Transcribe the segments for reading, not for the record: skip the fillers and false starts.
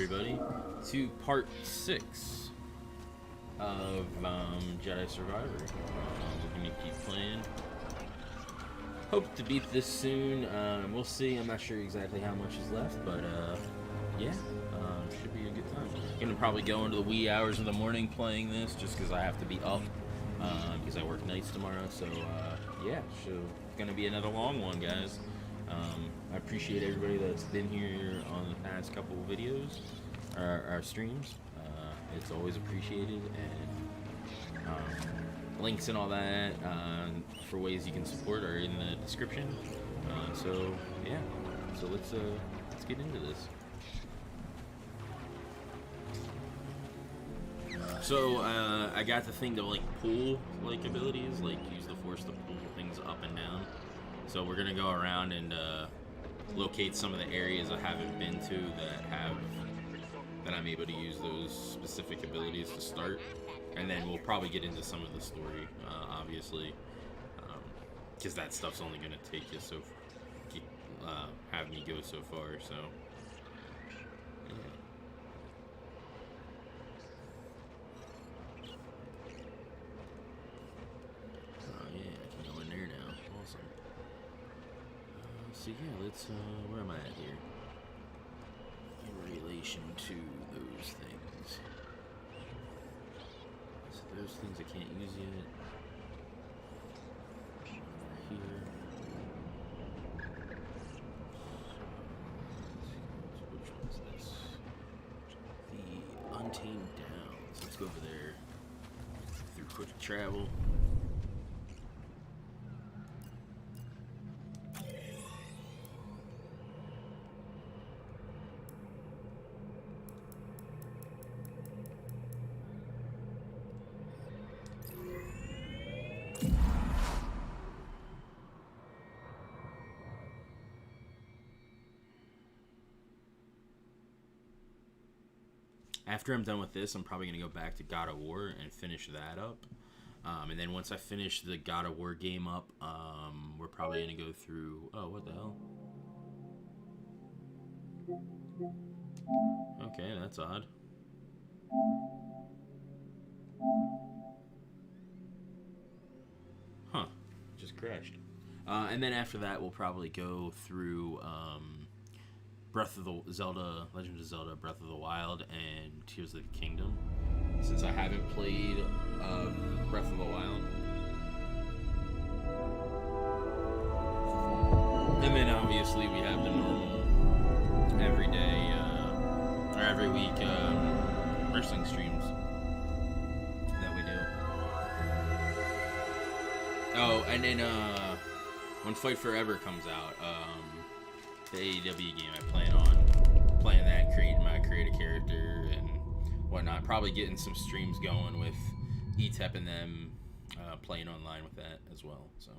everybody, to part 6 of Jedi Survivor. We're going to keep playing. Hope to beat this soon. We'll see. I'm not sure exactly how much is left, but yeah, should be a good time. Gonna probably go into the wee hours of the morning playing this, just because I have to be up, because I work nights tomorrow. So yeah, so gonna be another long one, guys. I appreciate everybody that's been here on the past couple of videos, our streams. It's always appreciated, and links and all that for ways you can support are in the description. So yeah, so let's get into this. So I got the thing to like pull like abilities, like use the force to pull things up and down. So we're gonna go around and locate some of the areas I haven't been to that I'm able to use those specific abilities to start, and then we'll probably get into some of the story, obviously, because that stuff's only gonna take you so have me go so far. So yeah. So yeah, let's, where am I at here? In relation to those things. So those things I can't use yet. Over here. So which one's this? The Untamed Downs. Let's go over there. Through quick travel. After I'm done with this, I'm probably going to go back to God of War and finish that up. And then once I finish the God of War game up, we're probably going to go through... Oh, what the hell? Okay, that's odd. Huh. Just crashed. And then after that, we'll probably go through... Breath of the Zelda, Legend of Zelda, Breath of the Wild, and Tears of the Kingdom, since I haven't played Breath of the Wild. And then obviously we have the normal every day or every week wrestling streams that we do. Oh, and then when Fight Forever comes out, the AEW game, I plan on playing that, create a character and whatnot. Probably getting some streams going with ETEP and them playing online with that as well. So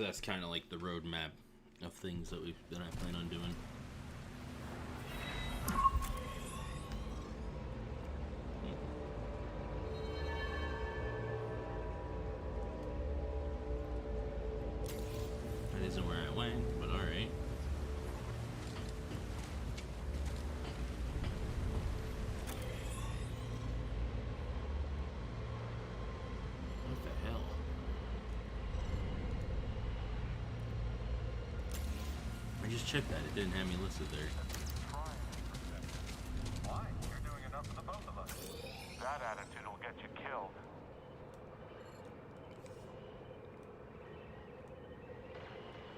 that's kind of like the roadmap of things that I plan on doing. That isn't where I went, but alright. What the hell? I just checked that. It didn't have me listed there. Why? You're doing enough for the both of us. That attitude will get you killed.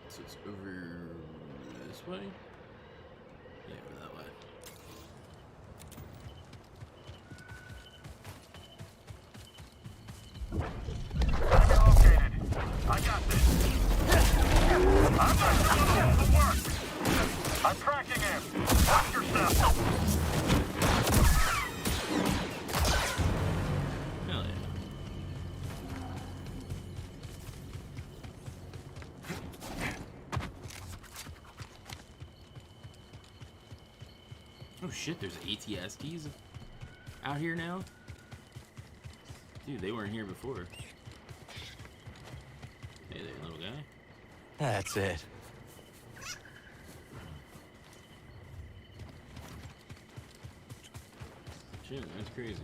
So it's over this way? Yeah, over that way. Located. I got this. I'm not doing all the work. I'm tracking him. Watch yourself. Hell yeah. Oh shit, there's ATSTs out here now? Dude, they weren't here before. Hey there, little guy. That's it. Shit, that's crazy.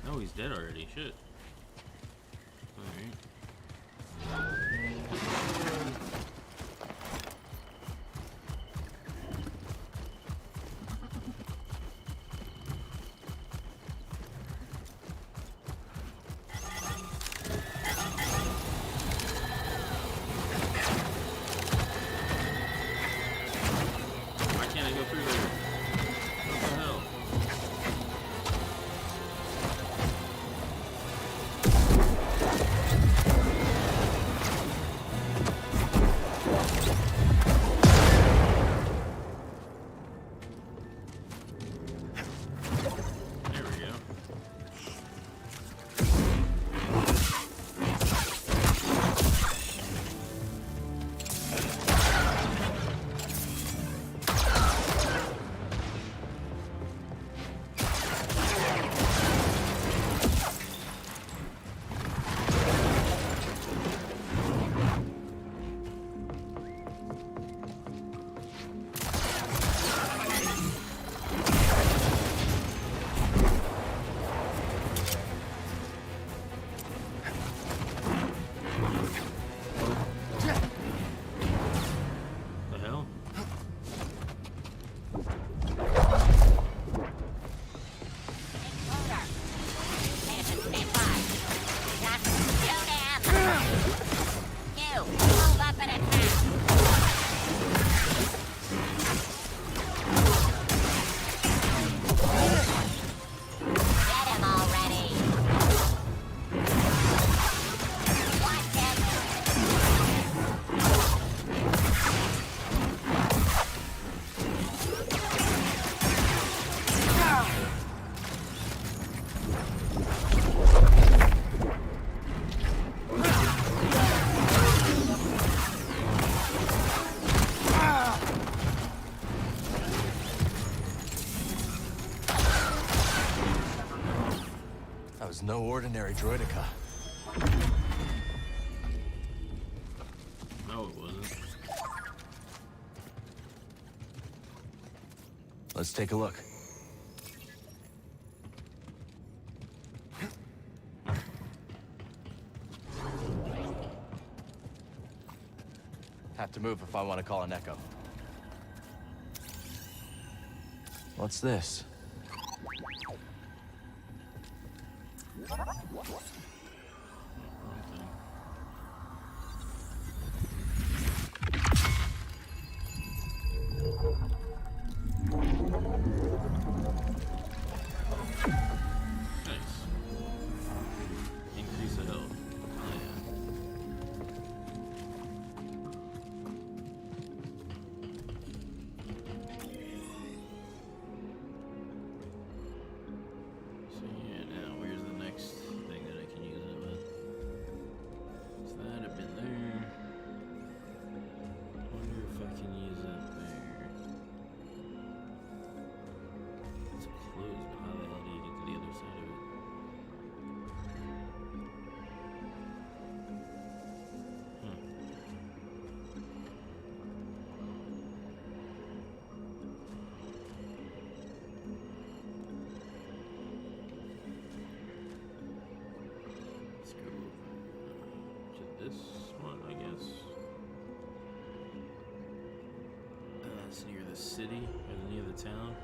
Oh, he's dead already. Shit. Alright. Why can't I go through there? What the hell? There we go. The hell? That was no ordinary droidica. No, it wasn't. Let's take a look. Have to move if I want to call an echo. What's this? Nice. city or near the town.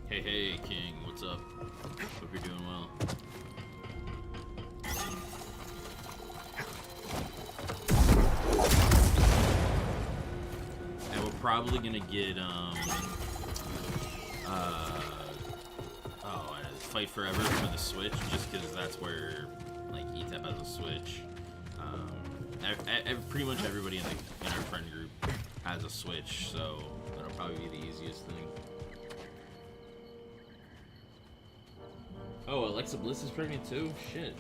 Hey, King, what's up? Hope you're doing well. And we're probably gonna get, Fight Forever for the Switch, just because that's where, like, ETEP has a Switch. Pretty much everybody in our friend group has a Switch, so that'll probably be the easiest thing. Oh, Alexa Bliss is pregnant too? Shit.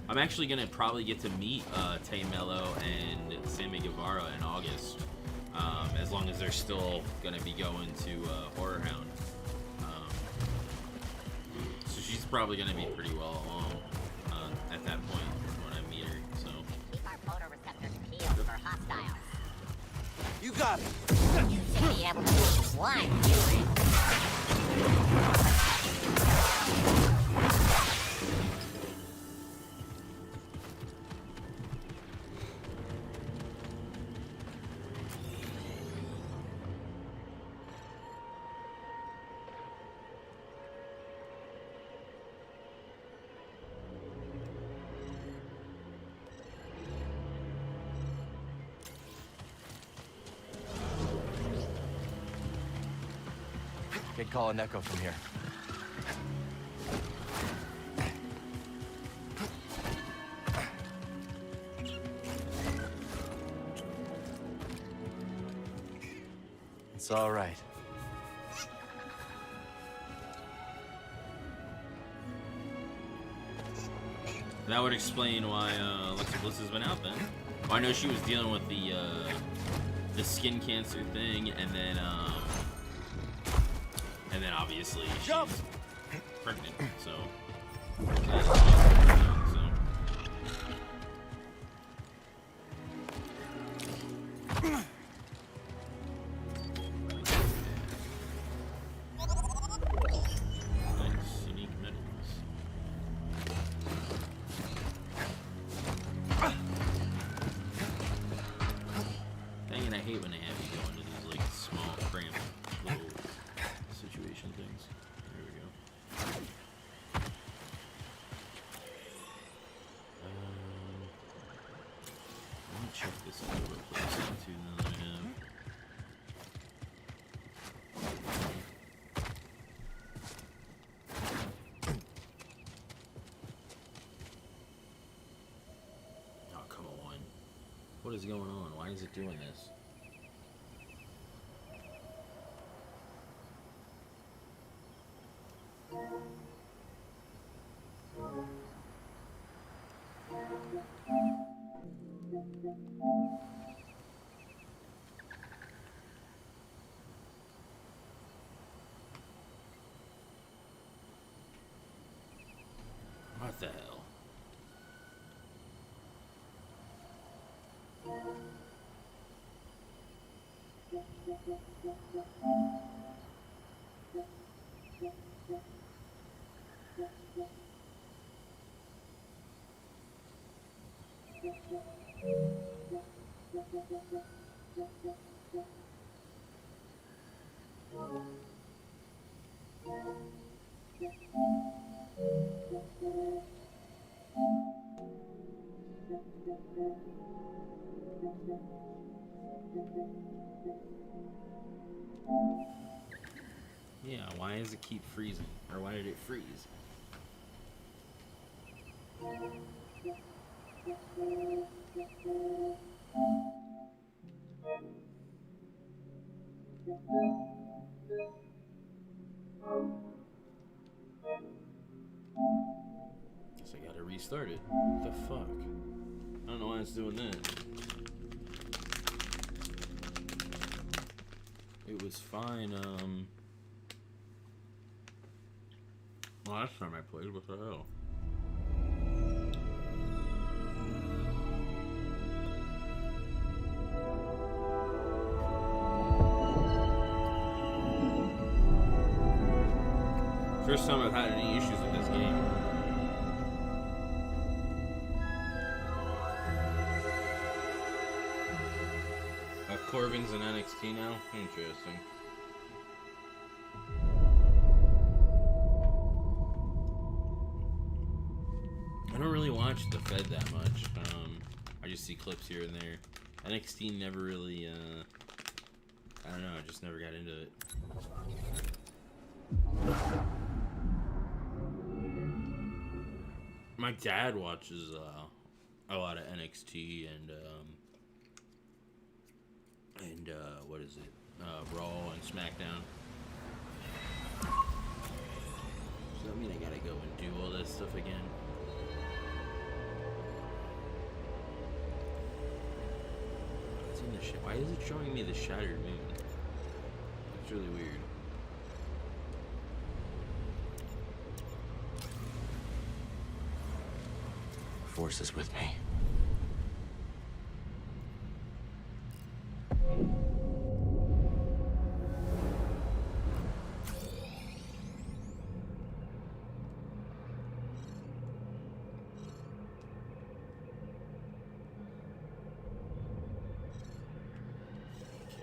I'm actually gonna probably get to meet Tay Mello and Sammy Guevara in August, as long as they're still gonna be going to Horror Hound. So she's probably gonna be pretty well along at that point when I meet her. So. Keep our photoreceptors peeled for hostiles. You got it. You should be able to see one, do Can't call an echo from here. It's all right. That would explain why Alexa Bliss has been out then. Well, I know she was dealing with the skin cancer thing, and then obviously she's pregnant, so. Nice, unique medals. Dang it, I hate when they have you go into these like small, cramped little situation things. There we go. Let me check this out real quick. See now that I have. Oh, come on. What is going on? Why is it doing this? What the hell? Yeah, why does it keep freezing? Or why did it freeze? Guess I gotta restart it. What the fuck? I don't know why it's doing that. It was fine, last time I played, what the hell? First time I've had any issues with this game. Corbin's in NXT now? Interesting. I don't really watch the Fed that much. I just see clips here and there. NXT never really, I don't know, I just never got into it. My dad watches a lot of NXT and what is it? Raw and SmackDown. Does that mean I gotta go and do all that stuff again? What's in the why is it showing me the shattered moon? It's really weird. Force is with me.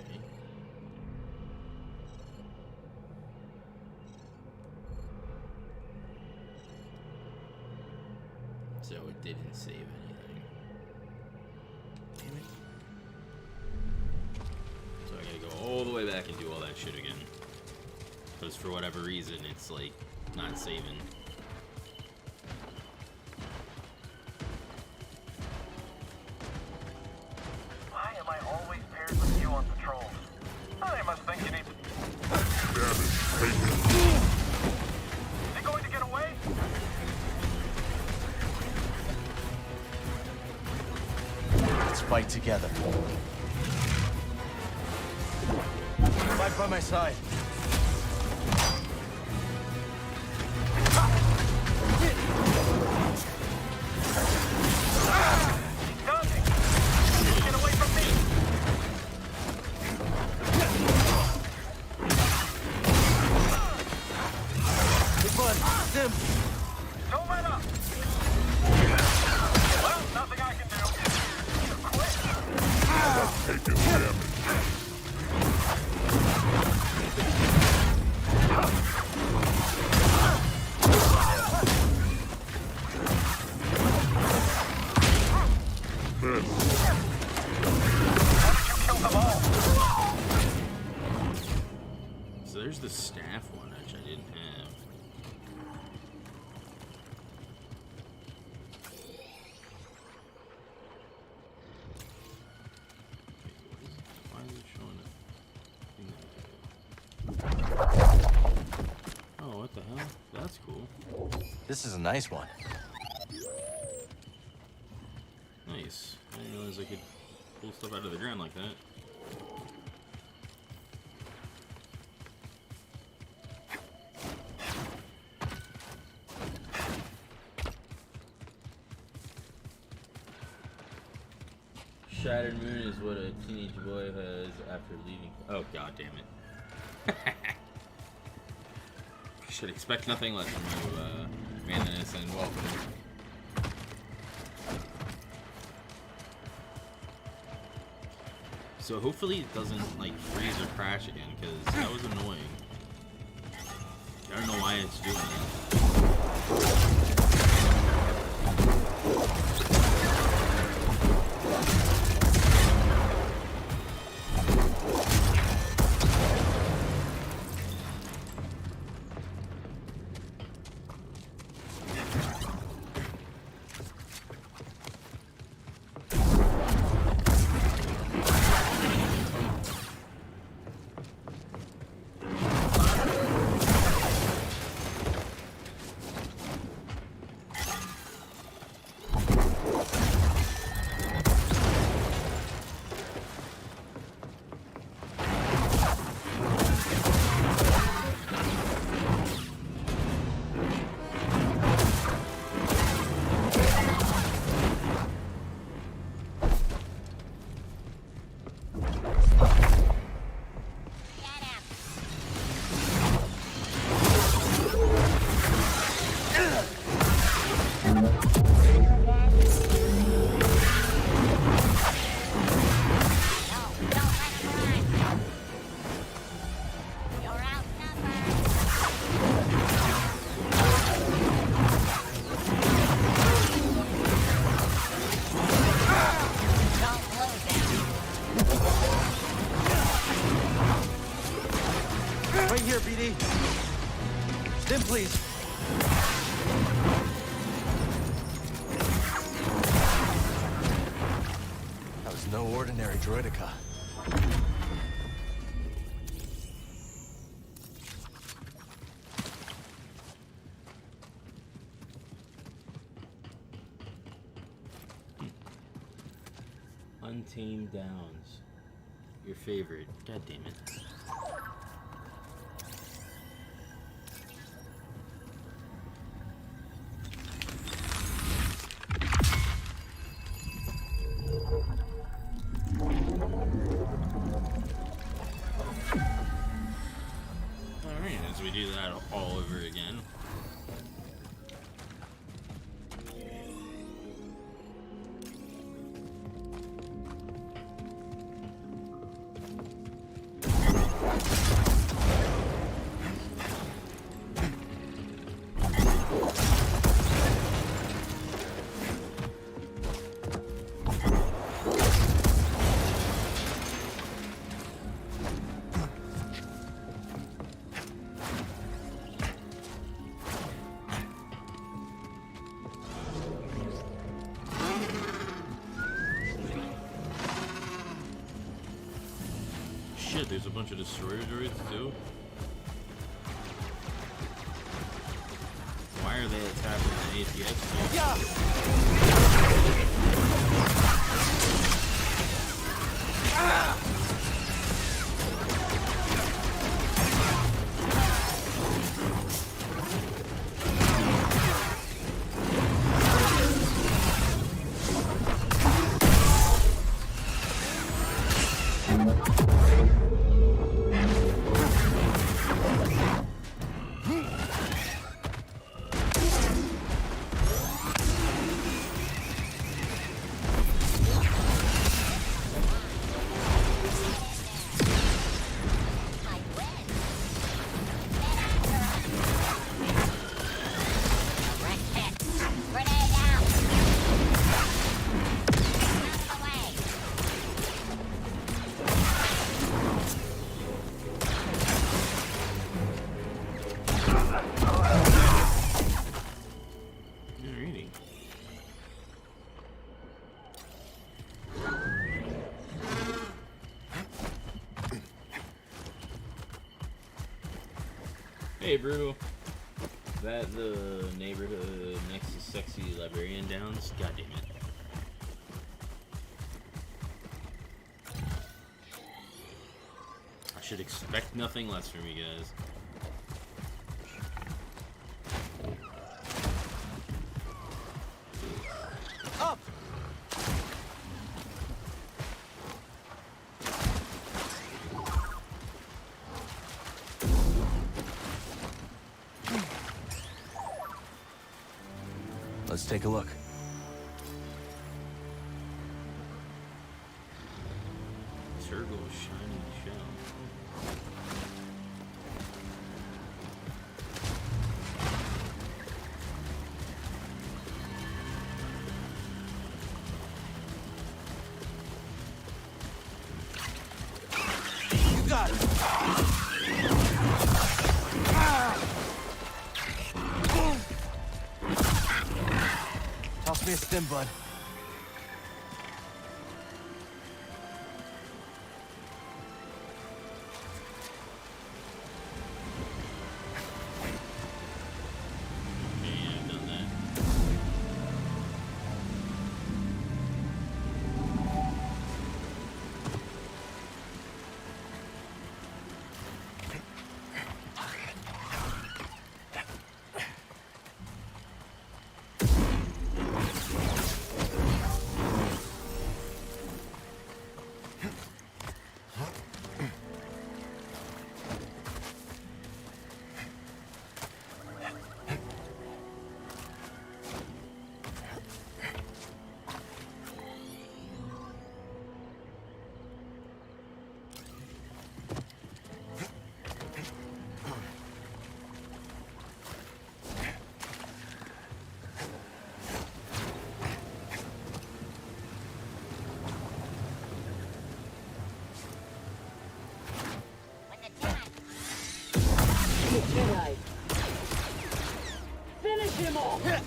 Okay. So it didn't save anything. Damn it. So I gotta go all the way back and do all that shit again. Because for whatever reason, it's like not saving. Why am I always paired with you on patrols? I must think you need to... Is he going to get away? Let's fight together. Fight by my side. He's dodging. Get away from me. Good one, Sim. Don't let up. Well, nothing I can do. Quit. How did you kill them all? So there's the staff one, which I didn't have. Why is it showing it? Oh, what the hell? That's cool. This is a nice one. Nice. I didn't realize I could pull stuff out of the ground like that. Shattered moon is what a teenage boy has after leaving. Oh, god damn it. Should expect nothing less from you, manliness and welcome. So hopefully it doesn't like freeze or crash again, because that was annoying. I don't know why it's doing here, BD. Stim, please. That was no ordinary droidica. Untamed Downs. Your favorite. God damn it. Alright, as we do that all over again. Shit, there's a bunch of destroyer droids too. Why are they attacking the ATS? Yeah! Hey, Brutal. Is that the neighborhood next to Sexy Librarian Downs? God damn it. I should expect nothing less from you guys. Up! Let's take a look. Turgle shiny shell. You got it! Toss me a stim, bud. Yeah, I've done that. the Jedi. Finish him off.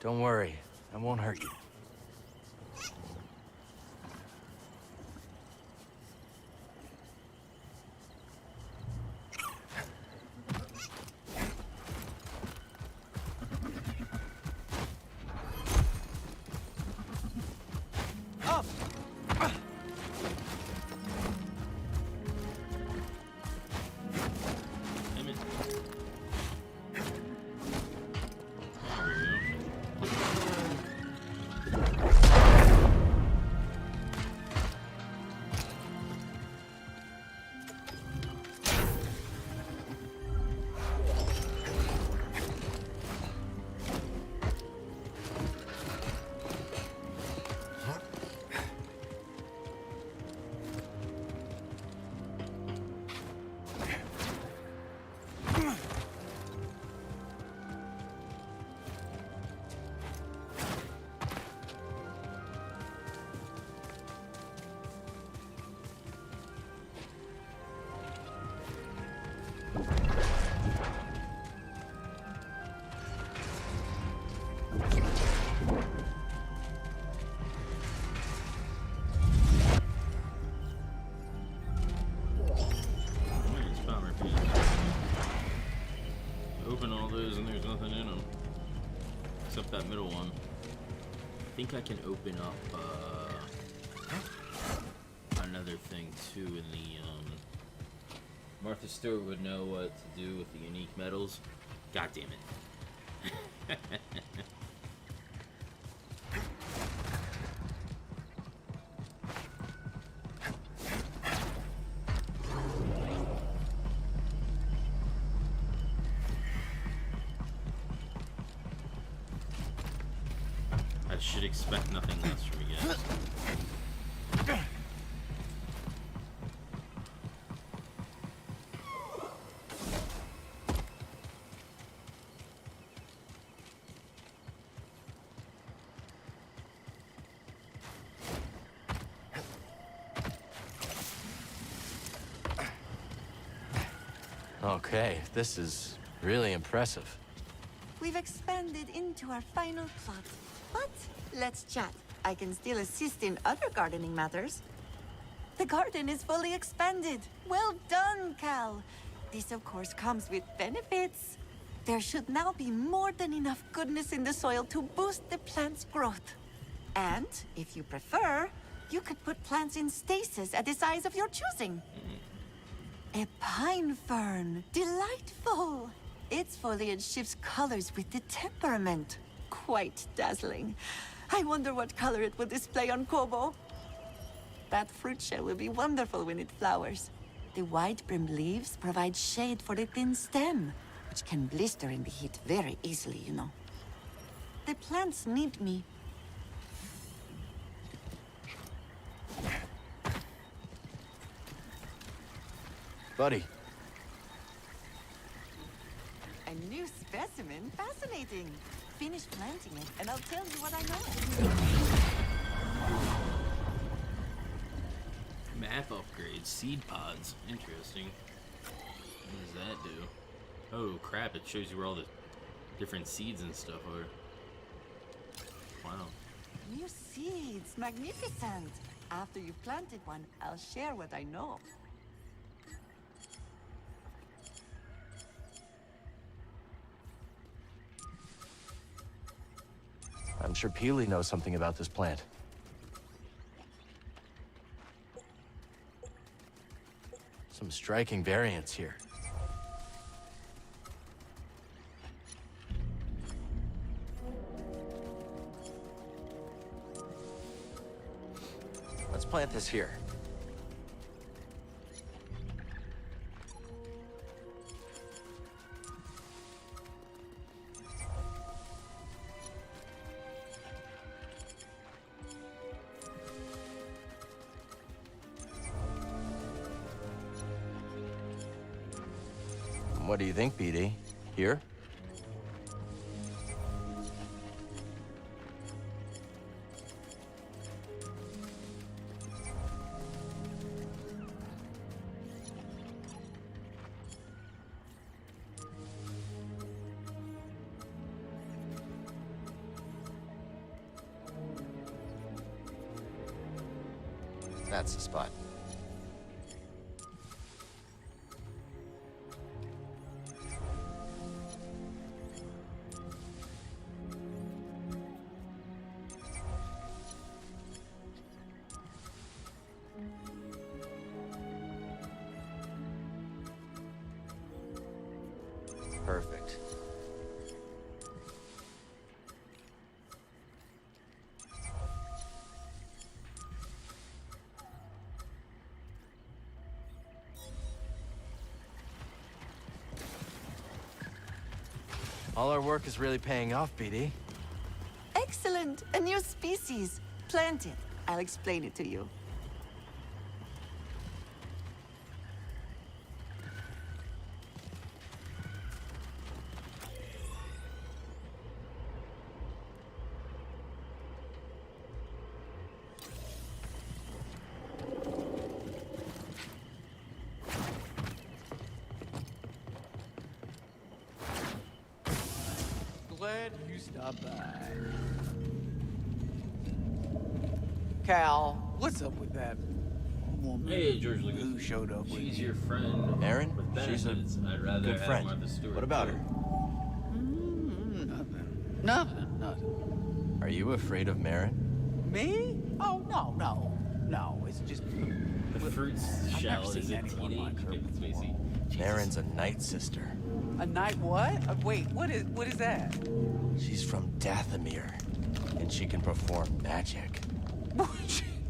Don't worry, I won't hurt you. Up! Damn it. There we go. Open all those and there's nothing in them. Except that middle one. I think I can open up another thing too in the Martha Stewart would know what to do with the unique metals. God damn it. I should expect nothing less from you guys. Okay, this is really impressive. We've expanded into our final plot. But let's chat. I can still assist in other gardening matters. The garden is fully expanded. Well done, Cal. This, of course, comes with benefits. There should now be more than enough goodness in the soil to boost the plant's growth. And, if you prefer, you could put plants in stasis at the size of your choosing. A pine fern. Delightful. Its foliage shifts colors with the temperament. Quite dazzling. I wonder what color it will display on Kobo. That fruit shell will be wonderful when it flowers. The wide-brimmed leaves provide shade for the thin stem, which can blister in the heat very easily, you know. The plants need me. Buddy, A new specimen? Fascinating. Finish planting it, and I'll tell you what I know. Map upgrades, seed pods. Interesting. What does that do? Oh crap, it shows you where all the different seeds and stuff are. Wow. New seeds. Magnificent. After you've planted one, I'll share what I know. I'm sure Peely knows something about this plant. Some striking variants here. Let's plant this here. What do you think, BD? Here? That's the spot. Perfect. All our work is really paying off, BD. Excellent! A new species. Plant it. I'll explain it to you. Glad you stopped by. Cal, what's up with that woman Hey, George Lucas. who showed up with She's you? your friend. Erin? With She's a benefits. I'd rather good have friend. Martha Stewart. What about her? Nothing. Are you afraid of Marin? Me? Oh, no. It's just The fruit I've shell never is seen a anyone teenage like her Kevin before. Spacey. Jesus. Marin's a night sister. a night. What? Wait, what is that? She's from Dathomir, and she can perform magic.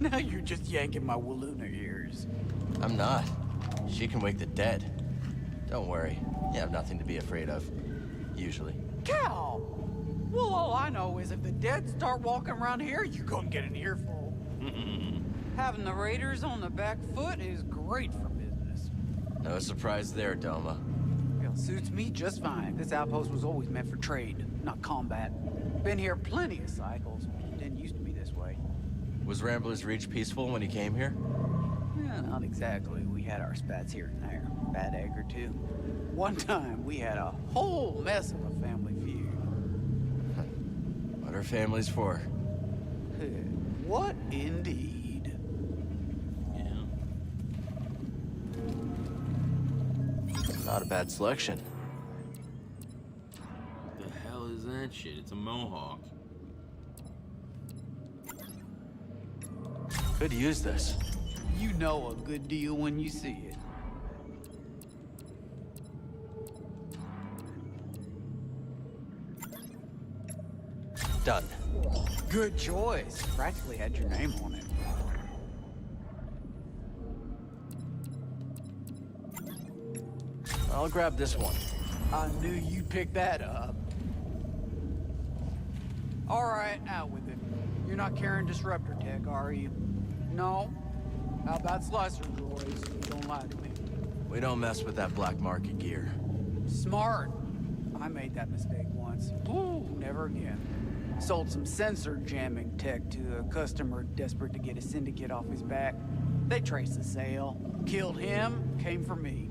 Now you're just yanking my Walloona ears. I'm not. She can wake the dead. Don't worry. You have nothing to be afraid of. Usually. Cal! Well, all I know is if the dead start walking around here, you're gonna get an earful. Having the raiders on the back foot is great for business. No surprise there, Doma. Well, suits me just fine. This outpost was always meant for trade, not combat. Been here plenty of cycles. Didn't used to be this way. Was Rambler's Reach peaceful when he came here? Yeah, not exactly. We had our spats here and there. Bad egg or two. One time, we had a whole mess of a family feud. What are families for? What indeed? Yeah. Not a bad selection. The hell is that shit? It's a mohawk. Could use this. You know a good deal when you see it. Done. Good choice. Practically had your name on it. I'll grab this one. I knew you'd pick that up. All right, out with it. You're not carrying disruptor tech, are you? No? How about slicer droids? Don't lie to me. We don't mess with that black market gear. Smart. I made that mistake once. Ooh, never again. Sold some sensor jamming tech to a customer desperate to get a syndicate off his back. They traced the sale. Killed him, came for me.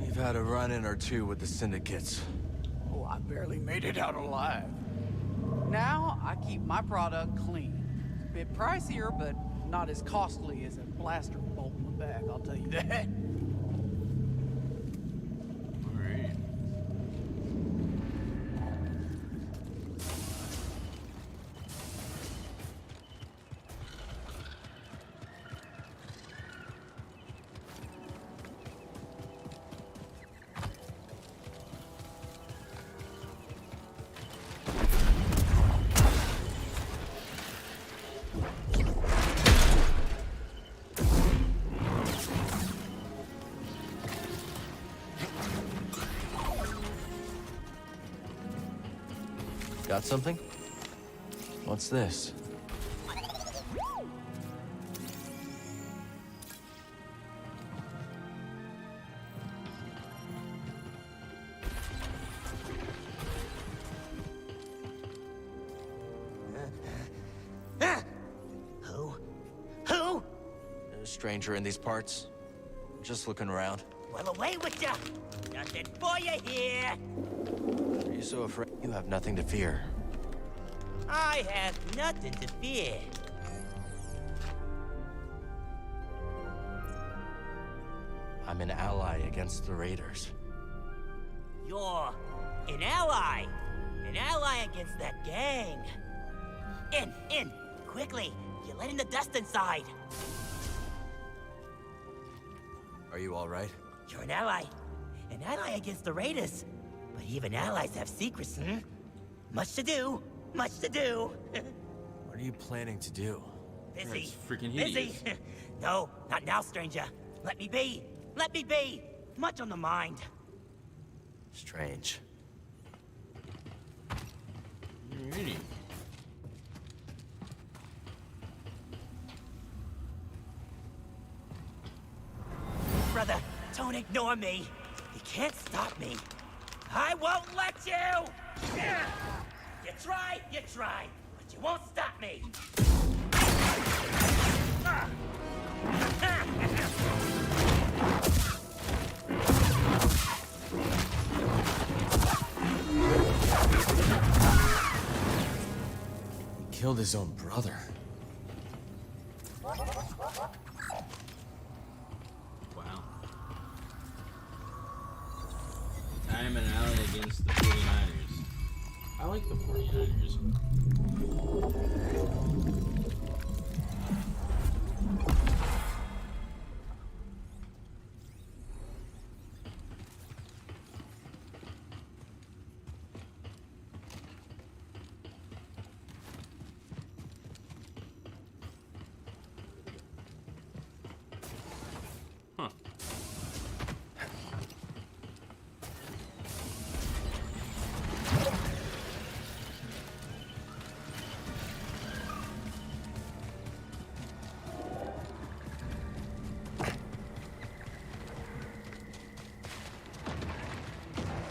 We've had a run-in or two with the syndicates. Oh, I barely made it out alive. Now, I keep my product clean. It's a bit pricier, but not as costly as a blaster bolt in the back, I'll tell you that. Alright. Got something? What's this? stranger in these parts? Just looking around. Well, away with ya! Nothing for you here! Are you so afraid? You have nothing to fear. I have nothing to fear. I'm an ally against the Raiders. You're an ally! An ally against that gang! In! Quickly! You're letting the dust inside! Are you all right? You're an ally. An ally against the Raiders. But even allies have secrets, hmm? Much to do. Much to do. What are you planning to do? Busy. That's freaking Busy. hideous. No, not now, stranger. Let me be. Let me be. Much on the mind. Strange. Alrighty. Brother, don't ignore me. You can't stop me. I won't let you! You try, but you won't stop me. He killed his own brother. Wow. I am an ally against the 49ers. I like the 49ers. Huh.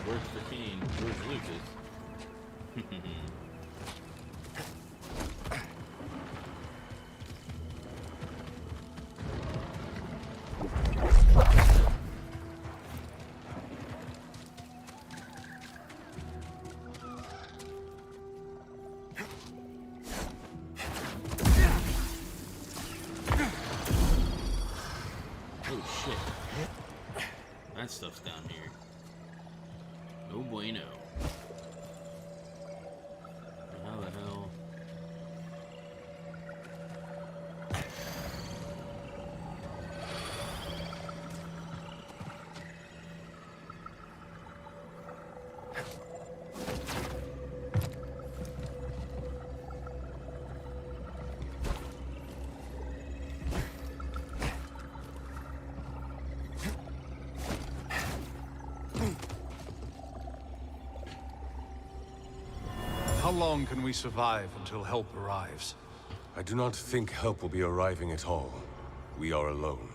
Where's the Kane? Where's Lucas? Oh shit. That stuff's down here. No bueno. How the hell? How long can we survive until help arrives? I do not think help will be arriving at all. We are alone.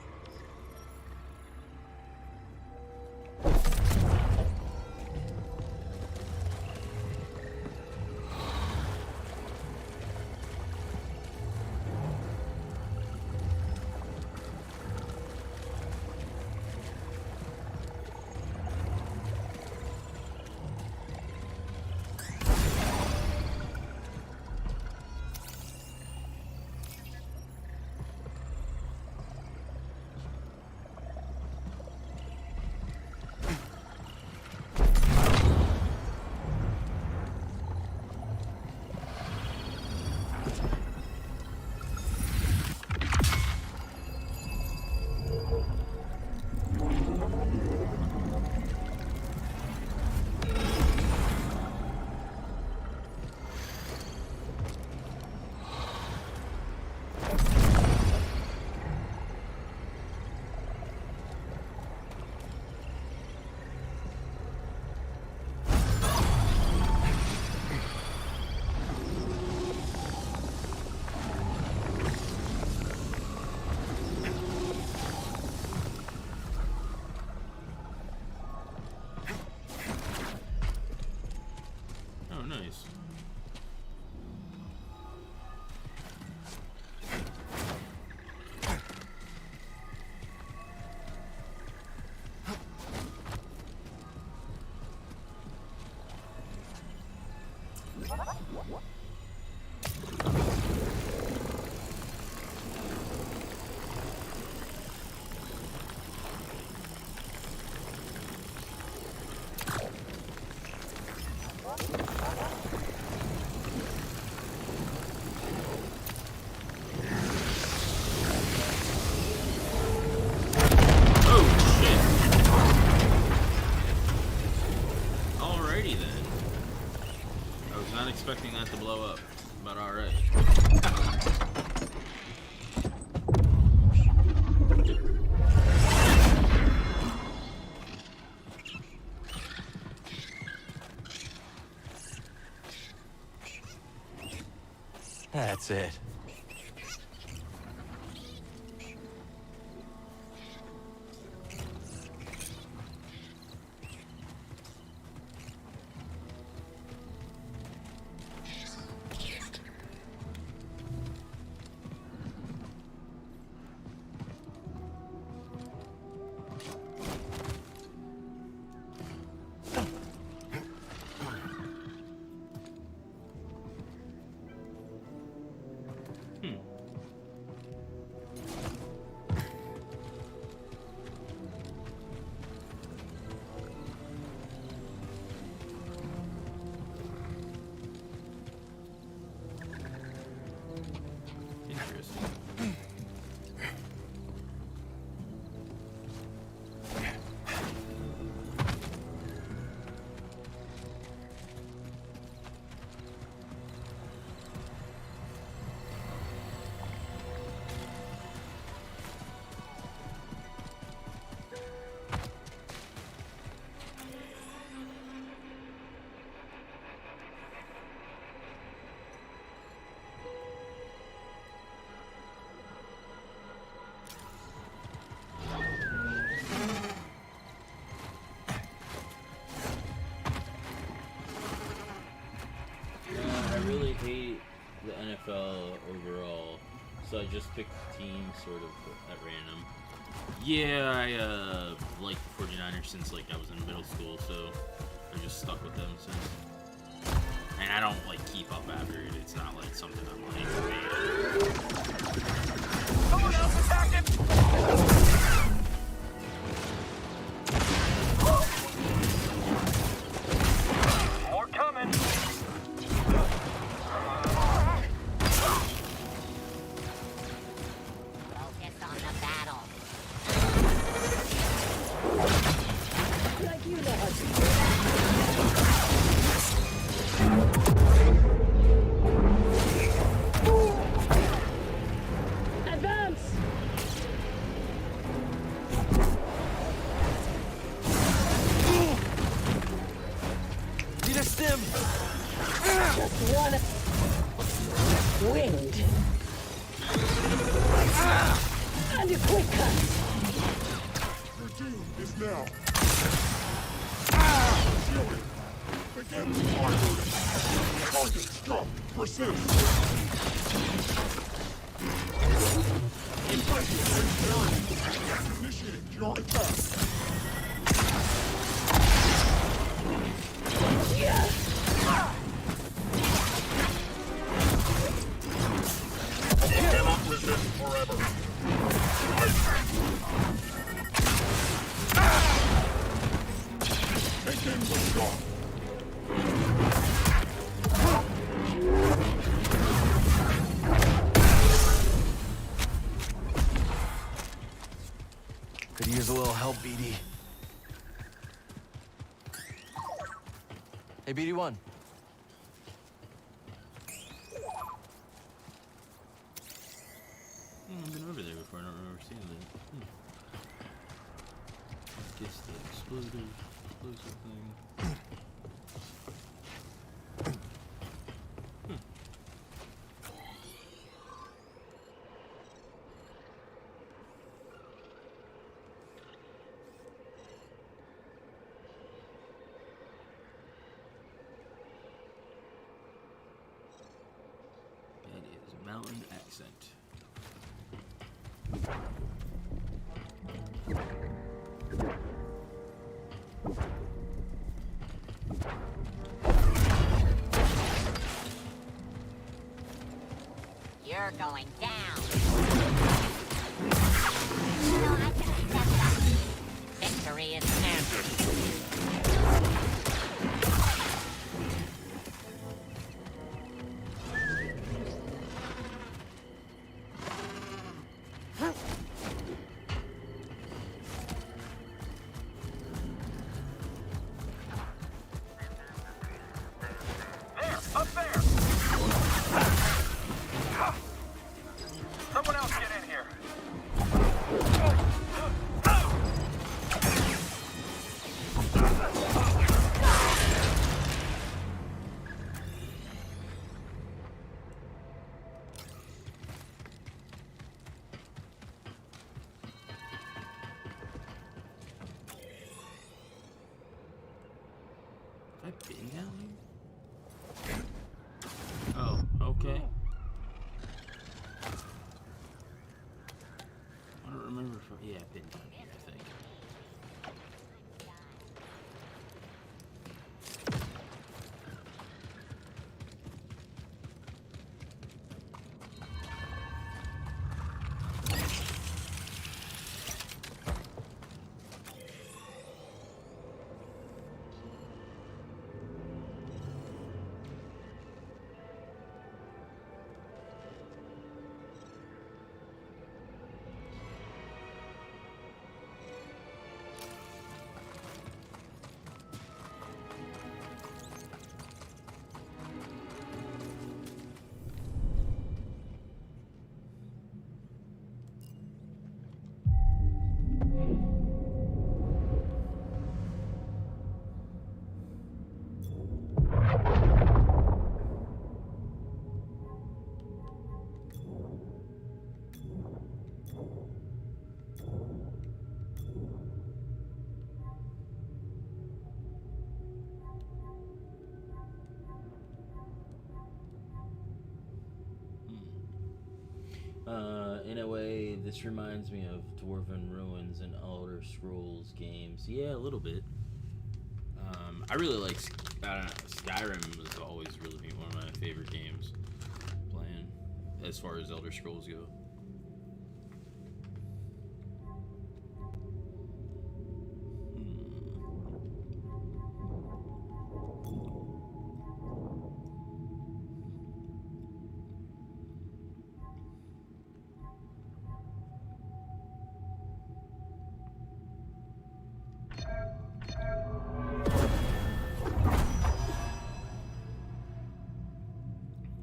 Expecting that to blow up, but alright. That's it. NFL overall, so I just picked teams sort of at random. Yeah, I liked the 49ers since like I was in middle school, so I just stuck with them since. And I don't like keep up after it. It's not like something I'm like. Someone else attacking! More coming! Focus on the battle. Like you know how to do that. Advance! Need a stim! Just one wind. And a quick cut. Your doom is now. Chilling. Begin to fire. Target struck. Persist. Initiate your attack. Cannot resist forever. Begin the shot. Could use a little help, BD. Hey, BD1. I've been over there before. I don't remember seeing that. Guess the explosive thing. That is mountain accent. going down. No, I can accept that. Victory is guaranteed. There, up there! Someone else get in here. Have I been down here? Oh, okay. I don't remember if yeah, I've been down here, I think. In a way, this reminds me of Dwarven Ruins and Elder Scrolls games. Yeah, a little bit. I really like, I don't know, Skyrim was always really one of my favorite games playing, as far as Elder Scrolls go.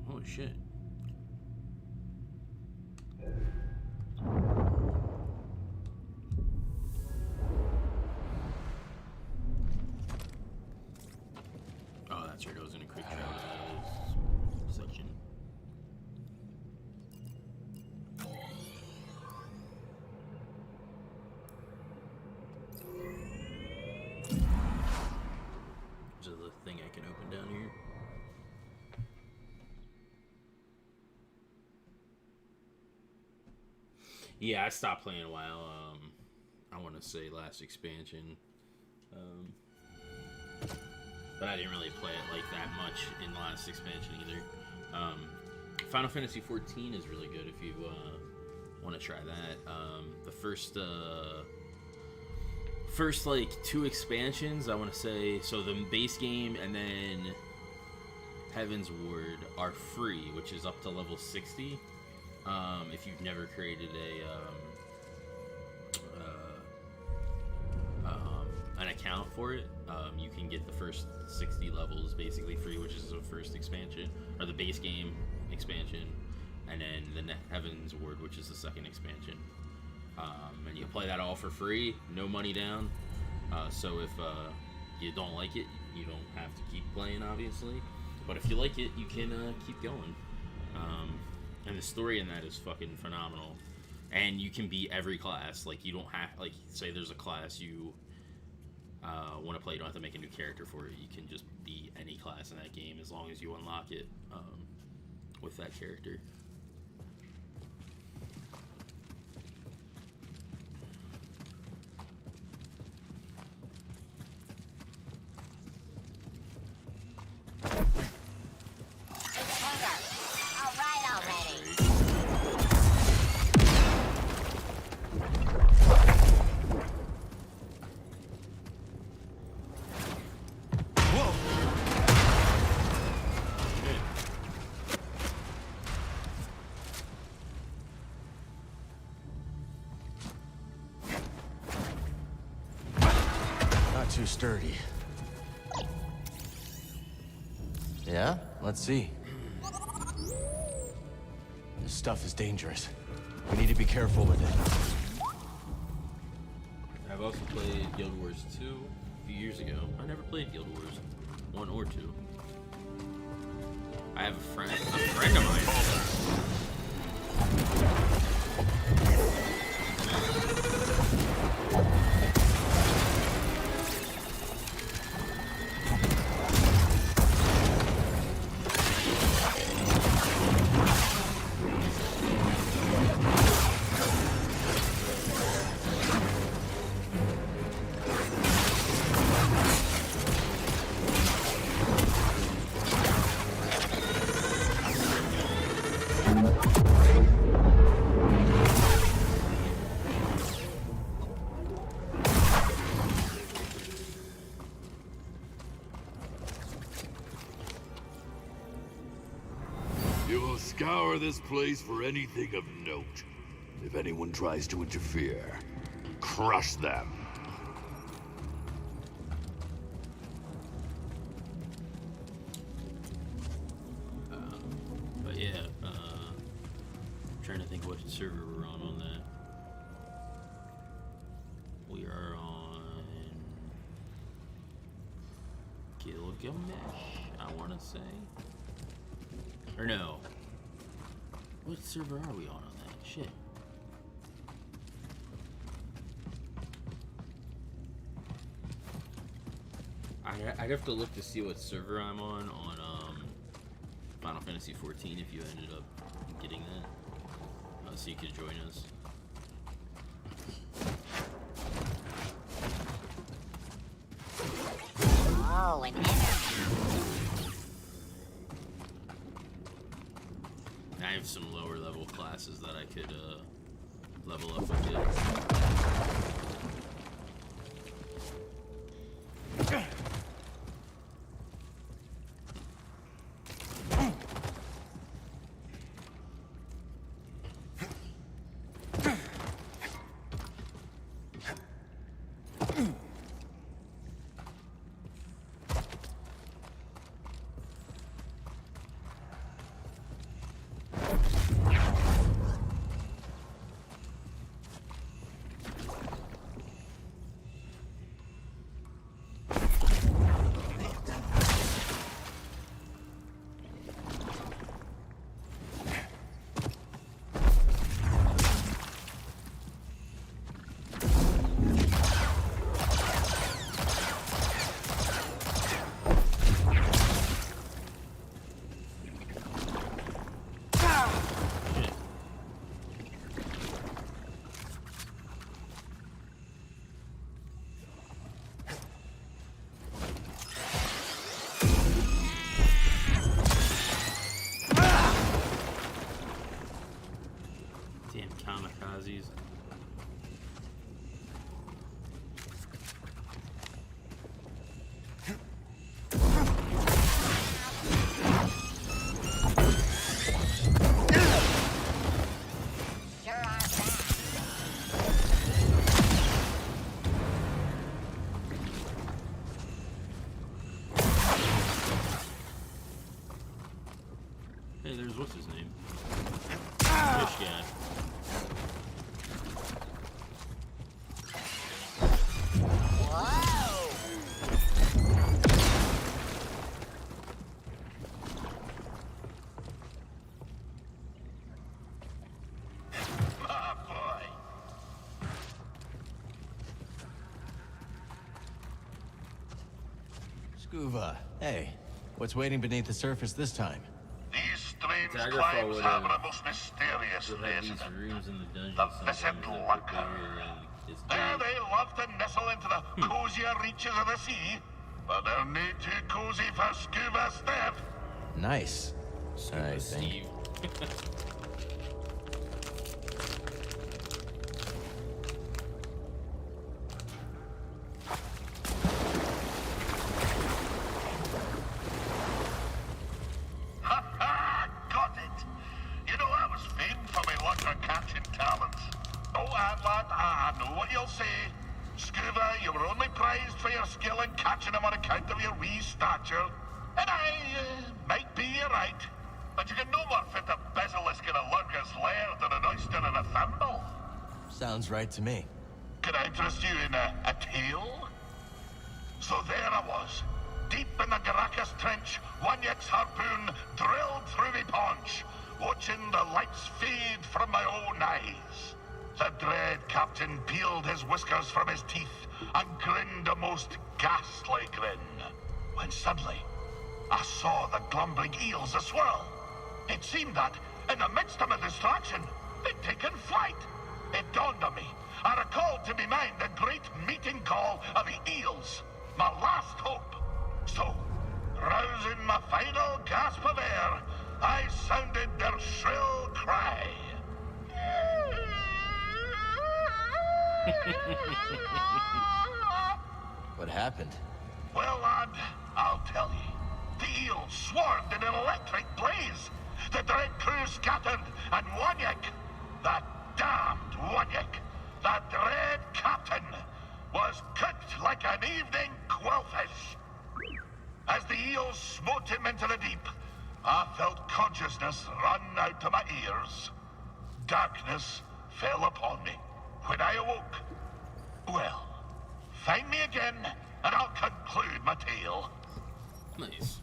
Holy shit. Oh, that's right. I was in a quick travel section. Is there the thing I can open down here? Yeah, I stopped playing a while. I want to say last expansion. But I didn't really play it like that much in the last expansion either. Final Fantasy XIV is really good if you want to try that. The first like 2 expansions, I want to say, so the base game and then Heaven's Ward are free, which is up to level 60. If you've never created an account for it, you can get the first 60 levels basically free, which is the first expansion, or the base game expansion, and then the Heaven's Ward, which is the second expansion. And you play that all for free, no money down. So if you don't like it, you don't have to keep playing, obviously. But if you like it, you can keep going. And the story in that is fucking phenomenal. And you can be every class. Like, you don't have, like, say there's a class you want to play, you don't have to make a new character for it. You can just be any class in that game as long as you unlock it with that character. All right already. too sturdy. Yeah? Let's see. This stuff is dangerous. We need to be careful with it. I've also played Guild Wars 2 a few years ago. I never played Guild Wars 1 or 2. I have a friend of mine. You will scour this place for anything of note. If anyone tries to interfere, crush them. But yeah, I'm trying to think what server we're on that. We are on Gilgamesh, I want to say. Or no. What server are we on that? Shit. I'd have to look to see what server I'm on Final Fantasy 14 if you ended up getting that. So you could join us. Oh, an enemy. I have some lower level classes that I could level up with it. Kamikazes. Hey, there's what's his name? Fish guy. Scuba, hey, what's waiting beneath the surface this time? These strange Daggerfall climes would have have- a most mysterious Would have these resident. rooms in the dungeon The sometimes Viscid that were Lurker. bigger than this There big. they love to nestle into the cozier reaches of the sea, but they're not too cozy for Scuba Step. Nice. Scuba I think. Steve. Ha ha! Got it! You know, I was famed for my lurker catching talents. Oh, and lad, I know what you'll say. Scuba, you were only prized for your skill in catching him on account of your wee stature. And might be you're right. But you can no more fit a basilisk in a lurker's lair than an oyster in a thimble. Sounds right to me. Could I interest you in a tale? So there I was, deep in the Garacus Trench, Wanyek's harpoon drilled through me paunch, watching the lights fade from my own eyes. The dread captain peeled his whiskers from his teeth and grinned a most ghastly grin. When suddenly, I saw the glumbering eels a-swirl. It seemed that, in the midst of my distraction, they'd taken flight. It dawned on me. I recalled to me mind the great meeting call of the eels, my last hope. So, rousing my final gasp of air, I sounded their shrill cry. What happened? Well, lad, I'll tell you. The eels swarmed in an electric blaze. The dread crew scattered, and Wanyek, that damned Wanyek, that dread captain, was cooked like an evening quillfish. As the eels smote him into the deep, I felt consciousness run out to my ears. Darkness fell upon me. When I awoke, well, find me again, and I'll conclude my tale. Nice.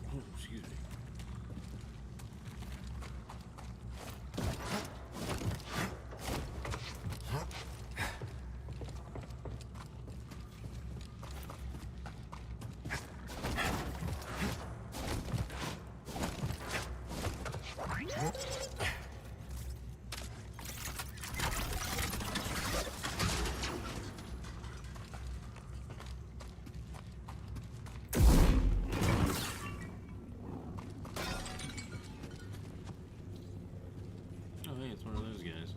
Oh, excuse me. It's one of those guys.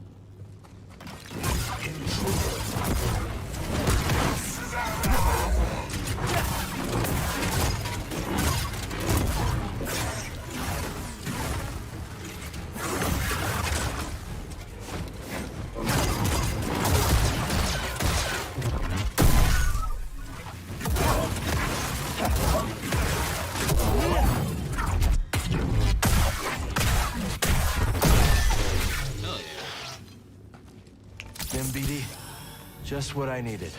MBD, just what I needed.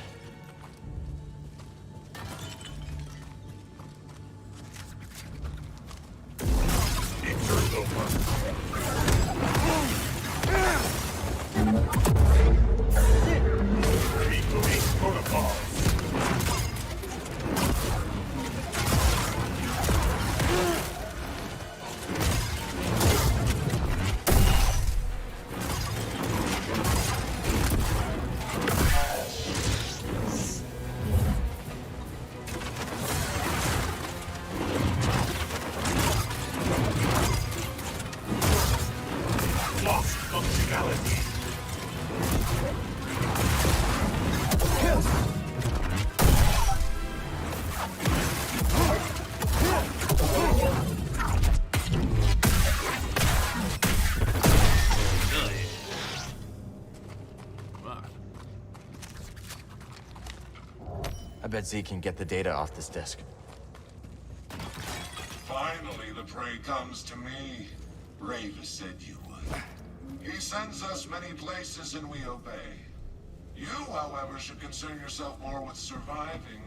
Lost functionality. I bet Z can get the data off this disk. Finally, the prey comes to me. Ravis said you would. He sends us many places and we obey. You, however, should concern yourself more with surviving.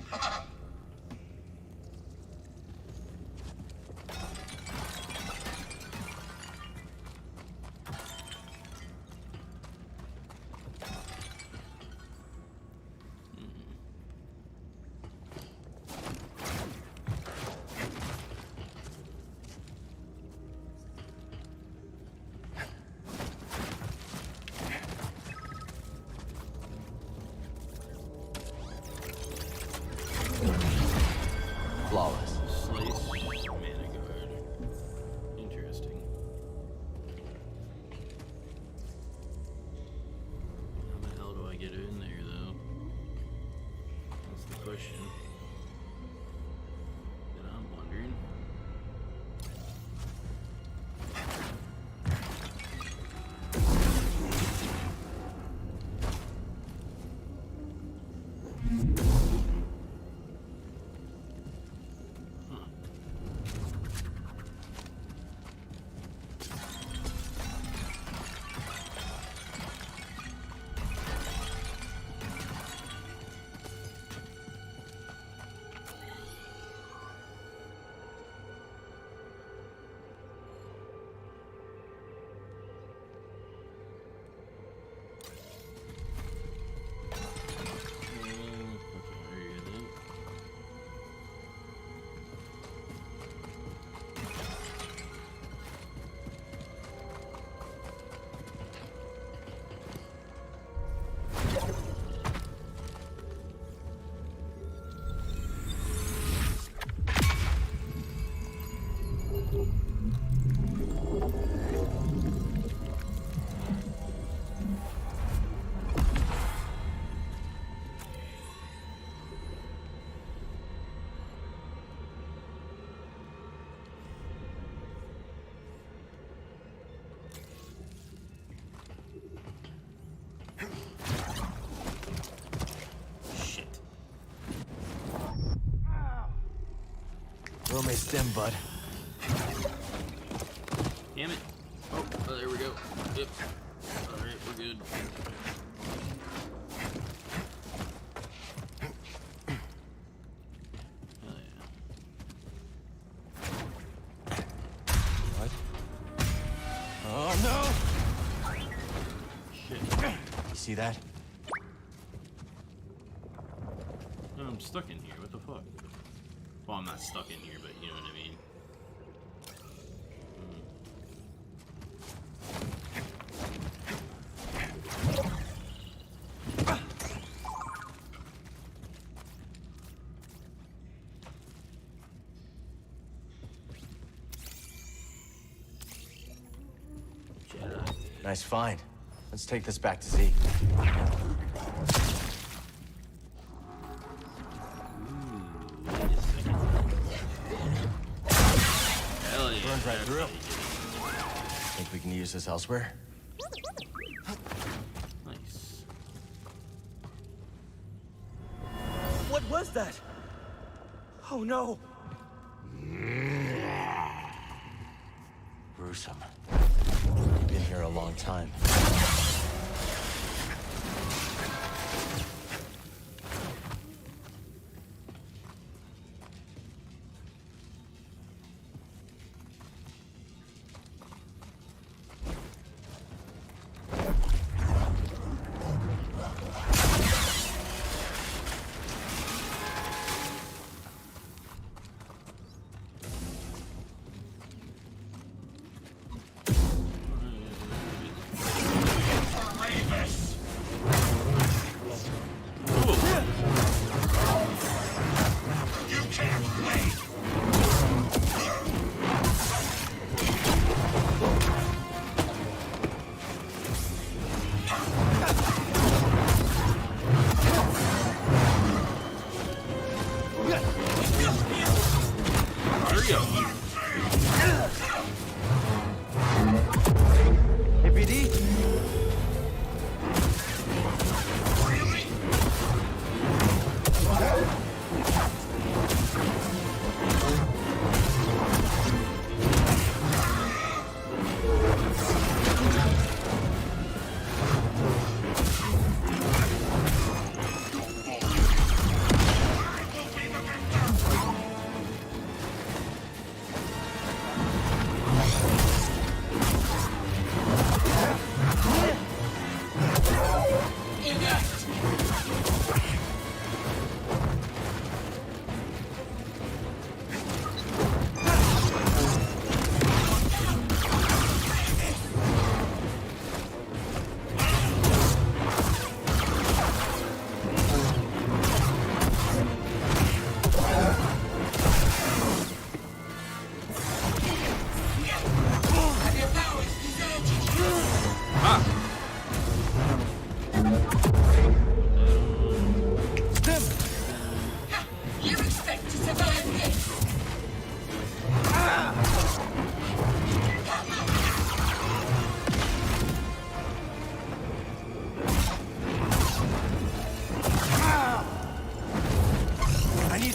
flawless. Slice mana guard. Interesting. How the hell do I get in there, though? That's the question that I'm wondering. Throw me stem, bud. Damn it. Oh, there we go. Yep. Alright, we're good. Hell yeah. What? Oh, no! Shit. You see that? No, I'm stuck in here. What the fuck? Well, I'm not stuck in here, but you know what I mean. Jedi. Nice find. Let's take this back to Zeke. Hell yeah. Runs right through. Think we can use this elsewhere? Nice. What was that? Oh no! Gruesome. Been here a long time.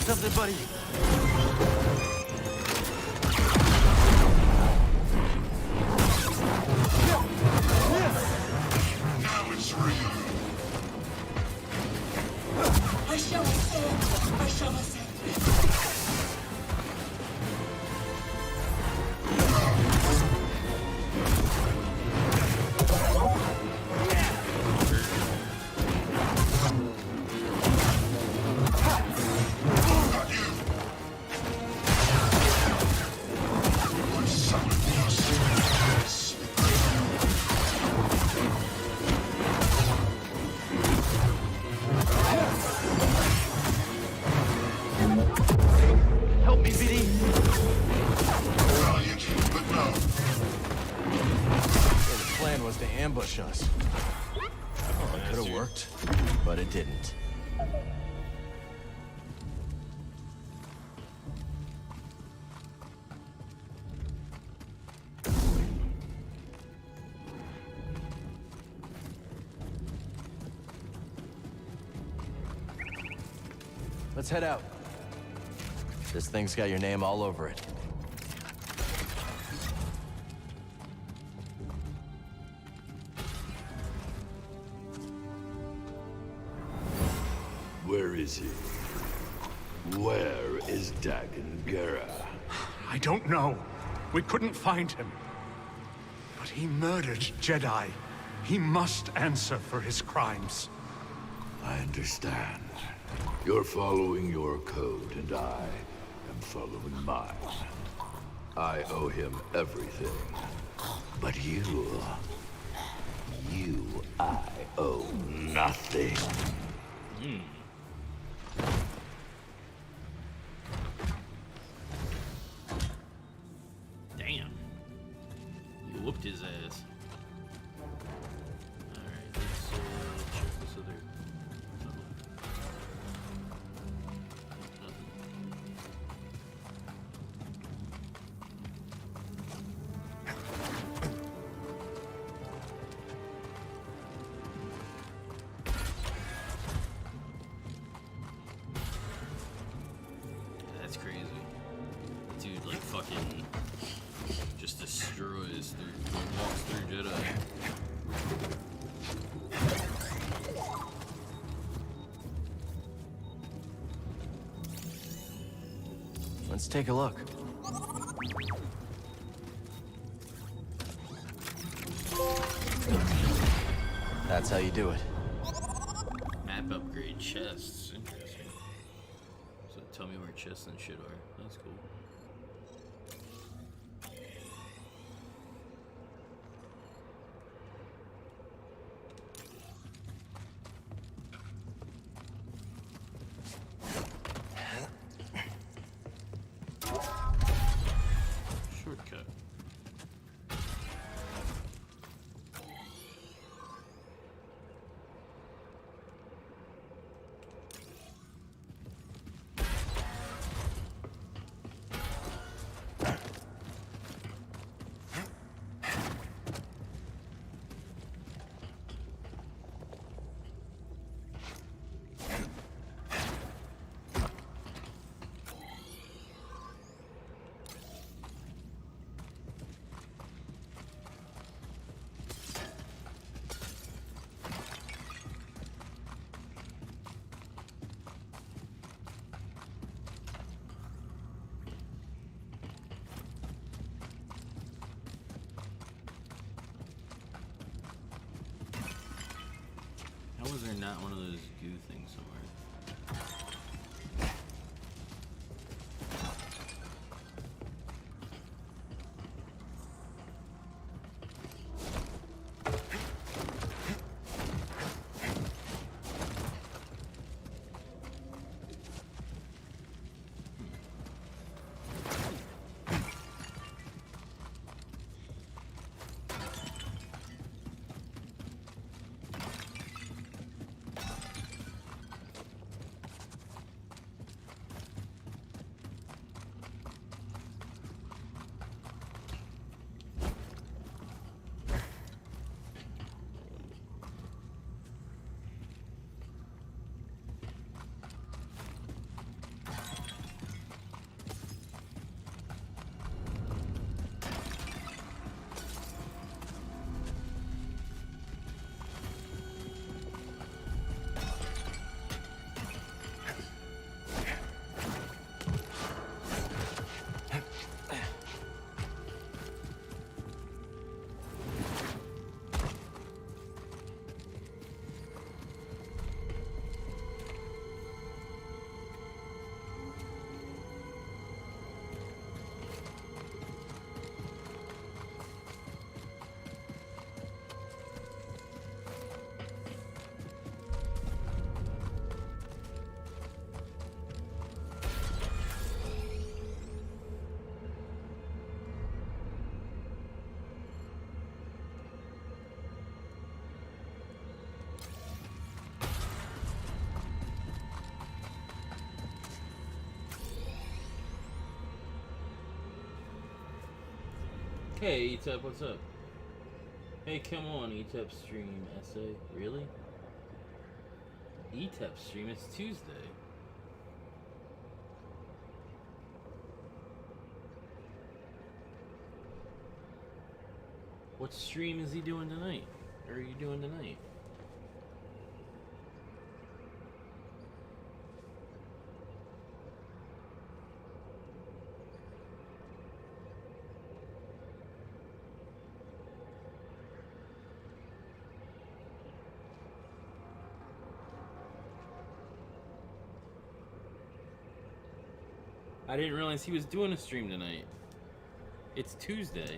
something, buddy? Now it's real. I shall ascend. I shall ascend. Not you. My son was. Help me, BD. Valiant, but no. The plan was to ambush us. Oh, it could have worked, but it didn't. Let's head out. This thing's got your name all over it. Where is he? Where is Dagon Gera? I don't know. We couldn't find him. But he murdered Jedi. He must answer for his crimes. I understand. You're following your code, and I am following mine. I owe him everything. But you, I owe nothing. Damn. You whooped his ass. Alright, let's check this other. Nothing. That's crazy. Dude, like fucking just destroys through, walks through Jedi. Let's take a look. That's how you do it. Map upgrade chests. Interesting. So tell me where chests and shit are. That's cool. Shortcut. How was there not one of those goo things somewhere? Hey, Etep, what's up? Hey, come on, Etep stream, essay. Really? Etep stream, it's Tuesday. What stream is he doing tonight? Or are you doing tonight? I didn't realize he was doing a stream tonight. It's Tuesday.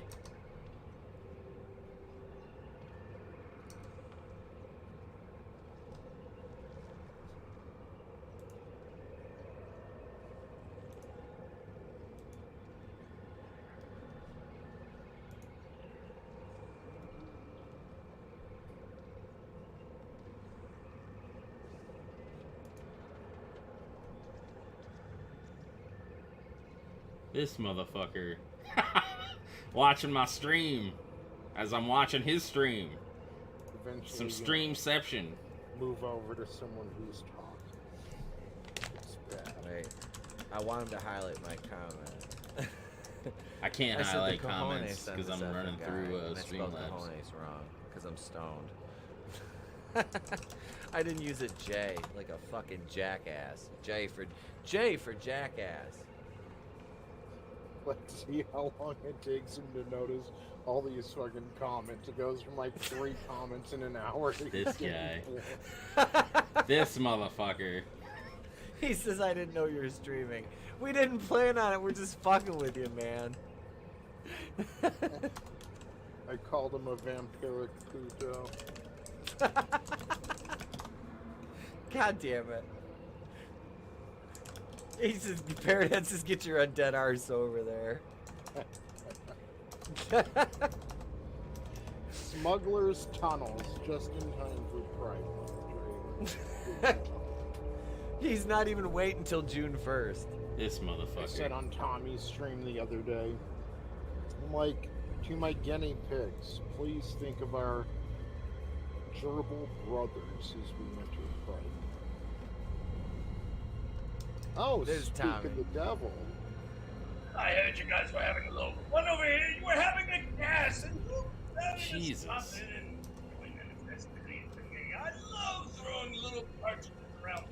This motherfucker. Watching my stream. As I'm watching his stream. Eventually, Some streamception. Move over to someone who's talking. It's bad. Wait. I want him to highlight my comment. I can't I said highlight the cojones comments on because the I'm second running guy, through and I spelled Streamlabs. cojones wrong because I'm stoned. I didn't use a J like a fucking jackass. J for jackass. Let's see how long it takes him to notice all these fucking comments. It goes from like 3 comments in an hour to This guy. This motherfucker. He says I didn't know you were streaming. We didn't plan on it. We're just fucking with you, man. I called him a vampiric Pluto. God damn it. He says, Paradise, just get your undead arse over there. Smuggler's Tunnels, just in time for Pride. He's not even waiting until June 1st. This I motherfucker. said on Tommy's stream the other day, I'm like, to my guinea pigs, please think of our gerbil brothers as we enter Pride. Oh, There's speak Tommy. of the devil. I heard you guys were having a little fun over here. You were having a gas and Jesus. and doing an investigation. I love throwing little cartridges around.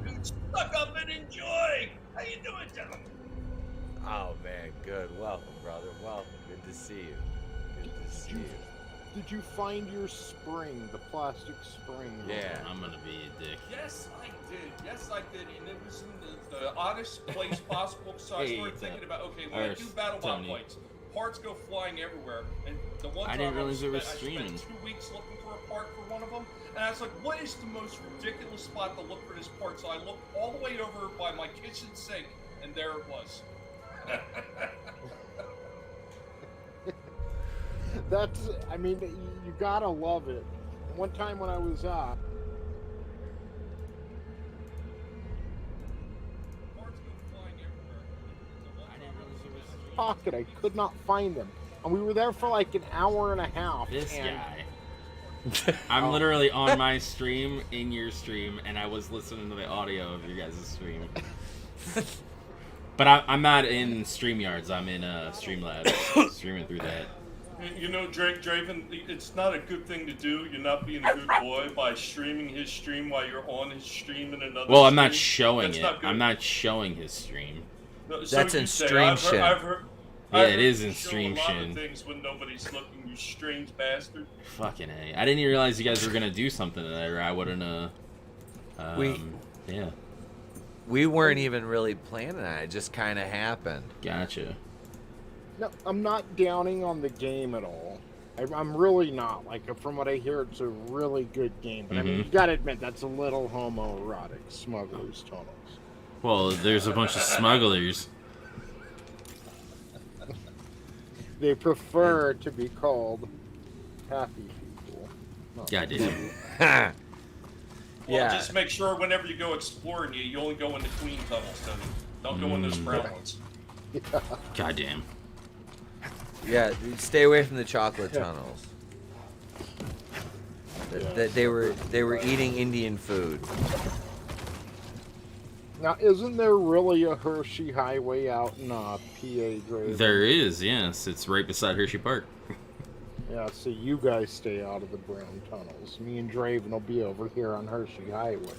Dude, suck up and enjoy. How you doing, gentlemen? Oh, man, good. Welcome, brother. Welcome. Good to see you. Good to see you. Did you find your spring, the plastic spring? Yeah. I'm gonna be a dick. Yes, I did. Yes, I did. And it was in the oddest place possible. So I Hey, started thinking about, okay, when or I do battle bot Tony. fights, parts go flying everywhere. And the one I time didn't realize it was I streaming. spent 2 weeks looking for a part for one of them. And I was like, what is the most ridiculous spot to look for this part? So I looked all the way over by my kitchen sink, and there it was. That's, I mean, you gotta love it. One time when I was pocket, I could not find them. And we were there for like an hour and a half. This and guy. I'm literally on my stream, in your stream, and I was listening to the audio of your guys' stream. But I'm not in StreamYards, I'm in Streamlabs, streaming through that. You know, Draven, it's not a good thing to do. You're not being a good boy by streaming his stream while you're on his stream in another Well, I'm not stream. showing That's it. not good. I'm not showing his stream. No, so That's you in say. stream I've shin. Yeah, it is in you show stream a lot shin. of things when nobody's looking, you strange bastard. Fucking A. I didn't even realize you guys were gonna do something tonight, or I wouldn't yeah. We weren't even really planning on it. It just kind of happened. Gotcha. no, I'm not downing on the game at all. I'm really not. Like, from what I hear, it's a really good game. But I mean, you gotta admit, that's a little homoerotic. Smuggler's Tunnels. Well, there's a bunch of smugglers. They prefer to be called happy people. not Goddamn. Well, just make sure whenever you go exploring, you only go in the clean tunnels, Tony. Don't go in those brown ones. Goddamn. Yeah, stay away from the chocolate tunnels. They were eating Indian food. Now, isn't there really a Hershey Highway out in PA, Draven? There is, yes. It's right beside Hershey Park. Yeah, so you guys stay out of the brown tunnels. Me and Draven will be over here on Hershey Highway.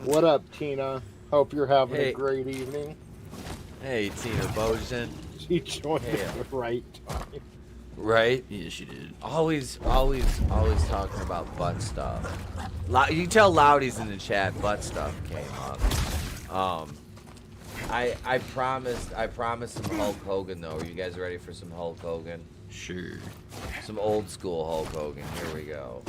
What up, Tina? Hope you're having a great evening. Hey, Tina Bojan. She joined at the right time. Right? Yeah, she did. Always talking about butt stuff. You can tell Loudy's in the chat. Butt stuff came up. I promised some Hulk Hogan though. Are you guys ready for some Hulk Hogan? Sure. Some old school Hulk Hogan. Here we go.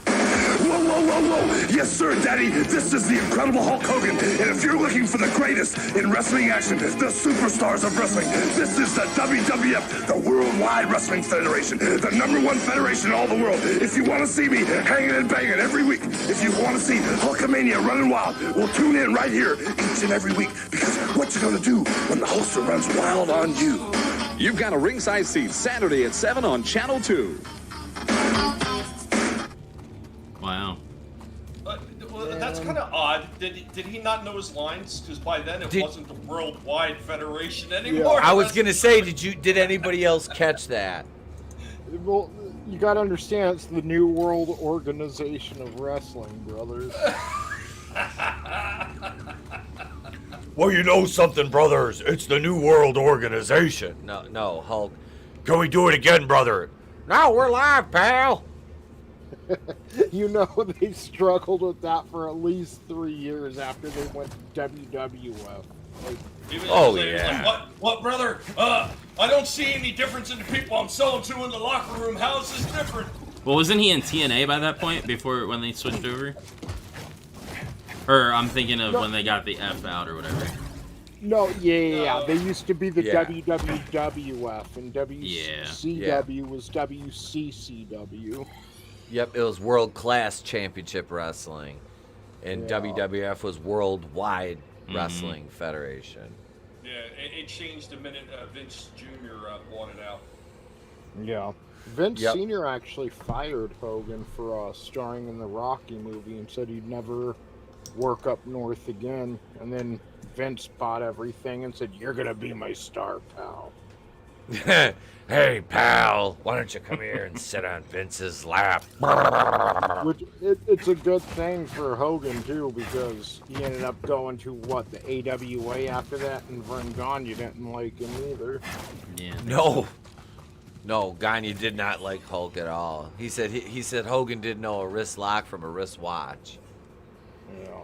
Whoa, whoa, whoa, whoa! Yes, sir, Daddy! This is the Incredible Hulk Hogan, and if you're looking for the greatest in wrestling action, the superstars of wrestling, this is the WWF, the Worldwide Wrestling Federation, the #1 federation in all the world. If you want to see me hanging and banging every week, if you want to see Hulkamania running wild, well, tune in right here each and every week, because what you gonna do when the Hulkster runs wild on you? You've got a ringside seat Saturday at 7 on Channel 2. Wow. Well, that's kind of odd. Did he not know his lines? Because by then it wasn't the Worldwide Federation anymore. I was gonna say, did anybody else catch that? Well, you gotta understand, it's the New World Organization of Wrestling, brothers. Well, you know something, brothers. It's the New World Organization. No, Hulk. Can we do it again, brother? No, we're live, pal. You know, they struggled with that for at least 3 years after they went to WWF. Like, Like, what, brother? I don't see any difference in the people I'm selling to in the locker room. How is this different? Well, wasn't he in TNA by that point, when they switched over? Or I'm thinking of when they got the F out or whatever. No, yeah. They used to be the WWF, and WCW was WCCW. Yep, it was World Class Championship Wrestling, and WWF was Worldwide Wrestling Federation. Yeah, it changed the minute Vince Jr. Bought it out. Yeah. Vince Sr. actually fired Hogan for starring in the Rocky movie and said he'd never work up north again. And then Vince bought everything and said, "You're going to be my star, pal." Hey, pal, why don't you come here and sit on Vince's lap? Which, it's a good thing for Hogan, too, because he ended up going to, the AWA after that, and Vern Gagne didn't like him either. Yeah. No, Gagne did not like Hulk at all. He said Hogan didn't know a wrist lock from a wrist watch. Yeah.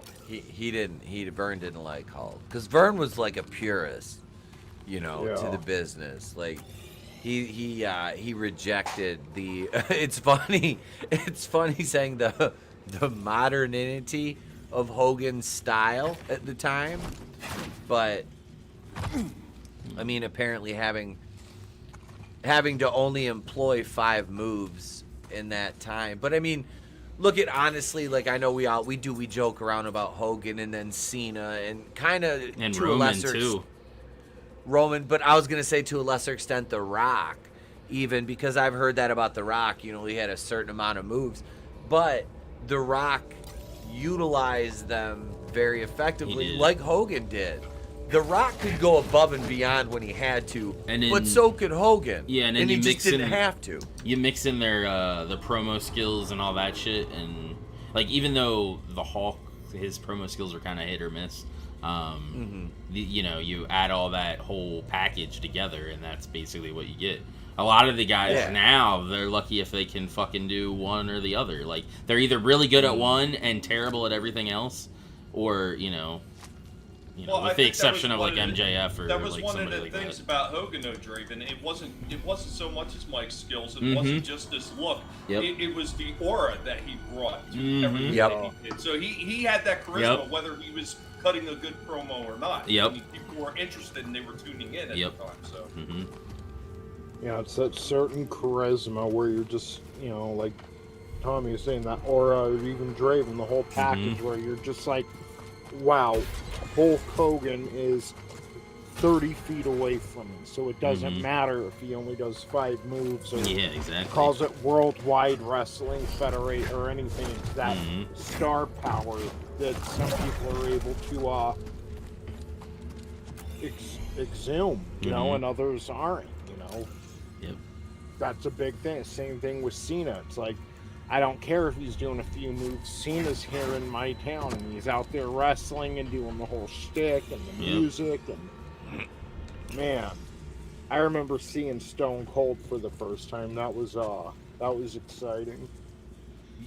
Vern didn't like Hulk. Because Vern was like a purist, to the business. Like, he rejected the. It's funny saying the modernity of Hogan's style at the time, but I mean, apparently having to only employ 5 moves in that time. But I mean, look at honestly, like I know we joke around about Hogan and then Cena and kind of to Roman a lesser too. Roman, but I was gonna say to a lesser extent The Rock, even because I've heard that about The Rock. He had a certain amount of moves, but The Rock utilized them very effectively, like Hogan did. The Rock could go above and beyond when he had to, but so could Hogan. Yeah, and then he just didn't have to. You mix in their the promo skills and all that shit, and like even though the Hulk, his promo skills are kind of hit or miss. You add all that whole package together, and that's basically what you get. A lot of the guys now, they're lucky if they can fucking do one or the other. Like, they're either really good at one and terrible at everything else, or with the exception of like MJF or that was like one of the like things that. about Hogan, though, Draven. It wasn't so much as Mike's skills. It wasn't just this look. Yep. It was the aura that he brought to everything Yep. that he did. So he had that charisma, whether he was cutting a good promo or not. Yep. I mean, people were interested and they were tuning in at the time. So. Yeah, it's that certain charisma where you're just, like Tommy was saying, that aura, or even Draven, the whole package where you're just like, wow, Hulk Hogan is 30 feet away from me, so it doesn't matter if he only does 5 moves or calls it Worldwide Wrestling Federation or anything. It's that star power that some people are able to exhume, you know, and others aren't, you know. Yep. That's a big thing. Same thing with Cena. It's like, I don't care if he's doing a few moves. Cena's here in my town, and he's out there wrestling and doing the whole shtick and the music. And man, I remember seeing Stone Cold for the first time. That was exciting.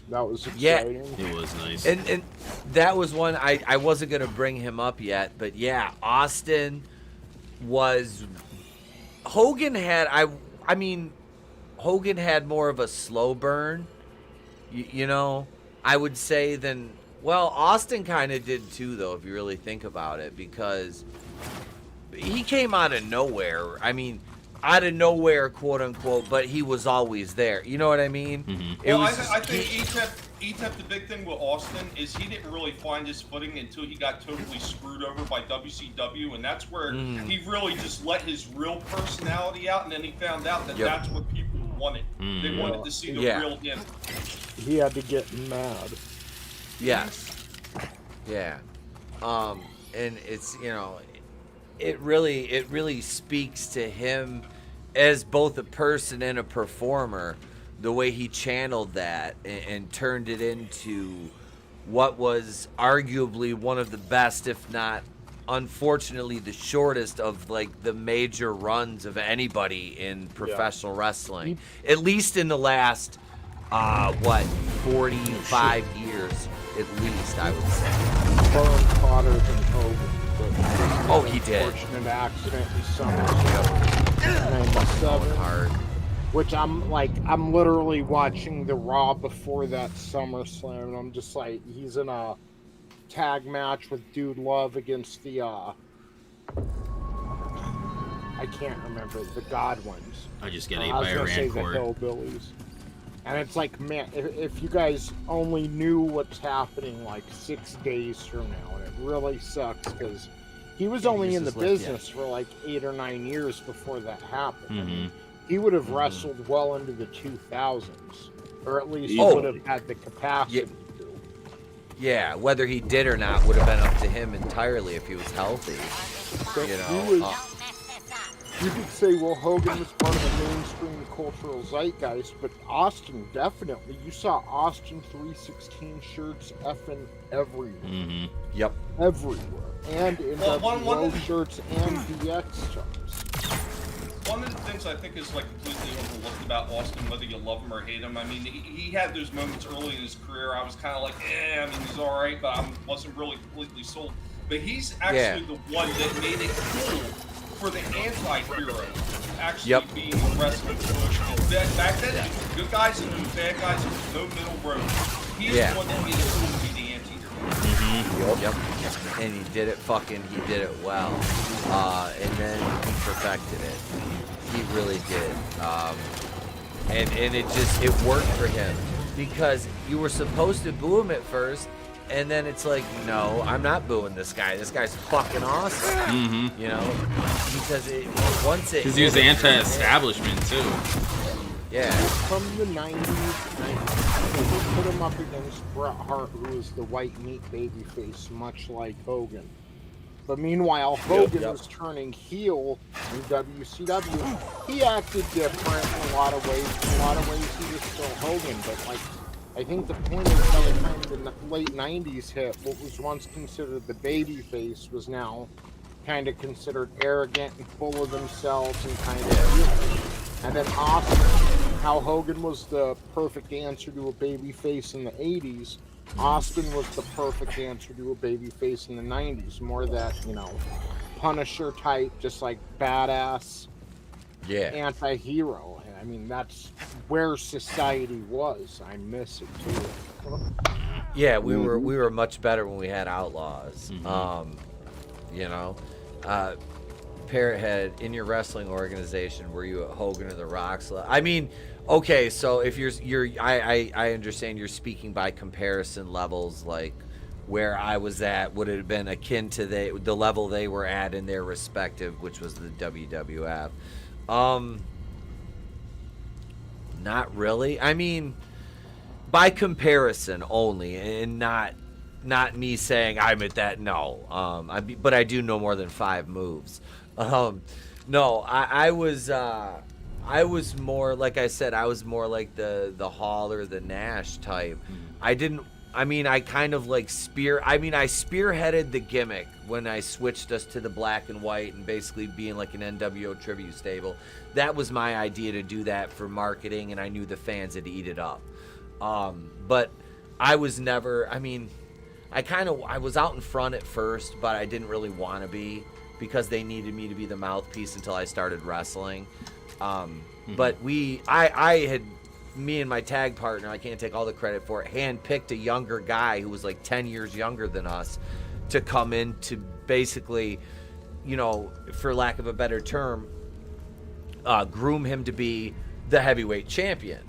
That was exciting. Yeah, it was nice. And that was one I wasn't gonna bring him up yet, but yeah, Austin was. Hogan had I mean, Hogan had more of a slow burn. You know, I would say Austin kind of did too, though, if you really think about it, because he came out of nowhere. I mean, out of nowhere, quote unquote, but he was always there. You know what I mean? Well, I think ETEP, the big thing with Austin is he didn't really find his footing until he got totally screwed over by WCW, and that's where he really just let his real personality out, and then he found out that that's what people wanted. They wanted to see the real him. He had to get mad. Yes. Yeah. And it's, you know, it really speaks to him as both a person and a performer, the way he channeled that and turned it into what was arguably one of the best, if not unfortunately the shortest of like the major runs of anybody in professional wrestling, at least in the last 45 years at least, I would say. Burned hotter than Hogan. Oh, he did. Unfortunate accident in SummerSlam 97. Hard. Which I'm literally watching the Raw before that SummerSlam, and I'm just like, he's in a tag match with Dude Love against the I can't remember, the Godwins. I just get ate by a Rancor. The Hillbillies. And it's like, man, if you guys only knew what's happening like 6 days from now, and it really sucks because he was only in the business for like 8 or 9 years before that happened. I mean, he would have wrestled well into the 2000s, or at least would have had the capacity to. Yeah, whether he did or not would have been up to him entirely if he was healthy. But you know, you could say, well, Hogan was part of the mainstream cultural zeitgeist, but Austin definitely. You saw Austin 316 shirts effing everywhere. Yep. Everywhere. And in WO shirts and DX shirts. One of the things I think is like completely overlooked about Austin, whether you love him or hate him, I mean, he had those moments early in his career. I was kind of like, I mean, he's all right, but I wasn't really completely sold. But he's actually the one that made it cool for the anti-hero actually being a wrestling promotion. Back then, it was good guys and there was bad guys. There was no middle road. He's the one that made it cool to be the anti-hero. Yep. And he did it well. And then he perfected it. He really did. And it worked for him because you were supposed to boo him at first, and then it's like, no, I'm not booing this guy. This guy's fucking awesome. You know, because because he was anti-establishment too. Yeah. From the 90s, we put him up against Bret Hart, who was the white meat babyface, much like Hogan. But meanwhile, Hogan was turning heel in WCW. He acted different in a lot of ways. In a lot of ways, he was still Hogan. But like, I think the point is, by the time the late 90s hit, what was once considered the babyface was now kind of considered arrogant and full of themselves and kind of heel. And then Austin, how Hogan was the perfect answer to a babyface in the 80s. Austin was the perfect answer to a babyface in the 90s. More that, you know, Punisher type, just like badass anti-hero. I mean, that's where society was. I miss it too. Yeah, we were much better when we had outlaws. You know, Parrothead, in your wrestling organization, were you at Hogan or the Rock? I mean, okay, so if I understand you're speaking by comparison levels, like where I was at would have been akin to the level they were at in their respective, which was the WWF. Not really. I mean, by comparison only, and not me saying I'm at that. No, but I do know more than 5 moves. No, I was more, like I said, I was more like the Hall or the Nash type. I kind of like I spearheaded the gimmick when I switched us to the black and white and basically being like an NWO tribute stable. That was my idea to do that for marketing, and I knew the fans would eat it up. But I was never, I was out in front at first, but I didn't really want to be because they needed me to be the mouthpiece until I started wrestling. But I had, me and my tag partner, I can't take all the credit for it, handpicked a younger guy who was like 10 years younger than us to come in to basically, for lack of a better term, groom him to be the heavyweight champion.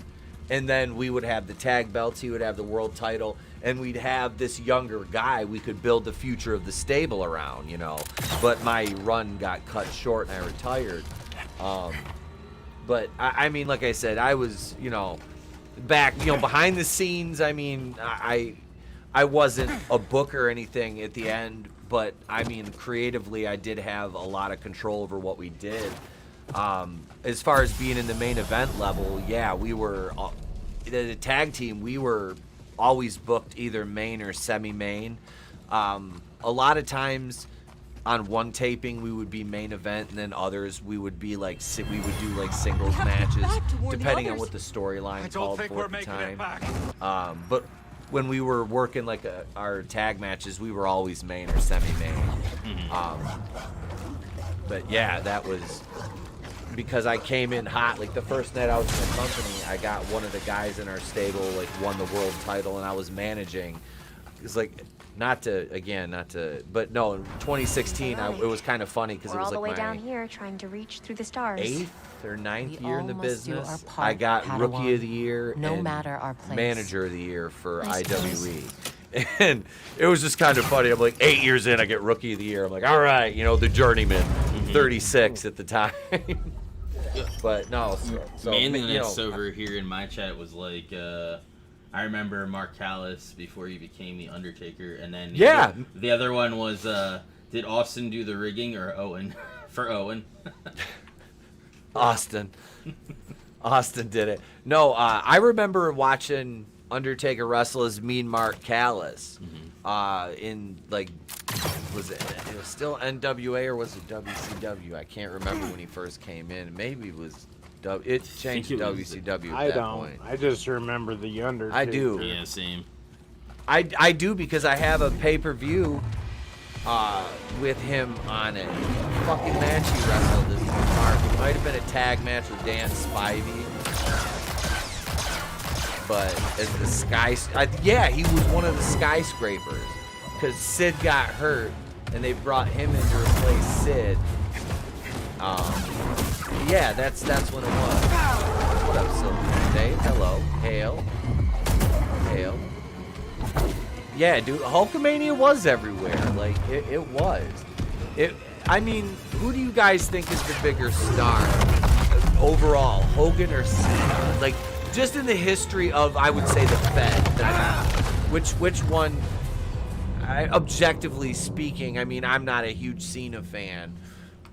And then we would have the tag belts, he would have the world title, and we'd have this younger guy we could build the future of the stable around, But my run got cut short and I retired. But like I said, I was, back, behind the scenes. I wasn't a book or anything at the end, but creatively, I did have a lot of control over what we did. As far as being in the main event level, yeah, we were the tag team. We were always booked either main or semi-main. A lot of times on one taping we would be main event, and then others we would be like we would do like singles matches depending on what the storyline called for at the time. But when we were working like our tag matches, we were always main or semi-main. But yeah, that was because I came in hot. Like the first night I was in the company, I got one of the guys in our stable like won the world title, and I was managing. It's like but no, in 2016 it was kind of funny because it was all like the way my down here trying to reach through the stars. 8th or 9th year in the must do our business. part, I got Padawan. Rookie of the Year No and matter our place. Manager of the Year for I suppose. IWE. And it was just kind of funny. I'm like 8 years in, I get Rookie of the Year. I'm like, all right, the journeyman, 36 at the time. But no, so Manliness over here in my chat was like, I remember Mark Callis before he became the Undertaker, and then the other one was, did Austin do the rigging or Owen? For Owen. Austin did it. No, I remember watching Undertaker wrestle as Mean Mark Callis in like, was it was still NWA or was it WCW? I can't remember when he first came in. Maybe it was it changed to WCW at that point. I just remember the Undertaker. I do. Yeah, same. I do because I have a pay-per-view with him on it. Fucking match he wrestled this Mark. It might have been a tag match with Dan Spivey. But as the he was one of the skyscrapers because Sid got hurt and they brought him in to replace Sid. Yeah, that's when it was. What up, Silver Dave? Hello, hail. Yeah, dude, Hulkamania was everywhere. Like it was. Who do you guys think is the bigger star overall, Hogan or Cena? Like, just in the history of, I would say, the Fed. Which one? Objectively speaking, I'm not a huge Cena fan.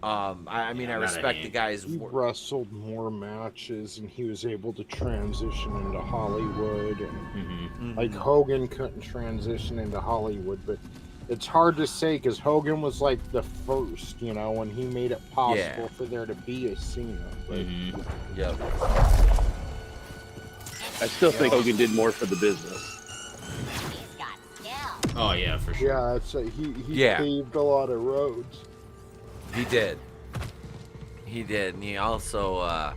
I respect the guy's He wrestled more matches, and he was able to transition into Hollywood. And like Hogan couldn't transition into Hollywood, but it's hard to say because Hogan was like the first, when he made it possible for there to be a Cena. But, Yep. I still think Hogan did more for the business. Oh yeah, for sure. Yeah, he paved a lot of roads. He did, and he also,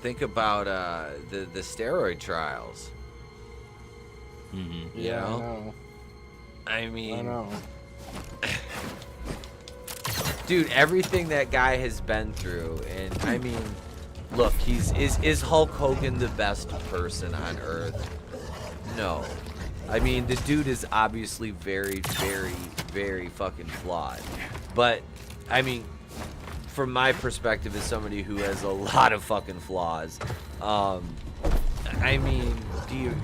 think about the steroid trials. You know? I know. Dude, everything that guy has been through, and look, is Hulk Hogan the best person on earth? No. I mean, the dude is obviously very, very, very fucking flawed. But, I mean, from my perspective as somebody who has a lot of fucking flaws, I mean,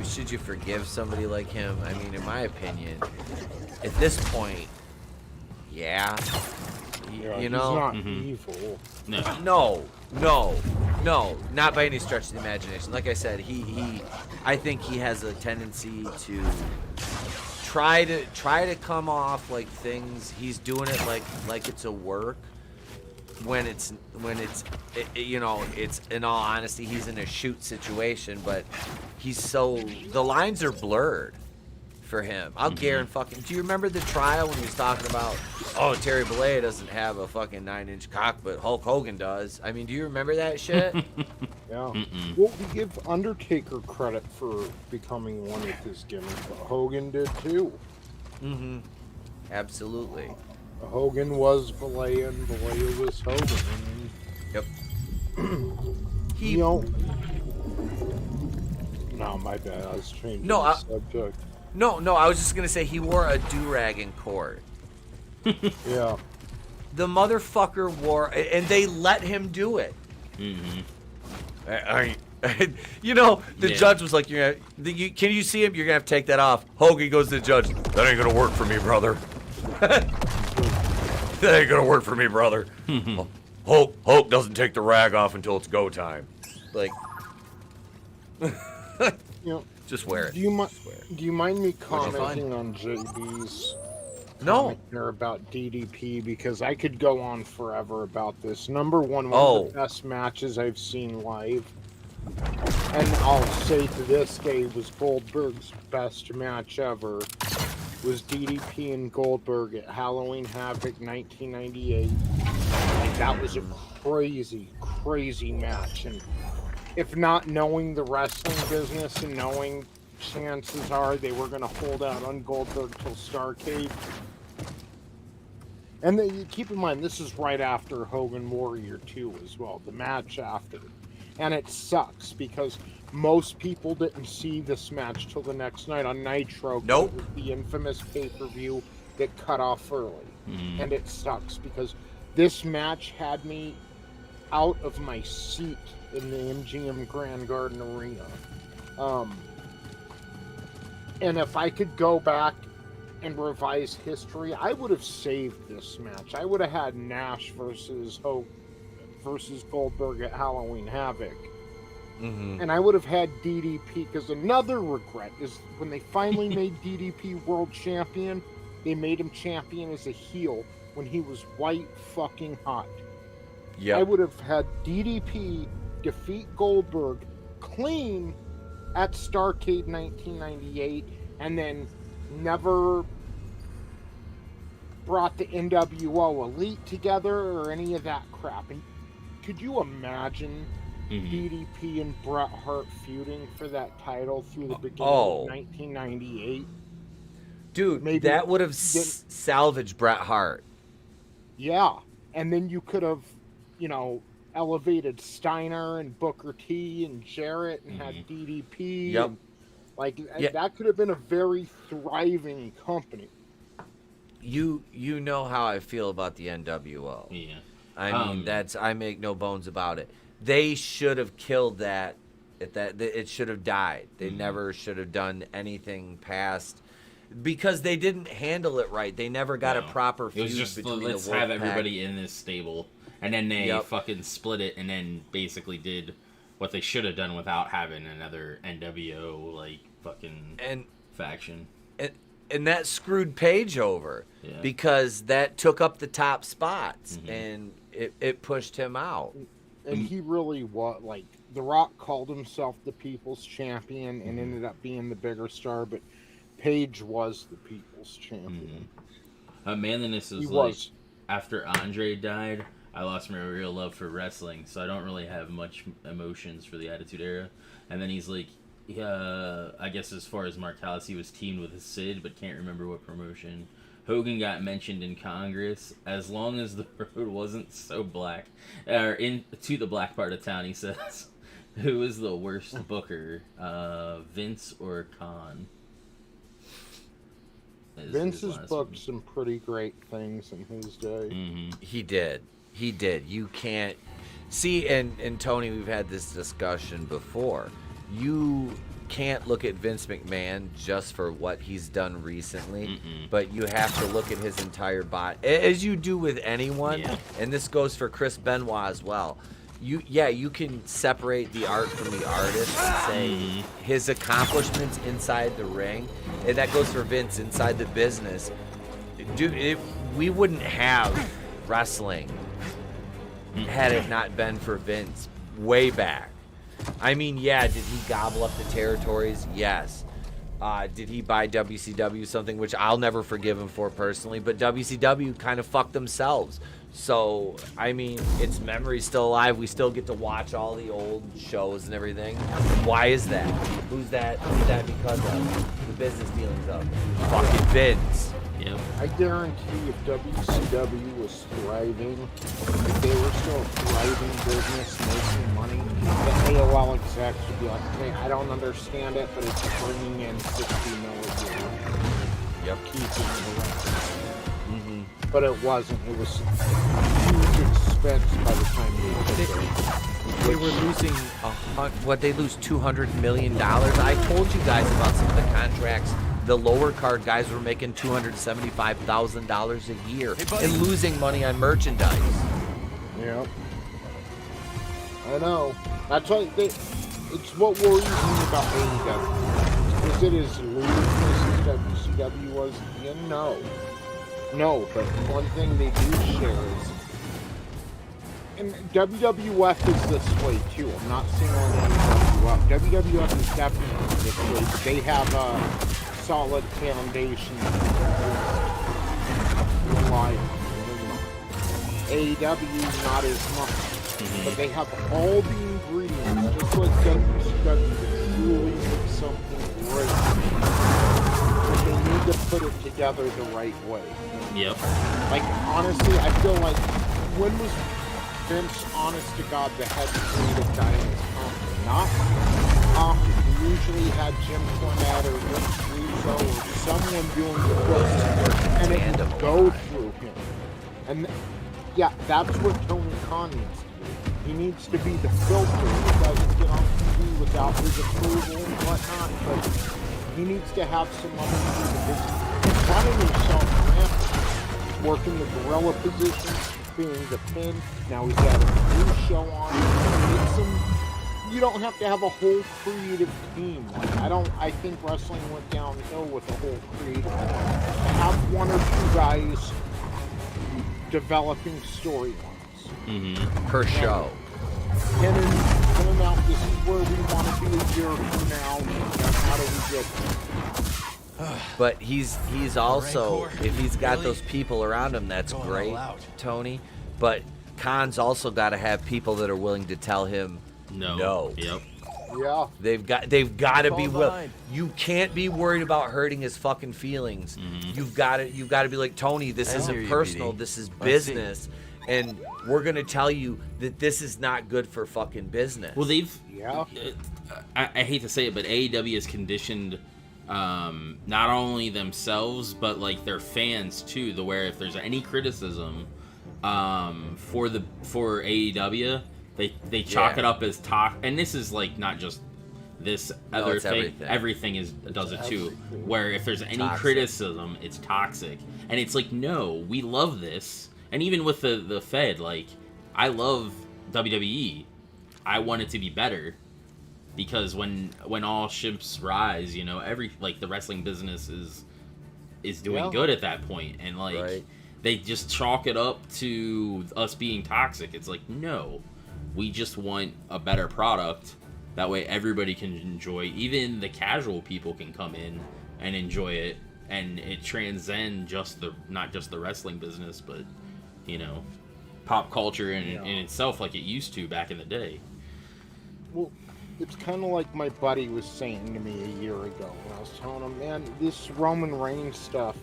should you forgive somebody like him? I mean, in my opinion, at this point, yeah. You know? He's not evil. No, not by any stretch of the imagination. Like I said, I think he has a tendency to try to come off like things. He's doing it like it's a work. When it's you know, it's, in all honesty, he's in a shoot situation, but the lines are blurred for him. I'll guarantee fucking. Do you remember the trial when he was talking about, oh, Terry Bollea doesn't have a fucking 9-inch cock, but Hulk Hogan does? I mean, do you remember that shit? Yeah. Well, we give Undertaker credit for becoming one with his gimmick, but Hogan did too. Absolutely. Hogan was Bollea and Bollea was Hogan. Yep. You know. No, my bad. I was changing the subject. No, I was just gonna say he wore a do-rag in court. Yeah. The motherfucker wore, and they let him do it. You know, the judge was like, can you see him? You're gonna have to take that off. Hogan goes to the judge. That ain't gonna work for me, brother. That ain't gonna work for me, brother. Hulk doesn't take the rag off until it's go time. Like, you know, just wear it. Do you mind me commenting on JB's comment there about DDP, because I could go on forever about this. Number one of the best matches I've seen live, and I'll say to this day was Goldberg's best match ever, was DDP and Goldberg at Halloween Havoc 1998. Like, that was a crazy, crazy match. And if not knowing the wrestling business and knowing chances are they were going to hold out on Goldberg till Starrcade. And then you keep in mind, this is right after Hogan Warrior 2 as well, the match after. And it sucks because most people didn't see this match till the next night on Nitro. Nope. It was the infamous pay-per-view that cut off early. And it sucks because this match had me out of my seat in the MGM Grand Garden Arena. And if I could go back and revise history, I would have saved this match. I would have had Nash versus Goldberg at Halloween Havoc. And I would have had DDP, because another regret is when they finally made DDP world champion, they made him champion as a heel when he was white fucking hot. Yeah. I would have had DDP defeat Goldberg clean at Starrcade 1998, and then never brought the NWO Elite together or any of that crap. And could you imagine DDP and Bret Hart feuding for that title through the beginning of 1998? Dude, maybe that would have salvaged Bret Hart. Yeah, and then you could have, elevated Steiner and Booker T and Jarrett and had DDP. Yep. And, that could have been a very thriving company. You know how I feel about the NWO. Yeah. I mean, I make no bones about it. They should have killed that. It should have died. They never should have done anything past, because they didn't handle it right. They never got a proper feud. It was just, between let's the have Wolfpack. everybody in this stable, and then they fucking split it, and then basically did what they should have done without having another NWO fucking faction. And that screwed Page over because that took up the top spots and it pushed him out. And he really was, The Rock called himself the People's Champion and ended up being the bigger star, but Page was the People's Champion. Manliness was after Andre died, I lost my real love for wrestling, so I don't really have much emotions for the Attitude Era. And then he's like, I guess as far as Mark Callis, he was teamed with Sid, but can't remember what promotion. Hogan got mentioned in Congress, as long as the road wasn't so black, or to the black part of town. He says, "Who is the worst booker, Vince or Khan?" Vince has booked some pretty great things in his day. He did. You can't see, and Tony, we've had this discussion before. You can't look at Vince McMahon just for what he's done recently, but you have to look at his entire body, as you do with anyone, and this goes for Chris Benoit as well. You can separate the art from the artist and say his accomplishments inside the ring, and that goes for Vince inside the business. Dude, we wouldn't have wrestling had it not been for Vince way back. I mean, yeah, did he gobble up the territories? Yes. Did he buy WCW something, which I'll never forgive him for personally, but WCW kind of fucked themselves. So, I mean, its memory's still alive. We still get to watch all the old shows and everything. Why is that? Who's that because of? The business dealings of? Fucking Vince. Yep. I guarantee if WCW was thriving, if they were still a thriving business, making money, the AOL execs would be like, hey, I don't understand it, but it's bringing in $60 million a year. Yep. Keeping the rent. But it wasn't. It was huge expense by the time they were losing they lose $200 million. I told you guys about some of the contracts. The lower card guys were making $275,000 a year and losing money on merchandise. Yep. I know. That's why it's what worries me about AEW. Is it as ludicrous as WCW was? Yeah, no, but one thing they do share is, and WWF is this way too. I'm not singling WWF. WWF is definitely this way. But they have a solid foundation. AEW not as much, but they have all the ingredients, just like WCW, to truly make something great. They need to put it together the right way. Yep. Like, honestly, I feel like, when was Vince, honest to God, the head creative guy in his company? Not, he usually had Jim Cornette or Vince Russo or someone doing the work, and it would go through him. And, yeah, that's what Tony Khan needs to do. He needs to be the filter that doesn't get on TV without his approval and whatnot, but he needs to have some other people. He's running himself rampant. He's working the gorilla position, being the pin. Now he's got a new show on. You don't have to have a whole creative team. I think wrestling went downhill with a whole creative team. To have one or two guys developing storylines. Per show. And then out, this is where we want to be a year from now, and how do we get there? But he's also, if he's got those people around him, that's great, Tony. But Khan's also got to have people that are willing to tell him no. Yep. Yeah. They've got to be willing. You can't be worried about hurting his fucking feelings. You've got to be like, Tony, this isn't personal. This is business. And we're going to tell you that this is not good for fucking business. Well, Yeah. I hate to say it, but AEW has conditioned not only themselves, but like their fans too, to where if there's any criticism for AEW, they chalk it up as and this is like not just this other thing. Everything does it too. Where if there's any criticism, it's toxic. And it's like, no, we love this. And even with the Fed, like, I love WWE. I want it to be better, because when all ships rise, you know, the wrestling business is doing good at that point, and like they just chalk it up to us being toxic. It's like, no, we just want a better product. That way everybody can enjoy. Even the casual people can come in and enjoy it, and it transcends not just the wrestling business, but you know, pop culture in itself, like it used to back in the day. Well, it's kind of like my buddy was saying to me a year ago when I was telling him, man, this Roman Reigns stuff,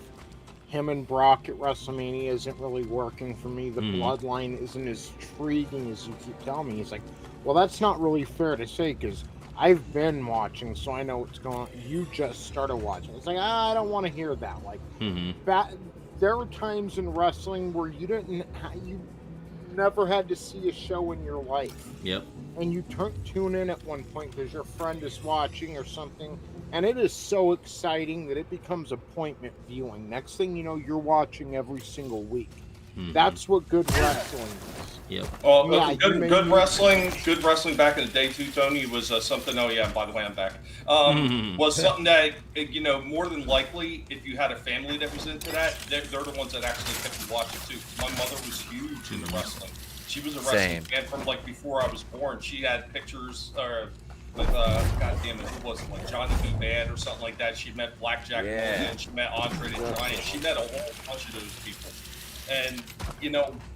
him and Brock at WrestleMania isn't really working for me. The bloodline isn't as intriguing as you keep telling me. He's like, well, that's not really fair to say, because I've been watching, so I know what's going on. You just started watching. It's like, I don't want to hear that. Like, there were times in wrestling where you never had to see a show in your life. Yep. And you tune in at one point because your friend is watching or something, and it is so exciting that it becomes appointment viewing. Next thing you know, you're watching every single week. That's what good wrestling is. Yep. Well, good wrestling back in the day too, Tony, was something. Oh yeah, by the way, I'm back. Was something that more than likely, if you had a family that was into that, they're the ones that actually kept you watching too. My mother was huge into wrestling. She was a wrestling fan from like before I was born. She had pictures with God damn it, who was it? Like Johnny B. Bad or something like that. She met Blackjack Morgan. She met Andre the Giant. She met a whole bunch of those people. And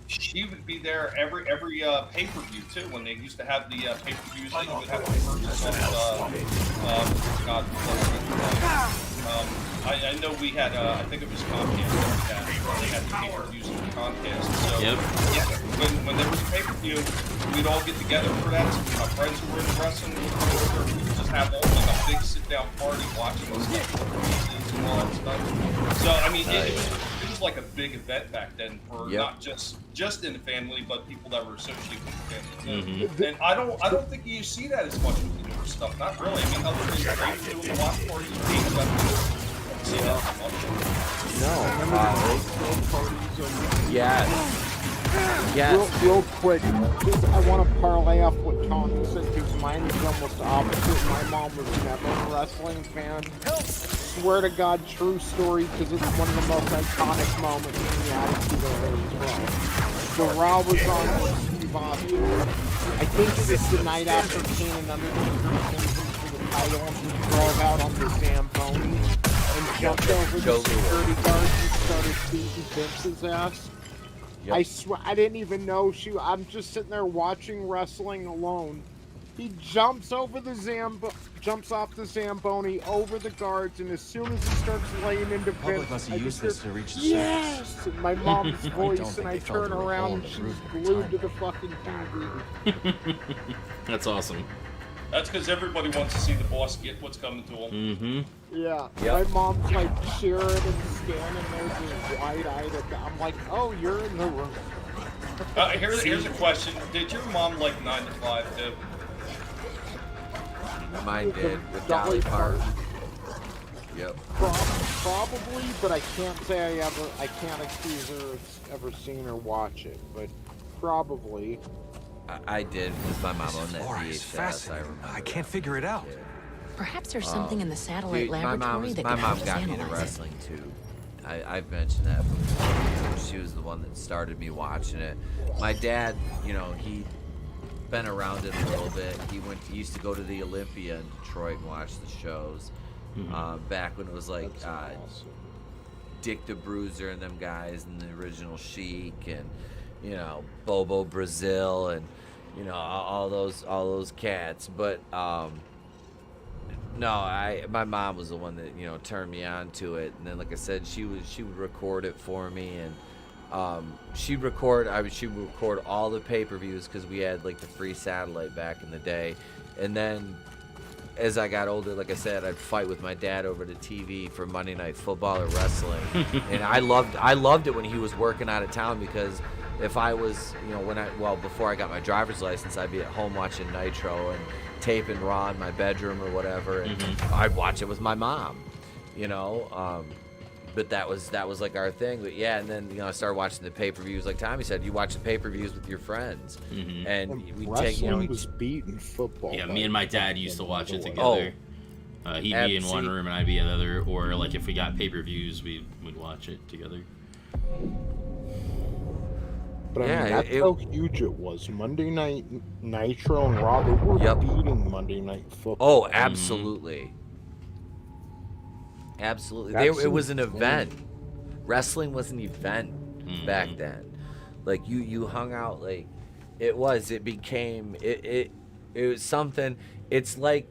she would be there every pay-per-view too. When they used to have the pay-per-views that you would have to purchase on. I know we had I think it was Comcast that they had the pay-per-views on Comcast. So when there was a pay-per-view, we'd all get together for that. So my friends who were in wrestling, we would just have like a big sit-down party watching the stuff and all that stuff. So I mean, it was like a big event back then for not just in the family, but people that were associated with the family. And I don't think you see that as much with the newer stuff. Not really. I mean, other than Brady doing the watch parties, games, I don't see that much. Yes. Real quick, I want to parlay off what Tony said because mine is almost opposite. My mom was never a wrestling fan. Swear to God, true story, because it's one of the most iconic moments in the Attitude Era as well. The Raw was on with Steve Austin. I think it was the night after Kane and Undertaker came for the title and he drove out on the Zamboni and jumped over the security guards and started beating Vince's ass. I swear, I didn't even know I'm just sitting there watching wrestling alone. He jumps over jumps off the Zamboni over the guards, and as soon as he starts laying into Vince, I just hear, yes! And my mom's voice, and I turn around and she's glued to the fucking TV. That's awesome. That's because everybody wants to see the boss get what's coming to him. Yeah, my mom's like cheering and standing there just wide-eyed at I'm like, oh, you're in the room. Here's a question. Did your mom like 9 to 5 too? Mine did, with Dolly Parton. Yep. Probably, but I can't say I can't accuse her of ever seen her watch it, but probably. I did, because my mom owned that VHS, I remember. I can't figure it out. Perhaps there's something in the satellite laboratory that my could mom help us got me into analyze it. wrestling too. I've mentioned that before. She was the one that started me watching it. My dad, he'd been around it a little bit. He used to go to the Olympia in Detroit and watch the shows. Back when it was like Dick the Bruiser and them guys and the original Sheik and Bobo Brazil and all those cats. But no, my mom was the one that turned me on to it, and then like I said, she would record it for me, and she'd record all the pay-per-views because we had like the free satellite back in the day, and then as I got older, like I said, I'd fight with my dad over the TV for Monday Night Football or wrestling, and I loved it when he was working out of town because if I was before I got my driver's license, I'd be at home watching Nitro and taping Raw in my bedroom or whatever, and I'd watch it with my mom, but that was like our thing. But yeah, and then I started watching the pay-per-views. Like Tommy said, you watch the pay-per-views with your friends, and we take was beating football. Yeah, me and my dad used to watch it together. He'd be in one room and I'd be in the other, or like if we got pay-per-views, we'd watch it together. But I mean, that's how huge it was. Monday Night Nitro and Raw, they were beating Monday Night Football. Oh, absolutely. Absolutely. It was an event. Wrestling was an event back then. Like, you hung out, like, it was something, it's like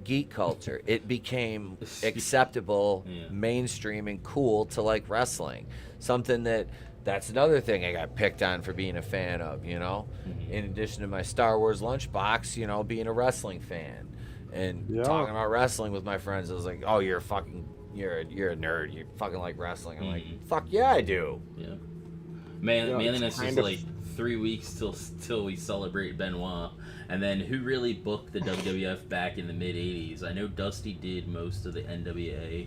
geek culture. It became acceptable, mainstream, and cool to like wrestling. Something that's another thing I got picked on for being a fan of, In addition to my Star Wars lunchbox, being a wrestling fan. and Yeah. talking about wrestling with my friends. I was like, oh, you're a nerd. You fucking like wrestling. I'm like, fuck yeah, I do. Yeah. Man, Yeah, and it's it's just like 3 weeks till we celebrate Benoit, and then who really booked the WWF back in the mid '80s? I know Dusty did most of the NWA,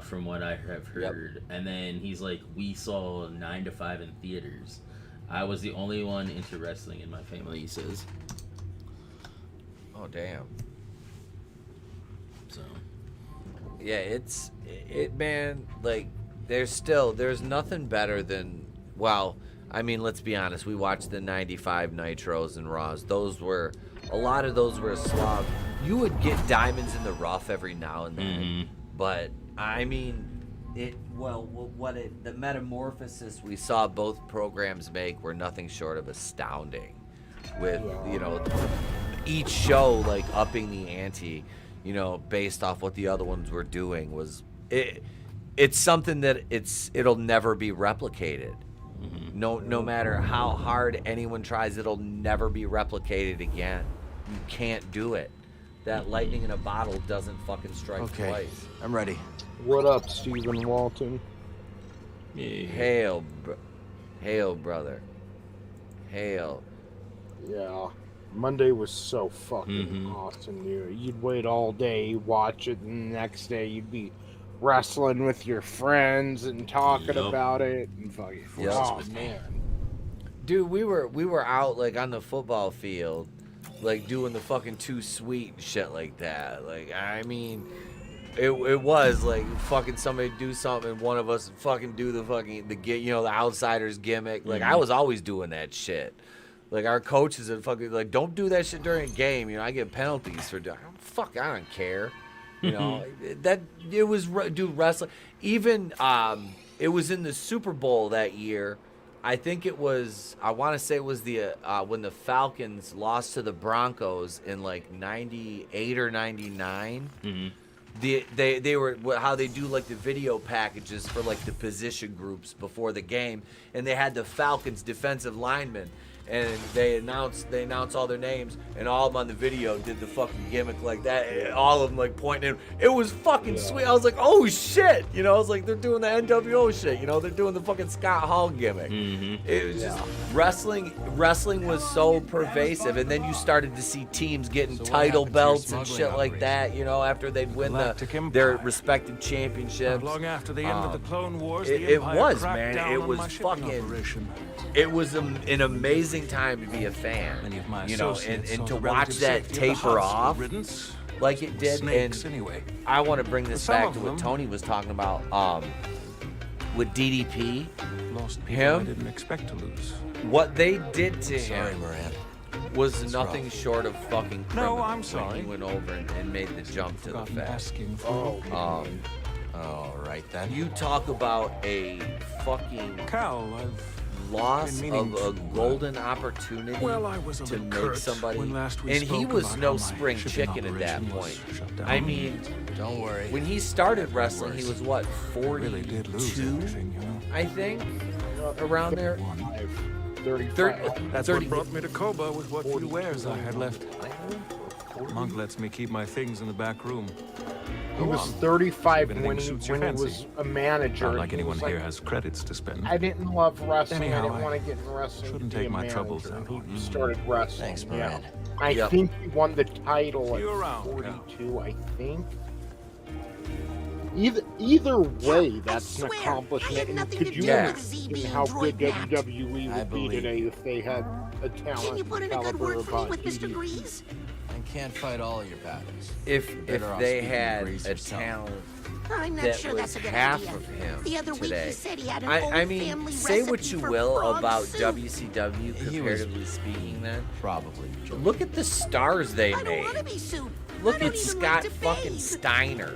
from what I have heard, and then he's like, we saw 9 to 5 in theaters. I was the only one into wrestling in my family, he says. Oh damn. So. Yeah, man. Like, there's nothing better than. Well, I mean, let's be honest. We watched the '95 Nitros and Raws. A lot of those were a slog. You would get diamonds in the rough every now and then, but I mean, the metamorphosis we saw both programs make were nothing short of astounding. With each show like upping the ante, based off what the other ones were doing was it's something that it'll never be replicated. No matter how hard anyone tries, it'll never be replicated again. You can't do it. That lightning in a bottle doesn't fucking strike twice. I'm ready. What up, Stephen Walton? Hail, brother. Hail. Yeah. Monday was so fucking awesome. You'd wait all day, watch it, and the next day you'd be wrestling with your friends and talking about it and fucking. Oh man, dude, we were out like on the football field, like doing the fucking too sweet and shit like that. Like, I mean, it was like fucking somebody do something, and one of us fucking do the outsiders gimmick. Like, I was always doing that shit. Like, our coaches would fucking like, don't do that shit during a game. I get penalties for doing. Fuck, I don't care. That it was wrestling. Even it was in the Super Bowl that year. I think it was. I want to say it was the when the Falcons lost to the Broncos in like '98 or '99. They were how they do like the video packages for like the position groups before the game, and they had the Falcons defensive linemen. And they announced all their names, and all of them on the video did the fucking gimmick like that. And all of them like pointing in. It was fucking sweet. I was like, oh shit, I was like, they're doing the NWO shit. They're doing the fucking Scott Hall gimmick. It was just wrestling. Wrestling was so pervasive, and then you started to see teams getting title belts and shit like that. After they'd win their respective championships. Long after the end of the Clone Wars, it was, man. It was fucking. It was an amazing time to be a fan, and to watch that taper off like it did. And I want to bring this back to what Tony was talking about with DDP. Lost people I didn't expect to lose. What they did to him Moran. was nothing short of fucking criminal. No, I'm sorry. When he went over and made the jump to the Fed. All right then. You talk about a fucking loss of a golden opportunity to make somebody, and he was no spring chicken at that point. I mean, don't worry. When he started wrestling, he was what, 42? I think, around there. 35. That's what brought me to Koba with what few wares I had left. Monk lets me keep my things in the back room. He was 35 when he was a manager. Not like anyone here has credits to spend. I didn't love wrestling. Anyhow, I didn't want to get in wrestling. Shouldn't to be take a my manager, troubles and out. he started wrestling. Thanks, Moran. I think he won the title at 42. I think. Either way, that's an accomplishment. And could you imagine how good WWE would be today if they had a talent caliber about DDP? And can't fight all of your battles. If they had a talent that was half of him The other week today. he said he had an I old mean, family say what recipe you for will frog about soup. WCW comparatively speaking then. Probably. Look at the stars they I don't made. want to be soup. Look at Scott fucking Steiner.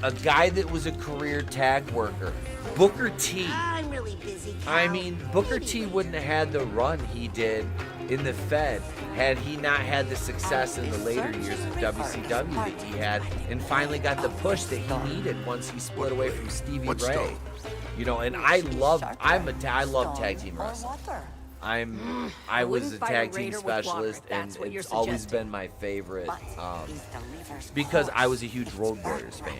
A guy that was a career tag worker. Booker T. I'm really busy, Cal. I mean, Booker T wouldn't have had the run he did in the Fed had he not had the success in the later years of WCW that he had, and finally got the push that he needed once he split away from Stevie Ray. And I love tag team wrestling. I was wouldn't a fight a tag team raider with water, specialist, if and that's what you're it's always suggesting. been my favorite Is the river's because I course was a huge Road Warriors fan,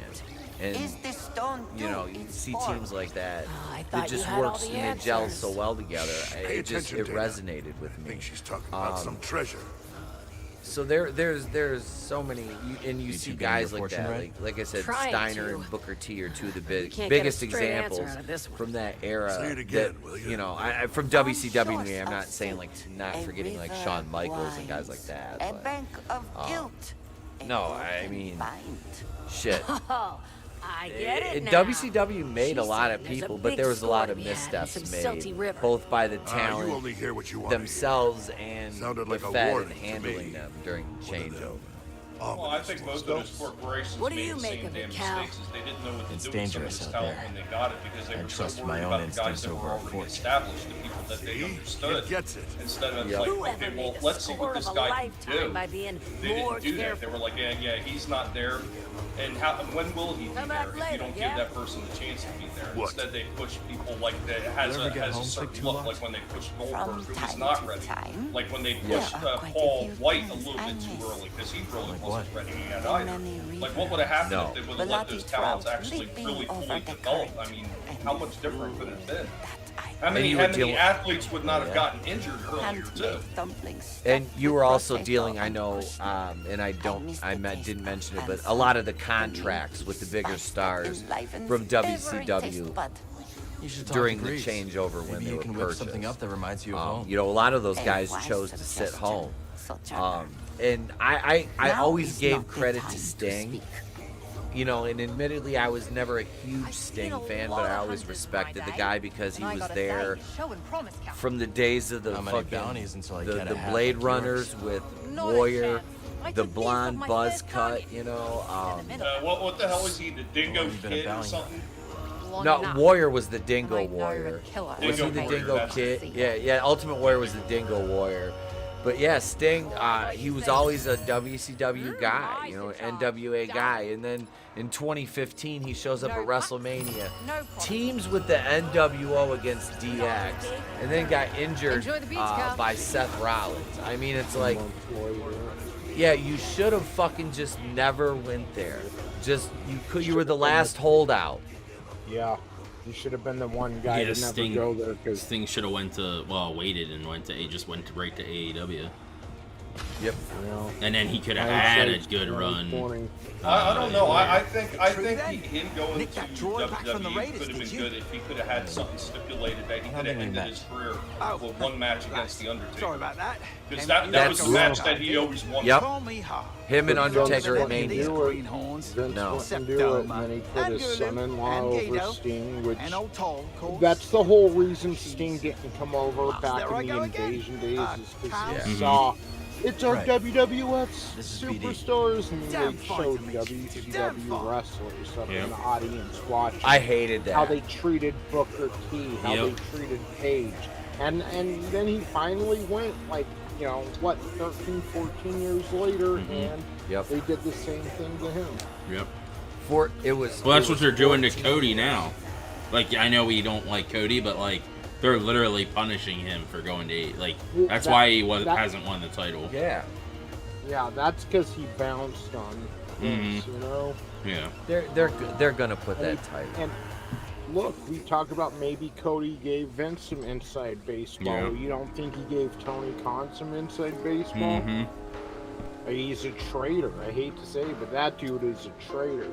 and Is this stone you know, too you its see form? teams like that I that thought you just had all works the and they gel answers. so well together. Pay It just attention, it Dana. resonated with me. I think she's talking about some treasure. So there's so many, and you see two getting guys your like fortune that, read? like I said, Trying Steiner to. and Booker T are two of the can't get a biggest straight examples answer out of this one. from that era. Say it again, that, will you? know, from WCW, source I'm not of saying like not a forgetting like river Shawn Michaels and guys like winds, that. A but, bank of guilt. a no, broken I mean, bind. shit. Oh, I get it now. WCW made a lot of She's saying people, there's but big there was a lot score of to be had in missteps some Silty made, River. both by the You talent only hear what you want to hear. themselves and Sounded the like a Fed and warning to handling me. them during the changeover. Well, I think both of those corporations What do made you the make same of it, damn Cal? mistakes as they didn't know what to It's do with some of dangerous this out talent there. when they got it because they I were so trust my worried own about the guys instincts that were over already fortune. established, the people that they See? understood. He gets it. Instead of Yep. like, Whoever okay, made well, the let's see score what this of a guy can lifetime do. by being They more didn't do that. They careful. were like, yeah, he's not there. And when will he be Come there back if you later, don't yeah? give that person the chance to be there? What? Instead, they push people like that has You ever get a homesick certain too look, much? like when they pushed From Goldberg, who was time not to ready. time, Like when they there pushed are quite a Paul few White a things little I bit too miss. early because he really Like wasn't what? ready yet The either. many Like what would have happened No. if they would have The let those lucky talents trout actually leaping really over fully the develop? current I mean, and how much different could it have been? I How many, you were how many dealing- athletes would not have Yeah. gotten injured earlier handmade too? dumplings And stuffed you with were also potato dealing, I and know, crushed and I don't, missed I the taste didn't mention it, and but a salt. lot of the The contracts meat with the bigger spice that stars enlivens from every WCW taste bud. You should talk during to the Grease. changeover when Maybe they you were can whip purchased. something up that reminds you of home. You know, a lot of those A guys wise chose to sit suggestion, home. such a And I Now always is gave not the credit time to to Sting. speak. You know, and admittedly, I was never a huge Sting a fan, lot but I of always hunters in respected my the day, guy because he and I was gotta there say, show and promise, Cal. from the days of the How many fucking bounties until I the, get a the hat Blade like Runners yours? with Not a Warrior, chance. I the took these blonde with my buzz first cut. target. You know, What the hell is he, the Dingo Well, you've been a Kid or bounty something? Long no, enough. Warrior was the Dingo I might not even Warrior. kill her. Was he Dingo the Warrior, Dingo that's Kid? it. Yeah, Ultimate Warrior was the Dingo Warrior. But yeah, Sting, he was always a WCW guy, you know, an NWA guy. And then in 2015, he shows up at WrestleMania, teams with the NWO against DX, and then got injured Enjoy the beach, Cal. by Seth Rollins. I mean, it's like, yeah, you should have fucking just never went there. Just you were the last holdout. Yeah, you should have been the one guy Yeah, to never Sting, go there. Cause Sting should have waited and went right to AEW. Yep. you know, And then he could have hindsight's had a good run. 2020. I don't know. I think True that. him going Nick to got Troy back from the WWE Raiders, could have did been you? good if he could have had something stipulated that he How could have many ended matches? his career Oh, with one match against The Undertaker. Sorry about that. Because Came that up was with the you. match that he always wanted. Yep. Call me hard. Him and Vince Undertaker at wouldn't Mania. do it. Greenhorns. Vince No. wouldn't do it, and then he put And his Gulu, son-in-law and over Guido, Sting, which and old Tom, of course. that's the whole reason Sting didn't come over back there I in the go again. Invasion days, is because Kyle. he Yeah. saw it's our Right. WWF This is BD. superstars, and Damn they fine showed to meet you. Damn WCW fine. wrestlers up Yeah. in the audience watching. I hated that. How they treated Booker T, how Yep. they treated Paige. And then he finally went, like, 13, 14 years later, and Yep. they did the same thing to him. Yep. Well, that's Well, that's it what was they're doing to 14 Cody now. Like, I know we don't like Cody, but like they're literally punishing him for going to Well, that's that- why he that- hasn't won the title. Yeah. Yeah, that's because he bounced on Vince, you know? Yeah. They're gonna put And that he- title. And look, we talk about maybe Cody gave Vince some inside baseball. Yeah. You don't think he gave Tony Khan some inside baseball? Mm-hmm. He's a traitor. I hate to say it, but that dude is a traitor.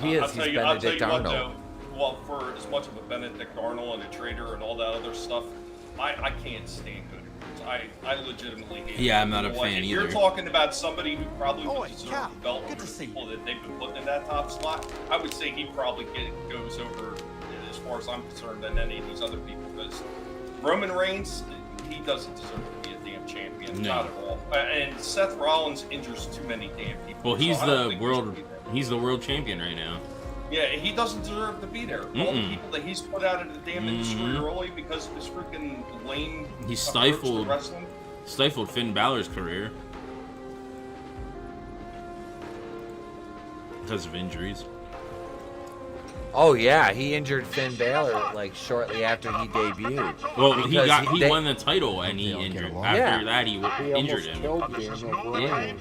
He is. I'll He's tell you Benedict what, Arnold. though. Well, for as much of a Benedict Arnold and a traitor and all that other stuff, I can't stand Cody Rhodes. I legitimately hate him. Yeah, I'm not a You know what? fan If You're either. talking about somebody who probably Oi, would deserve Cal, the belt good over to the see people that they've been putting in that top slot. I would say he probably goes over, as far as I'm concerned, than any of these other people. Because Roman Reigns, he doesn't deserve to be a damn champion. No. Not at all. And Seth Rollins injures too many damn people. Well, he's so I don't the think he should world. be there. He's the world champion right now. Yeah, he doesn't deserve to be there. All the Mm-mm. people that he's put out of the damn industry Mhm. early because of his freaking lame He approach to stifled wrestling. Finn Balor's career because of injuries. Oh yeah, he injured Finn Balor like shortly after he debuted. Well, Because he won the title and he injured. After that, he injured him. Killed Daniel Bryan.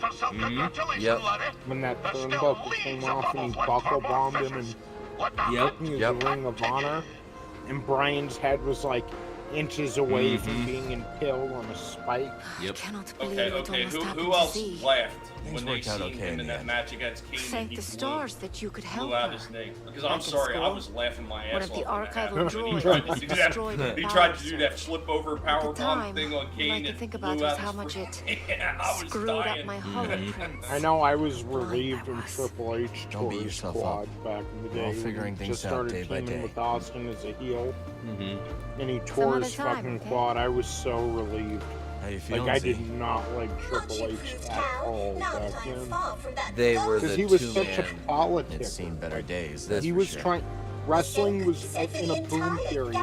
Yep. When that turnbuckle came off and he buckle bombed him and he was a Ring of Honor, and Bryan's head was like inches away from being impaled on a spike. Yep. Okay. Who else laughed when they worked out seen okay him in in the that end. match against Kane? Thank the stars that you could help Blew out her. his knee. Because Back I'm in sorry, I school, was laughing my one ass of the off. archival droids destroyed the He power tried to do surge. that flip over power bomb time, thing on all I Kane could and think blew about was out how his much it yeah, I was screwed dying. up my holoprints. I know I was relieved when Triple H Don't tore beat his yourself quad up. back in the We're day. all when figuring he things just out started day by teaming day. with Austin as a heel, and he Some tore other his time, fucking okay? quad. I was so relieved. How you feeling, Like I Z? did not like Triple H at all back then. They were Because the he was such a two-man. politic. It's seen better days. That's He for was sure. trying. Wrestling was in a boom period,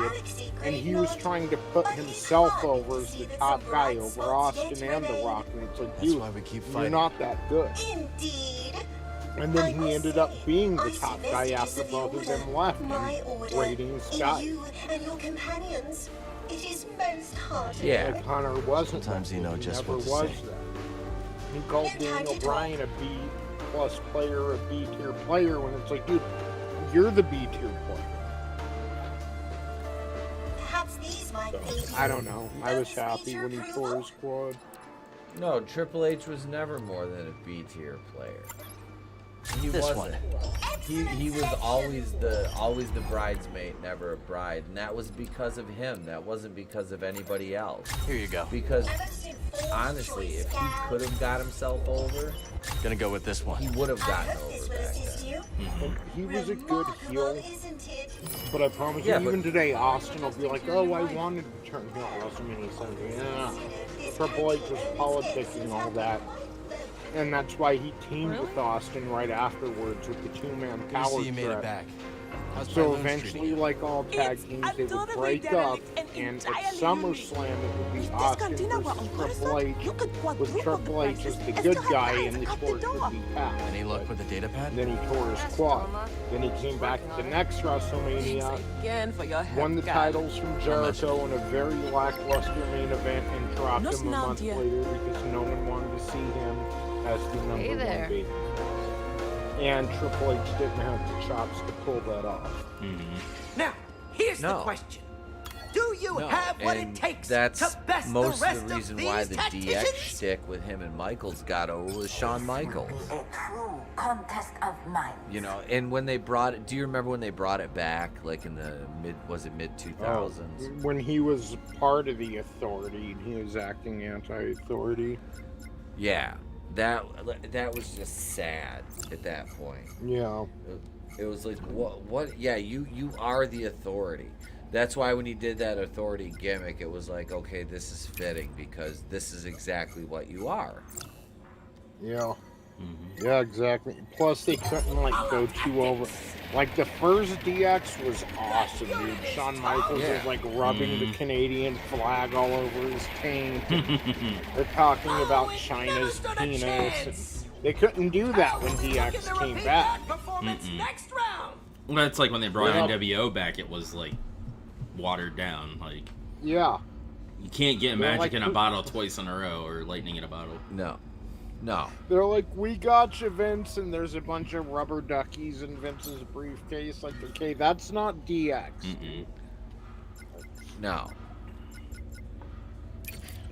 and he was trying to put himself over as the top guy over Austin and The Rock. And it's like, That's dude, why we keep you're fighting. not that good. And then he ended up being the top guy after both of them left. And ratings sky. and your companions. It is most hard. Yeah. Like Hunter wasn't. Sometimes you know he just never what to was say. that. He called Daniel Bryan a B+ player, a B tier player, when it's like, dude, you're the B tier player. Perhaps these might be. I don't know. I was happy when he tore his quad. No, Triple H was never more than a B tier player. He This wasn't. He was always the bridesmaid, never a bride, and that was because of him. That wasn't because of anybody else. Here you go. Because honestly, if he could have got himself over, Gonna go with this one. he would have gotten over back then. He was a good heel, but I promise Yeah, you, but- even today, Austin will be like, "Oh, I wanted to turn heel at WrestleMania 70." Yeah, Triple H was politicking all that, and that's why he teamed with Austin right afterwards with the two-man Good to power see you made it trip. back. How's So Pyloon's eventually, treating you? like all tag teams, they would break up, and at SummerSlam it would be Austin versus Triple H, with Triple H as the good guy and the torch would be Pat. Any luck with the data pad? Then he tore his quad. Then he came back at the next WrestleMania, Again for your won the titles from Jericho in a very lackluster main event, and dropped No him a month Nadia. later because no one wanted to see him as the number Hey there. one baby. And Triple H didn't have the chops to pull that off. Now, here's the No. question. Do you No, have what and it takes that's to best most the rest of the reason why the DX tacticians? shtick with him and Michaels got over was Shawn Michaels. A true contest of minds. You know, and when they brought it, do you remember when they brought it back, like in the mid 2000s? When he was part of the Authority, he was acting anti-authority. Yeah, that was just sad at that point. Yeah. It was like, what? Yeah, you are the Authority. That's why when he did that Authority gimmick, it was like, okay, this is fitting because this is exactly what you are. Yeah. Yeah, exactly. Plus, they couldn't go too over. Like the first DX was awesome, dude. Shawn Michaels was like rubbing the Canadian flag all over his taint. They're talking about China's penis. They couldn't do that when DX came back. Next round. Well, that's like when they brought Yeah. NWO back. It was like watered down. Like Yeah. you can't get They're magic like- in a bottle twice in a row or lightning in a bottle. No. They're like, we got you, Vince, and there's a bunch of rubber duckies in Vince's briefcase. Like, okay, that's not DX.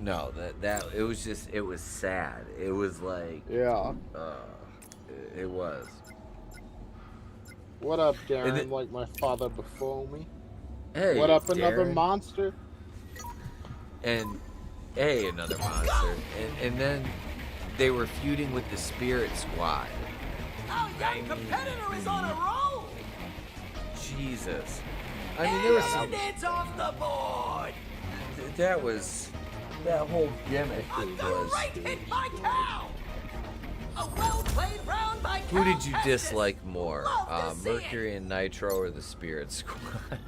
No, that it was just, it was sad. It was like, Yeah. it was. What up, And Darren? then- Like my father before me. Hey, What up, another Darren. monster? And hey, another monster. And then they were feuding with the Spirit Squad. Our young competitor is on a roll. Jesus. I mean, there was some, And it's off the board. that whole gimmick was. Right hit by Cal. A well-played round by Cal. Who did you Kestis. dislike more, Love to see Mercury and Nitro or the Spirit Squad?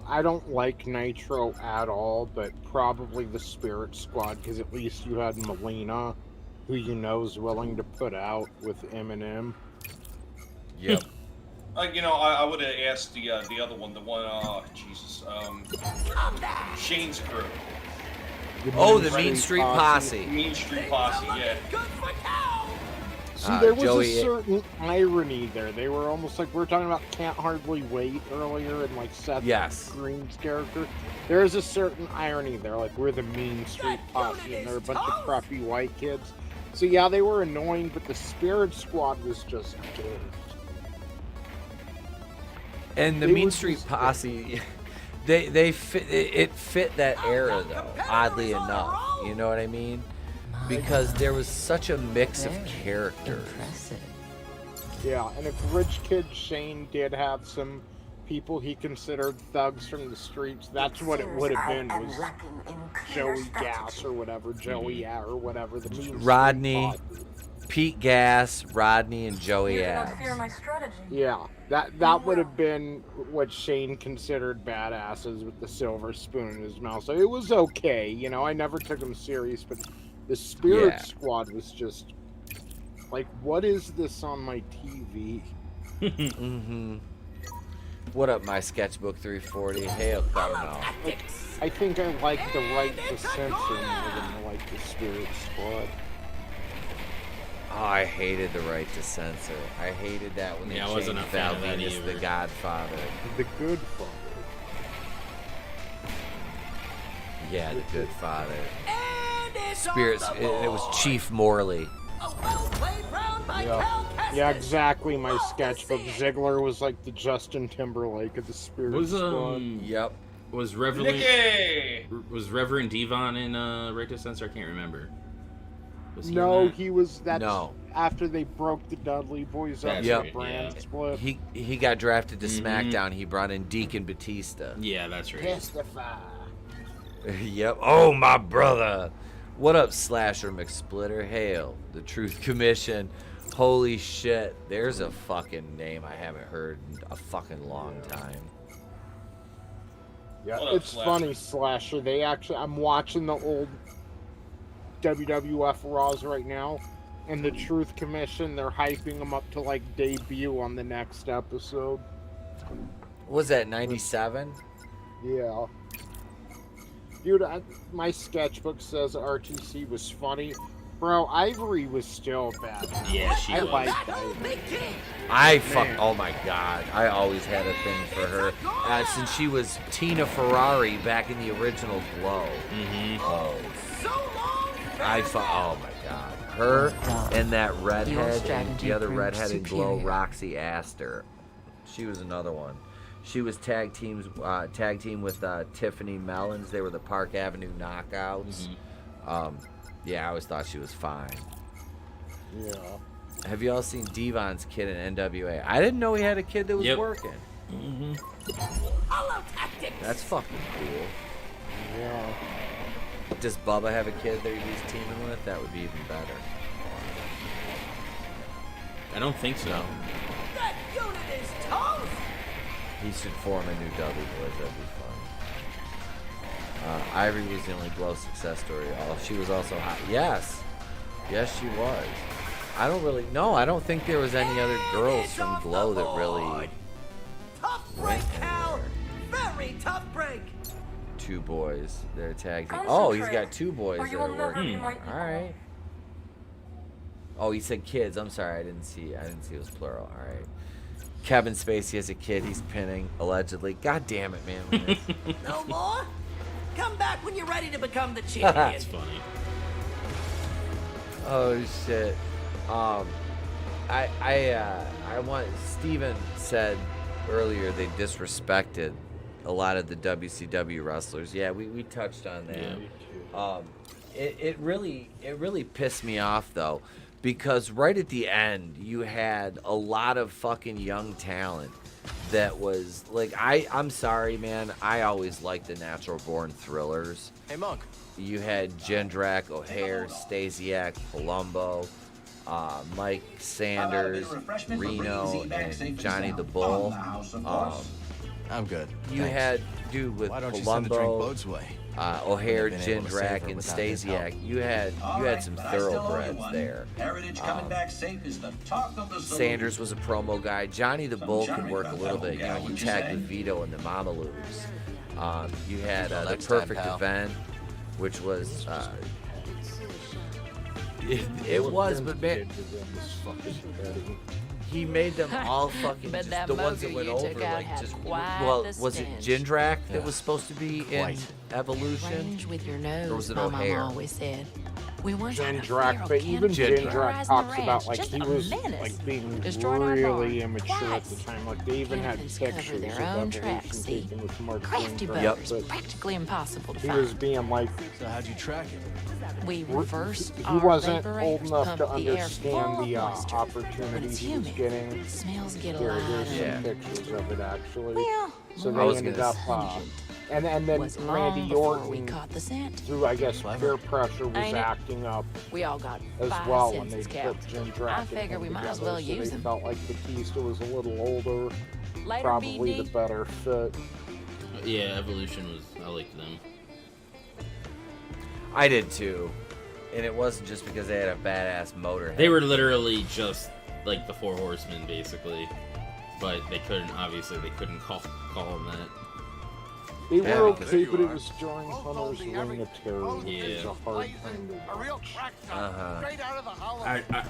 I don't like Nitro at all, but probably the Spirit Squad, because at least you had Melina, who you know is willing to put out with Eminem. Yep. You know, I would have asked the other one, Jesus, Shane's crew. Oh, the Mean Street Posse. Mean Street Posse, yeah. See, there was Joey- a certain irony there. They were almost like we were talking about Can't Hardly Wait earlier, and like Seth Green's character. There is a certain irony there. Like we're the Mean Street Posse, and they're a bunch of preppy white kids. So yeah, they were annoying, but the Spirit Squad was just good. And the Mean Street Posse, they fit. It fit that era though. Oddly enough, you know what I mean? Because there was such a mix of characters. Yeah, and if Rich Kid Shane did have some people he considered thugs from the streets, that's what it would have been, was Joey Gas or whatever, Joey or whatever. The Mean Rodney, Pete Gas, Rodney, and Joey Abs. Yeah, that would have been what Shane considered badasses with the silver spoon in his mouth. So it was okay, you know. I never took him serious, but the Spirit Squad was just like, what is this on my TV? Mm-hmm. What up, my sketchbook 340? Hail Carmel. I think I like the Right to Censor more than I like the Spirit Squad. Oh, I hated the Right to Censor. I hated that when they changed Val Venus the Godfather. The Good Father. Yeah, the Good Father. Spirits. It was Chief Morley. Yeah, exactly. My sketchbook. Ziggler was like the Justin Timberlake of the Spirit Squad. Yep. Was Reverend Devon in Right to Censor? I can't remember. Was he in that? He was. That's after they broke the Dudley Boys up. Yep. Brand split. He got drafted to SmackDown. He brought in Deacon Batista. Yeah, that's right. Testify. Yep. Oh, my brother. What up, Slasher McSplitter? Hail, the Truth Commission. Holy shit. There's a fucking name I haven't heard in a fucking long time. Yeah, it's funny, Slasher. They actually, I'm watching the old WWF Raws right now, and the Truth Commission, they're hyping them up to like debut on the next episode. Was that 97? Yeah. Dude, my sketchbook says RTC was funny. Bro, Ivory was still bad. Yeah, she was. I liked Ivory. Oh my god. I always had a thing for her. Since she was Tina Ferrari back in the original Glow. Mm-hmm. Oh my god. Her and that redhead, and the other redhead in Glow, Roxy Astor. She was another one. She was tag team with Tiffany Mellons. They were the Park Avenue Knockouts. Mm-hmm. Yeah, I always thought she was fine. Yeah. Have you all seen Devon's kid in NWA? I didn't know he had a kid that was working. Mm-hmm. That's fucking cool. Yeah. Does Bubba have a kid that he's teaming with? That would be even better. I don't think so. That unit is toast! He should form a new W Boys. That'd be fun. Ivory was the only Glow success story. She was also hot. Yes, she was. I don't think there was any other girls from Glow that really. Tough break, Cal. Very tough break. Two boys. They're tag team. Oh, he's got two boys that are working. All right. Oh, he said kids. I'm sorry, I didn't see it was plural. All right. Kevin Spacey has a kid he's pinning, allegedly. God damn it, man. No more? Come back when you're ready to become the champion. That's funny. Oh, shit. I want... Steven said earlier they disrespected a lot of the WCW wrestlers. Yeah, we touched on that. Yeah. It really pissed me off, though, because right at the end, you had a lot of fucking young talent that was, like, I'm sorry, man, I always liked the Natural Born Thrillers. Hey, Monk. You had Jindrak, O'Hare, Stasiak, Palumbo, Mike Sanders, Reno, and Johnny the Bull. I'm good. You had dude with Why don't you send a drink Palumbo, Bode's way? O'Hare, Been able to save Jindrak, her and without his help. Stasiak. You had some thoroughbreds there. Heritage coming back safe is the talk of the saloon. Sanders was a promo guy. Johnny the Bull could work a little bit. You know, he tagged with Vito and the Mamalus. You had the next time, Perfect pal. Event, which was it was, but man, he made them all fucking But just that the ones that motor went you over took out like had just quite well, the was it stench. Jindrak that was supposed to be in Quite. Evolution? Range with your nose, Or was it my mama O'Hare? always said. We once had a Jindrak, feral but even cannon Jindrak terrorizing talks the about ranch. like Just he a was menace. like being Destroyed our really barn immature at the twice. time. Like they even had Cannons cover pictures their of own Evolution tracks, see? taken with Mark Crafty Jindrak, buggers, but practically impossible to he find. was being like, So how'd you track it? We reversed he our wasn't old vaporators, enough to pumped the air understand full the of moisture. When opportunity it's he was humid, getting. smells get a Here, lot here's of some pictures of it actually. Well, So more they ended up, and then was Randy long before we Orton, caught the scent. through I guess peer pressure, was Ain't it? acting up We all got as 5 well when cents they kept. put Jindrak I and figure him we might as together, well so use they him. felt like Batista was a little older, Later, probably BD. the better fit. Yeah, Evolution was. I liked them. I did too, and it wasn't just because they had a badass motor. They were literally just like the Four Horsemen, basically, but they couldn't. Obviously, they couldn't call them that. They Yeah, were because okay, there but you it are. was during Hunter's Reign of Terror, which is Yeah. a hard time to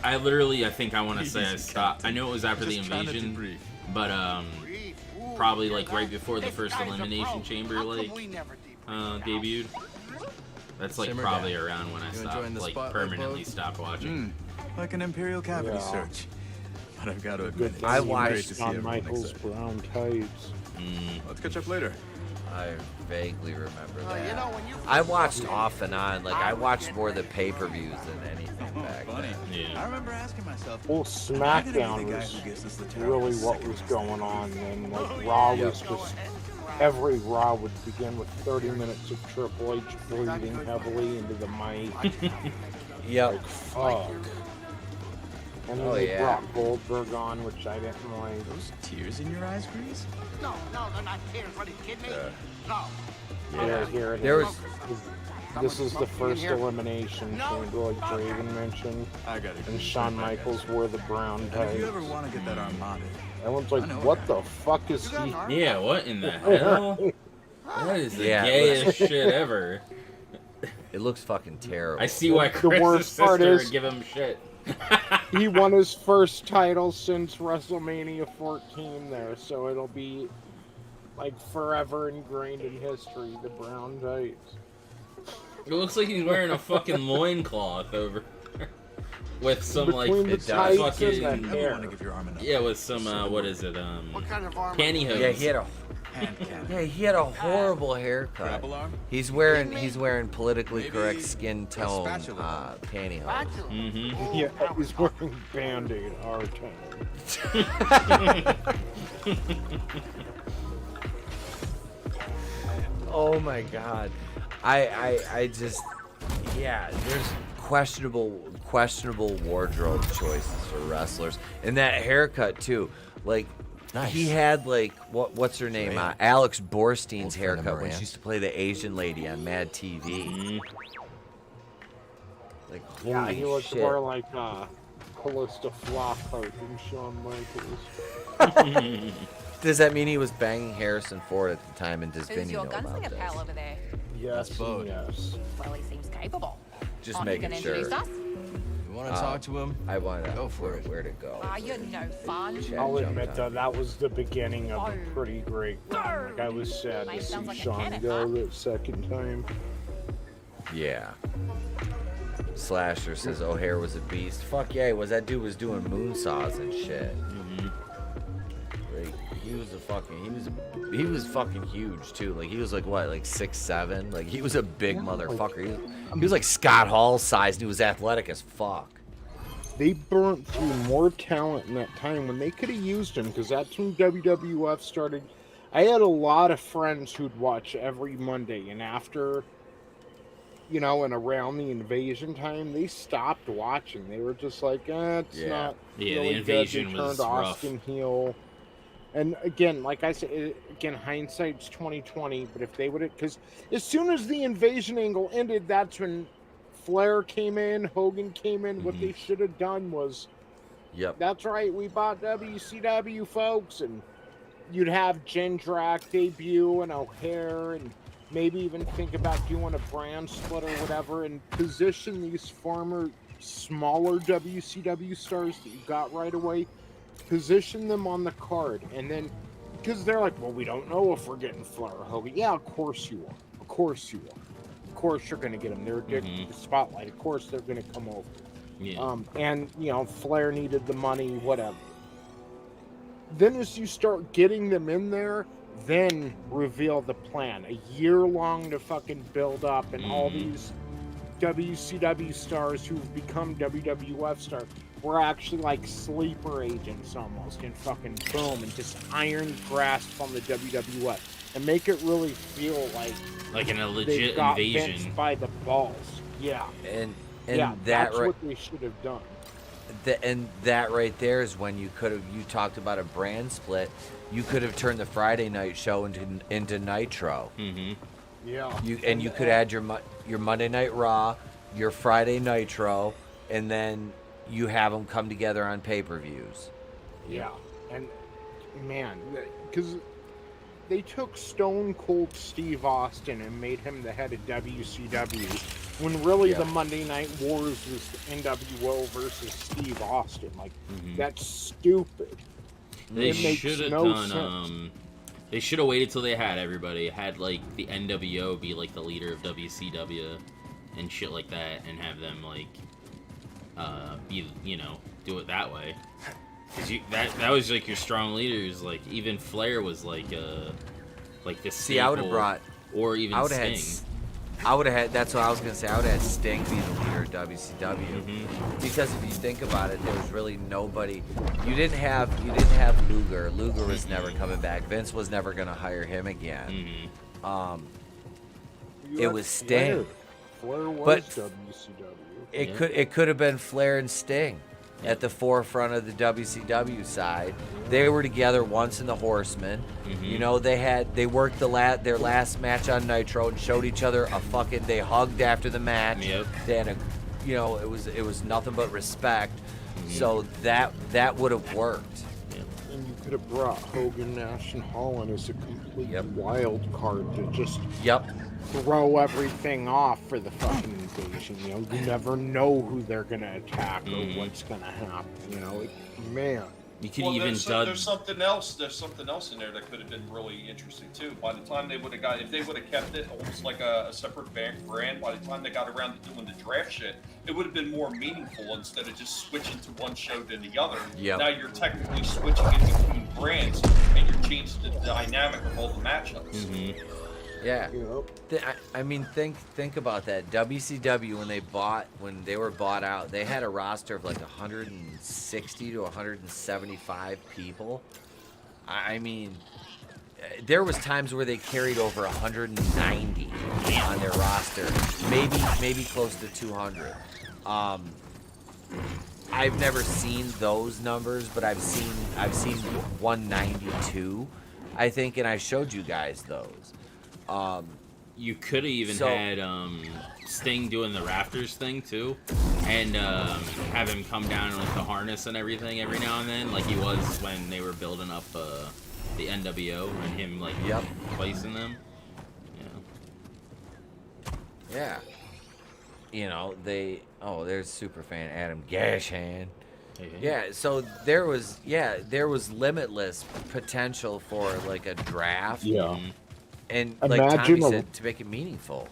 I literally, I think I want to say I stopped. I know it was after the invasion, but probably like right before the first Elimination Chamber like debuted. That's like Simmer probably down. around when I You stopped, enjoying the like spotlight, permanently Bo? stopped watching. Like an Imperial cavity Yeah. search. But I've got to Good admit, thing I you watched missed to see Shawn everyone Michaels excited. brown tights. Let's catch up later. I vaguely remember that. I watched off and on. Like I watched more the pay-per-views than anything back then. I remember asking myself, Well, am I gonna be SmackDown the guy was who gives us the terrible really what sick was first? going on, and like Raw was just every Raw would begin with 30 minutes of Triple H breathing heavily into the mic. Yep. Like fuck. And then Oh, they yeah. brought Goldberg on, which I didn't like. Those tears in your eyes, Grease? No, they're not tears. What are you kidding me? No. Yeah, here it There is. was- This is the first elimination chamber, like Draven mentioned. I got it. And Shawn Michaels wore the brown And if tights. you ever want to get that armada, Everyone's like, what the fuck is he? Yeah, what in the hell? That is the Yeah, gayest shit ever. It looks fucking terrible. I see why The Chris's worst part sister is- would give him shit. He won his first title since WrestleMania 14 there, so it'll be like forever ingrained in history, the brown tights. It looks like he's wearing a fucking loincloth over with some Between like the tights and fucking the hair. yeah, with some what is it pantyhose. Yeah, he had a horrible haircut. Grapple arm? He's wearing politically correct skin tone pantyhose. Mm-hmm. Yeah, he's wearing Band-Aid Oh my god. I just yeah, there's questionable wardrobe choices for wrestlers. And that haircut too. Like Nice. he had like what's her name? Alex Borstein's Old friend of haircut when she Marianne's. used to play the Asian lady on Mad TV. Mm-hmm. Like Yeah, holy he looked shit. more like Callista Flockhart than Shawn Michaels. Does that mean he was banging Harrison Ford at the time, and does Who's Vinny your know about gunslinger this? pal over there? Yes, Bode. yes. Well, he seems capable. Just Aren't you making gonna sure. introduce us? You want to talk to him? I want to Go for it. Where to go? Ah, you're no fun. Chad I'll jumped admit on though, that was the beginning of a pretty great run. Like I was sad Mate, to sounds see like a Shawn cannon, go huh? the second time. Yeah. Slasher says O'Hare was a beast. Fuck yeah, he was. That dude was doing moonsaws and shit. Mm-hmm. Like, he was fucking huge too. Like he was like what, like 6'7"? Like he was a big motherfucker. He was like Scott Hall size and he was athletic as fuck. They burnt through more talent in that time when they could have used him, because that's when WWF started. I had a lot of friends who'd watch every Monday, and after, you know, and around the invasion time, they stopped watching. They were just like, it's Yeah. not Yeah, the really invasion good. They was turned rough. Austin heel, And again, like I said, again, hindsight's 2020. But if they would have, because as soon as the invasion angle ended, that's when Flair came in, Hogan came in. What they should have done was, that's right, we bought WCW, folks, and you'd have Jindrak debut and O'Hare, and maybe even think about doing a brand split or whatever, and position these former smaller WCW stars that you got right away, position them on the card, and then because they're like, well, we don't know if we're getting Flair or Hogan. Yeah, of course you are. Of course you are. Of course you're going to get them. They're addicted to the spotlight. Of course they're going to come over. Yeah. And Flair needed the money, whatever. Then as you start getting them in there, then reveal the plan. A year long to fucking build up, and all these WCW stars who've become WWF stars were actually like sleeper agents almost, and fucking boom, and just iron grasp on the WWF and make it really feel like in a legit they got invasion Vince by the balls. Yeah. And yeah, that that's what they should have done. And that right there is when you talked about a brand split. You could have turned the Friday night show into Nitro. Mm-hmm. Yeah. You could add your Monday Night Raw, your Friday Nitro, and then you have them come together on pay-per-views. Yeah. And man, because they took Stone Cold Steve Austin and made him the head of WCW, when really the Monday Night Wars was NWO versus Steve Austin. Like, that's stupid. They it makes should have no done. sense. They should have waited till they had everybody. Had like the NWO be like the leader of WCW and shit like that, and have them like be do it that way. Cause that was like your strong leaders. Like even Flair was like this. See, I would have brought, or even Sting. I would have had. That's what I was gonna say. I would have had Sting be the leader of WCW, because if you think about it, there was really nobody. You didn't have Luger. Luger was never coming back. Vince was never gonna hire him again. It was Sting. Flair was but WCW. It could have been Flair and Sting at the forefront of the WCW side. They were together once in the Horsemen. They worked their last match on Nitro and showed each other they hugged after the match. They had it was nothing but respect. So that would have worked. And you could have brought Hogan, Nash, and Holland as a complete wild card to just throw everything off for the fucking invasion. You never know who they're gonna attack or what's gonna happen. Man. You could there's something else. There's something else in there that could have been really interesting too. By the time they would have if they would have kept it almost like a separate brand, by the time they got around to doing the draft shit, it would have been more meaningful instead of just switching to one show to the other. Now you're technically switching in between brands, and you're changing the dynamic of all the matchups. Yeah, I mean, think about that. WCW when they were bought out, they had a roster of like 160 to 175 people. I mean, there was times where they carried over 190 on their roster, maybe close to 200. I've never seen those numbers, but I've seen 192, I think, and I showed you guys those. You could have even had Sting doing the rafters thing too, and have him come down with the harness and everything every now and then, like he was when they were building up the NWO, and him like placing them. Yeah. There's superfan Adam Gashan. Yeah, so there was limitless potential for like a draft. Yeah. And like Tommy said, to make it meaningful.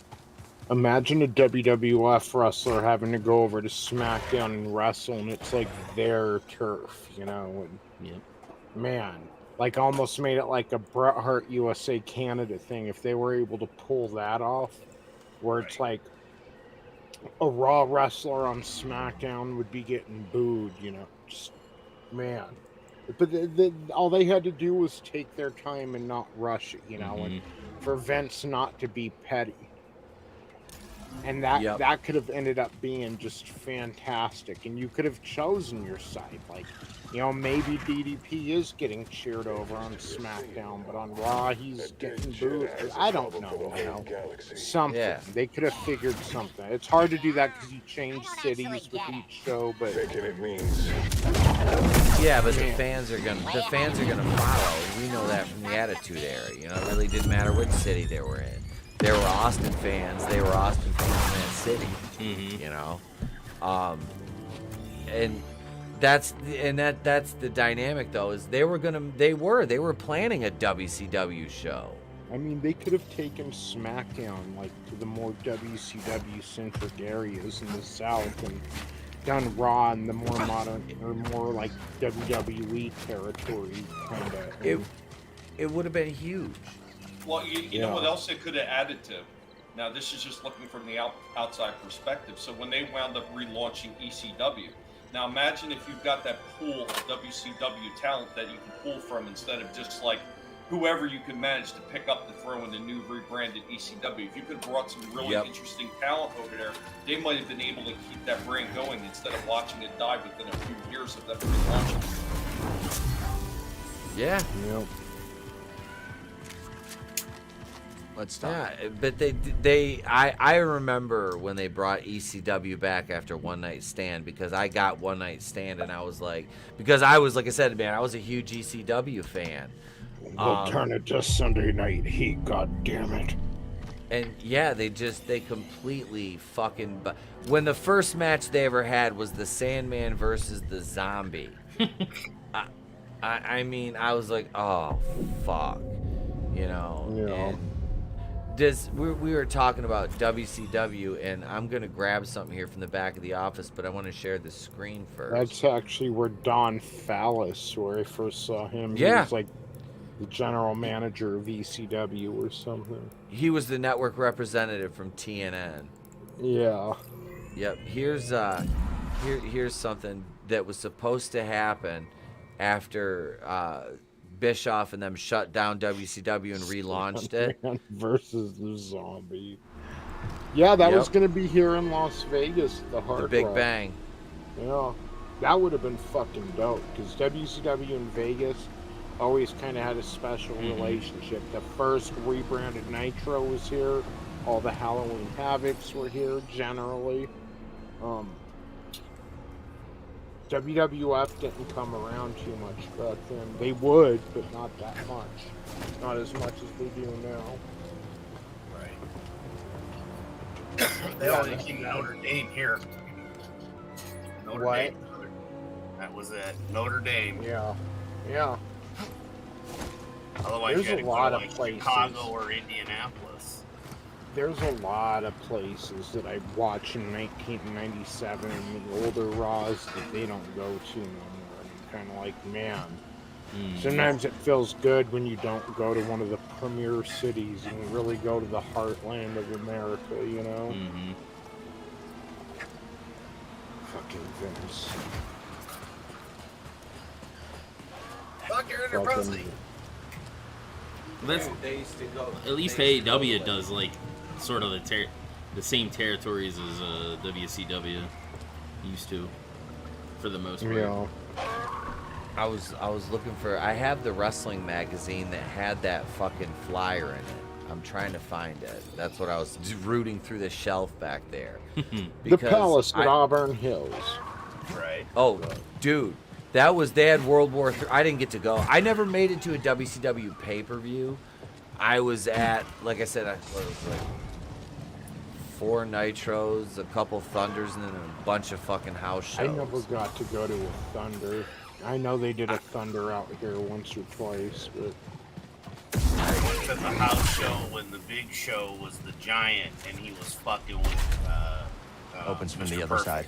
Imagine a WWF wrestler having to go over to SmackDown and wrestle, and it's like their turf, and man, like almost made it like a Bret Hart USA Canada thing if they were able to pull that off, where it's like a Raw wrestler on SmackDown would be getting booed, just man. But all they had to do was take their time and not rush it, and for Vince not to be petty. And that could have ended up being just fantastic. And you could have chosen your side. Like, You know, maybe DDP is getting cheered over on SmackDown, but on Raw he's getting booed. I don't know, you know. Something. Yeah. They could have figured something. It's hard to do that because you change cities with each show, but yeah, but the fans are gonna follow. We know that from the Attitude Era. You know, it really didn't matter which city they were in. They were Austin fans. They were Austin fans in that city. Mm-hmm. You know, and that's the dynamic though. Is they were planning a WCW show. I mean, they could have taken SmackDown like to the more WCW centric areas in the South and done Raw in the more modern or more like WWE territory kind of. It would have been huge. Well, you know what else they could have added to? Now, this is just looking from the outside perspective. So when they wound up relaunching ECW, now imagine if you've got that pool of WCW talent that you can pull from instead of just like whoever you can manage to pick up to throw in the new rebranded ECW. If you could have brought some really interesting talent over there, they might have been able to keep that brand going instead of watching it die within a few years of them relaunching. Yeah. Yep. Let's stop. Yeah, but I remember when they brought ECW back after One Night Stand because I got One Night Stand and I was like, because I was, like I said, man, I was a huge ECW fan. We'll turn it to Sunday Night Heat, god damn it. And yeah, they completely fucking, when the first match they ever had was the Sandman versus the Zombie. I mean, I was like, oh, fuck. You know, and we were talking about WCW, and I'm gonna grab something here from the back of the office, but I want to share the screen first. That's actually where Don Fallis, where I first saw him. Yeah. He was like the general manager of ECW or something. He was the network representative from TNN. Yeah. Yep. Here's something that was supposed to happen after Bischoff and them shut down WCW and relaunched it. Versus the Zombie. Yeah, that was going to be here in Las Vegas, the Hard The Big Rock. Bang. Yeah, that would have been fucking dope because WCW in Vegas always kind of had a special relationship. The first rebranded Nitro was here. All the Halloween Havocs were here generally. WWF didn't come around too much back then. They would, but not that much. Not as much as they do now. Right. They only came to Notre Dame here. Notre Dame. That was it. Notre Dame. Yeah. Yeah. Otherwise, there's you had a to lot go of to like places. Chicago or Indianapolis. There's a lot of places that I watched in 1997, the older Raws that they don't go to no more. And I'm kind of like, man, sometimes it feels good when you don't go to one of the premier cities and really go to the heartland of America, you know? Fucking Vince. Fuck your pussy. That's, at least AEW does like sort of the same territories as WCW used to, for the most part. Yeah. I was looking for. I have the wrestling magazine that had that fucking flyer in it. I'm trying to find it. That's what I was rooting through the shelf back there. The Palace at Auburn Hills. Right. Oh, dude. They had World War III. I didn't get to go. I never made it to a WCW pay-per-view. I was at, like I said, what was it, like 4 Nitros, a couple Thunders, and then a bunch of fucking house shows. I never got to go to a Thunder. I know they did a Thunder out here once or twice, but... I went to the house show when the big show was the Giant, and he was fucking with, Opens from Mr. the other side.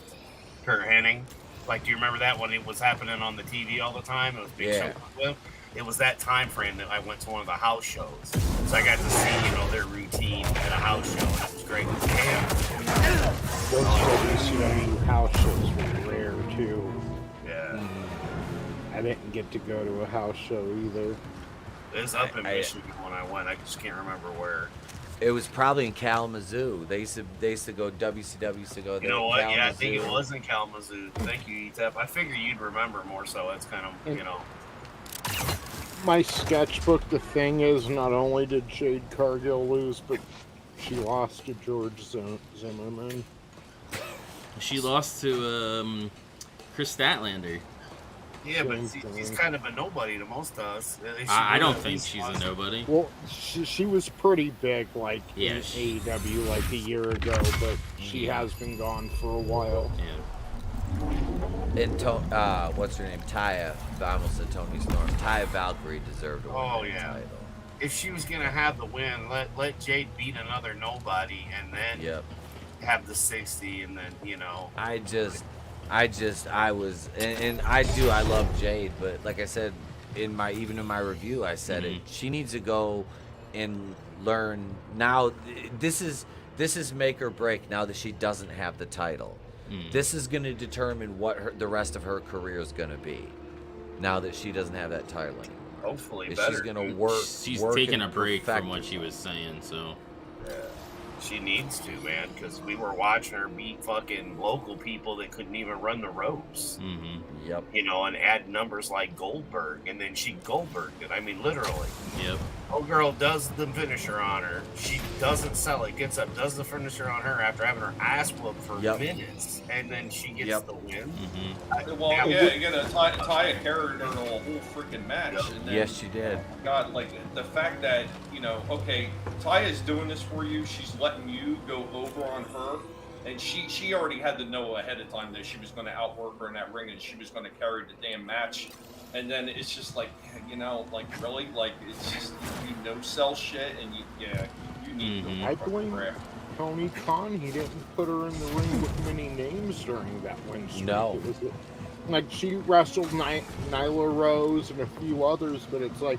Kurt Hennig. Like, do you remember that when it was happening on the TV all the time? It was big show with him. It was that time frame that I went to one of the house shows. So I got to see, their routine at a house show, and it was great. Those WCW house shows were rare, too. Yeah. I didn't get to go to a house show either. It was up in Michigan when I went. I just can't remember where. It was probably in Kalamazoo. They used to go. WCW used to go there. You know what? Kalamazoo. Yeah, I think it was in Kalamazoo. Thank you, Etep. I figure you'd remember more so. It's kind of, you know. My sketchbook, the thing is, not only did Jade Cargill lose, but she lost to George Zimmerman. She lost to Chris Statlander. Yeah, but she's kind of a nobody to most of us. I don't think she's a nobody. Well, she was pretty big, like, yeah, in AEW, like, a year ago, but she has been gone for a while. Yeah. And what's her name? Taya. I almost said Tony Storm. Taya Valkyrie deserved to win the title. If she was gonna have the win, let Jade beat another nobody, and then have the 60, and then I love Jade, but like I said in my review, I said it. She needs to go and learn now. This is make or break now that she doesn't have the title. This is going to determine what the rest of her career is going to be. Now that she doesn't have that title anymore. Hopefully, she's going to work. She's taking a break from what she was saying, so. She needs to, man, because we were watching her beat fucking local people that couldn't even run the ropes. Yep. And add numbers like Goldberg, and then she Goldberged it. I mean, literally. Yep. Old girl does the finisher on her. She doesn't sell it. Gets up, does the finisher on her after having her ass whooped for minutes, and then she gets the win. Well, yeah, again, Taya carried her the whole freaking match. And then, yes, she did. God, like the fact that okay, Taya's doing this for you. She's letting you go over on her, and she already had to know ahead of time that she was going to outwork her in that ring, and she was going to carry the damn match. And then it's just like, like really, like it's just you sell shit, and you need to. I blame Tony Khan. He didn't put her in the ring with many names during that win streak. No. Like she wrestled Nyla Rose and a few others, but it's like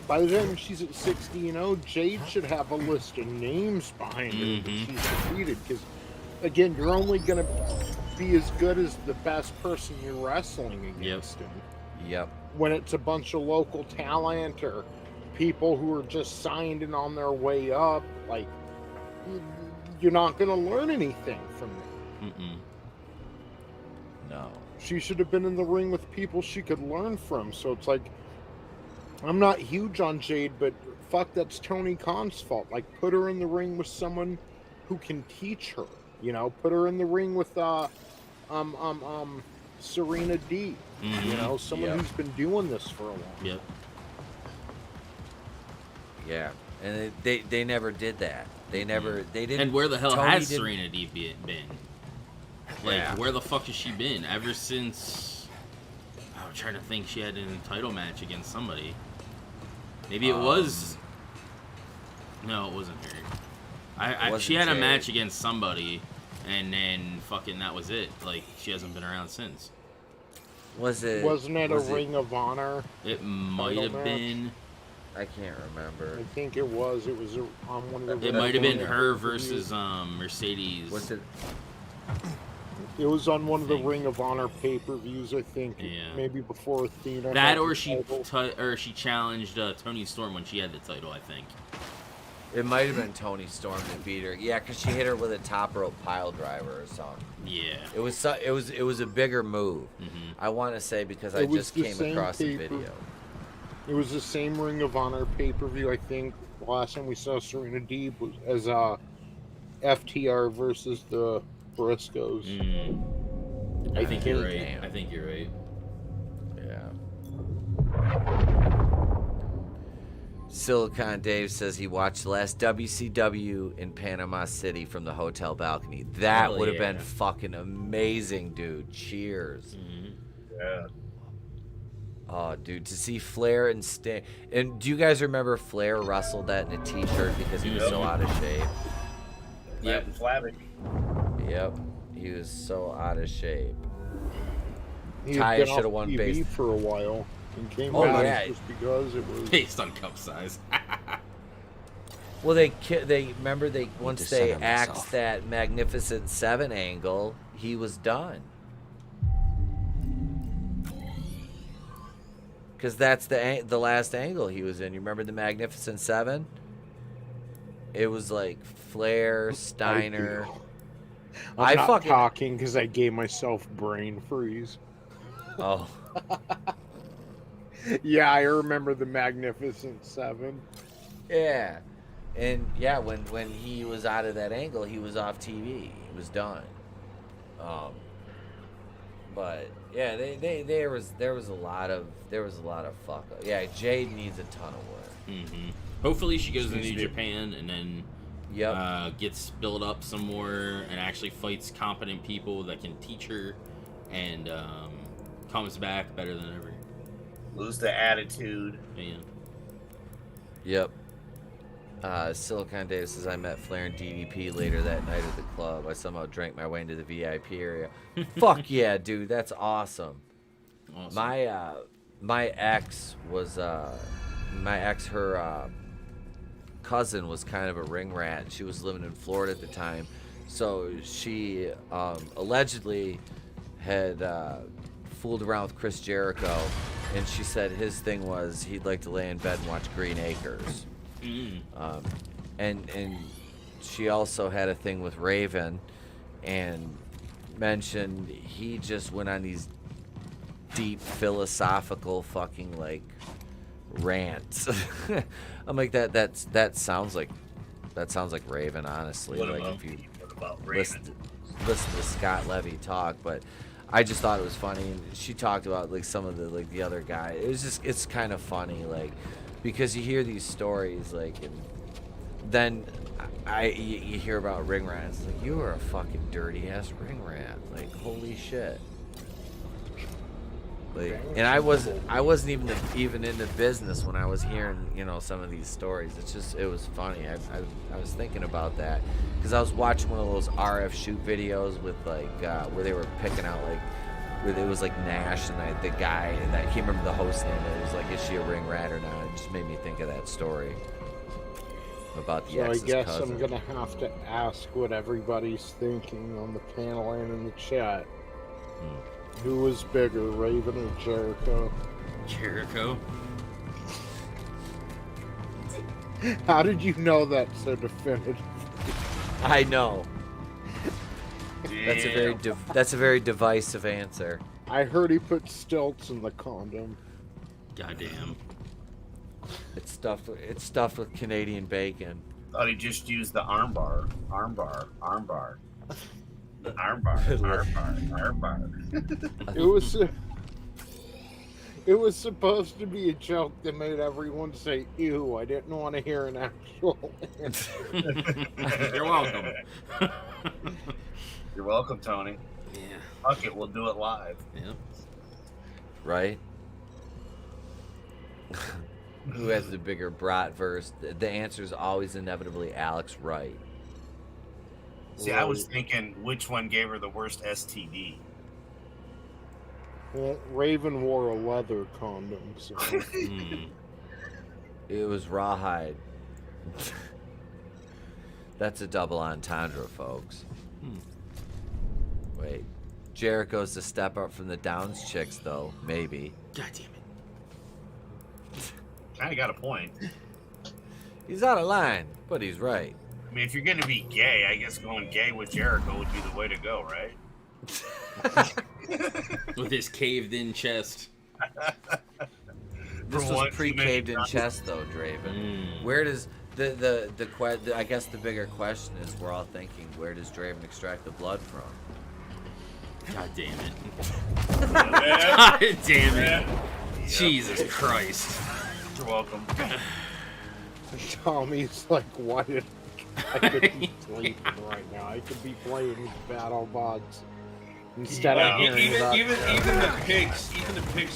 by the time she's at 60-0, Jade should have a list of names behind her that she's defeated. Because again, you're only gonna be as good as the best person you're wrestling against. Yep. When it's a bunch of local talent or people who are just signed and on their way up, like you're not gonna learn anything from them. No. She should have been in the ring with people she could learn from. So it's like, I'm not huge on Jade, but fuck, that's Tony Khan's fault. Like, put her in the ring with someone who can teach her. Put her in the ring with Serena D. Someone who's been doing this for a while. Yep. Yeah, and they never did that. They didn't. And where the hell Tony has didn't- Serena D been? Like, where the fuck has she been ever since? I'm trying to think. She had a title match against somebody. Maybe it was. No, it wasn't her. She had a match against somebody, and then fucking that was it. Like, she hasn't been around since. Wasn't it a Ring of Honor? It might have been. I can't remember. I think it was. It was on one of the. It might have been her versus Mercedes. What's it? It was on one of the Ring of Honor pay-per-views, I think. Yeah. Maybe before Athena. That or she challenged Tony Storm when she had the title, I think. It might have been Tony Storm that beat her. Yeah, because she hit her with a top rope pile driver or something. Yeah. It was a bigger move. I want to say because I just came across the video. It was the same Ring of Honor pay-per-view, I think. The last time we saw Serena Deeb was as FTR versus the Briscoes. I think you're right. I think you're right. Yeah. Silicon Dave says he watched the last WCW in Panama City from the hotel balcony. That would have been fucking amazing, dude. Cheers. Yeah. Oh, dude, to see Flair and Sting. And do you guys remember Flair wrestled that in a t-shirt because he was so out of shape? Yep. Flabby. Yep. He was so out of shape. He Ty had should have won TV based for a while and came back just because it was based on cup size. Well, they remember once they axed that Magnificent Seven angle, he was done. Because that's the last angle he was in. You remember the Magnificent Seven? It was like Flair, Steiner. I'm not talking because I gave myself brain freeze. Oh. Yeah, I remember the Magnificent Seven. Yeah. And yeah, when he was out of that angle, he was off TV. He was done. But yeah, there was a lot of fuck up. Yeah, Jade needs a ton of work. Mm-hmm. Hopefully she goes to New Japan and then gets built up some more and actually fights competent people that can teach her and comes back better than ever. Lose the attitude. Man. Yep. Silicon Data says, I met Flair and DDP later that night at the club. I somehow drank my way into the VIP area. Fuck yeah, dude. That's awesome. My ex was, her cousin was kind of a ring rat, and she was living in Florida at the time. So she allegedly had fooled around with Chris Jericho, and she said his thing was he'd like to lay in bed and watch Green Acres. And she also had a thing with Raven and mentioned he just went on these deep philosophical fucking like rants. I'm like that sounds like Raven, honestly. What like about, if you Raven? listen to Scott Levy talk, but I just thought it was funny. And she talked about like some of the other guy. It's kind of funny, like, because you hear these stories, like, and then you hear about ring rats. Like, you are a fucking dirty ass ring rat. Like, holy shit. Like, and I wasn't even in the business when I was hearing some of these stories. It was funny. I was thinking about that because I was watching one of those RF shoot videos with like where they were picking out like where it was like Nash and the guy, and I can't remember the host name, but it was like, is she a ring rat or not? It just made me think of that story about the So I ex's guess cousin. I'm gonna have to ask what everybody's thinking on the panel and in the chat. Who was bigger, Raven or Jericho? Jericho. How did you know that so definitively? I know. That's a very divisive answer. I heard he put stilts in the condom. Goddamn. It's stuffed with Canadian bacon. Thought he just used the armbar. Armbar. It was supposed to be a joke that made everyone say ew. I didn't want to hear an actual answer. You're welcome. You're welcome, Tony. Yeah. Fuck it, we'll do it live. Yeah. Right? Who has the bigger bratwurst? The answer is always inevitably Alex Wright. See, I was thinking which one gave her the worst STD. Well, Raven wore a leather condom, so. It was rawhide. That's a double entendre, folks. Wait. Jericho's a step up from the Downs chicks, though. Maybe. God damn it. Kind of got a point. He's out of line, but he's right. I mean, if you're going to be gay, I guess going gay with Jericho would be the way to go, right? With his caved-in chest. This was pre-caved-in chest, though, Draven. Where does I guess the bigger question is, we're all thinking, where does Draven extract the blood from? God damn it. God damn it. Jesus Christ. You're welcome. Tommy's like, why did I could be sleeping right now? I could be playing BattleBots instead of hearing about even the pigs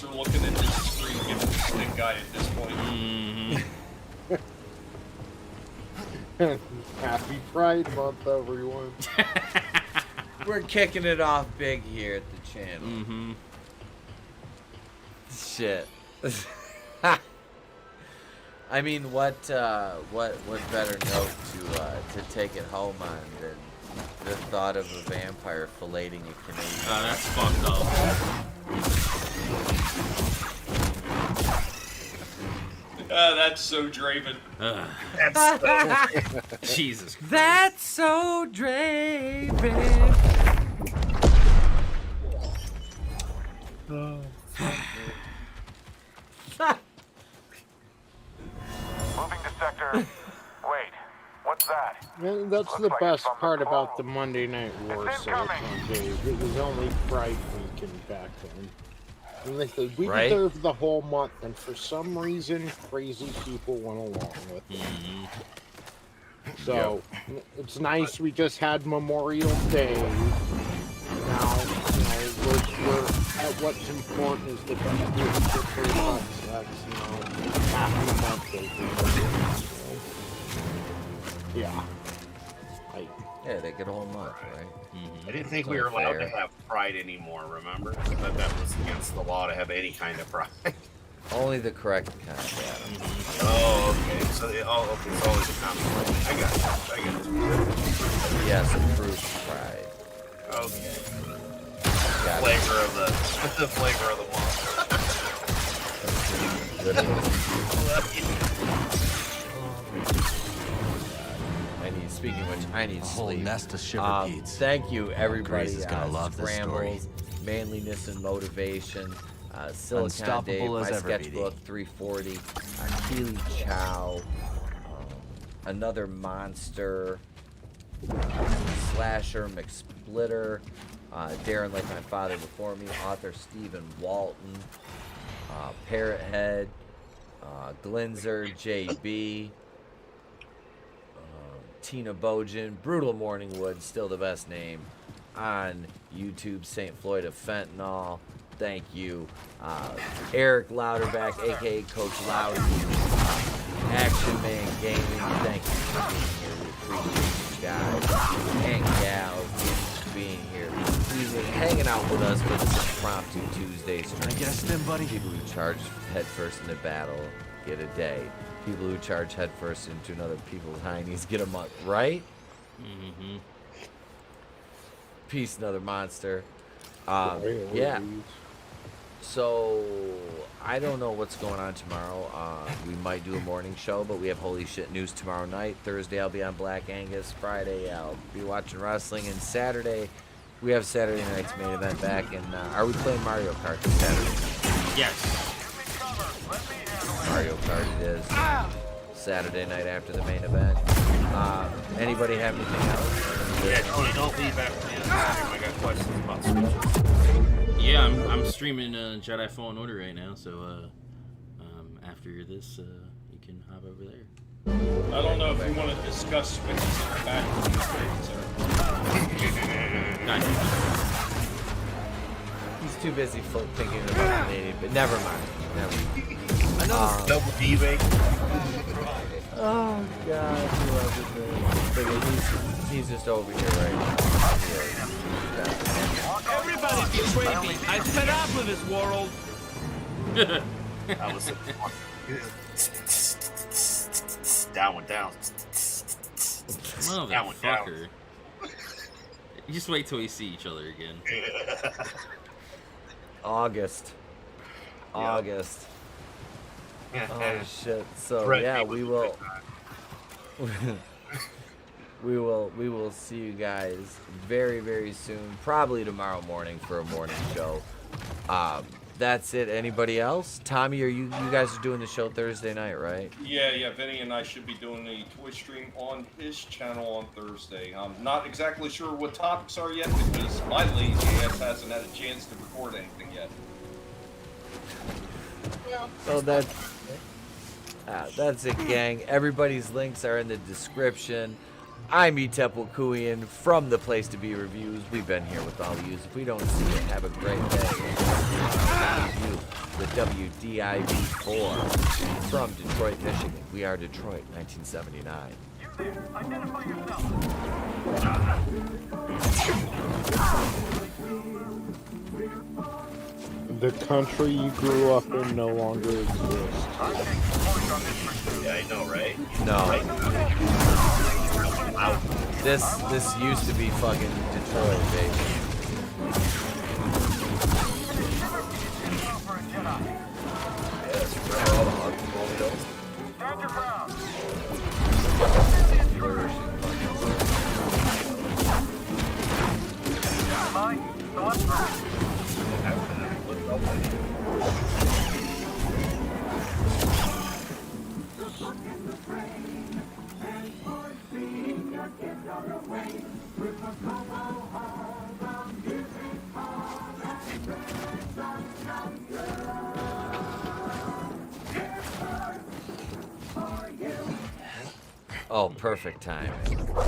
are looking at this screen giving the stink guy at this point. Happy Pride Month, everyone. We're kicking it off big here at the channel. Shit. I mean, what better note to take it home on than the thought of a vampire filleting a Canadian? Oh, that's fucked up. That's so Draven. That's so... Jesus Christ. That's so Draven. Moving to sector. Wait, what's that? And that's the best part about the Monday Night War Silicon days. It was only Pride Weekend back then. And they said, we deserve the whole month, and for some reason, crazy people went along with it. So, it's nice we just had Memorial Day. Now, we're at what's important is the people who get their butts. That's, half the month they do. Yeah. Yeah, they get a whole month, right? I didn't think we were allowed to have pride anymore, remember? That was against the law to have any kind of pride. Only the correct kind, Adam. Oh, okay. So, it's always a common pride. I got you. Yes, approved pride. Okay. The flavor of the Speaking of which, I need a whole sleep. nest of shiver beads. Thank you, everybody. Grace is gonna love this story. Scrambles, Manliness and Motivation, Silicon Unstoppable Dave, My as ever, Sketchbook, 340, Keely Chow, Another Monster, Slasher, McSplitter, Darren Like My Father Before Me, author Stephen Walton, Parrot Head, Glinzer, JB, Tina Bojan, Brutal Morningwood, still the best name on YouTube, St. Floyd of Fentanyl, thank you. Eric Louderback, aka Coach Loudy, Action Man Gaming, thank you for being here. We appreciate you guys and gals being here. He's hanging out with us for this impromptu Tuesday stream. I guess then, buddy. People who charge headfirst into battle get a day. People who charge headfirst into another people's heinies get a month, right? Mm-hmm. Peace, another monster. Yeah. So I don't know what's going on tomorrow. We might do a morning show, but we have holy shit news tomorrow night. Thursday I'll be on Black Angus. Friday I'll be watching wrestling, and Saturday we have Saturday night's main event back. And are we playing Mario Kart this Saturday? Yes. Mario Kart it is. Saturday night after the main event. Anybody have anything else? Yeah, Tony, don't leave after the end. I got questions about switches. Yeah, I'm streaming Jedi Fallen Order right now, so after this, you can hop over there. I don't know if you want to discuss switches in the back of He's too busy thinking about the lady, but never mind. Another double D-Bake. Oh, God, he loves it. He's just over here right now. Everybody betrayed me. I'm fed up with this world. That was down. Motherfucker. You just wait till we see each other again. August. Oh shit. So yeah, we will we will see you guys very, very soon, probably tomorrow morning for a morning show. That's it. Anybody else? Tommy, you guys are doing the show Thursday night, right? Yeah, Vinny and I should be doing a Twitch stream on his channel on Thursday. I'm not exactly sure what topics are yet because my lazy ass hasn't had a chance to record anything yet. So that's it, gang. Everybody's links are in the description. I'm Etepwalkuian from the Place to Be Reviews. We've been here with all of you. If we don't see you, have a great day. You, the WDIV4 from Detroit, Michigan. We are Detroit, 1979. Identify yourself. The country you grew up in no longer exists. Yeah, I know, right? No. This used to be fucking Detroit, baby. Yes, all the Oh, perfect time.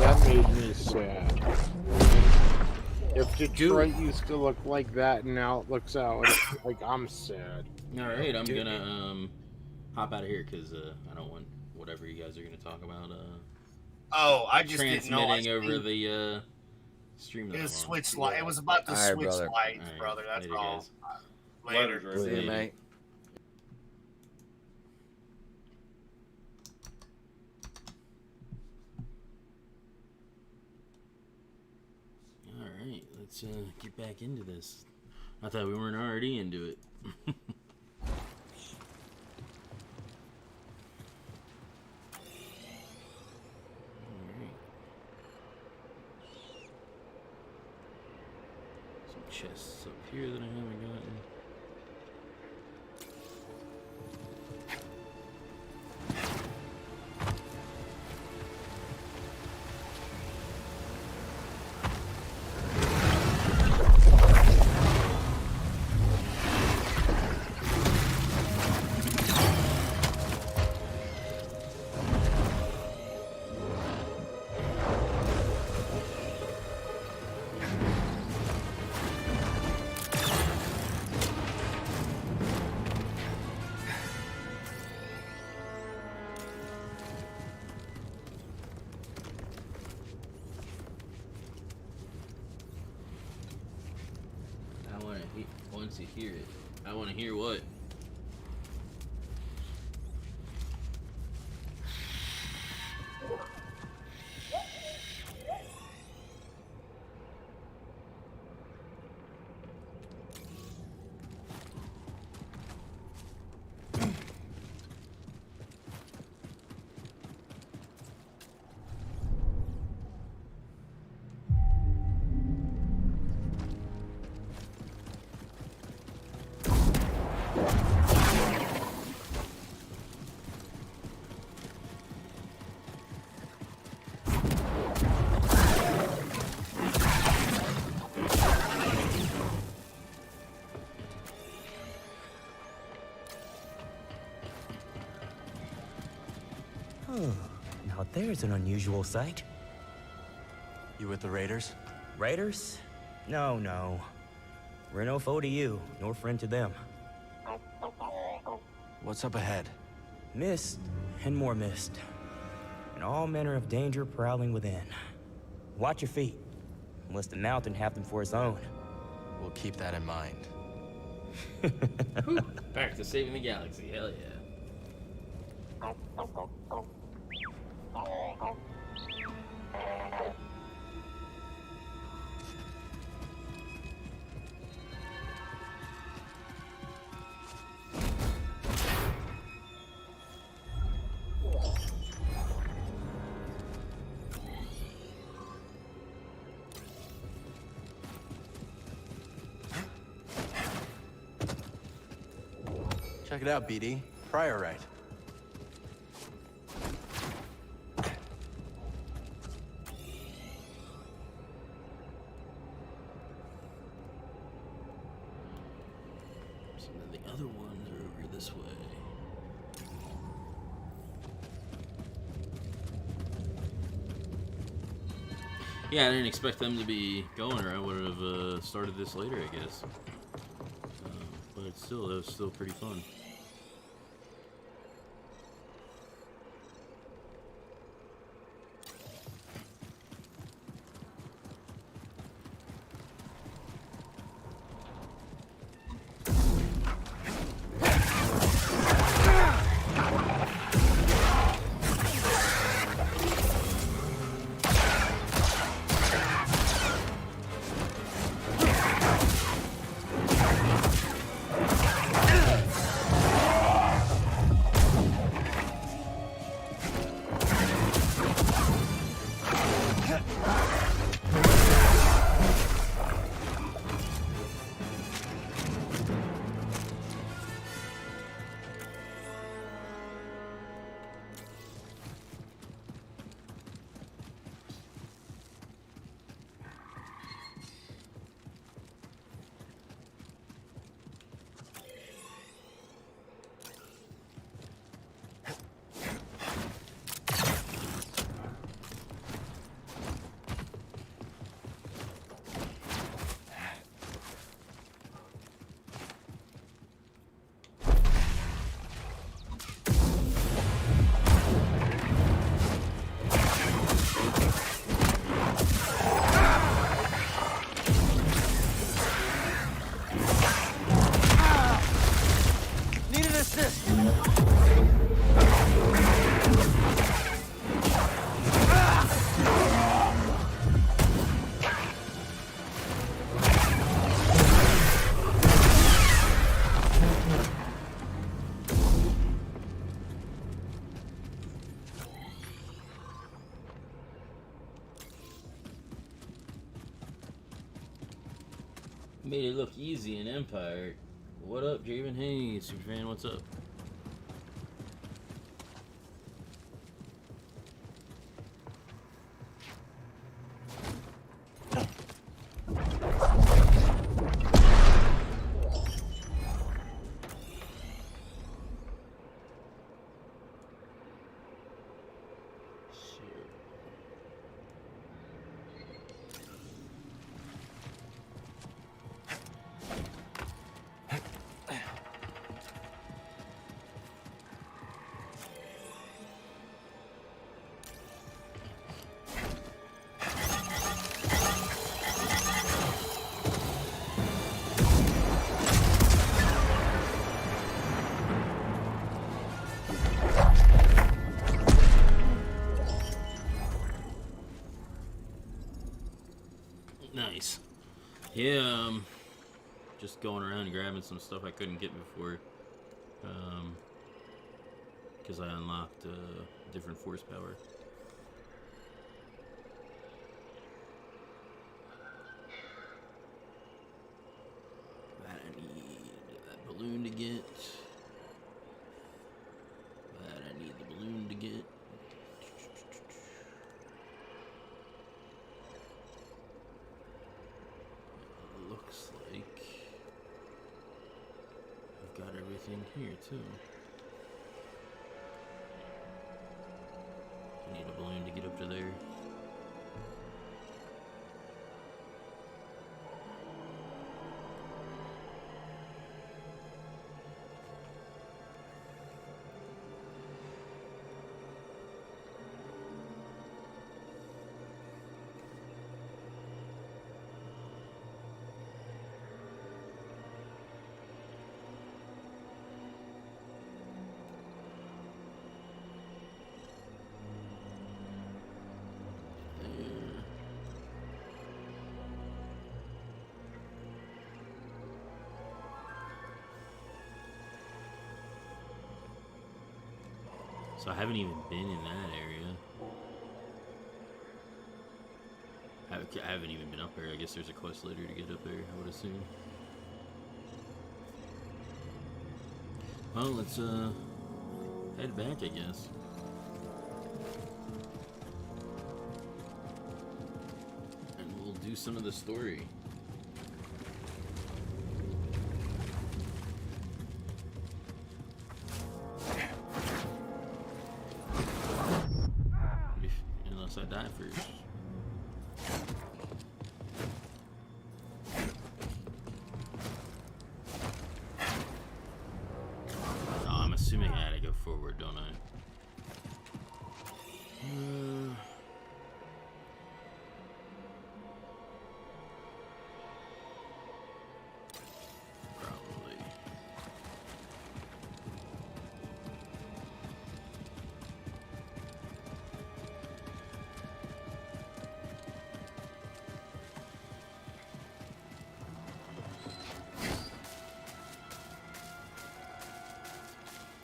That made me sad. If Detroit used to look like that and now it looks out like I'm sad. All right, I'm gonna hop out of here because I don't want whatever you guys are gonna talk about. Oh, I just didn't know. Transmitting over the stream. It was switch light. It was about to switch lights, brother. That's later, all. guys. Later. See you, mate. All right, let's get back into this. I thought we weren't already into it. Some chests up here that I haven't gotten. Once you hear it, I want to hear what. Now there's an unusual sight. You with the Raiders? Raiders? No, no. We're no foe to you, nor friend to them. What's up ahead? Mist, and more mist. And all manner of danger prowling within. Watch your feet, unless the mountain have them for its own. We'll keep that in mind. Back to saving the galaxy, hell yeah. Check it out, BD. Priorite. So then the other ones are over this way. Yeah, I didn't expect them to be going, or I would have started this later, I guess. But it's still, that was still pretty fun. Made it look easy in Empire. What up, Javen? Hey, Superfan, what's up? Nice. Yeah, just going around and grabbing some stuff I couldn't get before. Because I unlocked different force power. That I need that balloon to get. That I need the balloon to get. Looks like I've got everything here too. I need a balloon to get up to there. So I haven't even been in that area. I haven't even been up there. I guess there's a quest later to get up there, I would assume. Well, let's head back, I guess. And we'll do some of the story. Unless I die first. Oh, I'm assuming I had to go forward, don't I? Probably.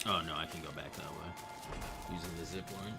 Oh no, I can go back that way using the zip line.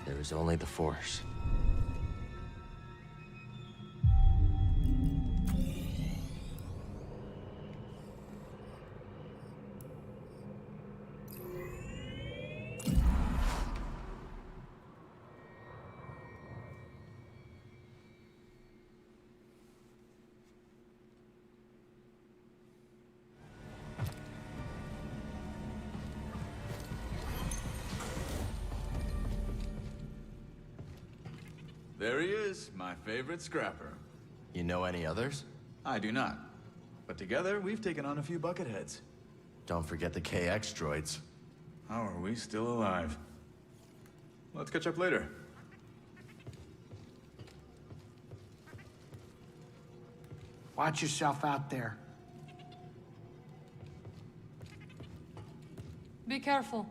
There is only the Force. There he is, my favorite scrapper. You know any others? I do not. But together, we've taken on a few bucketheads. Don't forget the KX droids. How are we still alive? Let's catch up later. Watch yourself out there. Be careful.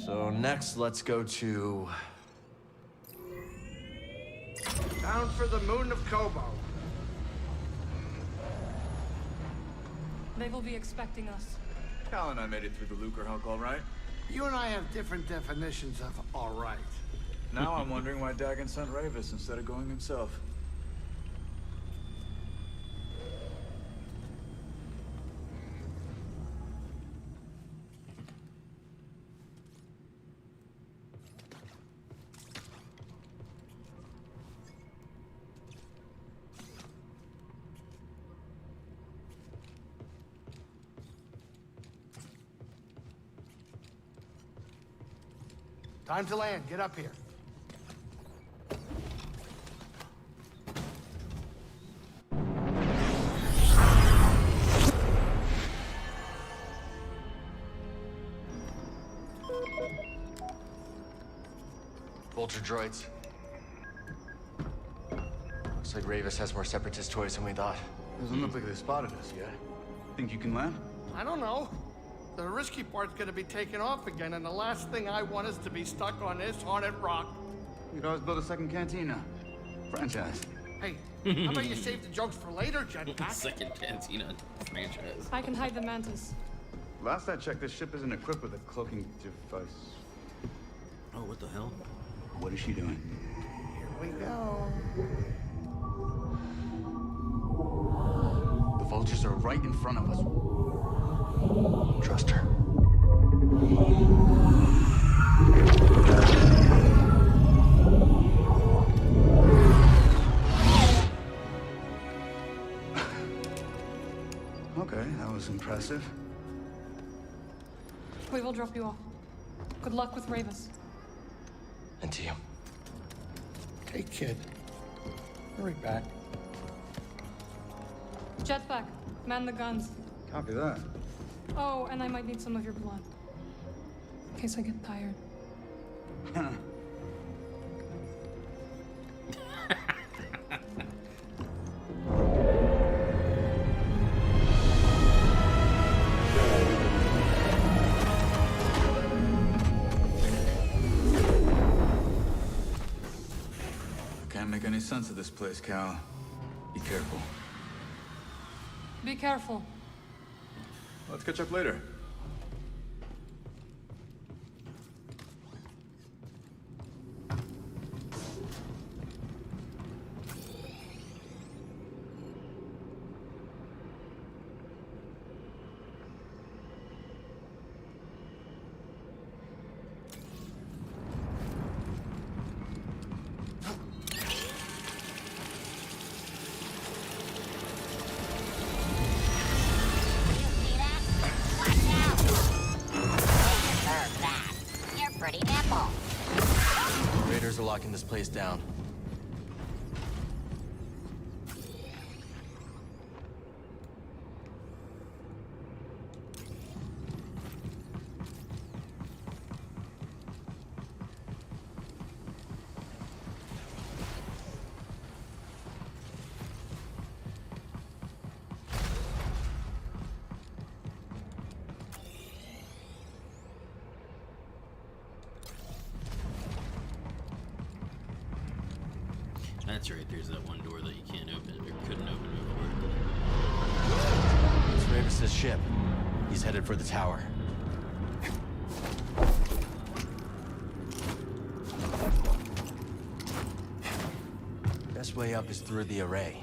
So next, let's go to... Down for the moon of Kobo. They will be expecting us. Cal and I made it through the Lucre Hulk all right. You and I have different definitions of all right. Now I'm wondering why Dagon sent Ravis instead of going himself. Time to land. Get up here. Vulture droids. Looks like Ravis has more Separatist toys than we thought. Doesn't look like they spotted us yet. Think you can land? I don't know. The risky part's gonna be taken off again, and the last thing I want is to be stuck on this haunted rock. You could always build a second cantina. Franchise. Hey, how about you save the jokes for later, Jetpack? Second cantina franchise. I can hide the mantis. Last I checked, this ship isn't equipped with a cloaking device. Oh, what the hell? What is she doing? Here we go. The vultures are right in front of us. Trust her. Okay, that was impressive. We will drop you off. Good luck with Ravis. And to you. Hey, kid. Hurry back. Jetpack, man the guns. Copy that. Oh, and I might need some of your blood. In case I get tired. Can't make any sense of this place, Cal. Be careful. Be careful. Let's catch up later. Raiders are locking this place down. That's right, there's that one door that you can't open, or couldn't open before. It's Ravis's ship. He's headed for the tower. Best way up is through the array.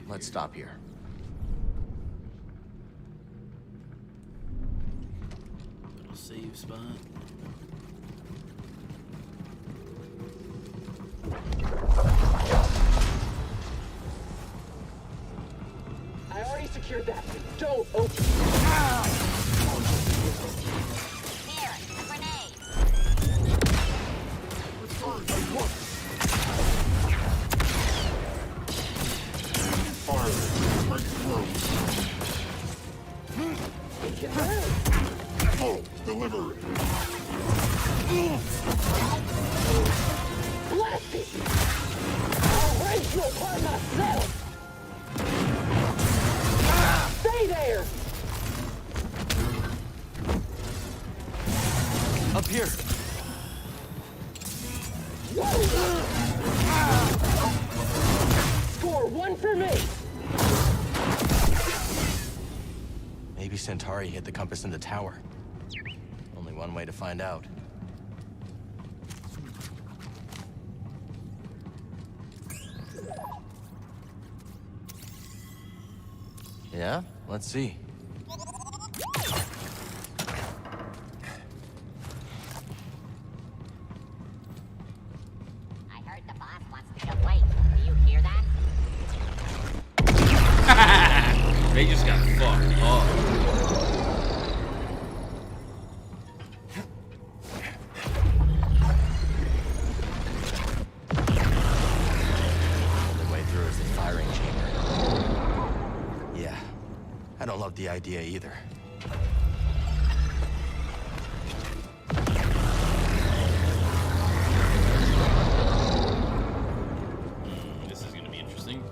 Let's stop here. Little save spot. I already secured that. Don't open. Here, a grenade. Get down! Oh, deliver! Blast it! I'll raise you upon myself! Stay there! Up here. Score one for me! Maybe Centauri hid the compass in the tower. Only one way to find out. Yeah? Let's see. I heard the boss wants to get away. Do you hear that? They just got fucked up. Only way through is the firing chamber. Yeah. I don't love the idea either. This is gonna be interesting.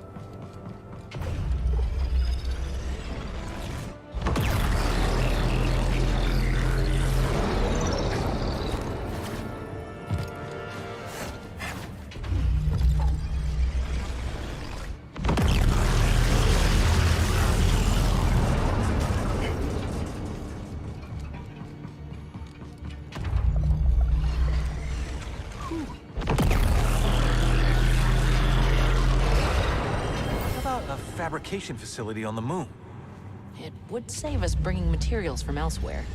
How about a fabrication facility on the moon? It would save us bringing materials from elsewhere.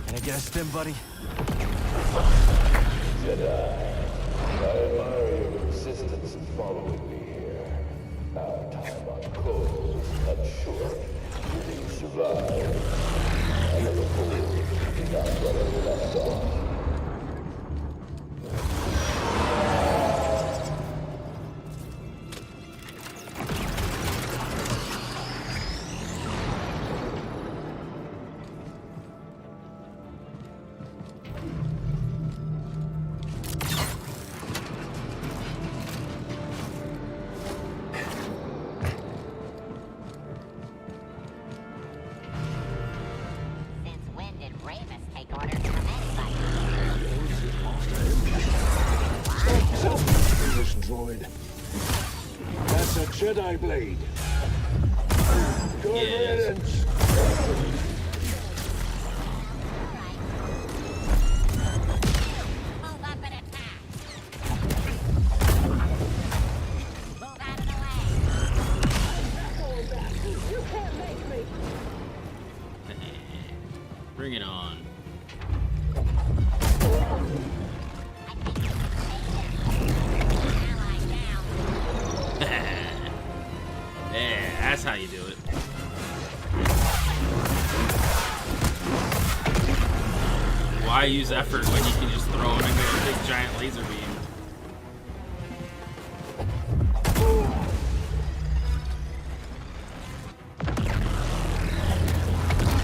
Can I get a stim, buddy? Jedi, I admire your persistence in following me here. Our time on Cole was cut short. You survived. I never pulled not where we left off. Since when did Ramus take orders from anybody? This droid. That's a Jedi blade. Good riddance. Move up and attack. Move out of the way. You can't make me! Bring it on. Yeah, that's how you do it. Why use effort when you can just throw it into a big giant laser beam?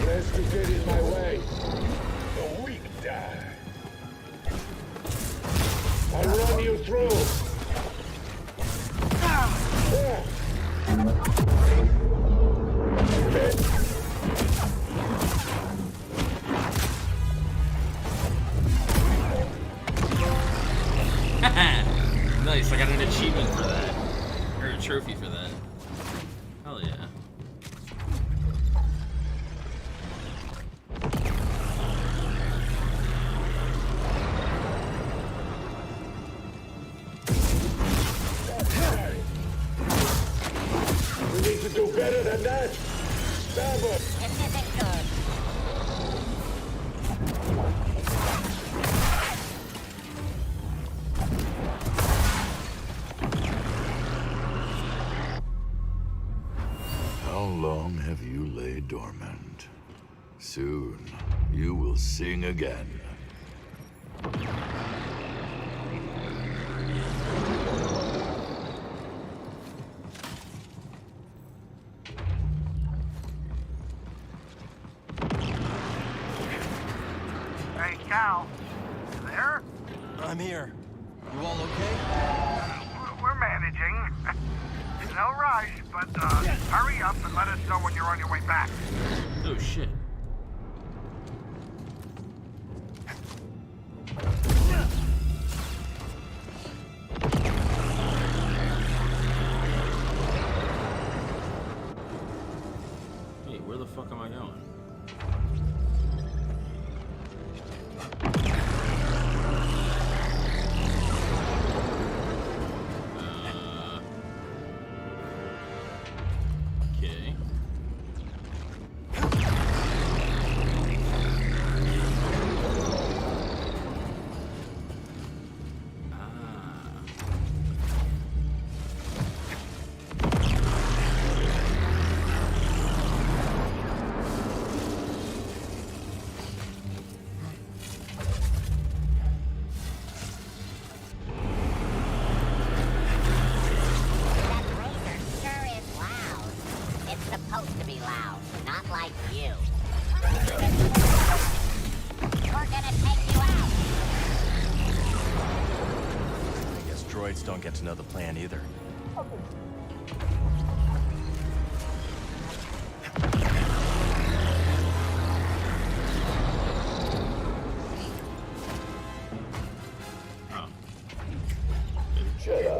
Let's get in my way. The weak die. I'll run you through. Nice, I got an achievement for that. Or a trophy for that. Hell yeah. We need to do better than that. This isn't good. How long have you laid dormant? Soon, you will sing again. Hey, Cal. You there? I'm here. You all okay? We're managing. No rush, but hurry up and let us know when you're on your way back. Oh shit. Hey, where the fuck am I going? Okay. That razor sure is loud. It's supposed to be loud, not like you. We're gonna take you out. I guess droids don't get to know the plan either. Jedi,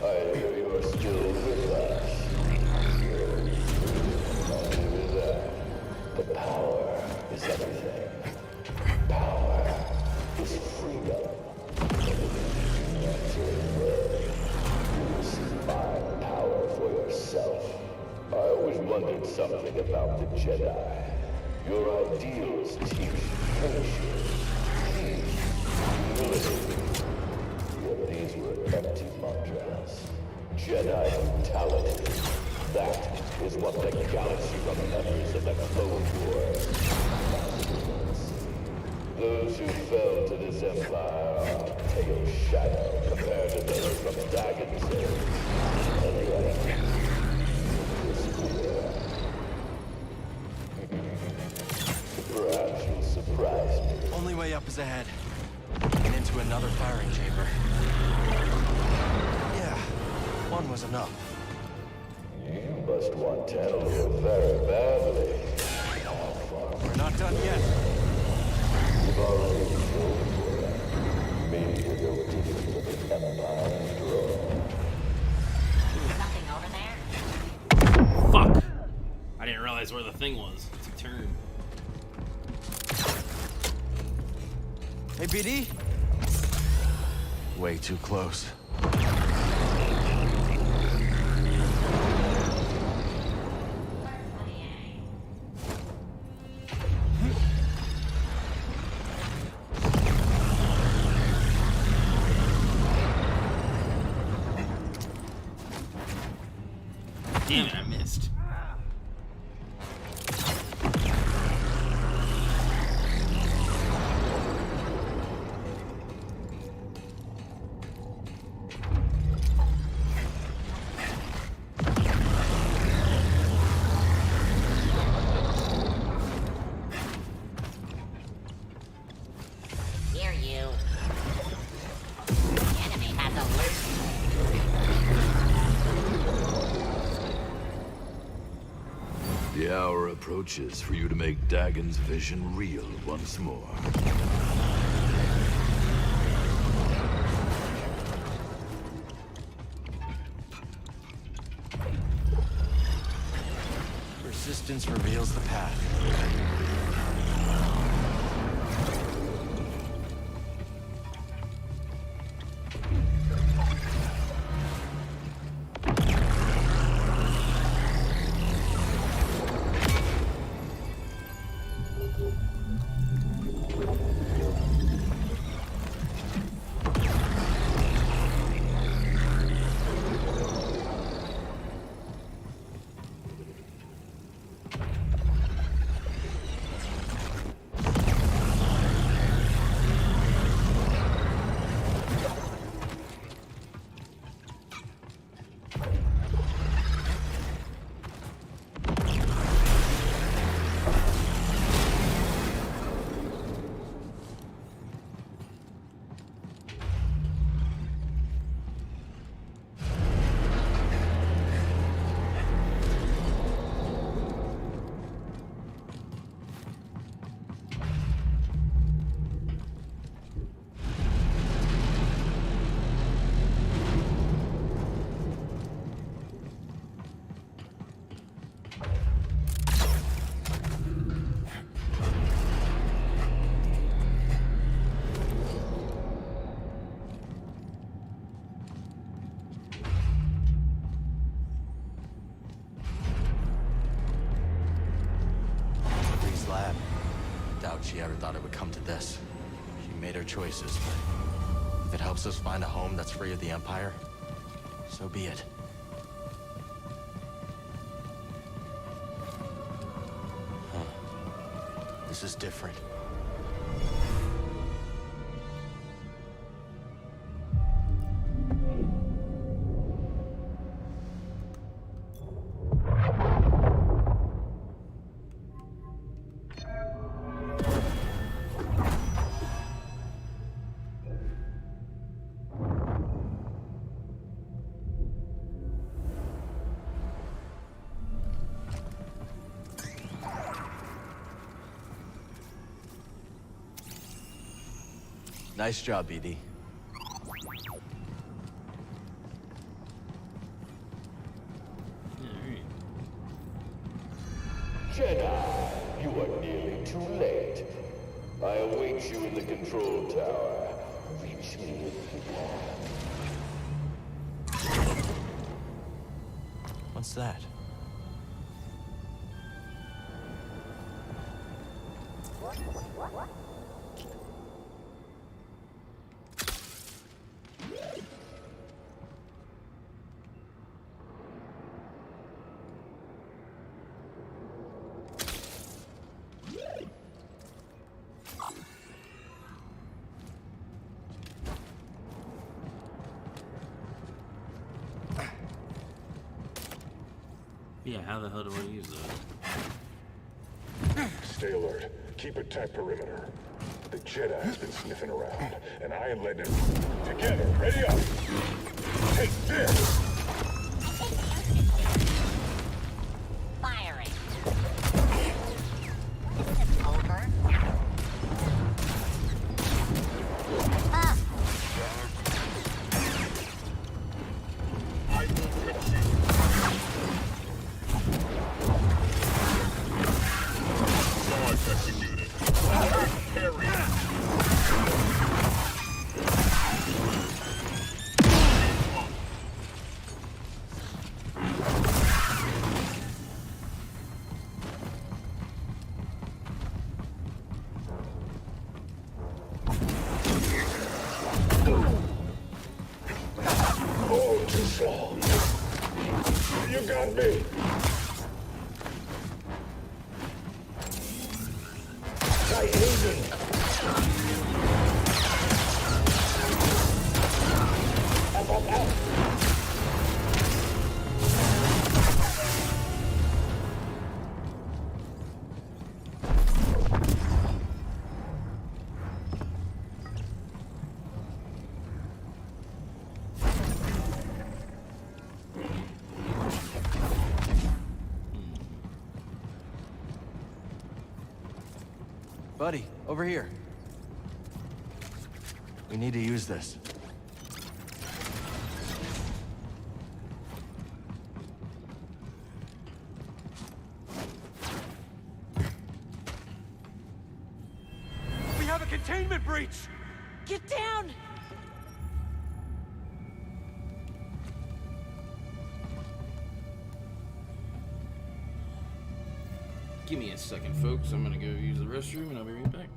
I hear you are still with us. With that, the power is everything. Power is freedom. You see my power for yourself. I always wondered something about the Jedi. Your ideals teach friendship, peace, humility. Yet these were empty mantras. Jedi brutality. That is what the galaxy remembers of the Clone Wars. Those who fell to this empire are pale shadow compared to those from Dagon's age. And yet, perhaps you'll surprise me. Only way up is ahead. And into another firing chamber. Yeah, one was enough. You must want Tantalor very badly. We're not done yet. You've already killed for it. Maybe you go deeper into the Empire after all. Something over there? Fuck! I didn't realize where the thing was. It's a turn. Hey, BD? Way too close. Damn it, I missed. Here, you. The enemy has a The hour approaches for you to make Dagon's vision real once more. Resistance reveals the path. she ever thought it would come to this. She made her choices, but if it helps us find a home that's free of the Empire, so be it. Huh. This is different. Nice job, BD. Jedi, you are nearly too late. I await you in the control tower. Reach me if you can. What's that? Yeah, how the hell do I use that? Stay alert. Keep a tight perimeter. The Jedi has been sniffing around, and I am letting him... Together, ready up! Take this! Firing. Is this over? Ah. I will fix you. Executed. Carry. Oh, too slow. You got me. Try aiming. Up. Buddy, over here. We need to use this. We have a containment breach! Get down! Give me a second, folks. I'm gonna go use the restroom and I'll be right back.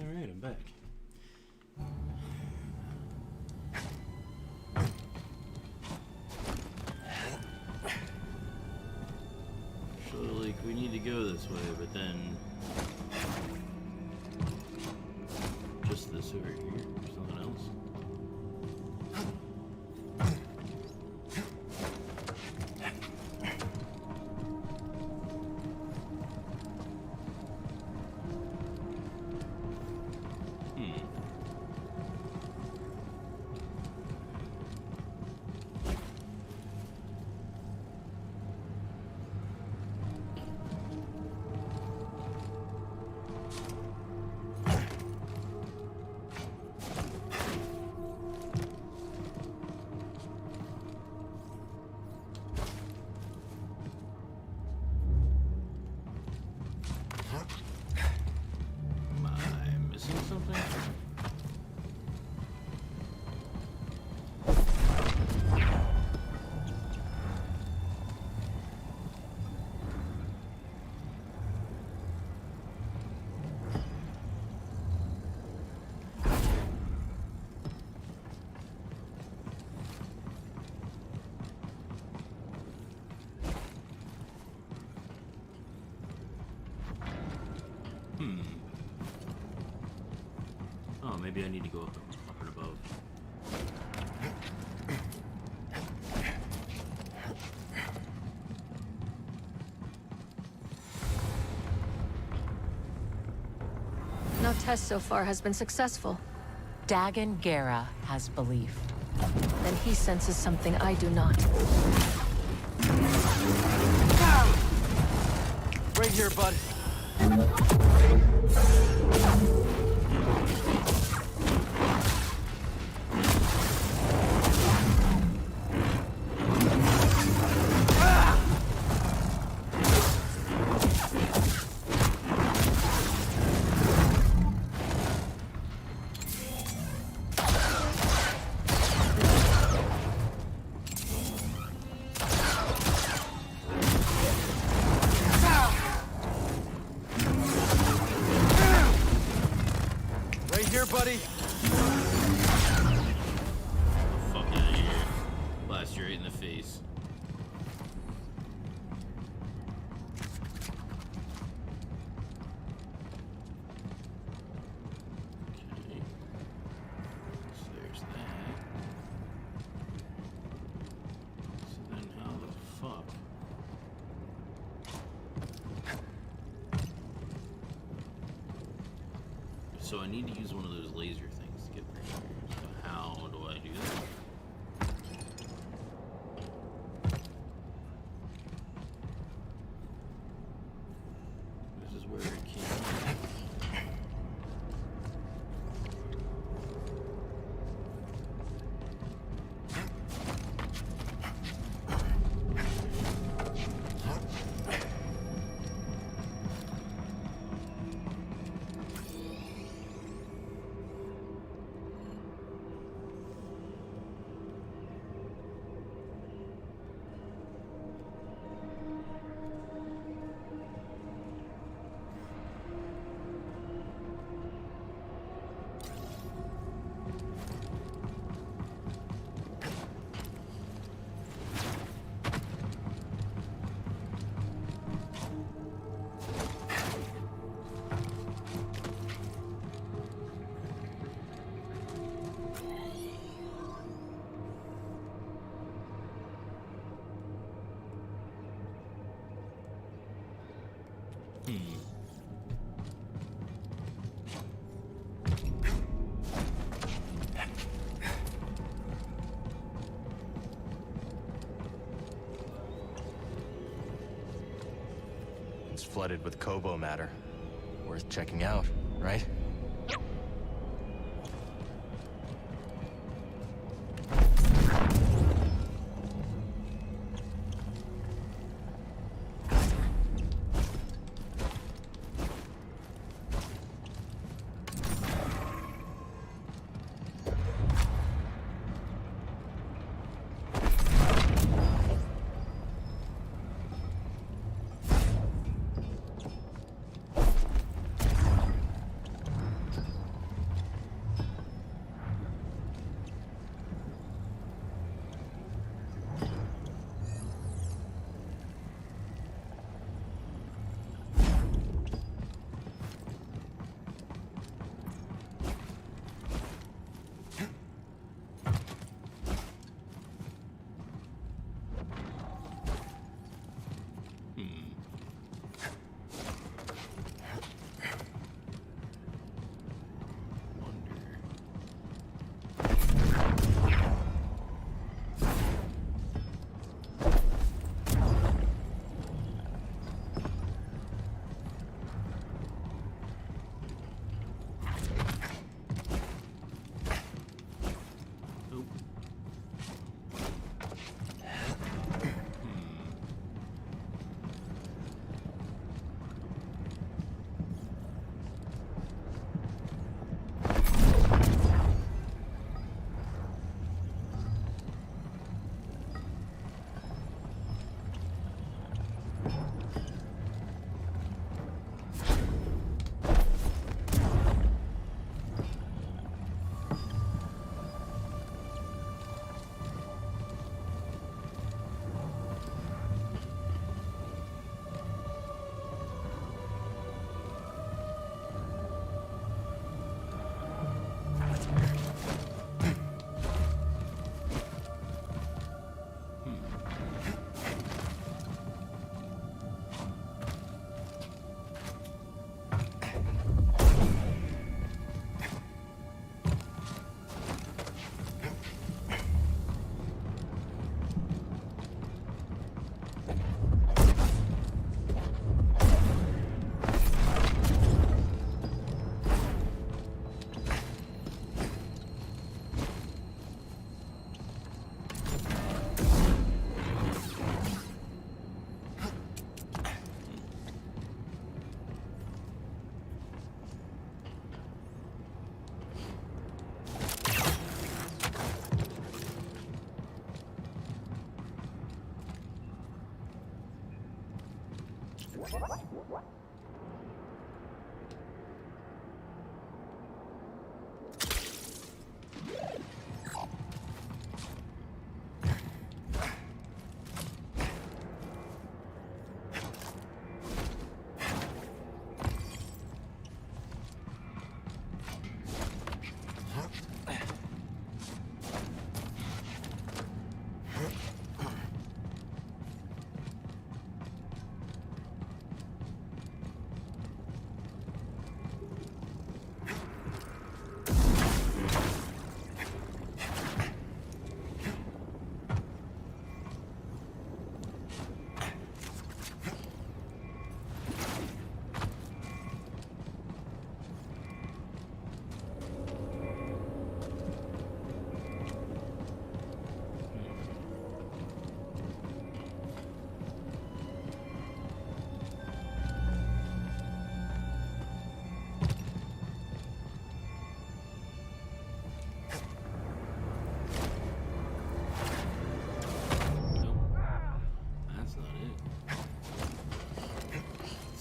Alright, I'm back. this way, but then just this over here or something else. Oh, maybe I need to go up and above. No test so far has been successful. Dagon Gera has belief. Then he senses something I do not. Right here, bud. Buddy. Fuck out of here. Blast you right in the face. Okay. So there's that. So then how the fuck? So I need to use one of those laser things to get there. So how do I do that? This is where it came from. It's flooded with Kobo matter. Worth checking out, right?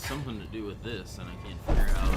Something to do with this, and I can't figure out.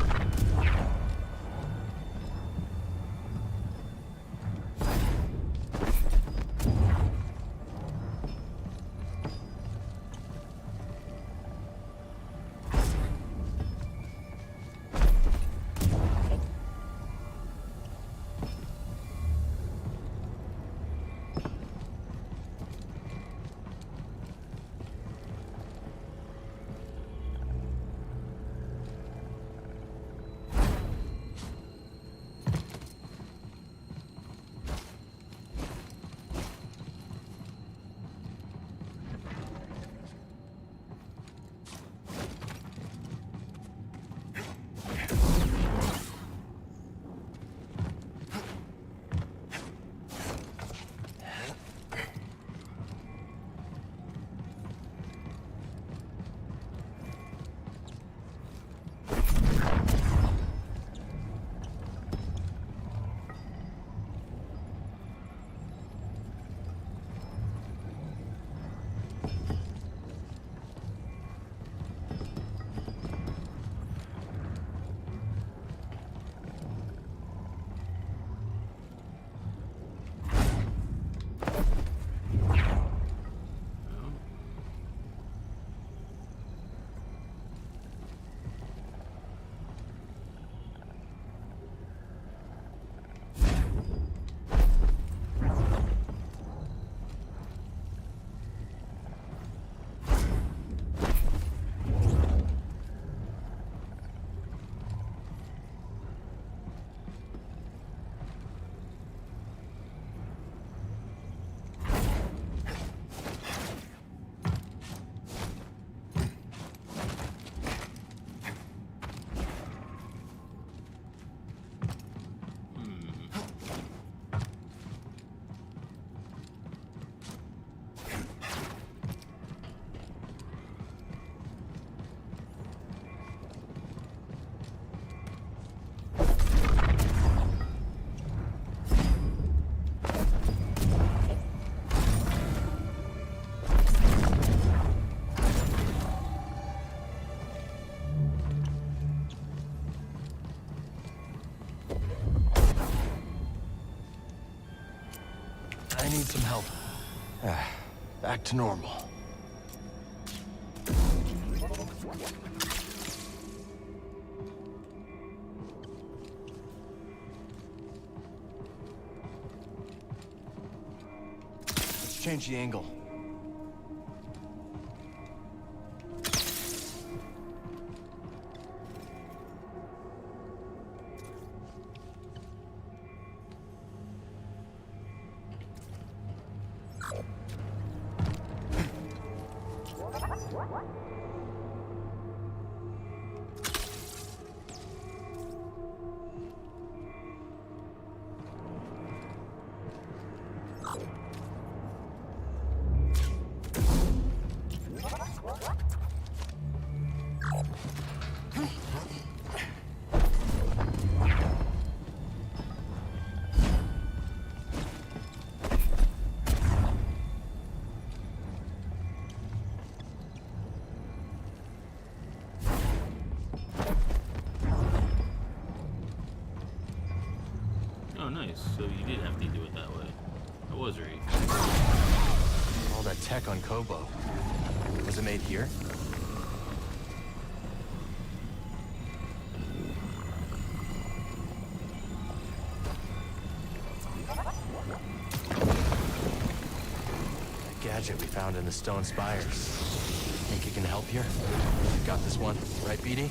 I need some help. Back to normal. Let's change the angle. so you did have to do it that way. I was right. All that tech on Kobo. Was it made here? That gadget we found in the stone spires. Think it can help here? Got this one, right, BD?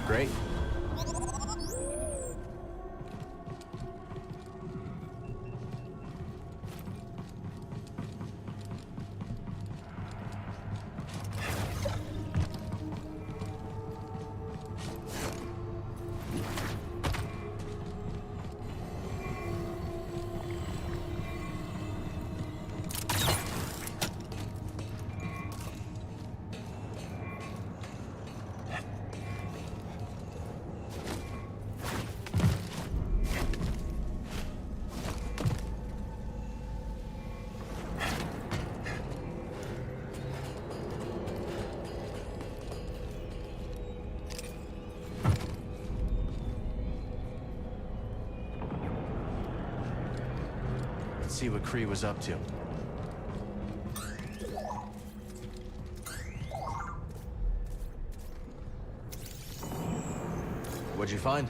Great. Let's see what Kree was up to. What'd you find?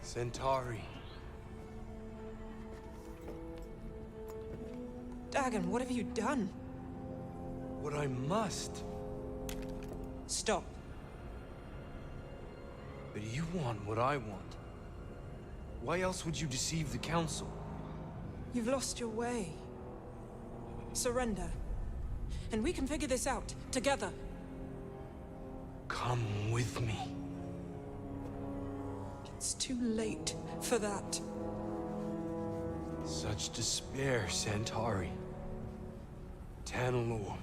Centauri. Dagon, what have you done? What I must. Stop. But you want what I want. Why else would you deceive the Council? You've lost your way. Surrender. And we can figure this out, together. Come with me. It's too late for that. Such despair, Centauri. Tanalor.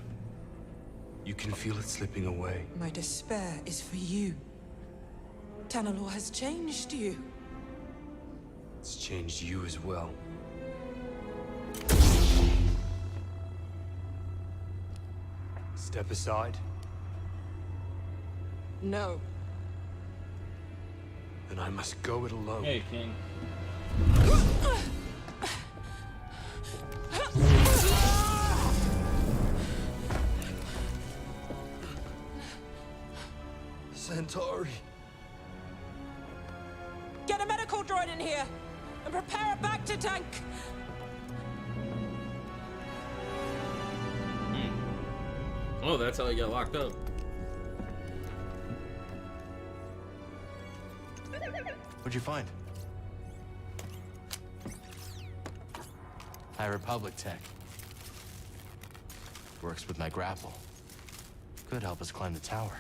You can feel it slipping away. My despair is for you. Tanalor has changed you. It's changed you as well. Step aside. No. Then I must go it alone. Hey, King. Centauri. Get a medical droid in here and prepare a back to tank. Oh, that's how he got locked up. What'd you find? High Republic tech. Works with my grapple. Could help us climb the tower.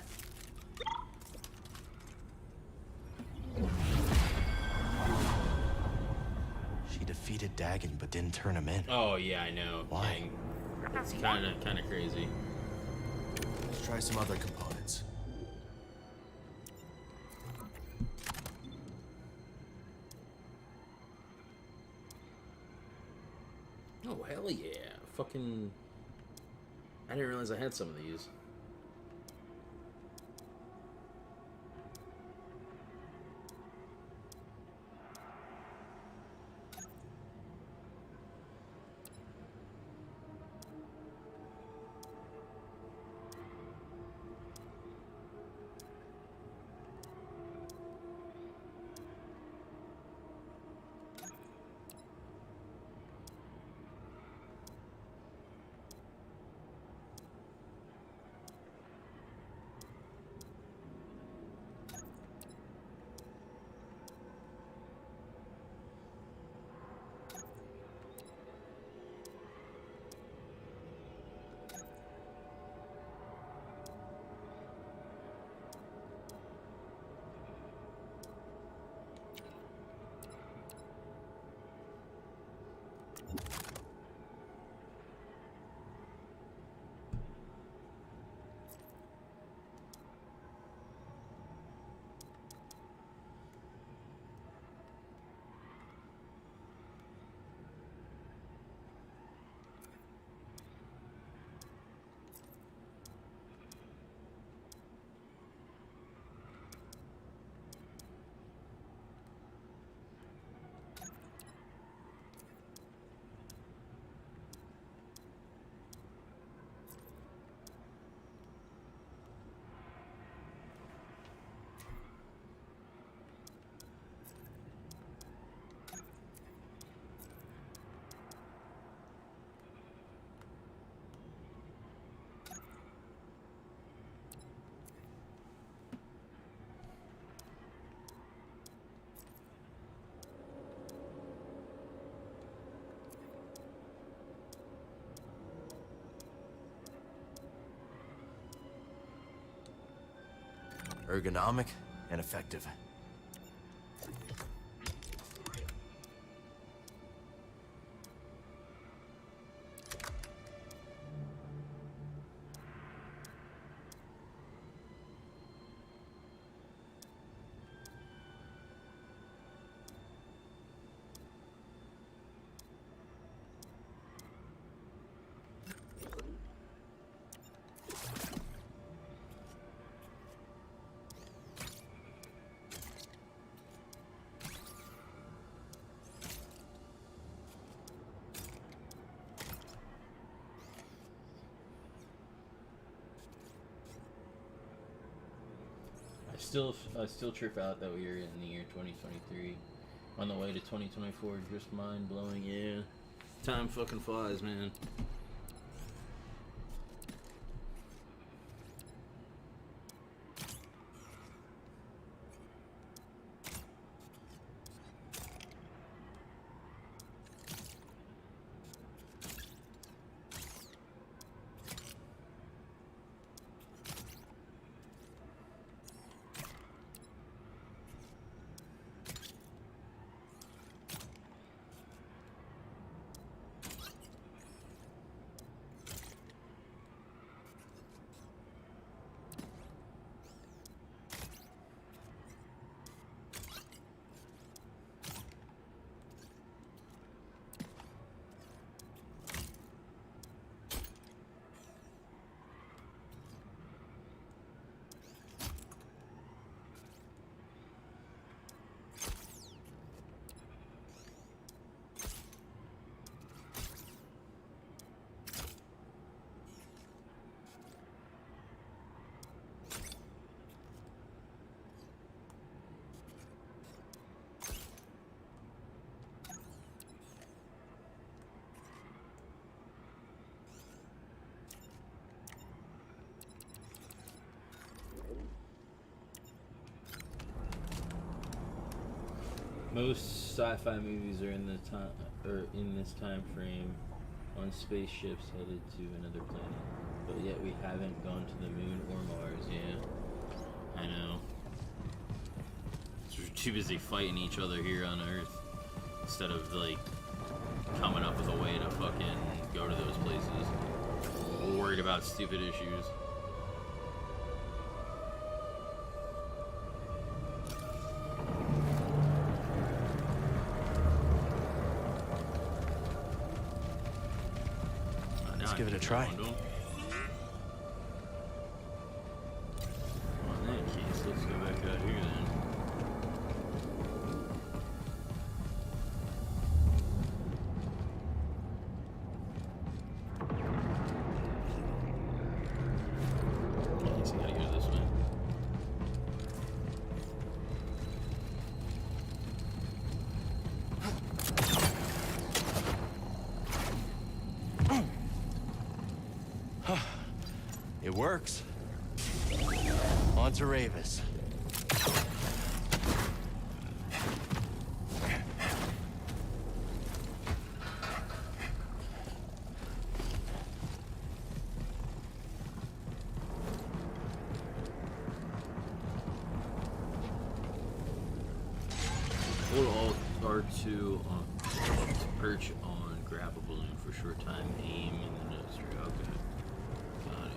She defeated Dagon, but didn't turn him in. Oh yeah, I know. Why? It's kind of crazy. Let's try some other components. Oh, hell yeah. Fucking... I didn't realize I had some of these. Ergonomic and effective. I still trip out that we are in the year 2023. On the way to 2024, just mind blowing. Yeah, time fucking flies, man. Most sci-fi movies are in the time, or in this time frame, on spaceships headed to another planet. But yet we haven't gone to the moon or Mars. Yeah, I know. So we're too busy fighting each other here on Earth instead of like coming up with a way to fucking go to those places. We're worried about stupid issues. Let's give it a try. Come on, in that case, let's go back out here then. Guess I gotta go this way. It works. On to Ravis. Hold Alt R2 on to perch on grab a balloon for short time. Aim in the nose. Okay. Got it.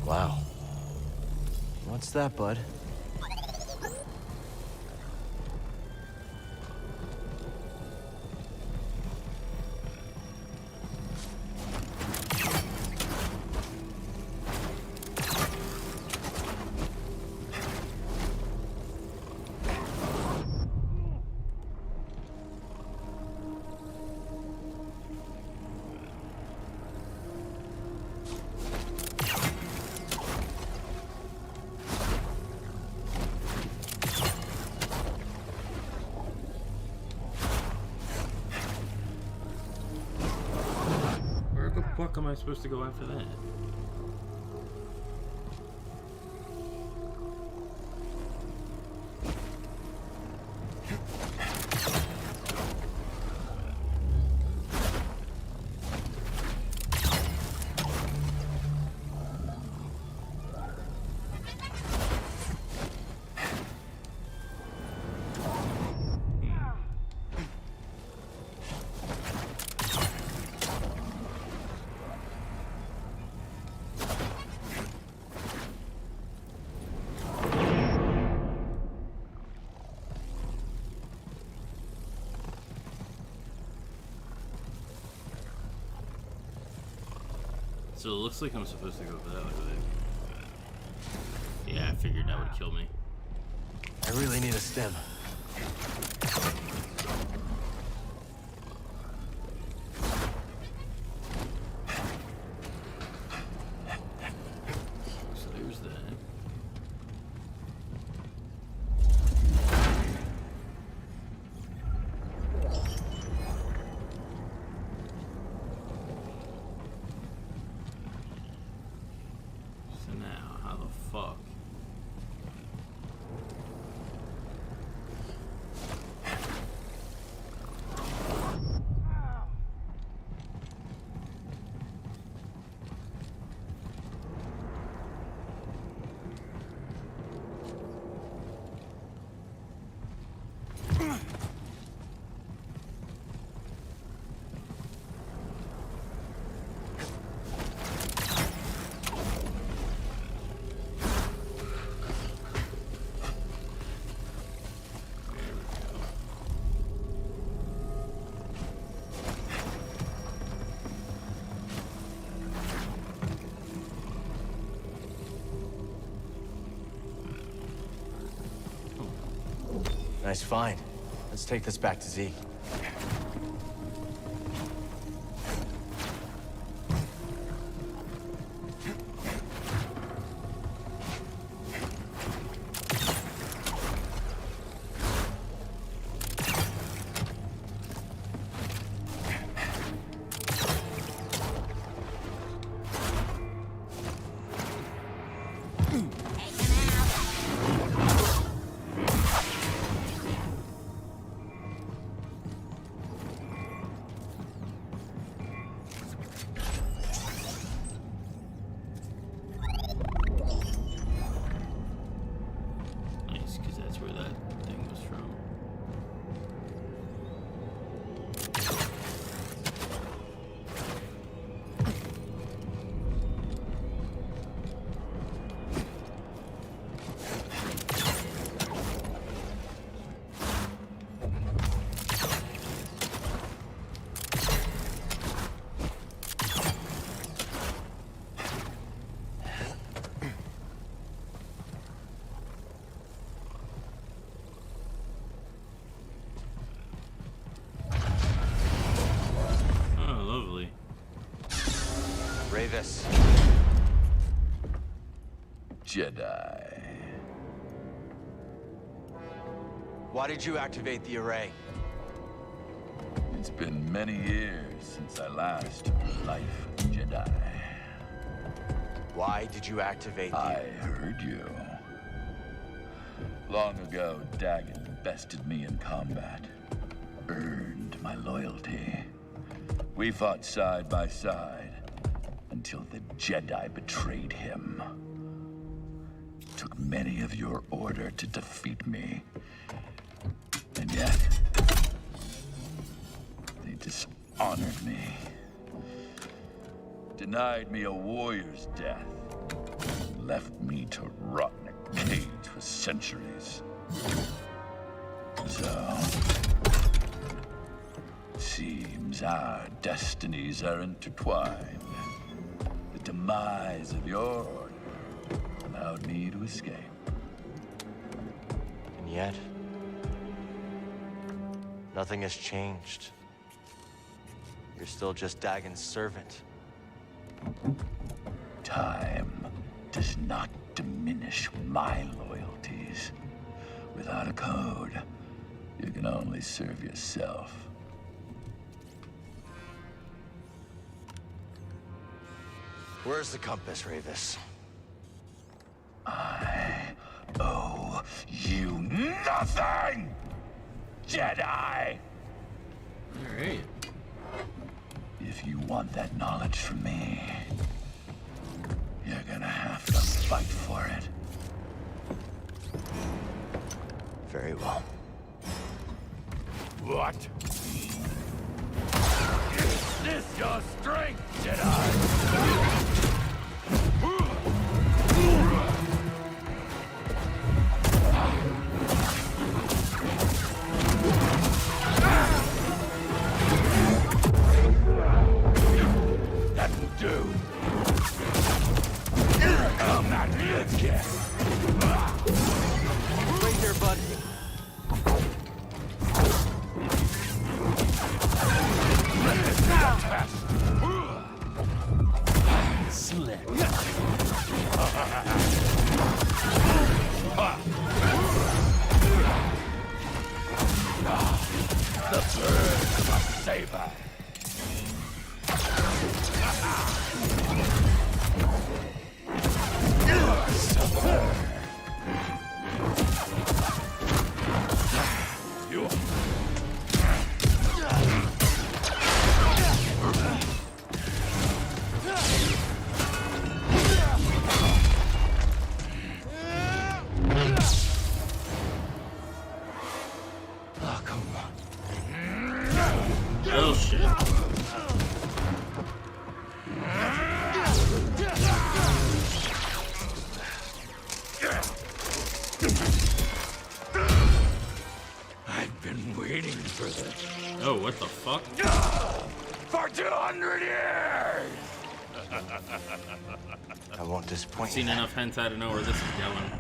Wow. What's that, bud? Where the fuck am I supposed to go after that? So it looks like I'm supposed to go that way. Yeah, I figured that would kill me. I really need a stem. So there's that. So now, how the fuck? Nice find. Let's take this back to Zeke. Rayvis. Jedi. Why did you activate the array? It's been many years since I last took the life of a Jedi. Why did you activate the... I heard you. Long ago, Dagon bested me in combat. Earned my loyalty. We fought side by side until the Jedi betrayed him. It took many of your order to defeat me. And yet, they dishonored me. Denied me a warrior's death. Left me to rot in a cage for centuries. So, seems our destinies are intertwined. The demise of your order allowed me to escape. And yet, nothing has changed. You're still just Dagon's servant. Time does not diminish my loyalties. Without a code, you can only serve yourself. Where's the compass, Rayvis? I owe you nothing, Jedi! Alright. If you want that knowledge from me, you're gonna have to fight for it. Very well. What? Is this your strength, Jedi? That will do. Come at me again. Right here, bud. Slip. The bird of a saber. Oh, come on. Oh shit. I've been waiting for this. Oh, what the fuck? For 200 years! I won't disappoint Seen you. enough hentai to know where this is going.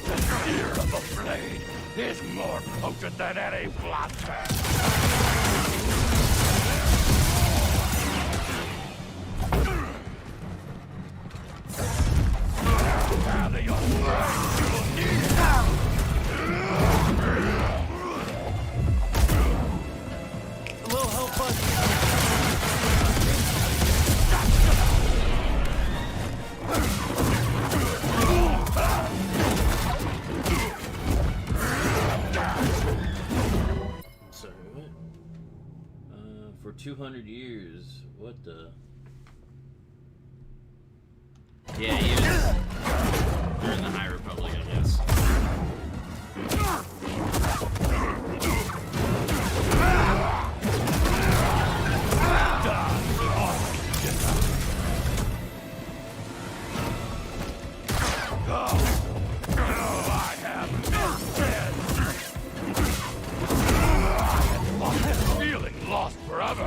The ear of a blade is more potent than any blaster. Gather your strength, you will need it. A little help, bud. Sorry, what? For 200 years. What the? Yeah, he was. They're in the High Republic, I guess. I have feeling lost forever.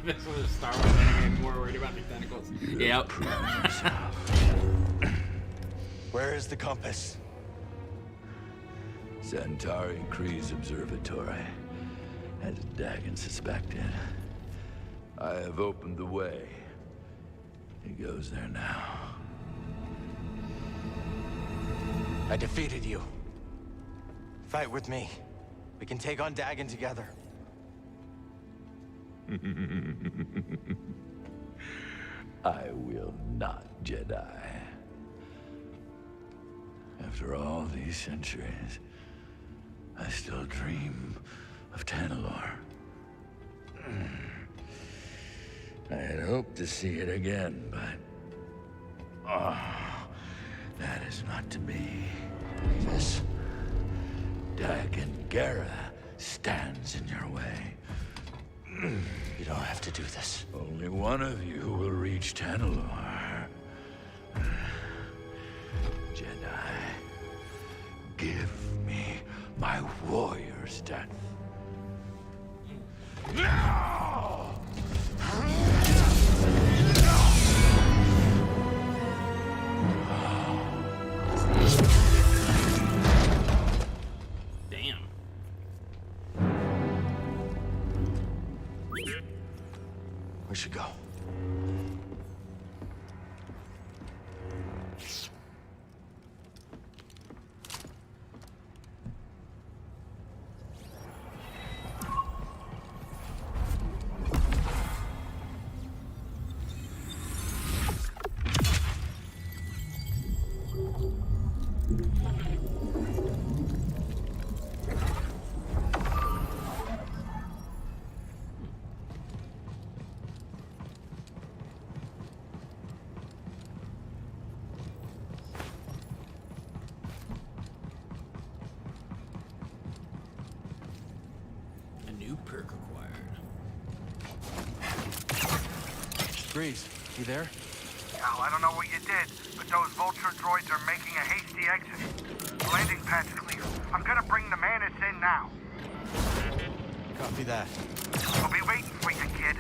This was Star Wars. I'm more worried about the tentacles. Yep. Where is the compass? Centauri Kree's observatory, as Dagon suspected. I have opened the way. He goes there now. I defeated you. Fight with me. We can take on Dagon together. I will not, Jedi. After all these centuries, I still dream of Tanalorr. I had hoped to see it again, but... that is not to be. This Dagon Gera stands in your way. You don't have to do this. Only one of you will reach Tanalorr. Jedi, give me my warrior's death. Now! Damn. We should go. A new perk acquired. Grease, you there? Al, I don't know what you did, but those Vulture droids are making a hasty exit. The landing pad's clear. I'm gonna bring the Manus in now. Copy that. I'll be waiting for you, kid.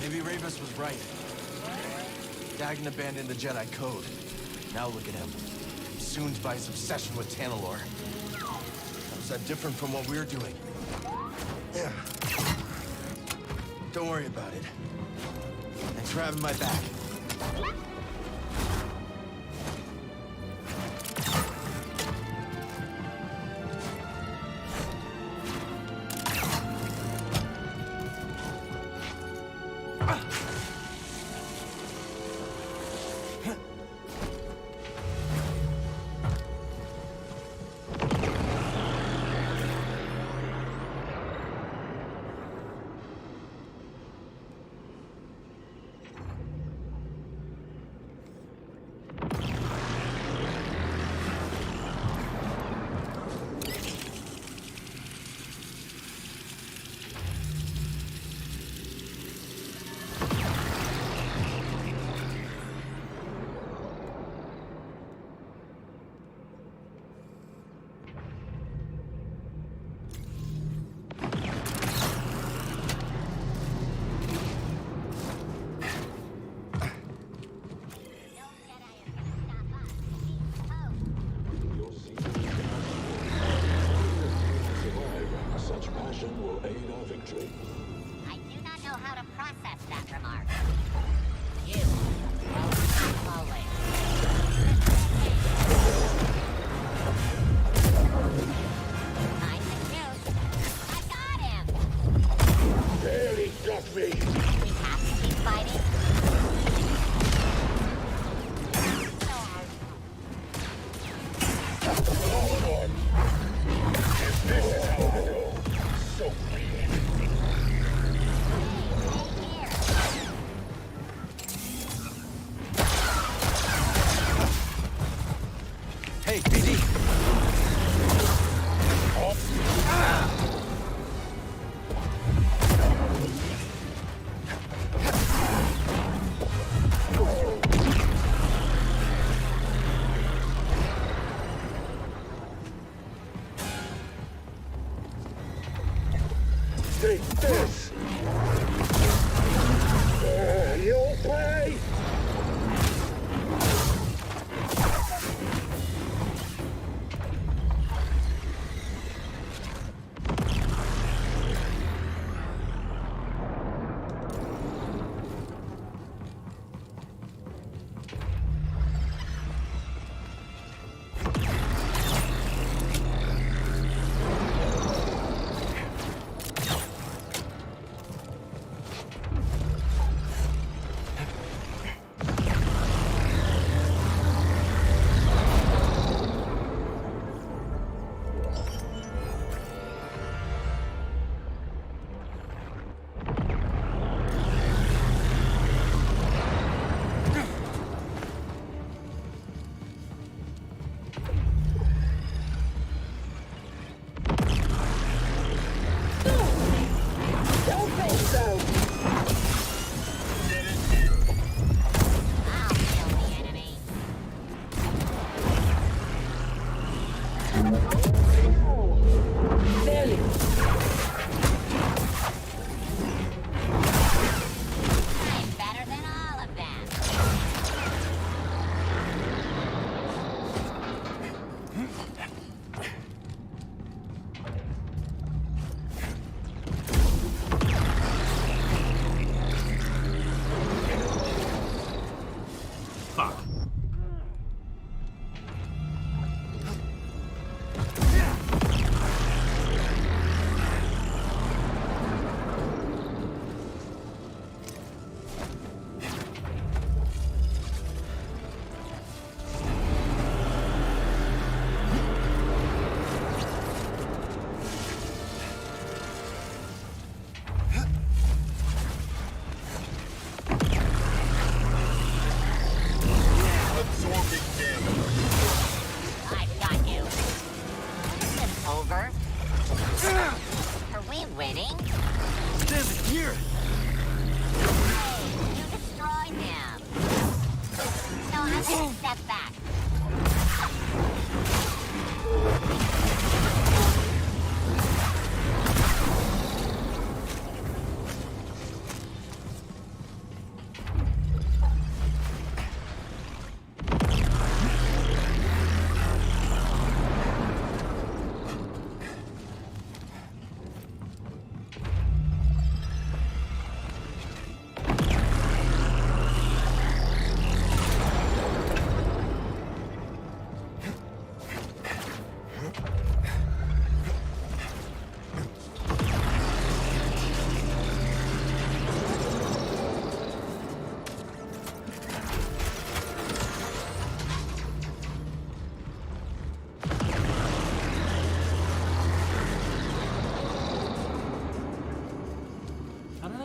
Maybe Ravis was right. Dagon abandoned the Jedi Code. Now look at him. Consumed by his obsession with Tanalorr. How's that different from what we're doing? Yeah. Don't worry about it. Thanks for having my back. Such passion will aid our victory. I do not know how to process that remark. You, slowly. I'm the juice. I got him! Barely got me! We have to keep fighting. Hold on! This is how I go. So clear. Take this! You'll pay!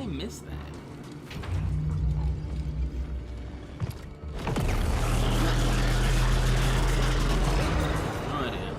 Miss that. No idea.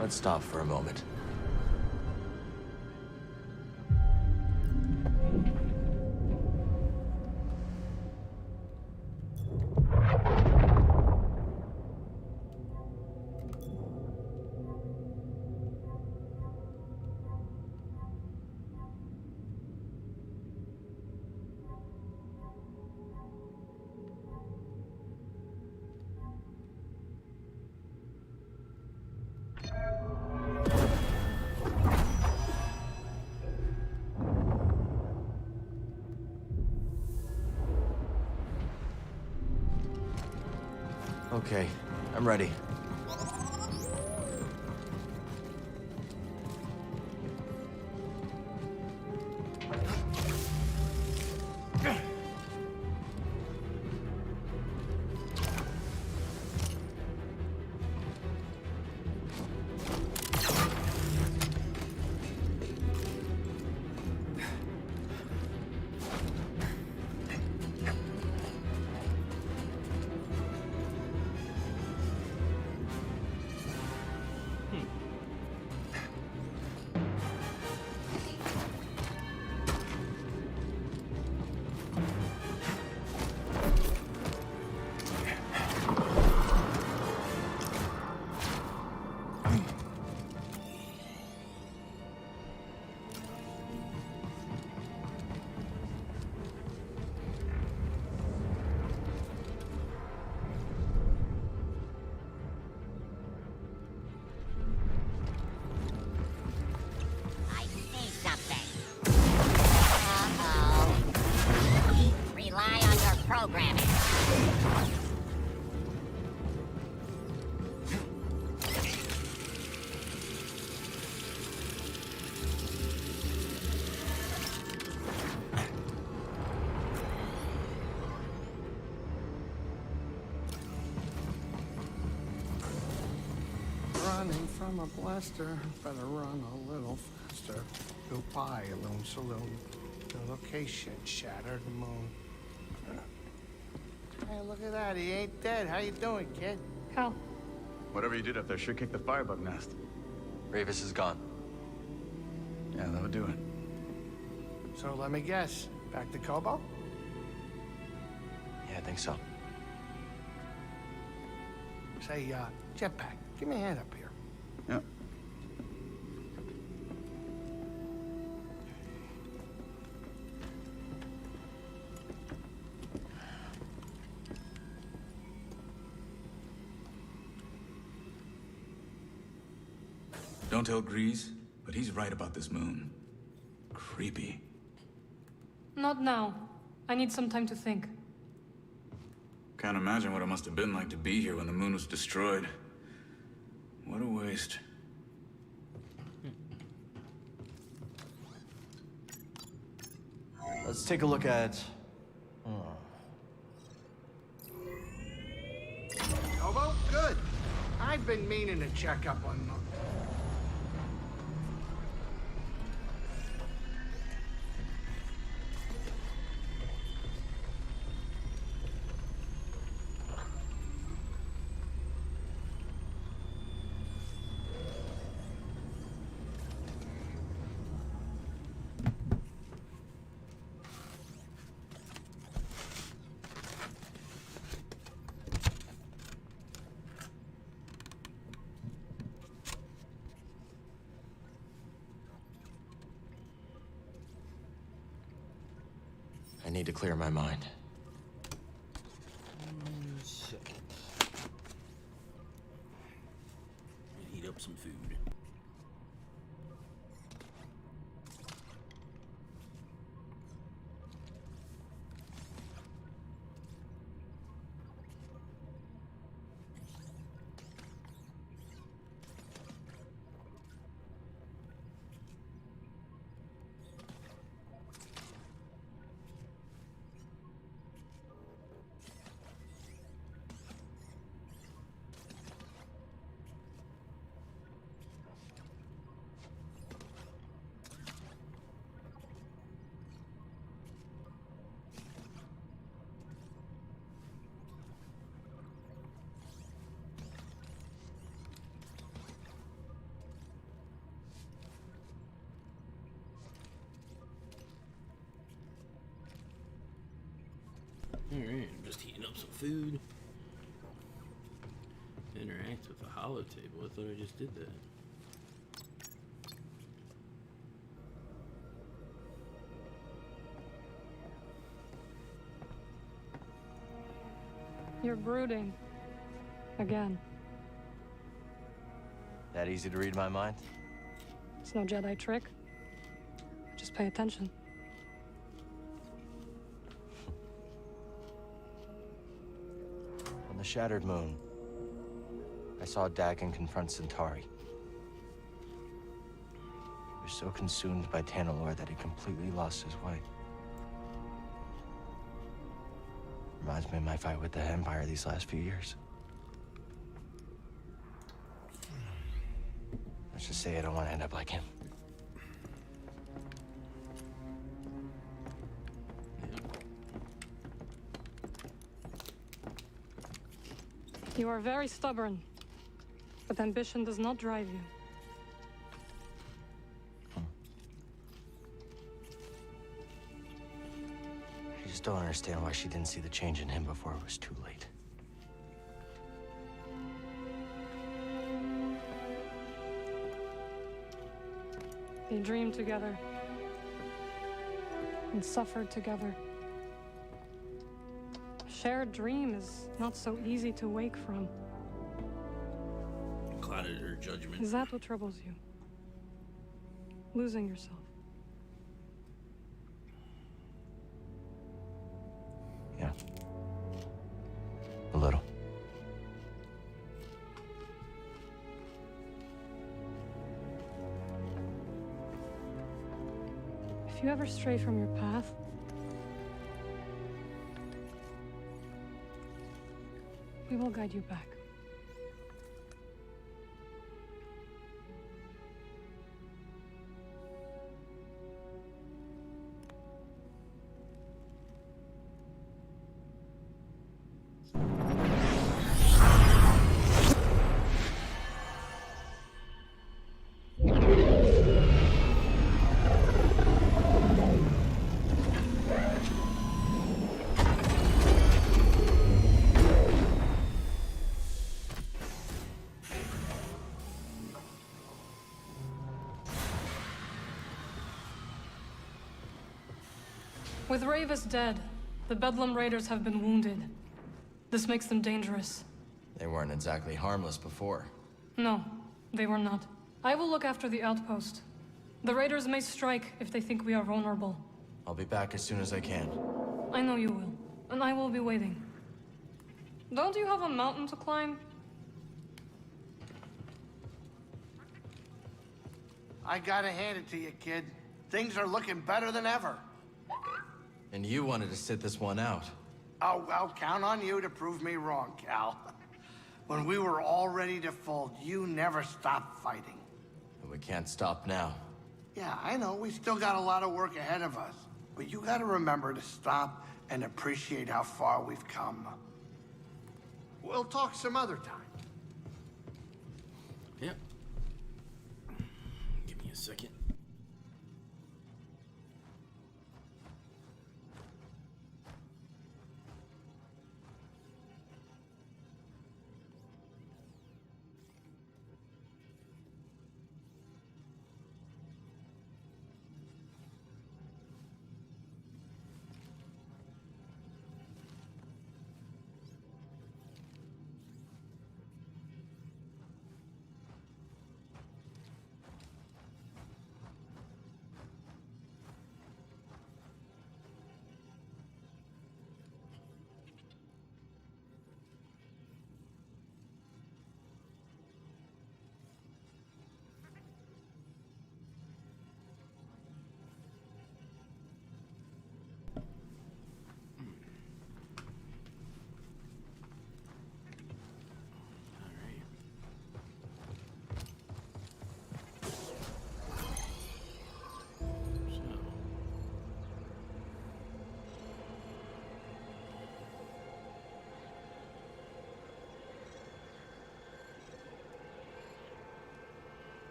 Let's stop for a moment. Okay, I'm ready. running from a blaster. Better run a little faster. Goodbye, Loon Saloon. The location, Shattered Moon. Hey, look at that. He ain't dead. How you doing, kid? Hal. Whatever you did up there sure kicked the firebug nest. Ravis is gone. Yeah, that would do it. So let me guess. Back to Kobo? Yeah, I think so. Say, Jetpack, give me a hand up here. Yep. Don't tell Grease, but he's right about this moon. Creepy. Not now. I need some time to think. Can't imagine what it must have been like to be here when the moon was destroyed. What a waste. Let's take a look at... Kobo? Good. I've been meaning to check up on Monk. I need to clear my mind. Second. Heat up some food. Alright, I'm just heating up some food. Interact with the hollow table. I thought I just did that. You're brooding. Again. That easy to read my mind? It's no Jedi trick. Just pay attention. On the Shattered Moon, I saw Dagon confront Centauri. He was so consumed by Tanalorr that he completely lost his way. Reminds me of my fight with the Empire these last few years. Let's just say I don't want to end up like him. You are very stubborn, but ambition does not drive you. I just don't understand why she didn't see the change in him before it was too late. They dreamed together and suffered together. A shared dream is not so easy to wake from. Clouded her judgment. Is that what troubles you? Losing yourself? Yeah. A little. If you ever stray from your path, we will guide you back. With Ravis dead, the Bedlam Raiders have been wounded. This makes them dangerous. They weren't exactly harmless before. No, they were not. I will look after the outpost. The Raiders may strike if they think we are vulnerable. I'll be back as soon as I can. I know you will, and I will be waiting. Don't you have a mountain to climb? I gotta hand it to you, kid. Things are looking better than ever. And you wanted to sit this one out. Oh, well, count on you to prove me wrong, Cal. When we were all ready to fold, you never stopped fighting. And we can't stop now. Yeah, I know, we still got a lot of work ahead of us. But you gotta remember to stop and appreciate how far we've come. We'll talk some other time. Yep. Give me a second.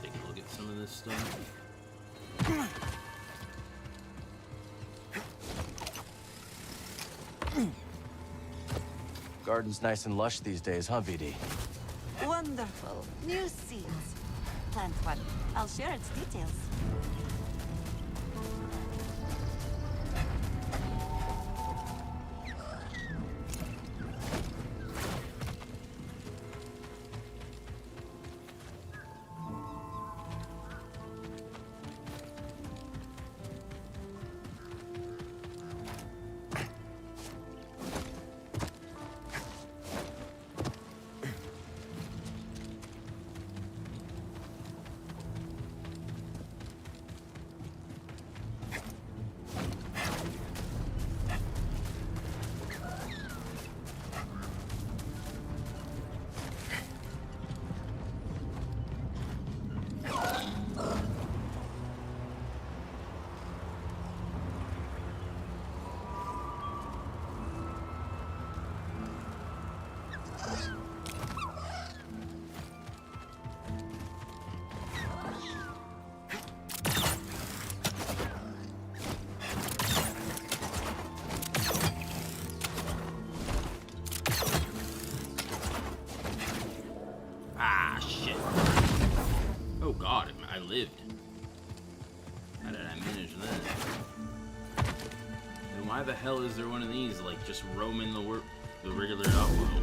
Take a look at some of this stuff. Garden's nice and lush these days, huh, BD? Wonderful. New seeds. Plant one. I'll share its details. I lived. How did I manage that? And why the hell is there one of these, like, just roaming the regular outworld?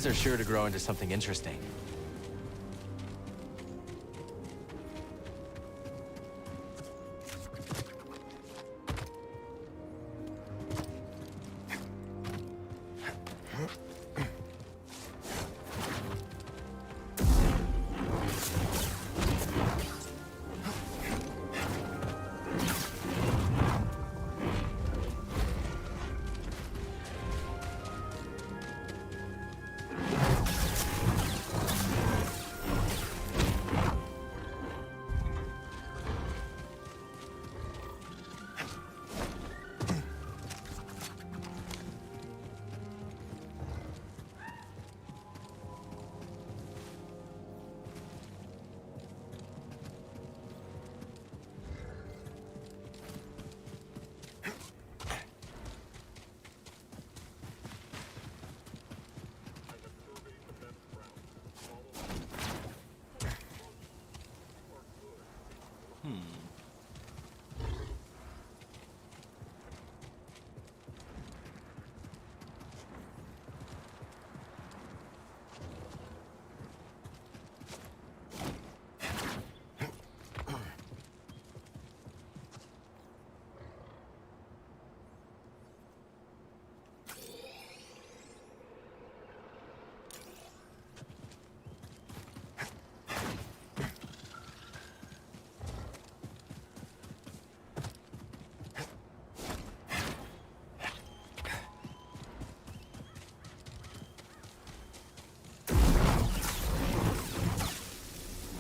These are sure to grow into something interesting.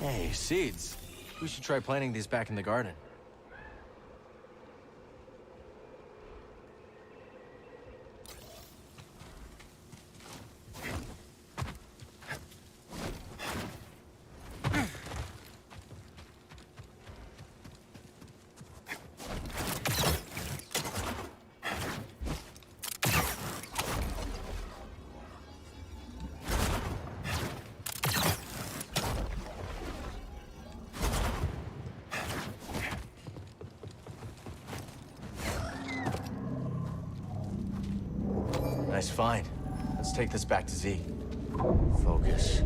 Hey, seeds. We should try planting these back in the garden. Nice find. Let's take this back to Z. Focus.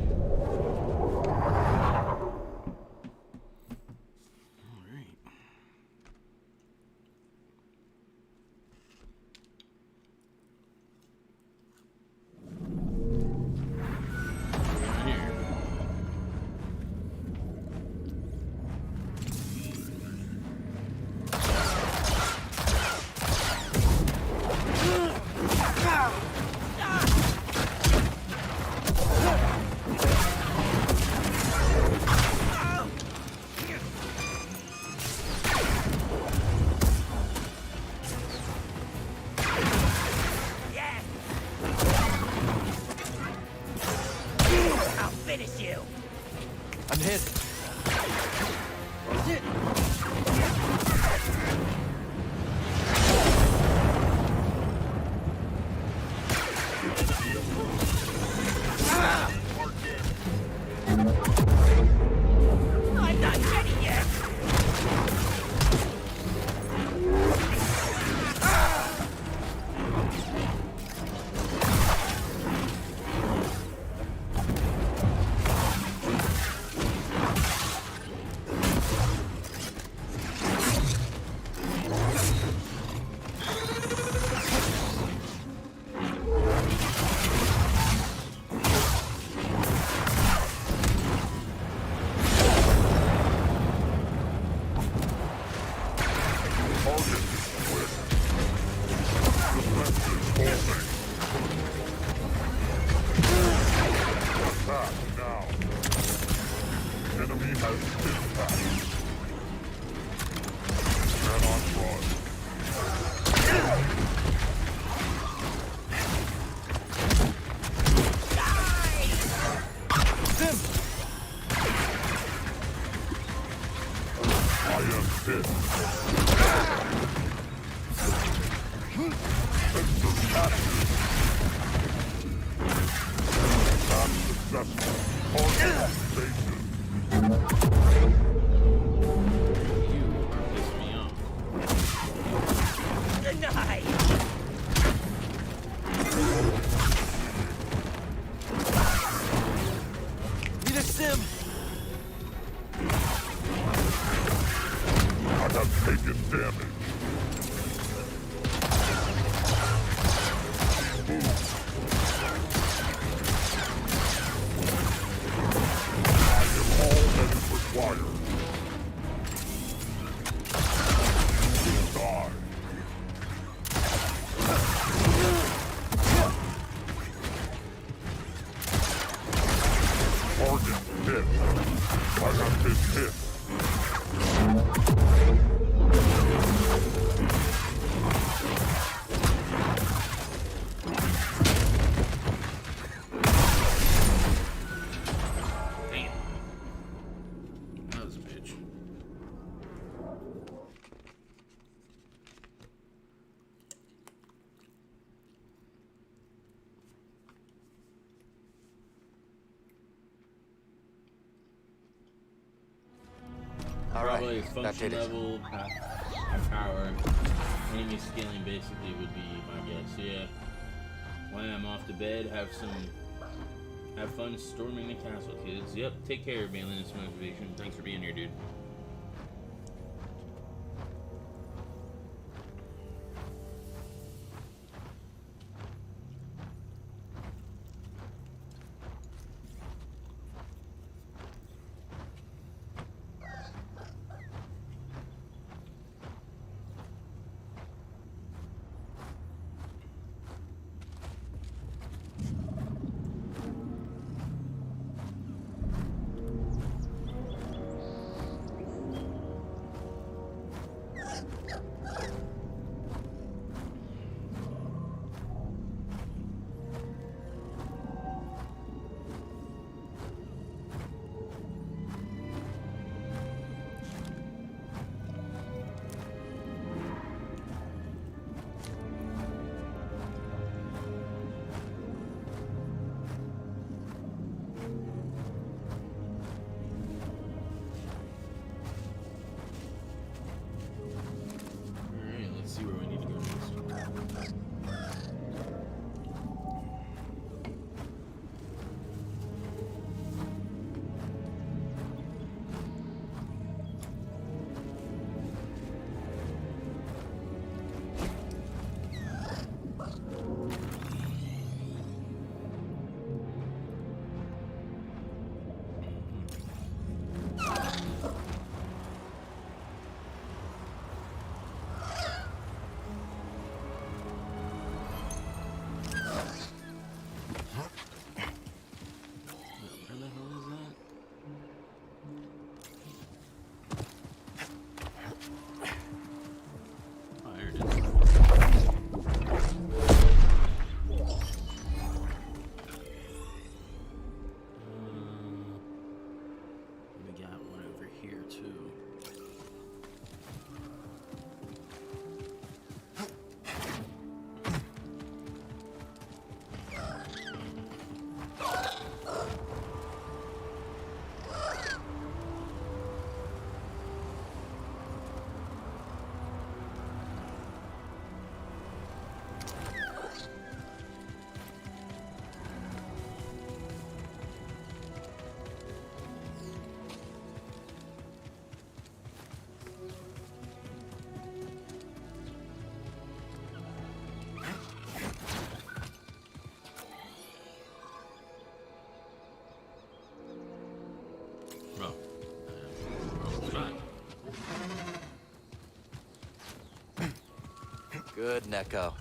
I'm hit. I'm not ready yet! have taken damage. I am all that is required. Die. Target hit. I have been hit. Damn. That was a bitch. Probably function level, power, enemy scaling basically would be my guess. Yeah. When I'm off to bed, have fun storming the castle, kids. Yep, take care, Balin. It's motivation. Thanks for being here, dude. Good, Neko.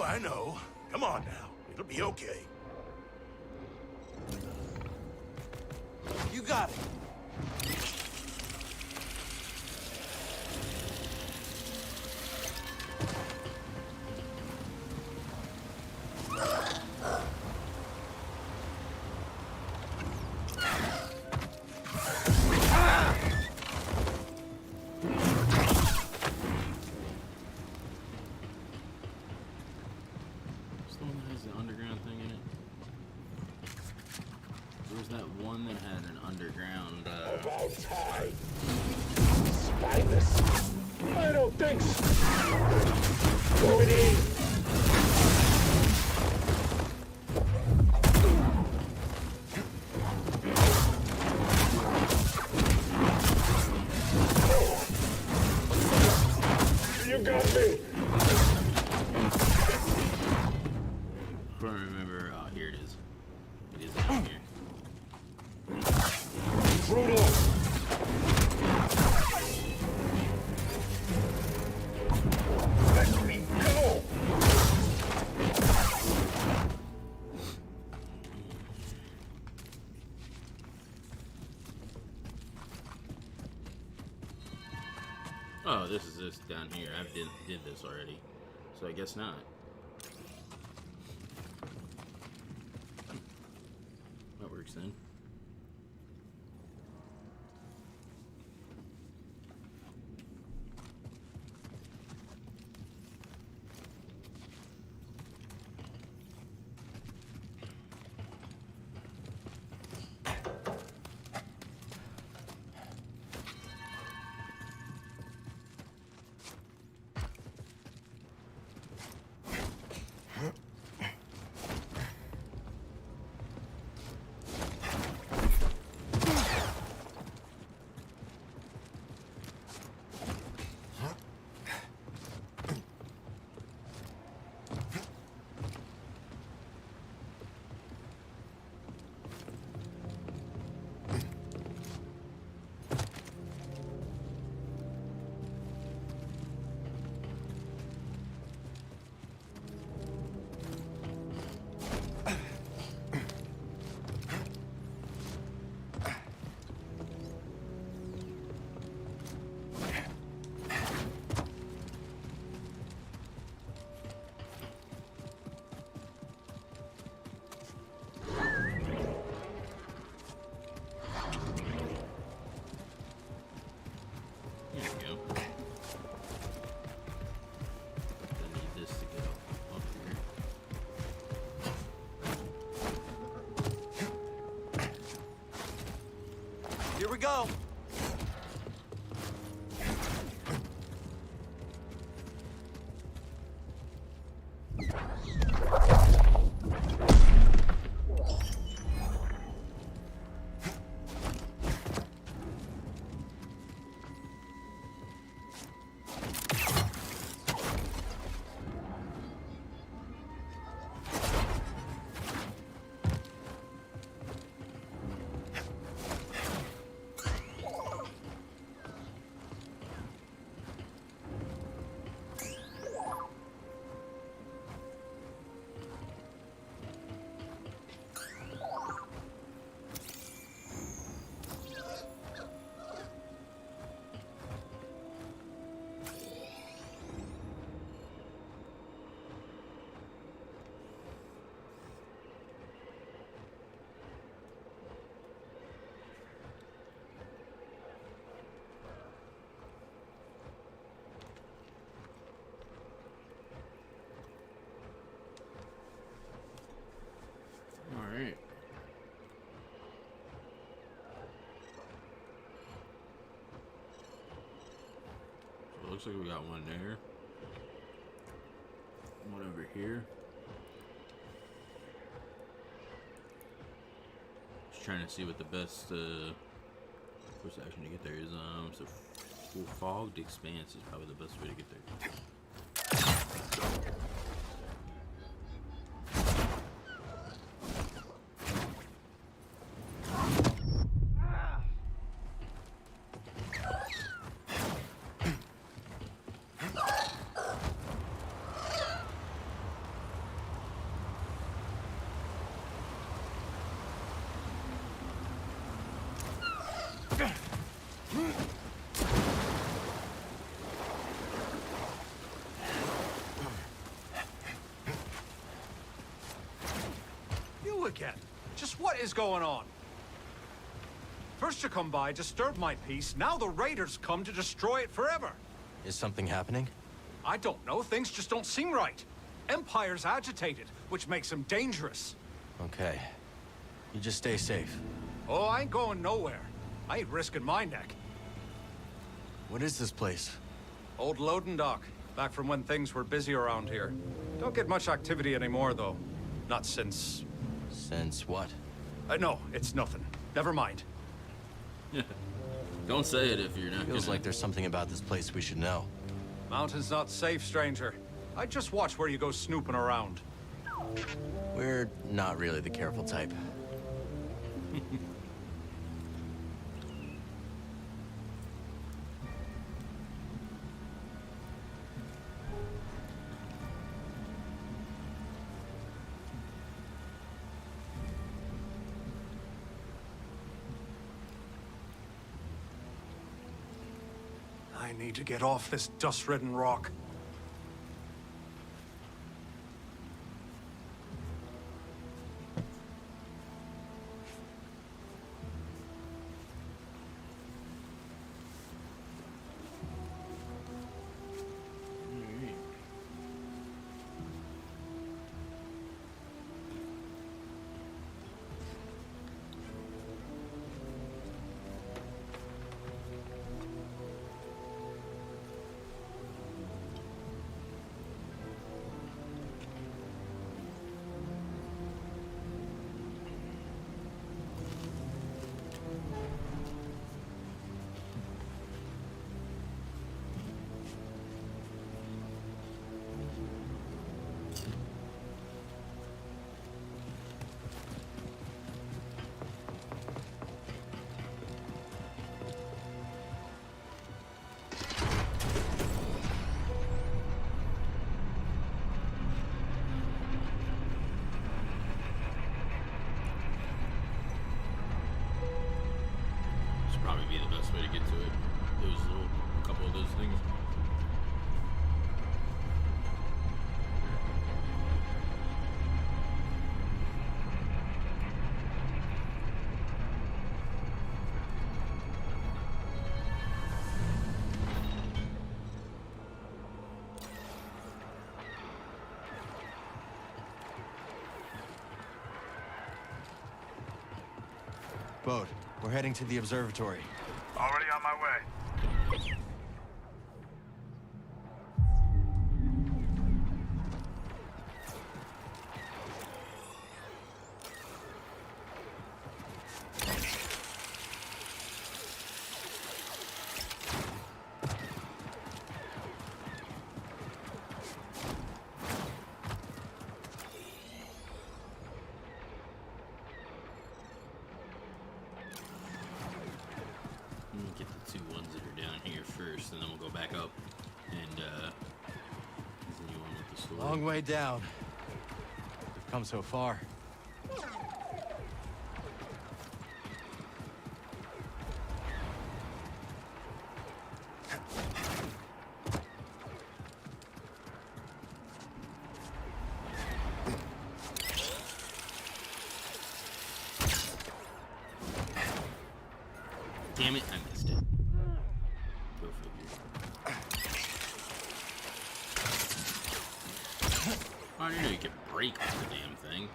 I know. Come on now. It'll be okay. You got it. one that had an underground. About time. Spineless. I don't think so. Going in. You got me. I don't remember. Oh, here it is. It is down here. Brutal. Let me go. Oh, this is this down here. I did this already, so I guess not. That works then. Here we go. Alright. So it looks like we got one there. One over here. Just trying to see what the best course action to get there is. So fogged expanse is probably the best way to get there. Again. Just what is going on? First you come by, disturb my peace, now the raiders come to destroy it forever. Is something happening? I don't know, things just don't seem right. Empire's agitated, which makes him dangerous. Okay. You just stay safe. Oh, I ain't going nowhere. I ain't risking my neck. What is this place? Old loading dock. Back from when things were busy around here. Don't get much activity anymore, though. Not since... Since what? No, it's nothing. Never mind. Don't say it if you're not Feels gonna... like there's something about this place we should know. Mountain's not safe, stranger. I'd just watch where you go snooping around. We're not really the careful type. I need to get off this dust-ridden rock. Probably be the best way to get to it. Those little couple of those things. Boat, we're heading to the observatory. Already on my way. Get the two ones that are down here first, and then we'll go back up and continue on with the story. Long way down. We've come so far. Damn it, I missed it. Go figure. I didn't know you could break the damn thing.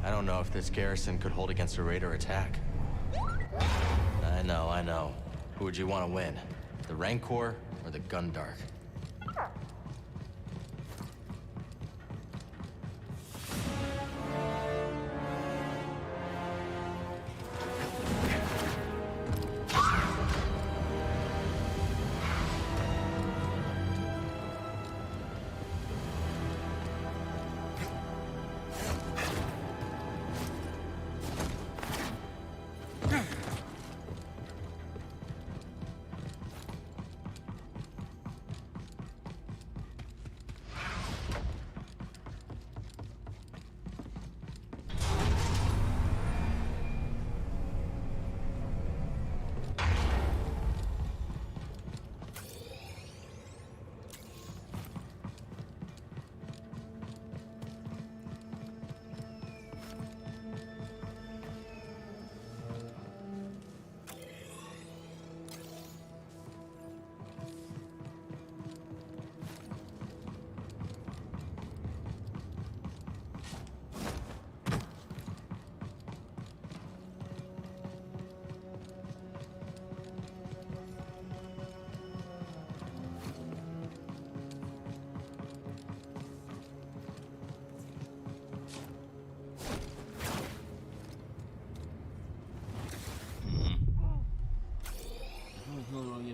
I don't know if this garrison could hold against a raider attack. I know. Who would you want to win? The Rancor or the Gundark?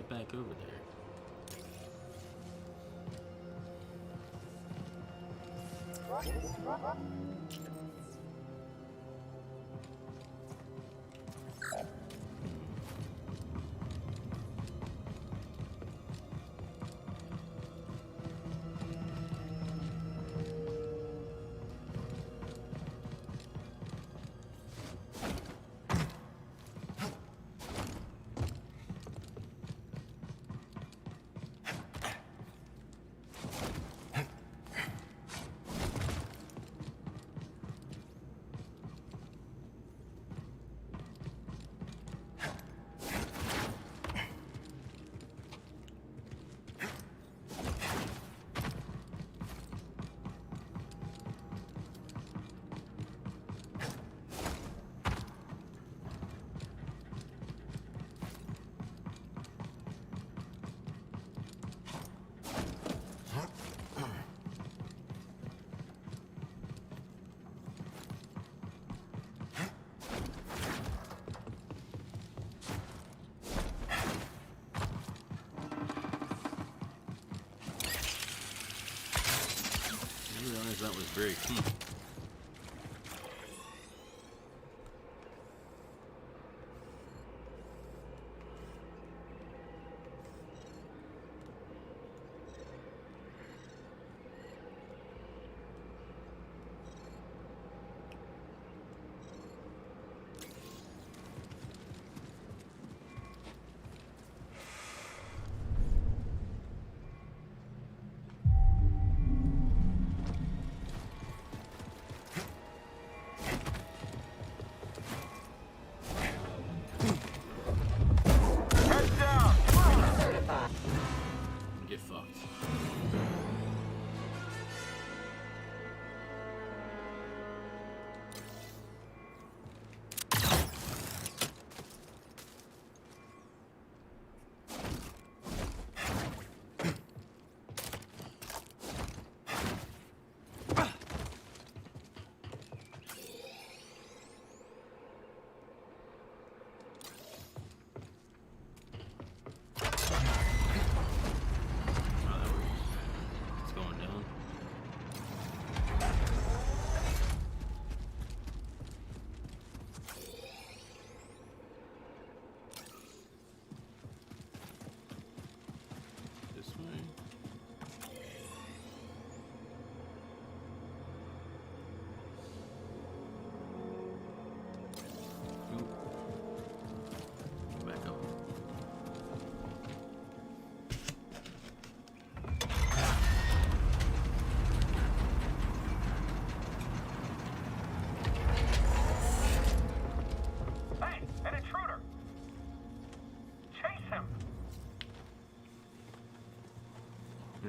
get back over there? That was very key. Get fucked.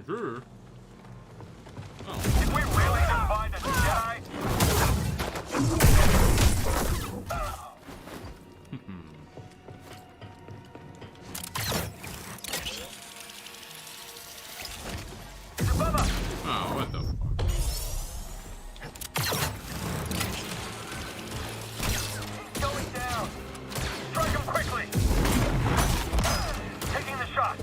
Sure. Oh. Did we really just find a Jedi? Oh, what the fuck? Going down. Strike him quickly. Taking the shot.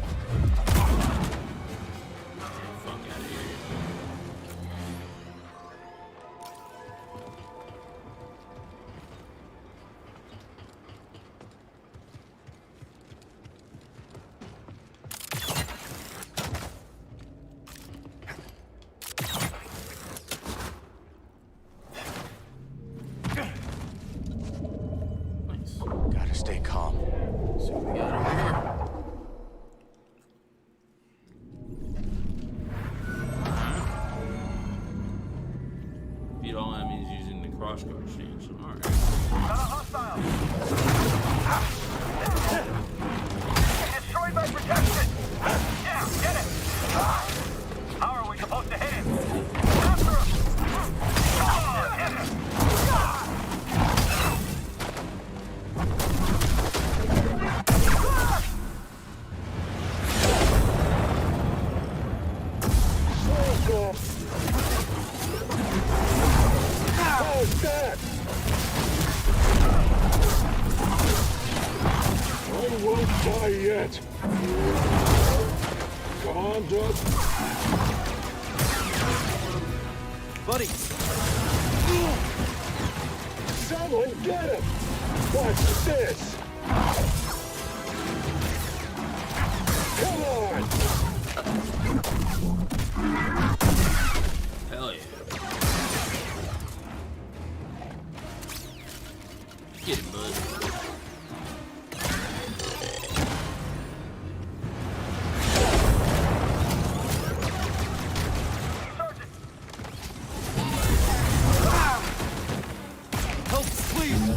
Gotta stay calm. So we got over here. Beat all enemies using the crossguard stance. Alright. Destroyed by protection. Yeah, get it. How are we supposed to hit him? After him. Come on, hit him. How's that? Don't die yet. Come on, Doug. Buddy! Someone get him! What's this? Come on! Hell yeah. Get it, bud. Help, please!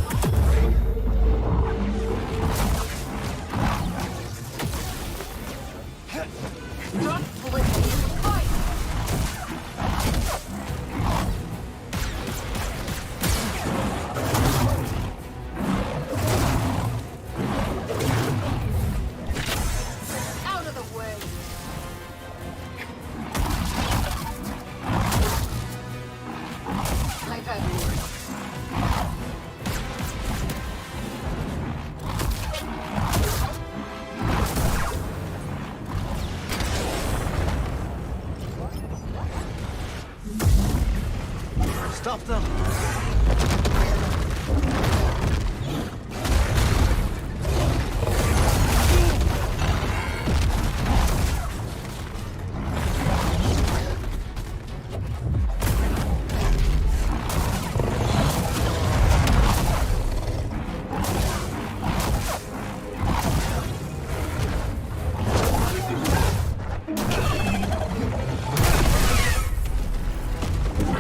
Out of the way. I've had worse. Stop them!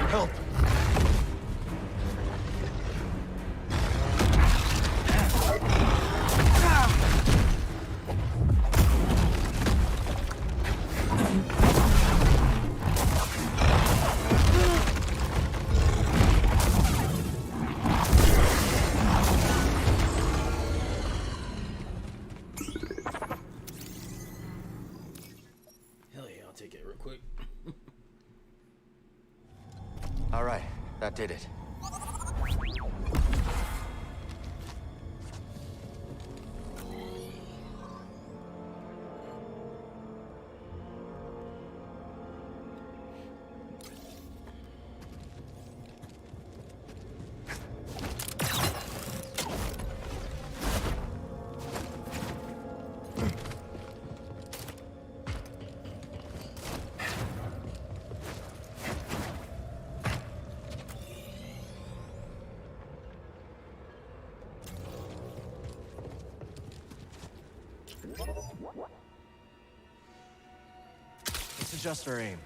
Help! Hell yeah, I'll take it real quick. All right, that did it. Let's adjust our aim.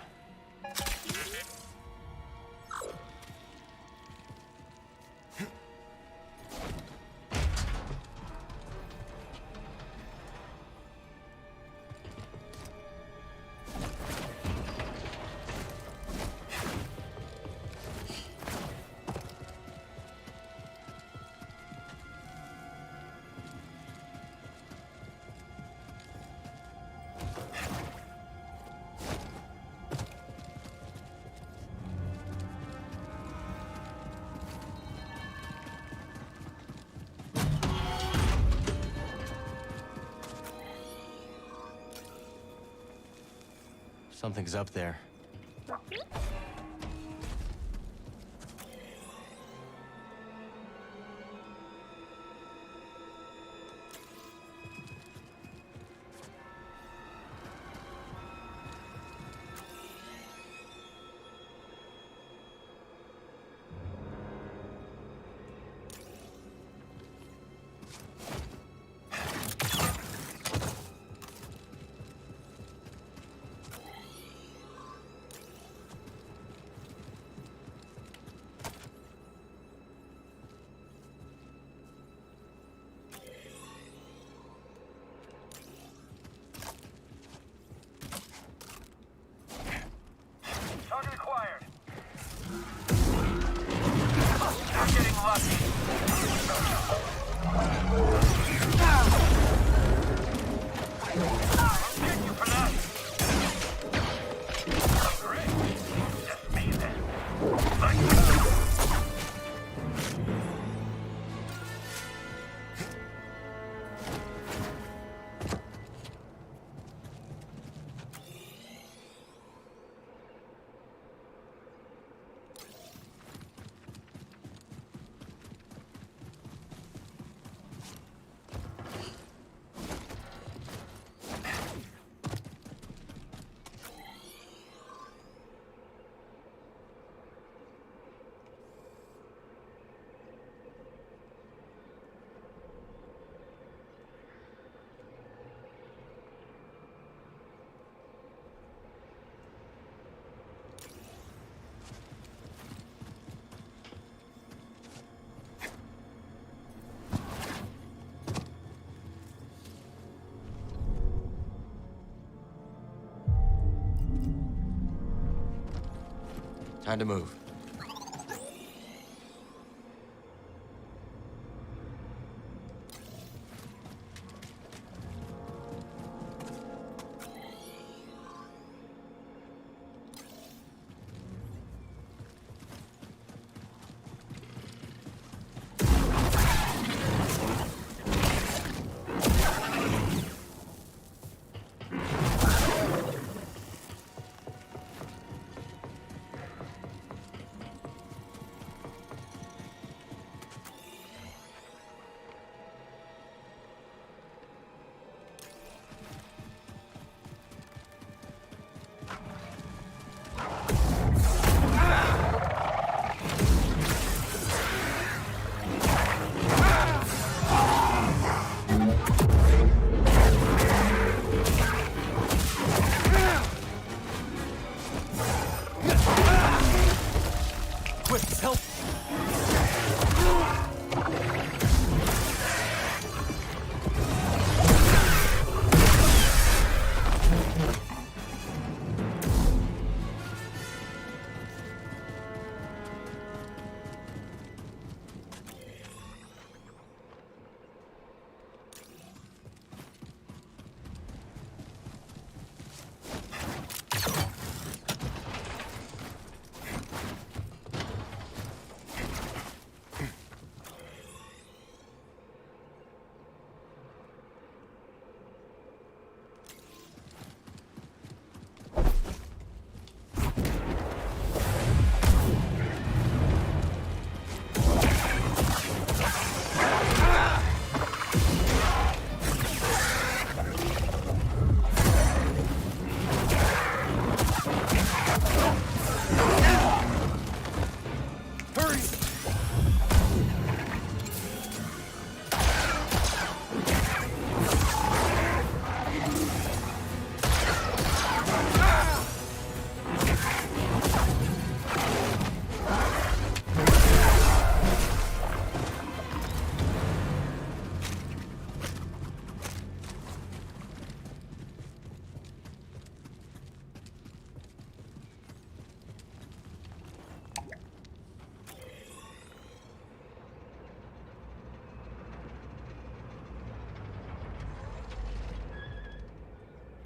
Something's up there. Time to move.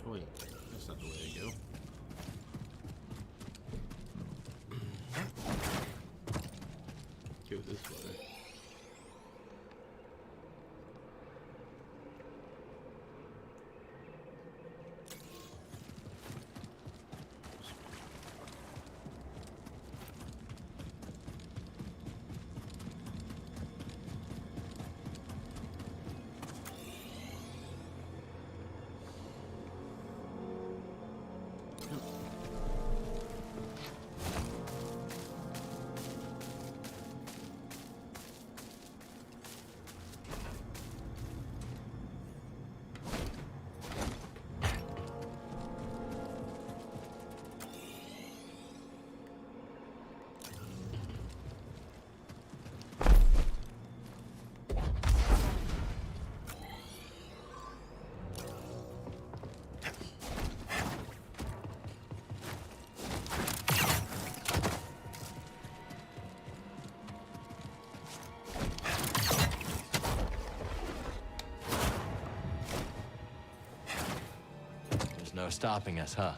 Wait, that's not the way to go. Go this way. There's no stopping us, huh?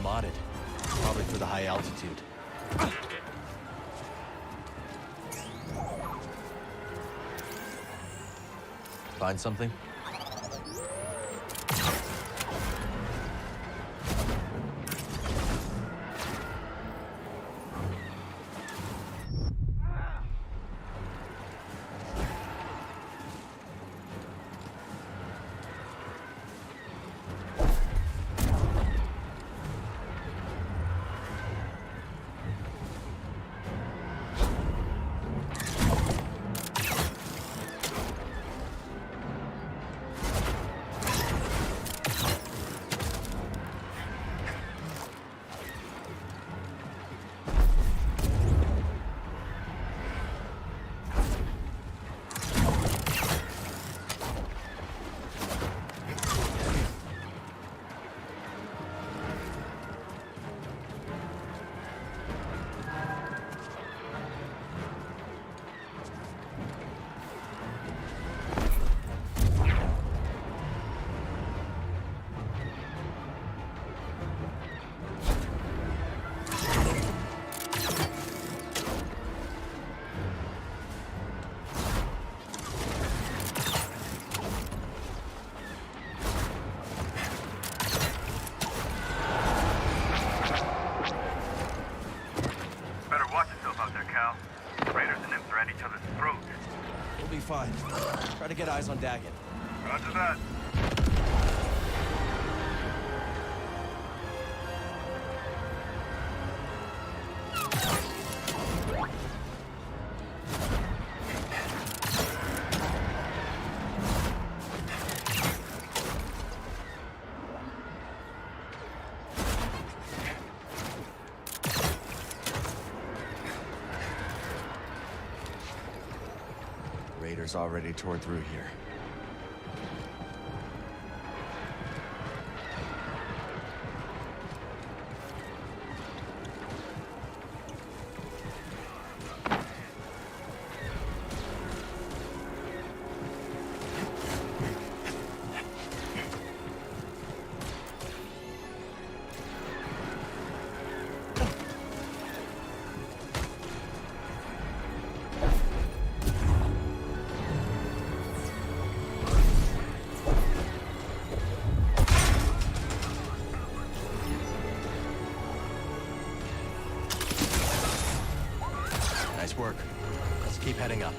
modded. Probably for the high altitude. Find something? Fine. Try to get eyes on Daggett. Roger that. Raiders already tore through here. Nice work. Let's keep heading up.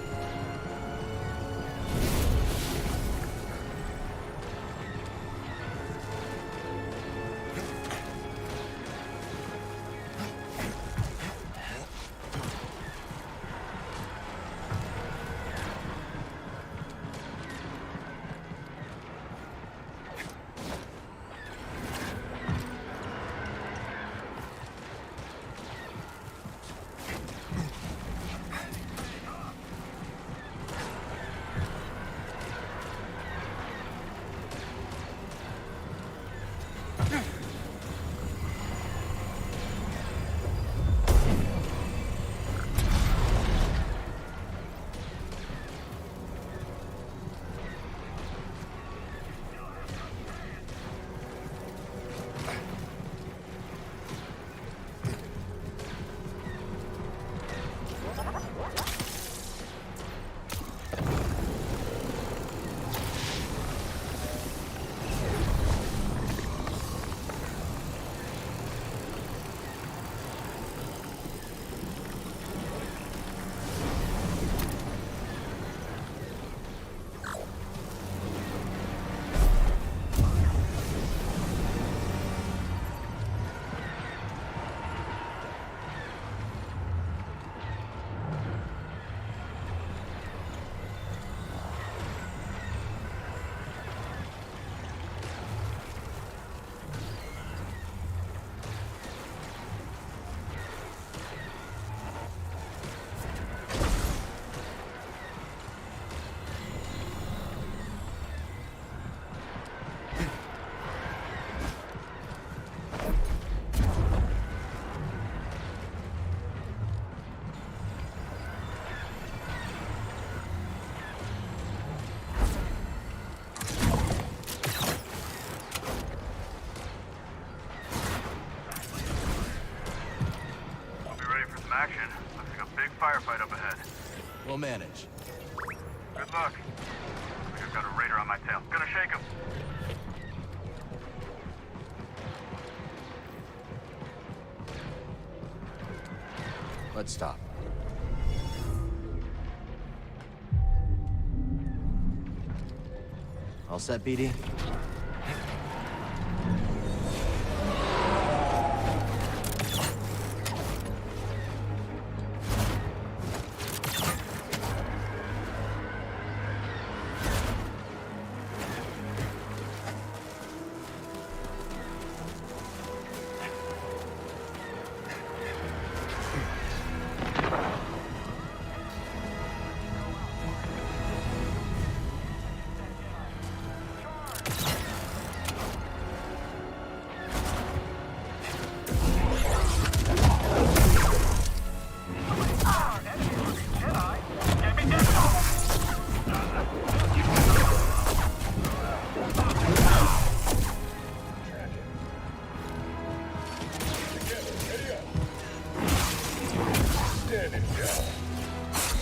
action. Looks like a big firefight up ahead. We'll manage. Good luck. I think I've got a raider on my tail. Gonna shake him. Let's stop. All set, BD?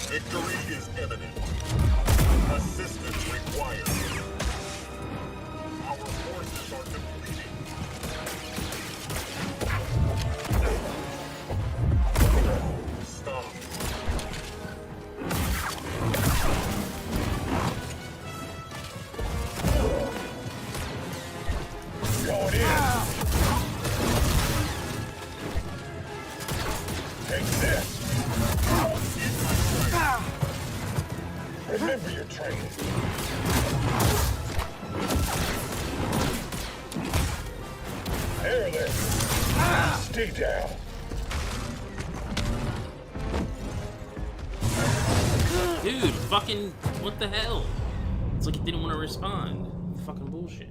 Victory is imminent. Assistance required. Our forces are depleting. Stop. Going in. Take this. Remember your training. There, there. Stay down. Dude, fucking, what the hell? It's like it didn't want to respond. Fucking bullshit.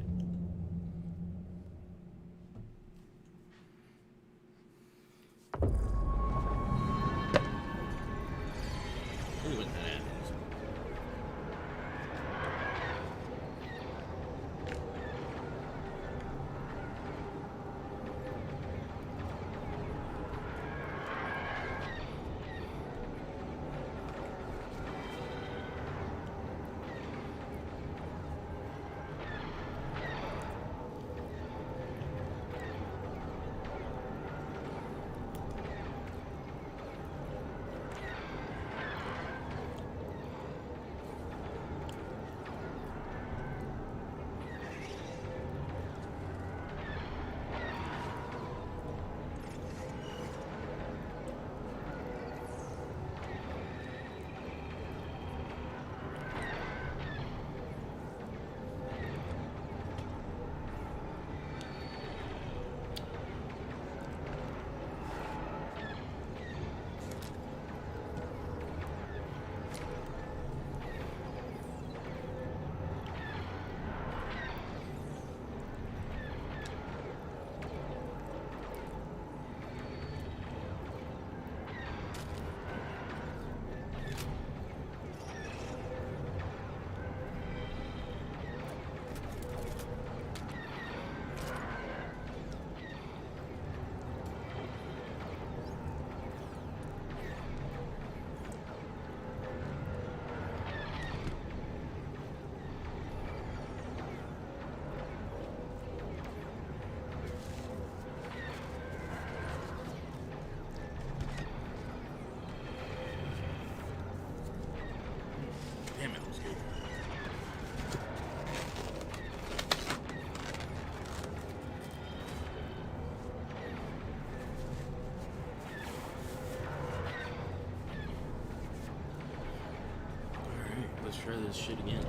Let's try this shit again.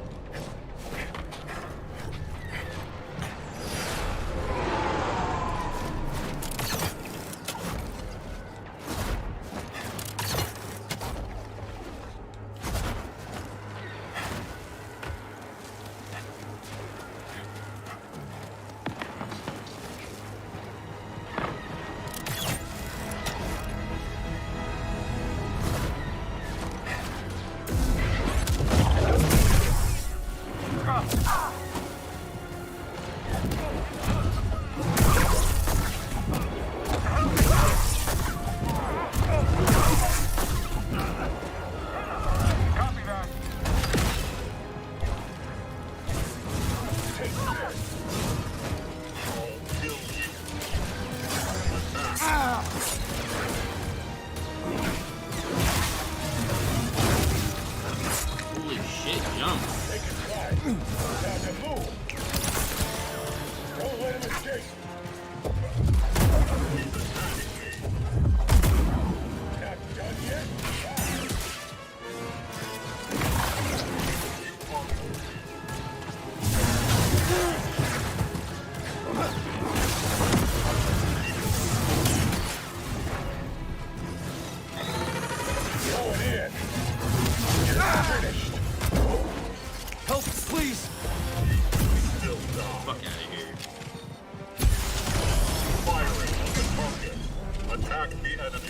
attack the enemy.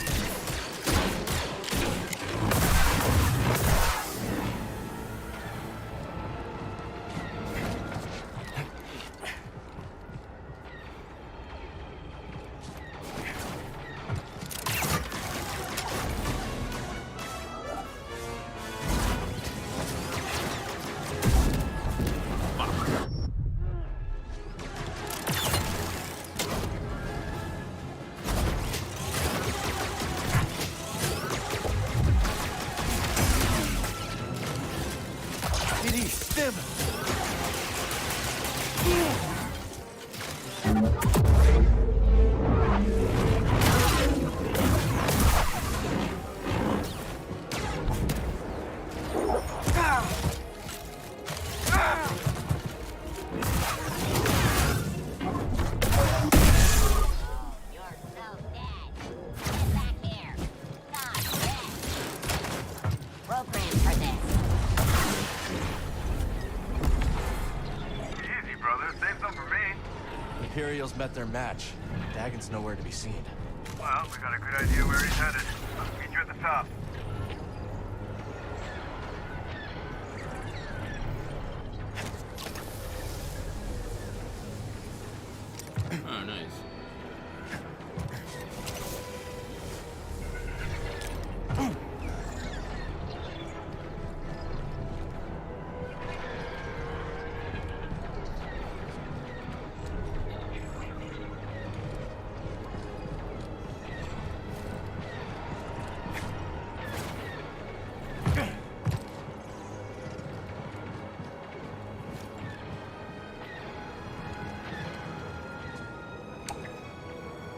PD, stim! Programmed for this. Easy, brother. Save some for me. Imperials met their match. Dagon's nowhere to be seen. Well, we got a good idea where he's headed. I'll meet you at the top. Oh, nice.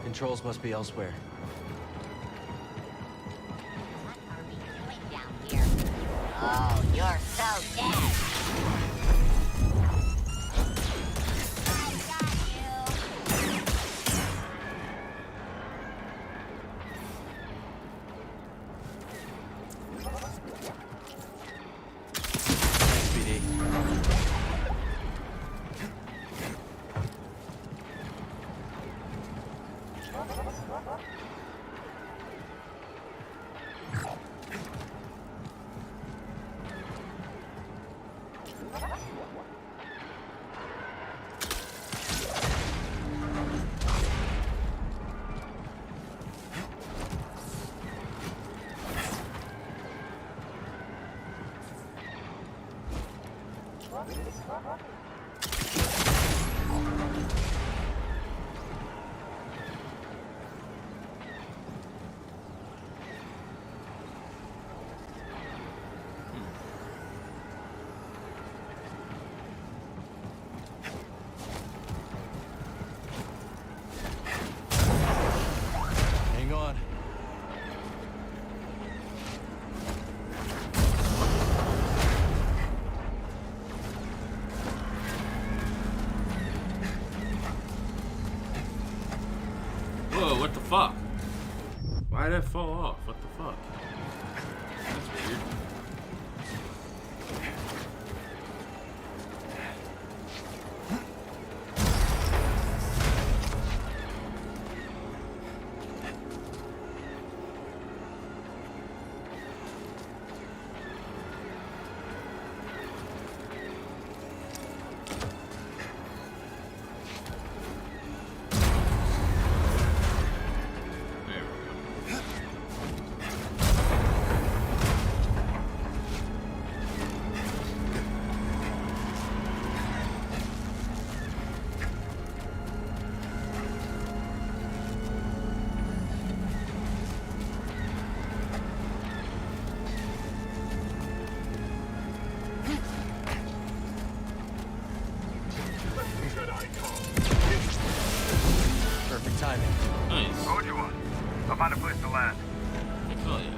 Controls must be elsewhere. Oh, you're so dead. PD. Hang on. Whoa, what the fuck? Why did it fall off? What the fuck? That's weird. Perfect timing. Nice. Told you one. I'll find a place to land. Oh yeah.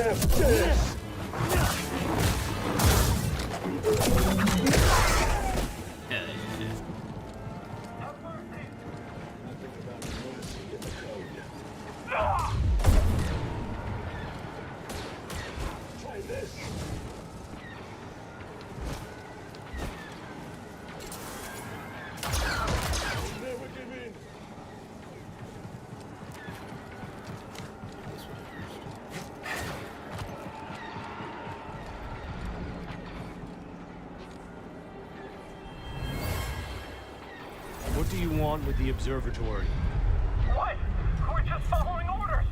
F this! Try this. I'll never give in. What do you want with the observatory? What? We're just following orders.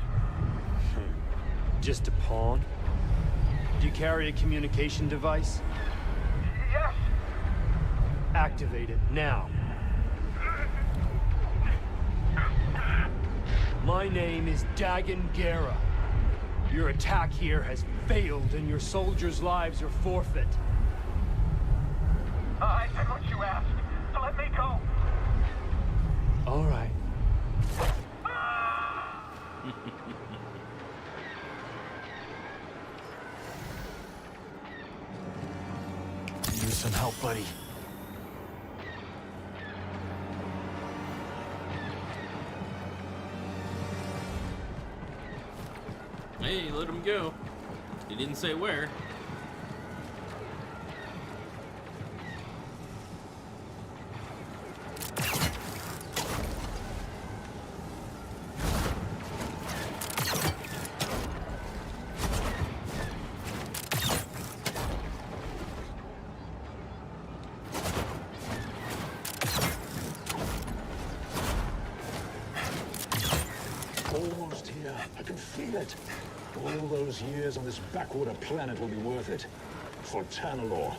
Just a pawn? Do you carry a communication device? Yes. Activate it now. My name is Dagon Gera. Your attack here has failed and your soldiers' lives are forfeit. I did what you asked. Let me go. All right. Use some help, buddy. Hey, let him go. He didn't say where. Almost here. I can feel it. All those years on this backwater planet will be worth it. For Tanalor.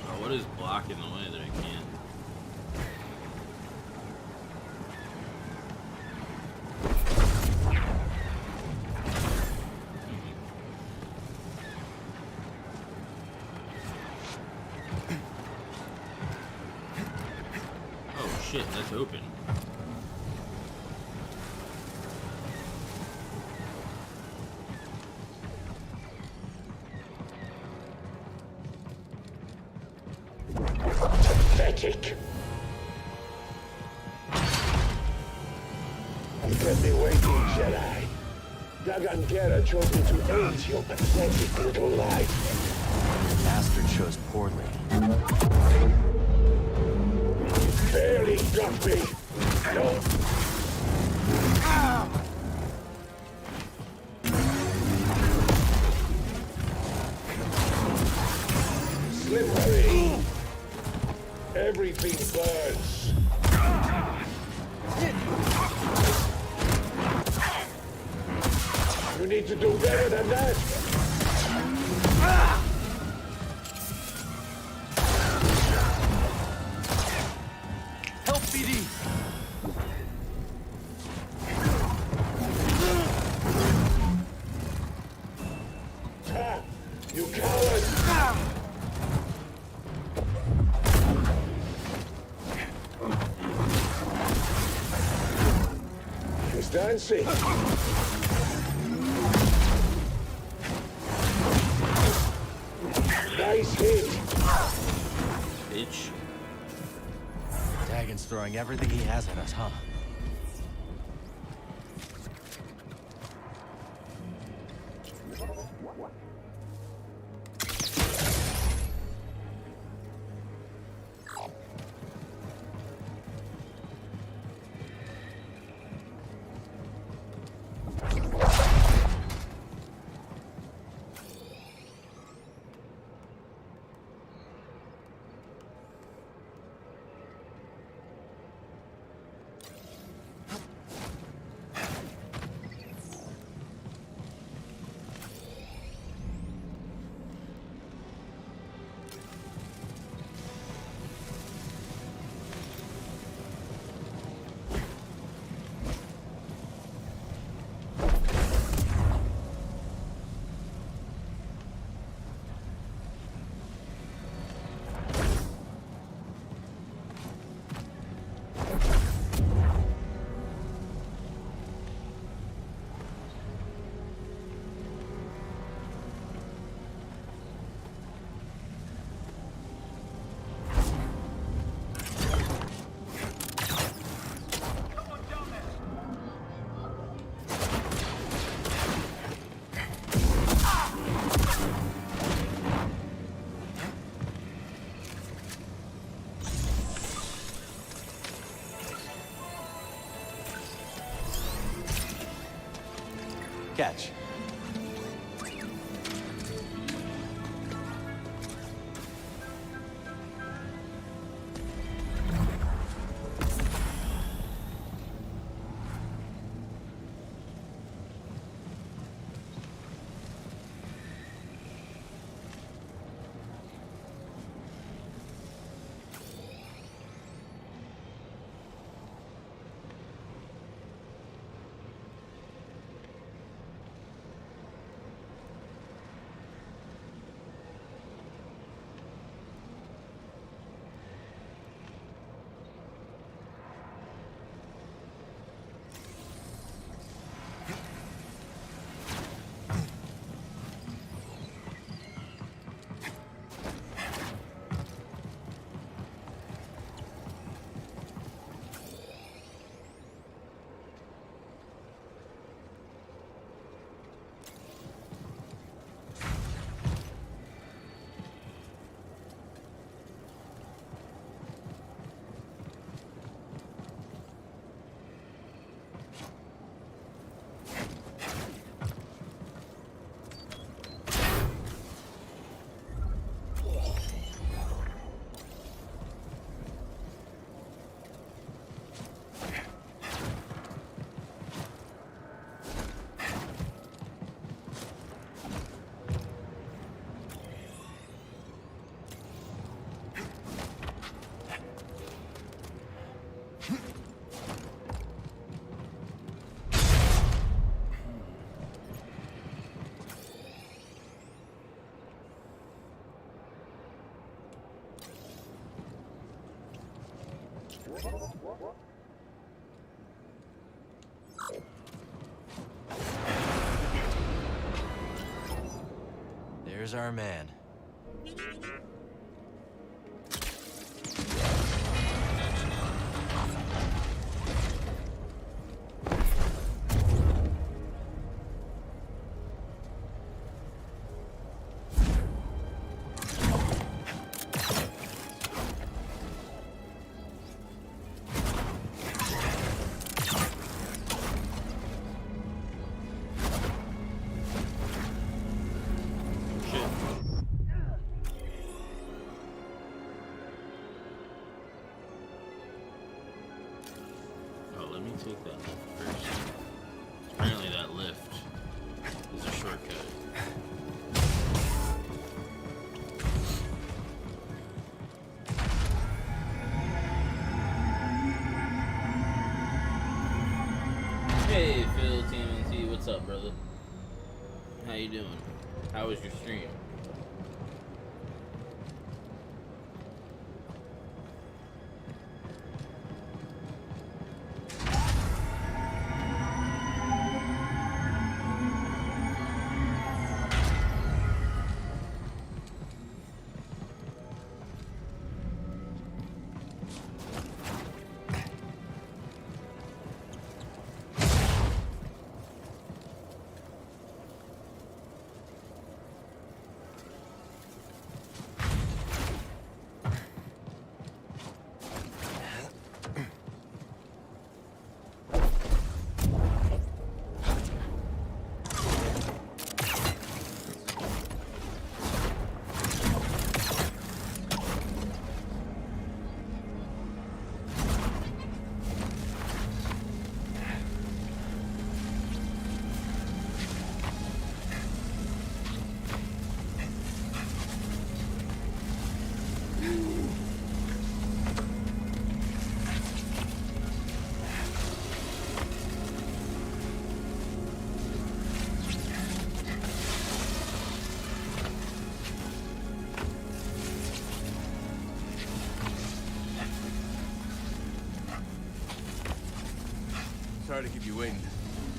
Oh, what is blocking the way that I can't? Oh shit, that's open. Pathetic. You kept me waiting, Jedi. Dagon Gera chose me to end your pathetic little life. Master chose poorly. Barely got me. No. Slippery. Everything burns. You need to do better than that. Help, BD! Ha! You coward! He's dancing. Nice hit. Bitch. Dagon's throwing everything he has at us, huh? Catch. There's our man. Take that lift first. Apparently that lift is a shortcut. Hey Phil, TMNT, what's up, brother? How you doing? How was your stream? Sorry to keep you waiting.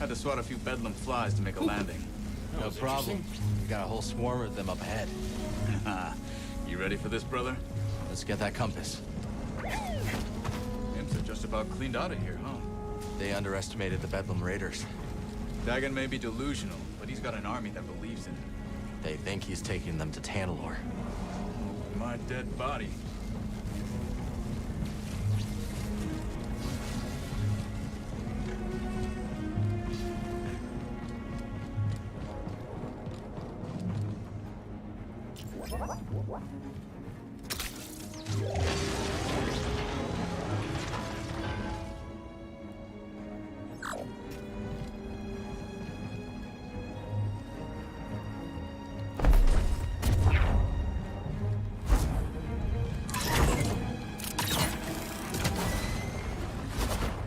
Had to swat a few bedlam flies to make a landing. No problem. We got a whole swarm of them up ahead. You ready for this, brother? Let's get that compass. Imps are just about cleaned out of here, huh? They underestimated the Bedlam Raiders. Dagon may be delusional, but he's got an army that believes in him. They think he's taking them to Tanalor. My dead body.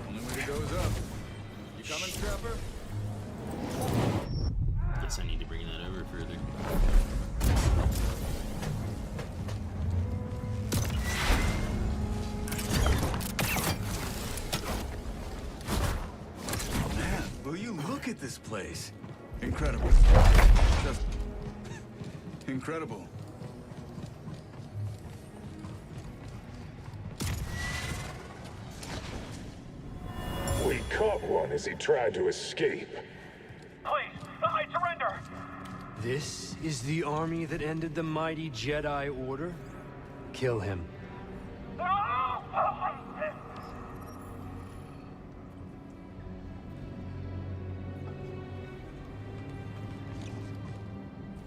Only way goes up. You coming, Scrapper? Guess I need to bring that over further. Man, will you look at this place? Incredible. Just incredible. We caught one as he tried to escape. Please, I surrender! This is the army that ended the mighty Jedi Order? Kill him.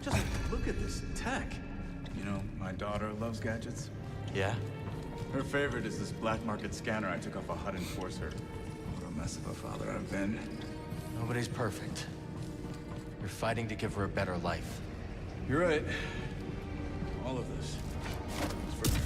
Just look at this tech. You know, my daughter loves gadgets. Yeah? Her favorite is this black market scanner I took off a HUD enforcer. What a mess of a father I've been. Nobody's perfect. You're fighting to give her a better life. You're right. All of this. is for-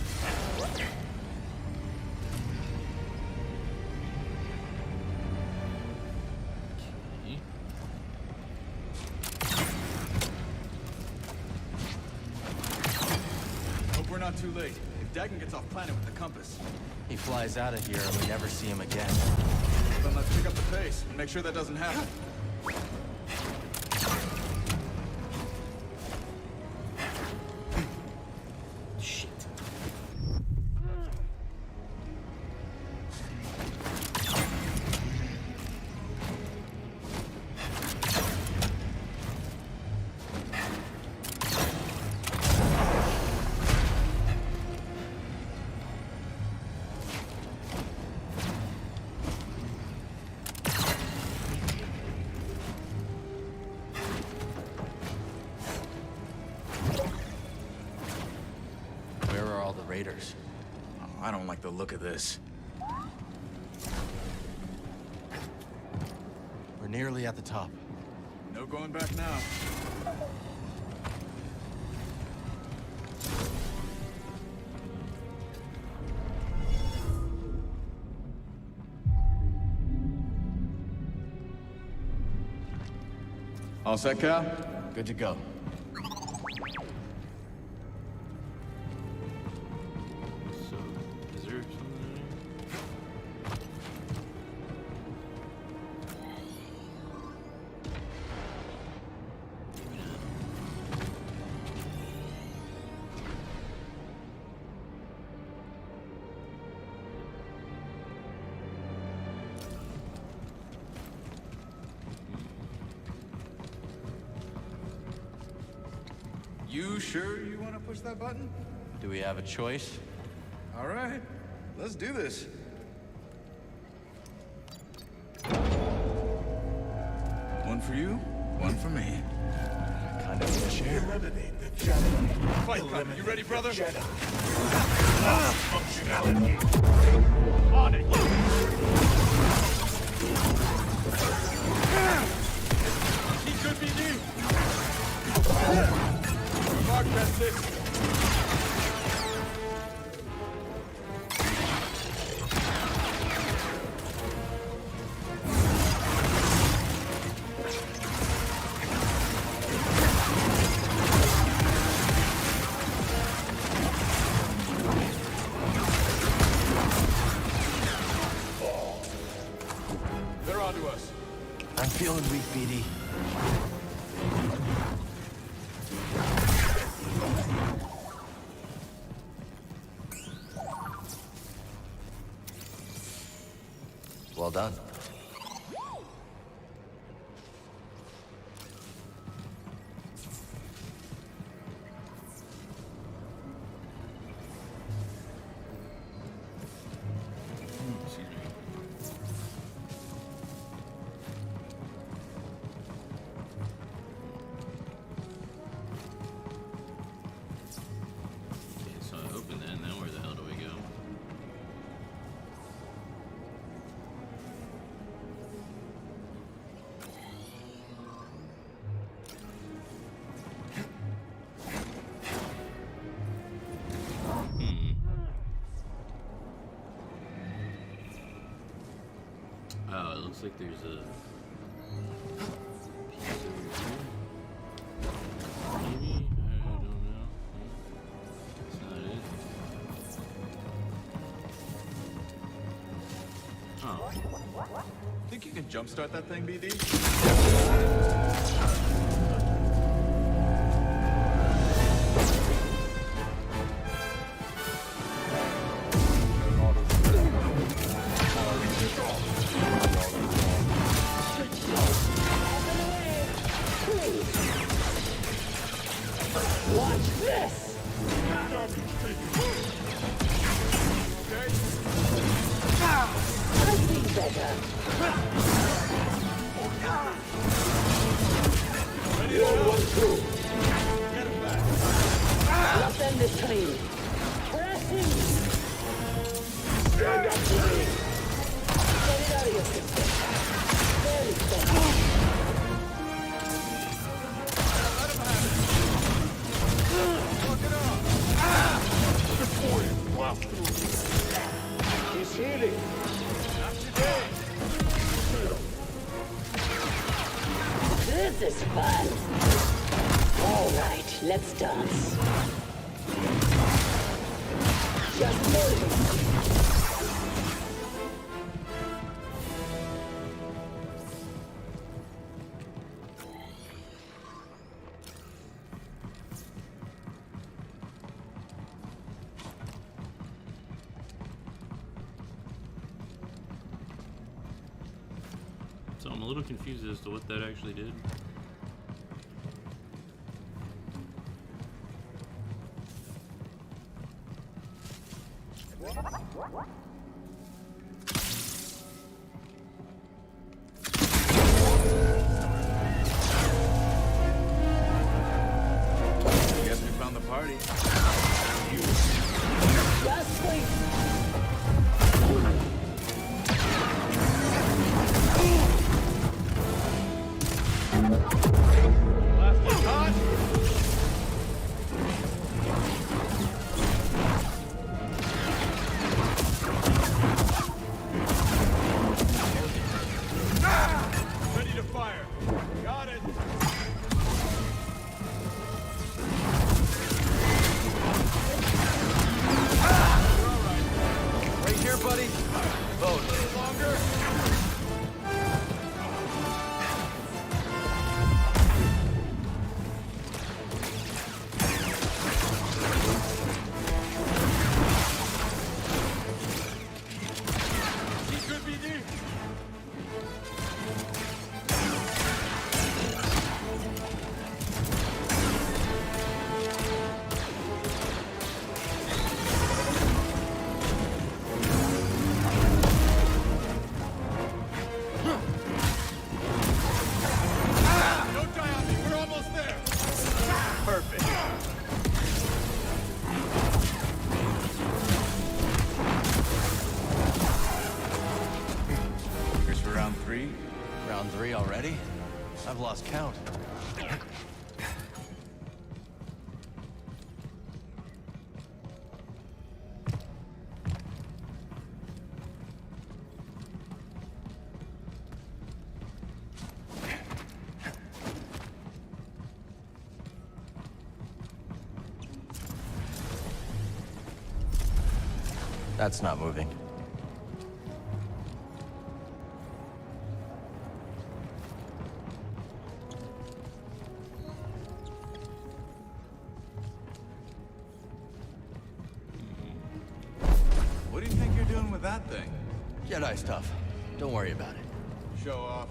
Hope we're not too late. If Dagon gets off planet with the compass, He flies out of here and we never see him again. then let's pick up the pace and make sure that doesn't happen. Shit. Where are all the raiders? Oh, I don't like the look of this. We're nearly at the top. No going back now. All set, Cal? Good to go. So, is there something in there? You sure you want to push that button? Do we have a choice? All right, let's do this. One for you, one for me. Kind of need a share. Eliminate the Jedi. Fight club, you ready, brother? Functionality. On it. He could be me. Mark, that's it. They're onto us. I'm feeling weak, BD. Well done. Excuse me. looks like there's a piece over here. Maybe? I don't know. That's not it. Oh. Think you can jumpstart that thing, BD? Watch this! I think better. One, 2. Let's end this clean. Pressing! Stand up to me! Get it out of your system. Very simple. He's healing. This is fun. All right, let's dance. Just move. So I'm a little confused as to what that actually did. Guess we found the party. Just wait. Ready to fire. Got it. Right here, buddy. Vote. Longer. Don't die on me. We're almost there. Perfect. Here's for round 3. Round 3 already? I've lost count. That's not moving. What do you think you're doing with that thing? Jedi stuff. Don't worry about it. Show off.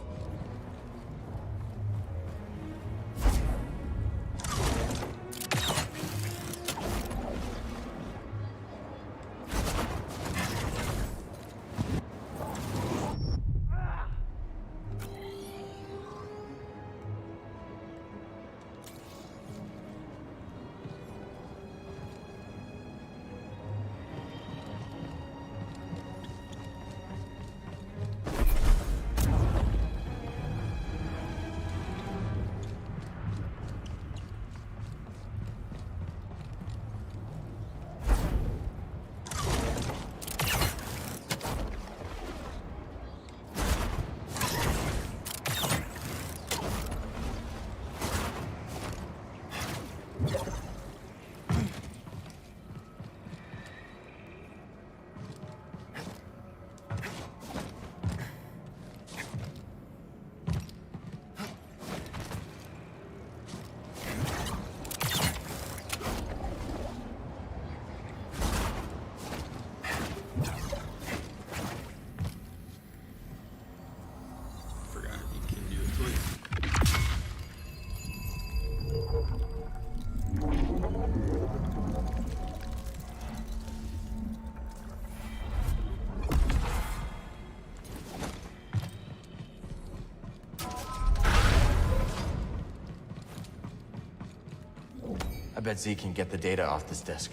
bet Z can get the data off this disk.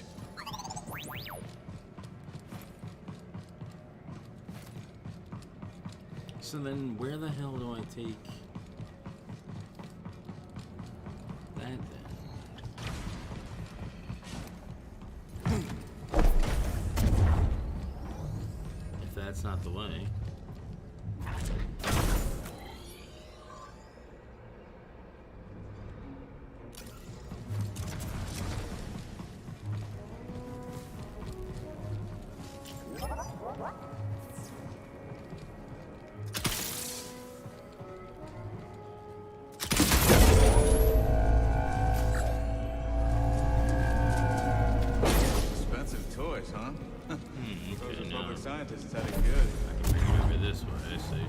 So then, where the hell do I take that then? If that's not the way. Expensive toys, huh? Okay, Those now public scientists had it good. I can remember this one, I see.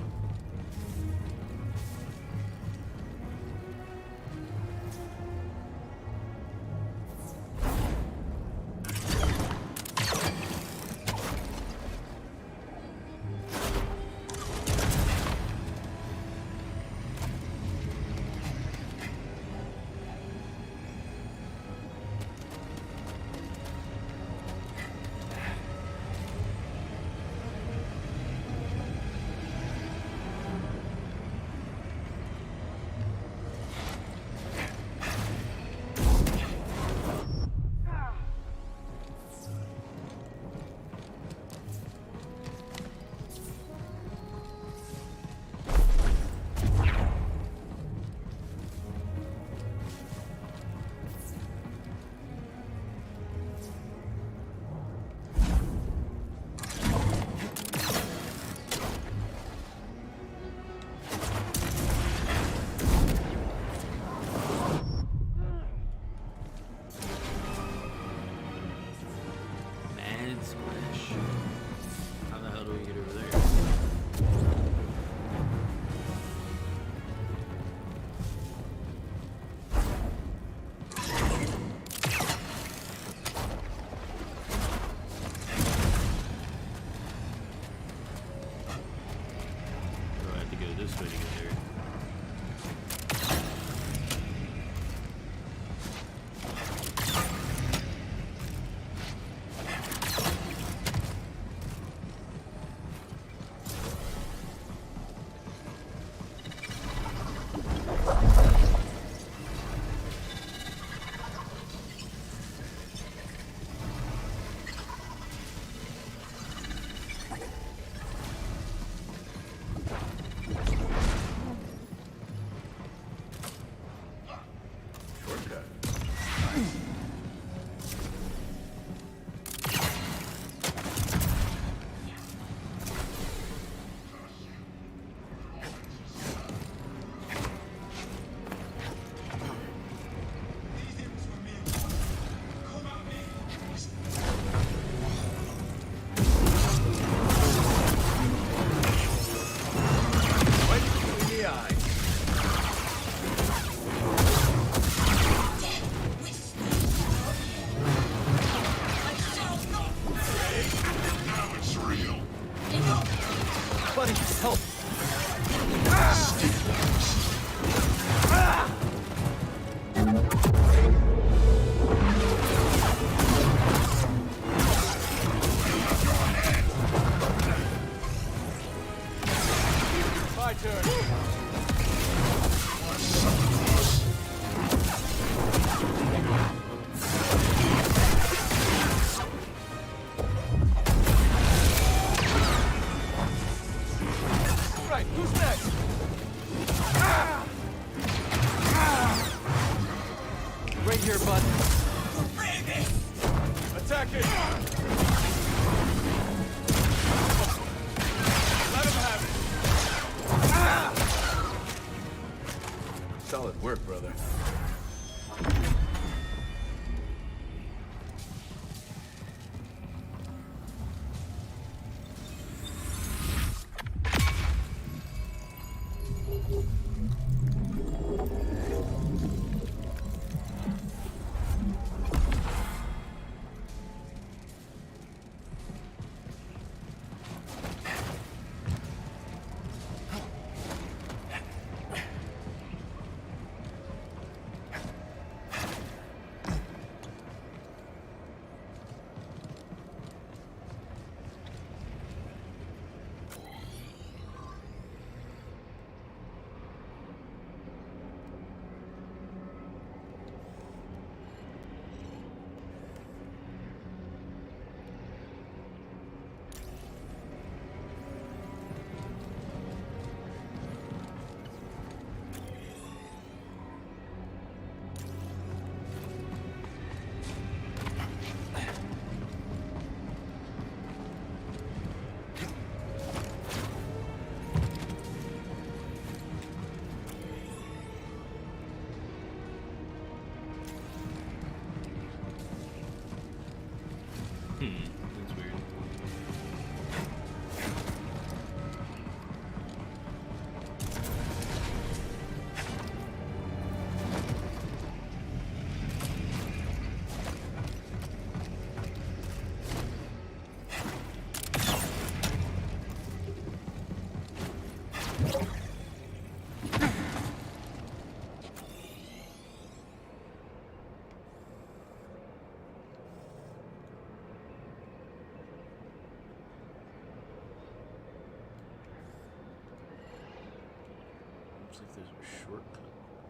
like there's a shortcut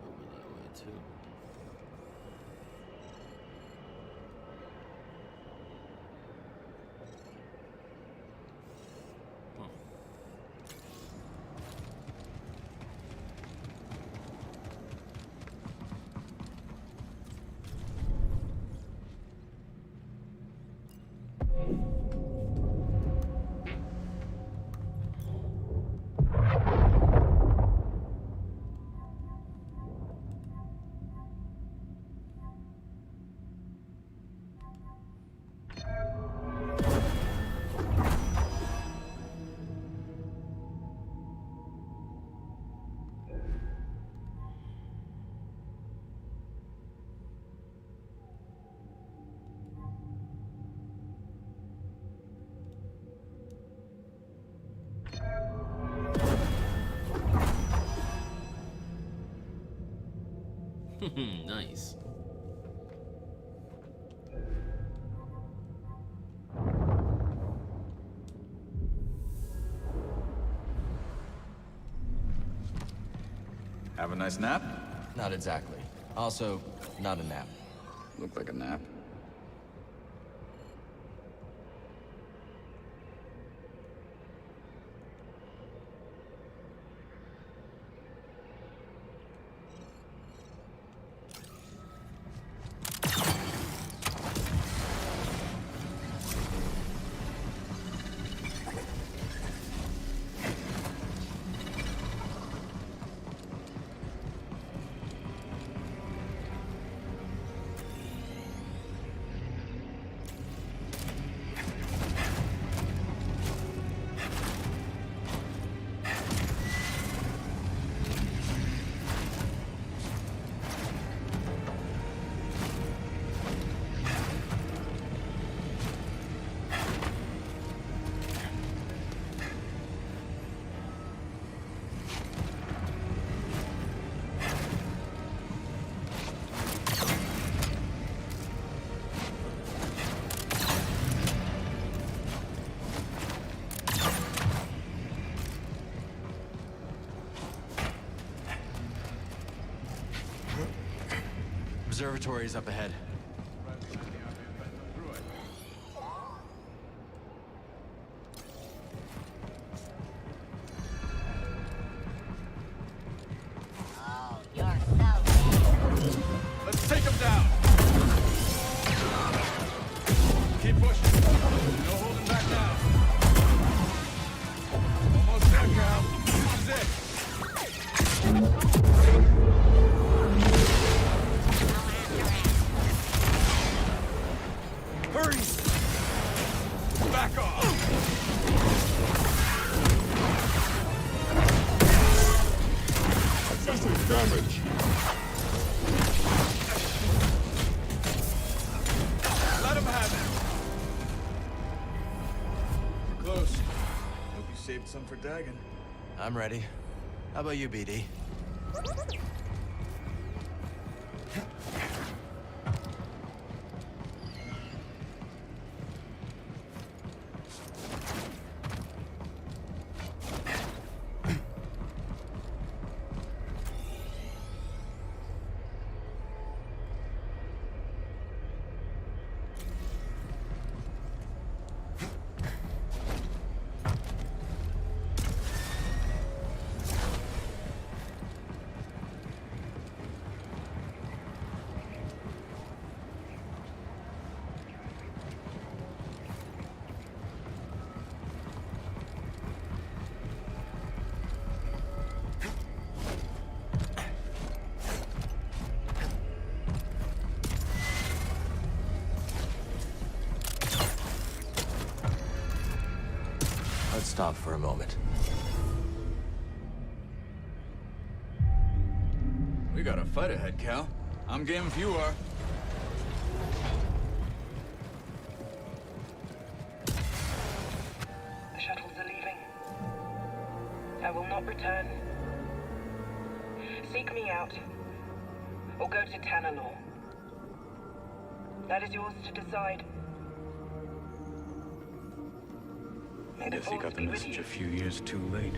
over that way too. Nice. Have a nice nap? Not exactly. Also, not a nap. Looked like a nap. Observatory is up ahead. Oh, you're so bad. Let's take him down! Keep pushing. No holding back now. Almost there, Cal. This is it. Hurry! Back off! Excessive damage. Let him have it. We're close. Hope you saved some for Dagon. I'm ready. How about you, BD? Let's stop for a moment. We got a fight ahead, Cal. I'm game if you are. The shuttles are leaving. I will not return. Seek me out, or go to Tanalor. That is yours to decide. I guess he got the message a few years too late.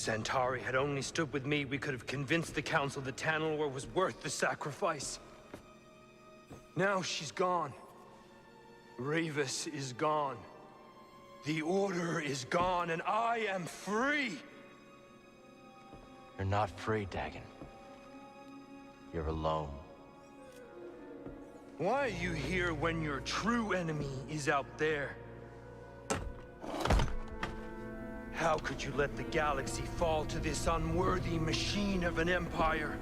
Centauri had only stood with me, we could have convinced the Council that Tanalor was worth the sacrifice. Now she's gone. Ravis is gone. The Order is gone, and I am free! You're not free, Dagon. You're alone. Why are you here when your true enemy is out there? How could you let the galaxy fall to this unworthy machine of an empire?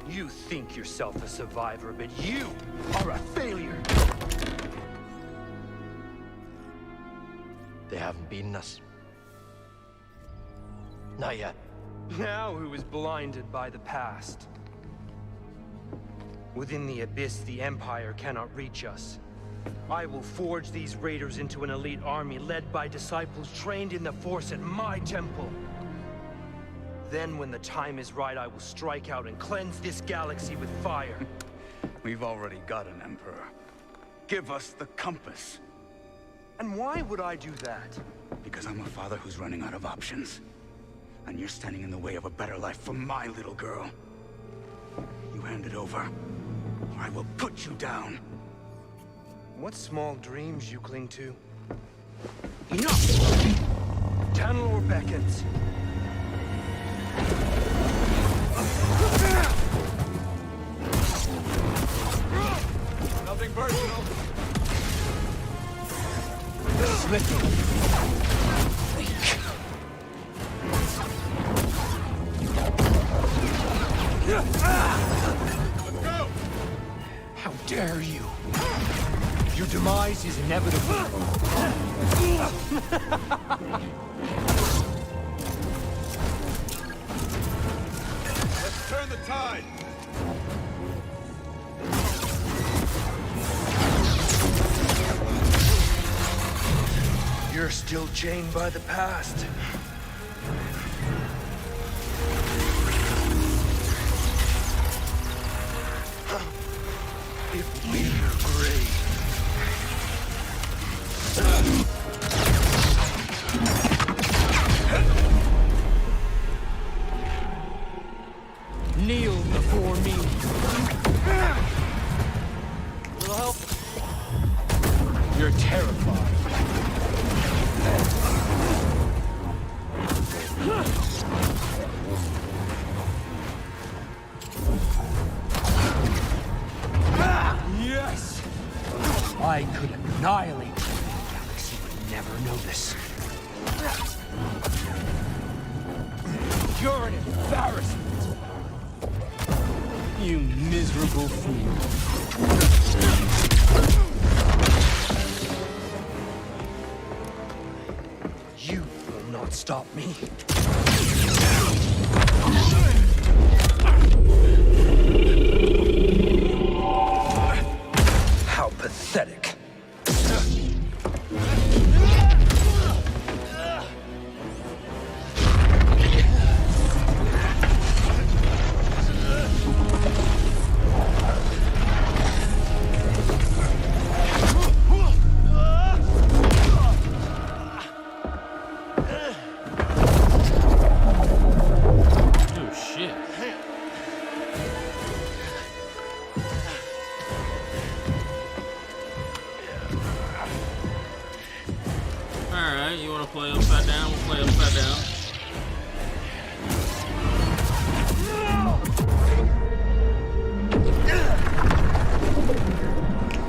You think yourself a survivor, but you are a failure! They haven't beaten us. Not yet. Now who is blinded by the past? Within the Abyss, the Empire cannot reach us. I will forge these raiders into an elite army led by disciples trained in the Force at my temple. Then, when the time is right, I will strike out and cleanse this galaxy with fire. We've already got an Emperor. Give us the compass. And why would I do that? Because I'm a father who's running out of options. And you're standing in the way of a better life for my little girl. You hand it over, or I will put you down. What small dreams you cling to. Enough! Tanalor beckons. Nothing personal. Let's go! How dare you! Your demise is inevitable. Let's turn the tide. You're still chained by the past. It will be your grave. Kneel before me. Will help. You're terrified. Yes! I could annihilate you. The galaxy would never know this. You're an embarrassment. You miserable fool. You will not stop me. How pathetic. Alright, you wanna play upside down? We'll play upside down.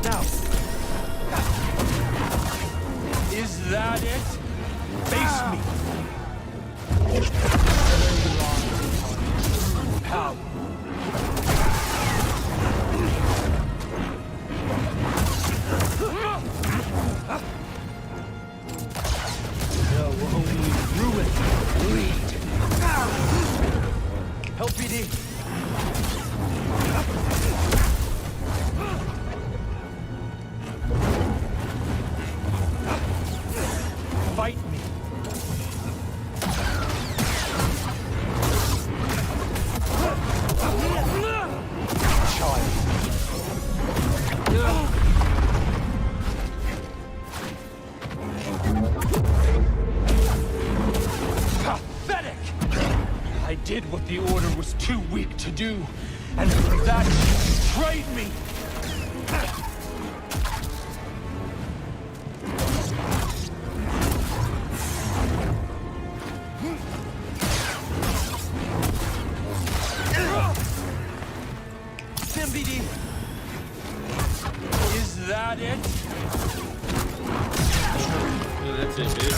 Now, is that it? Face me. Power. No, only ruin. Bleed. Help BD. Fight me. Child. too weak to do. And for that, you betrayed me! MVD! Is that it? Yeah, that's it, dude.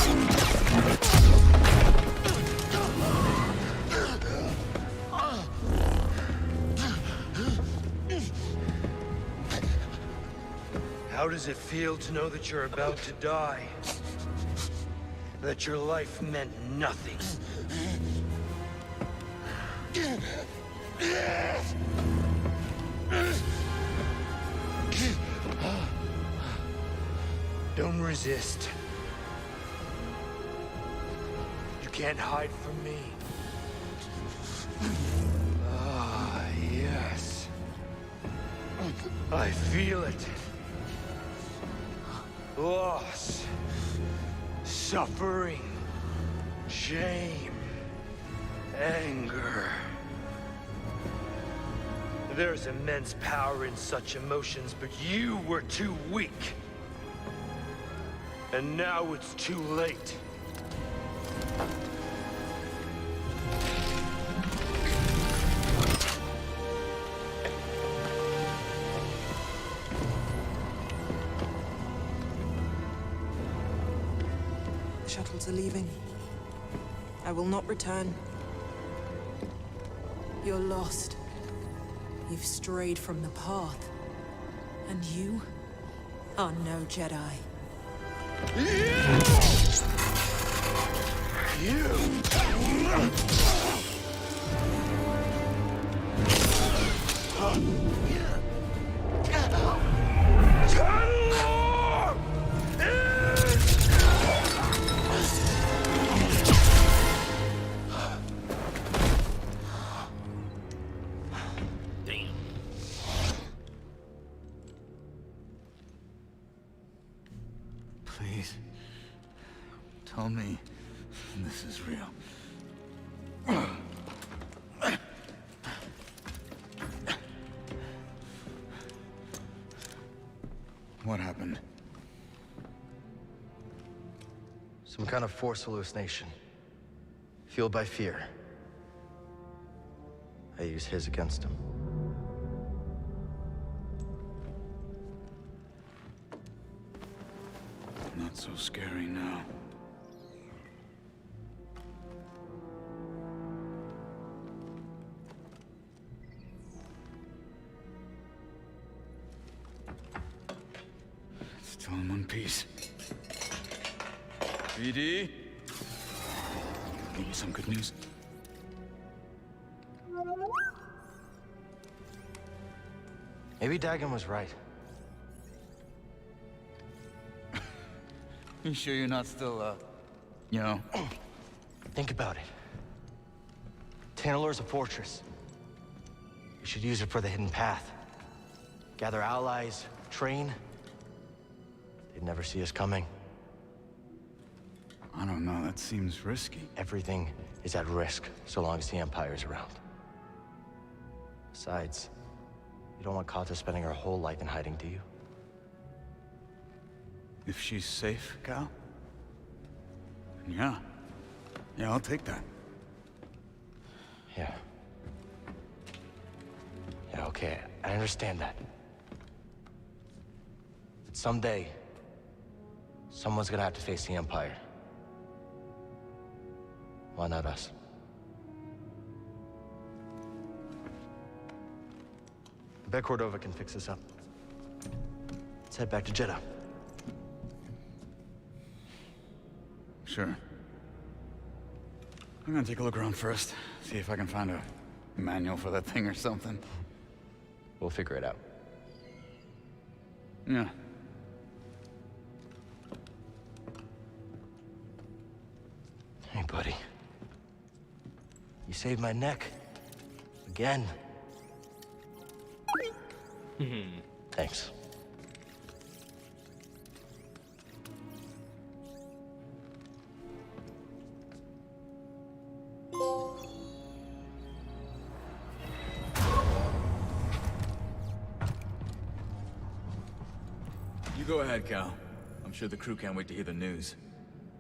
How does it feel to know that you're about to die? That your life meant nothing? Don't resist. You can't hide from me. Ah, yes. I feel it. Loss. Suffering. Shame. Anger. There's immense power in such emotions, but you were too weak. And now it's too late. The shuttles are leaving. I will not return. You're lost. You've strayed from the path. And you are no Jedi. Please, tell me this is real. What happened? Some kind of force hallucination. Fueled by fear. I use his against him. Not so scary now. Still in one piece. BD? Give you some good news. Maybe Dagon was right. You sure you're not still, you know? Think about it. Tanalor's a fortress. We should use it for the hidden path. Gather allies, train. They'd never see us coming. I don't know, that seems risky. Everything is at risk so long as the Empire's around. Besides, you don't want Kata spending her whole life in hiding, do you? If she's safe, Cal? Yeah. Yeah, I'll take that. Yeah. Yeah, okay, I understand that. But someday, someone's gonna have to face the Empire. Why not us? I bet Cordova can fix this up. Let's head back to Jeddah. Sure. I'm gonna take a look around first. See if I can find a manual for that thing or something. We'll figure it out. Yeah. Hey, buddy. You saved my neck. Again. Thanks. You go ahead, Cal. I'm sure the crew can't wait to hear the news.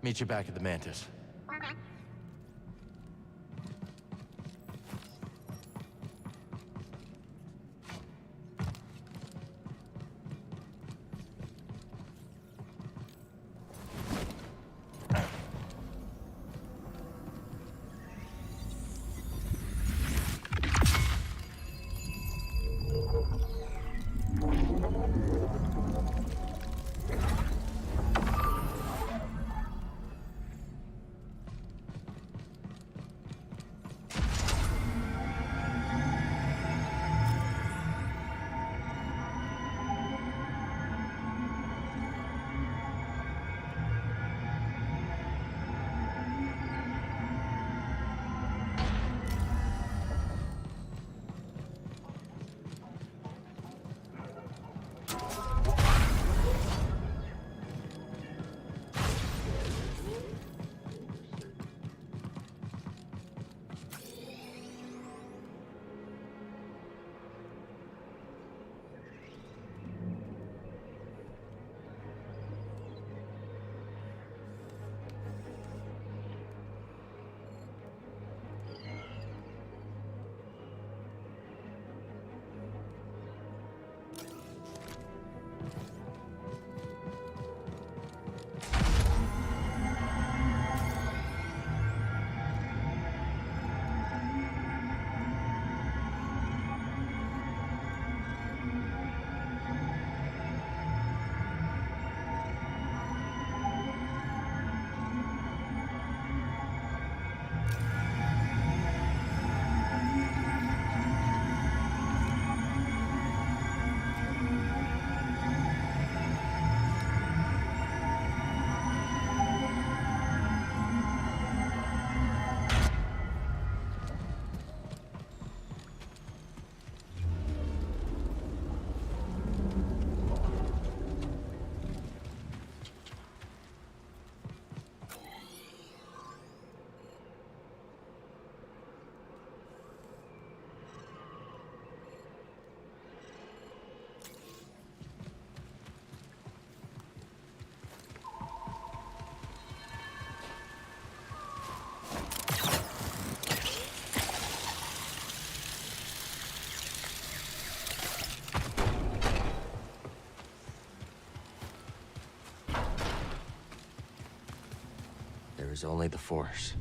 Meet you back at the Mantis. There is only the Force.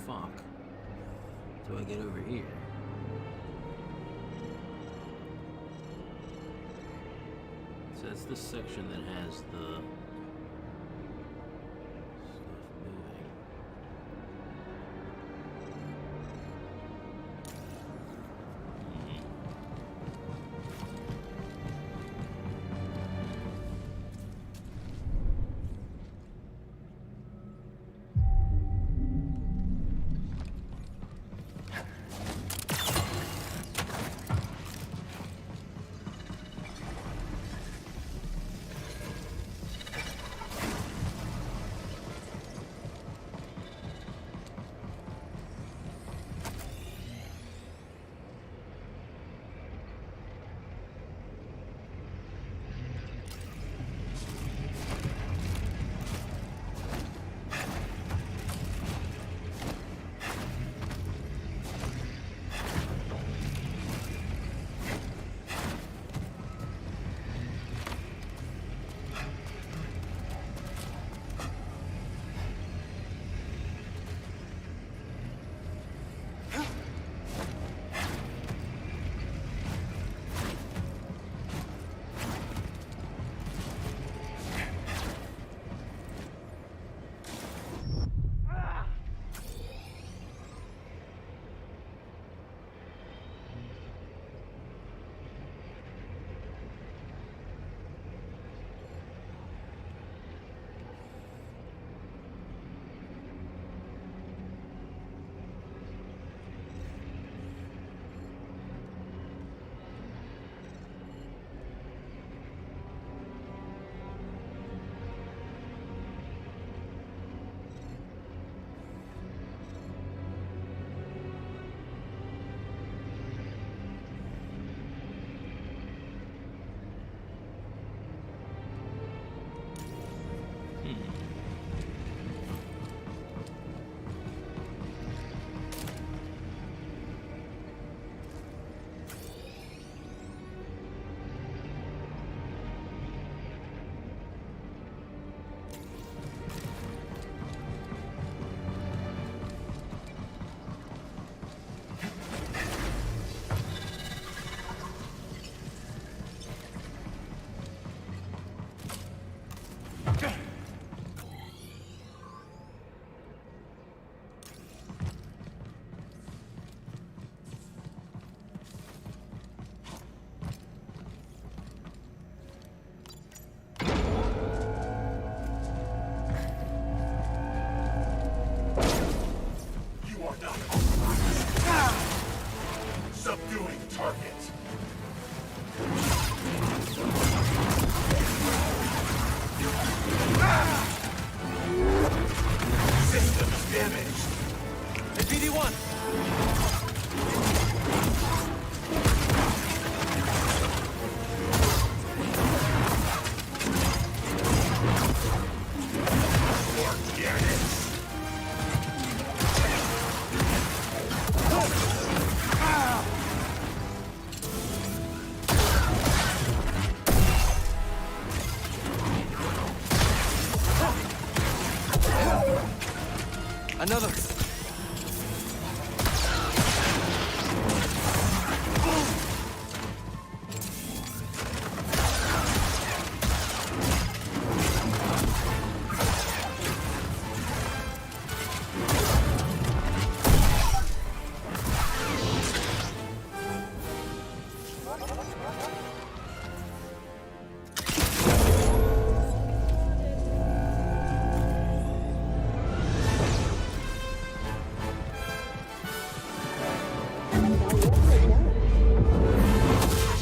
fuck do I get over here? So it's this section that has the stuff moving. Subduing target. Systems damaged. Hey, BD-1! Another.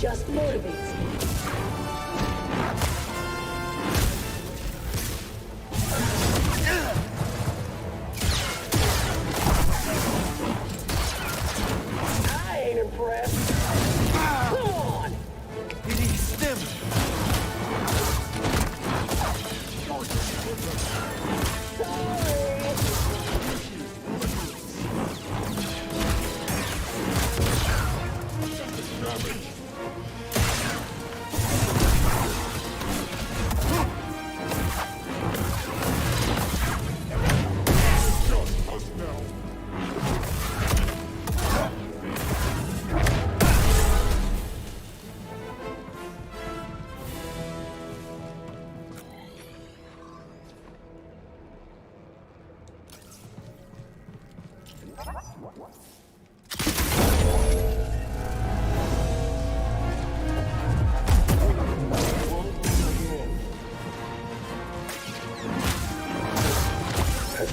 Just motivates me. I ain't impressed. Come on! BD, stim!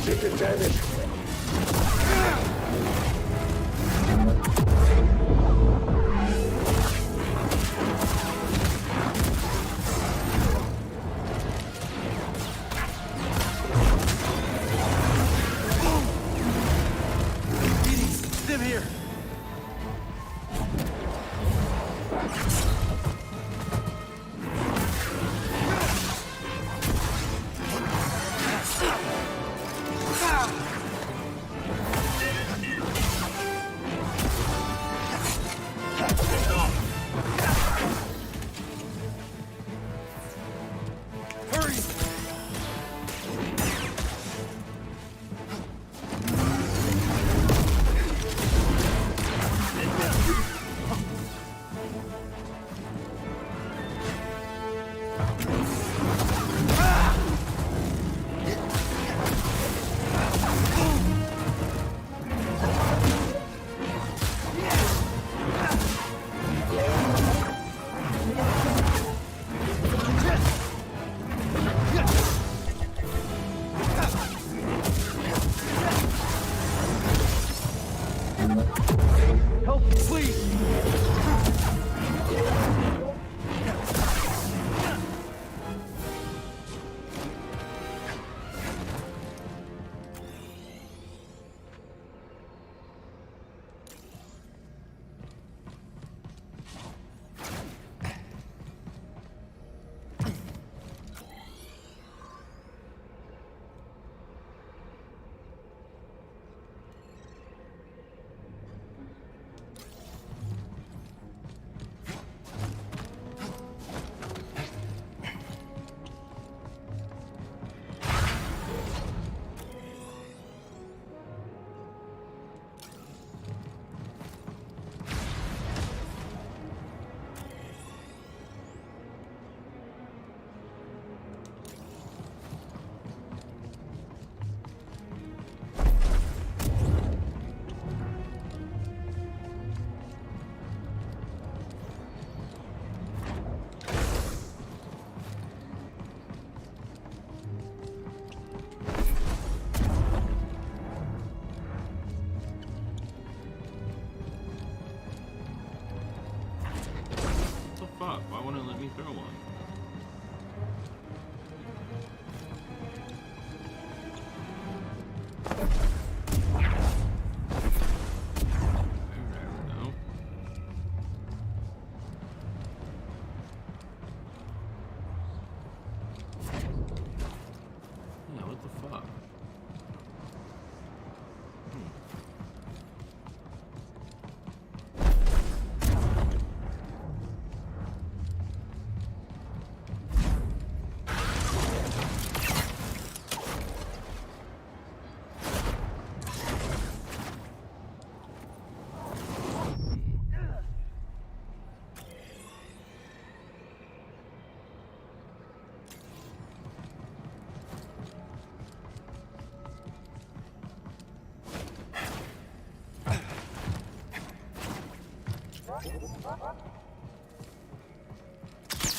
Take advantage. Stim here. Help, please! Fuck, why wouldn't it let me throw one? There we go. Yeah, what the fuck?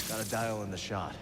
Got a dial in the shot.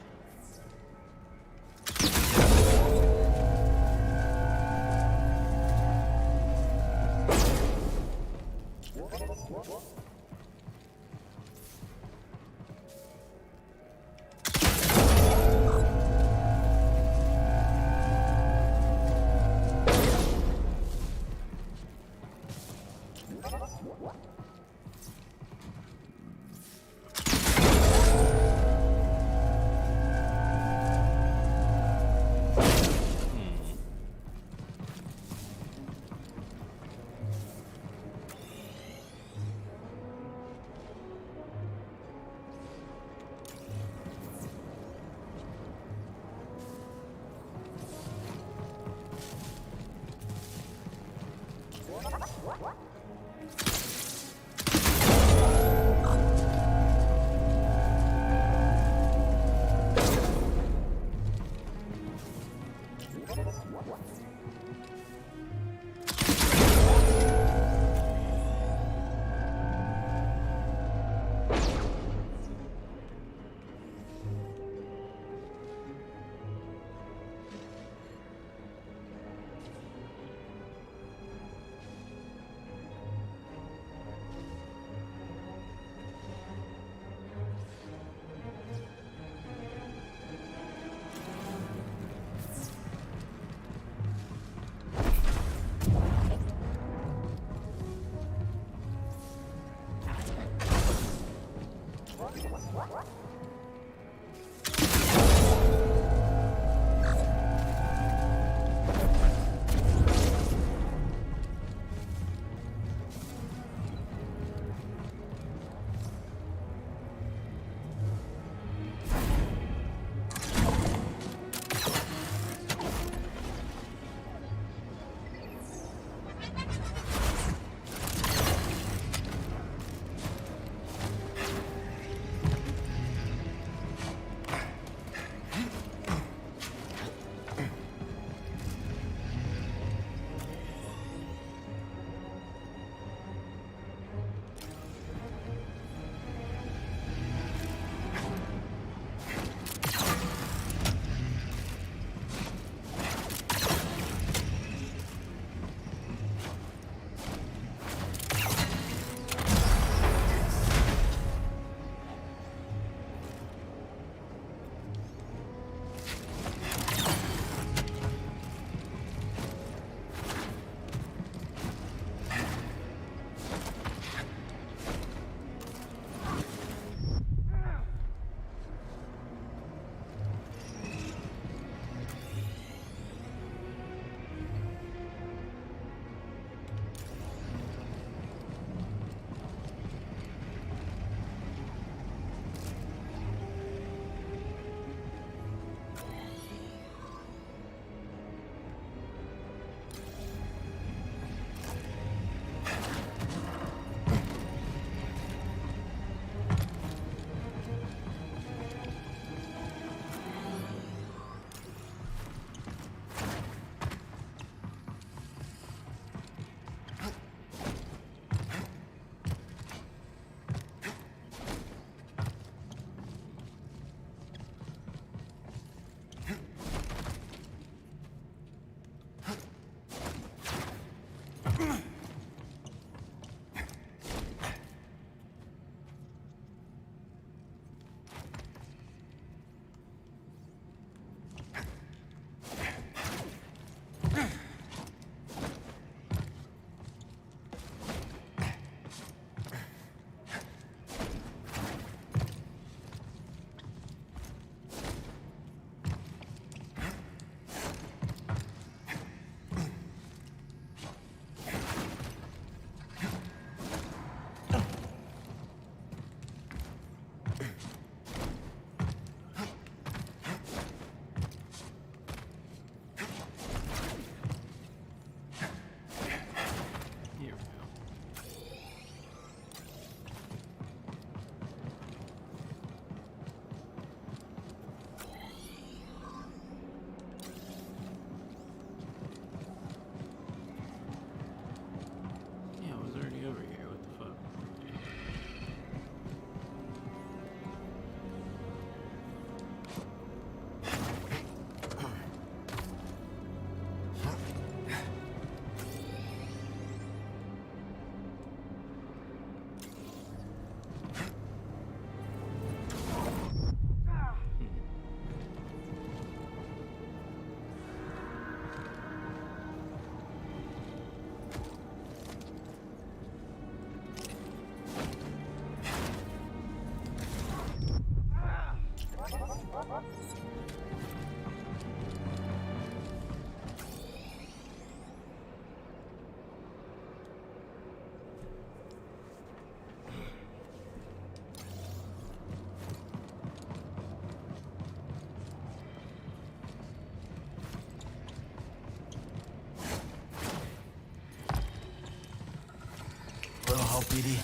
all, BD?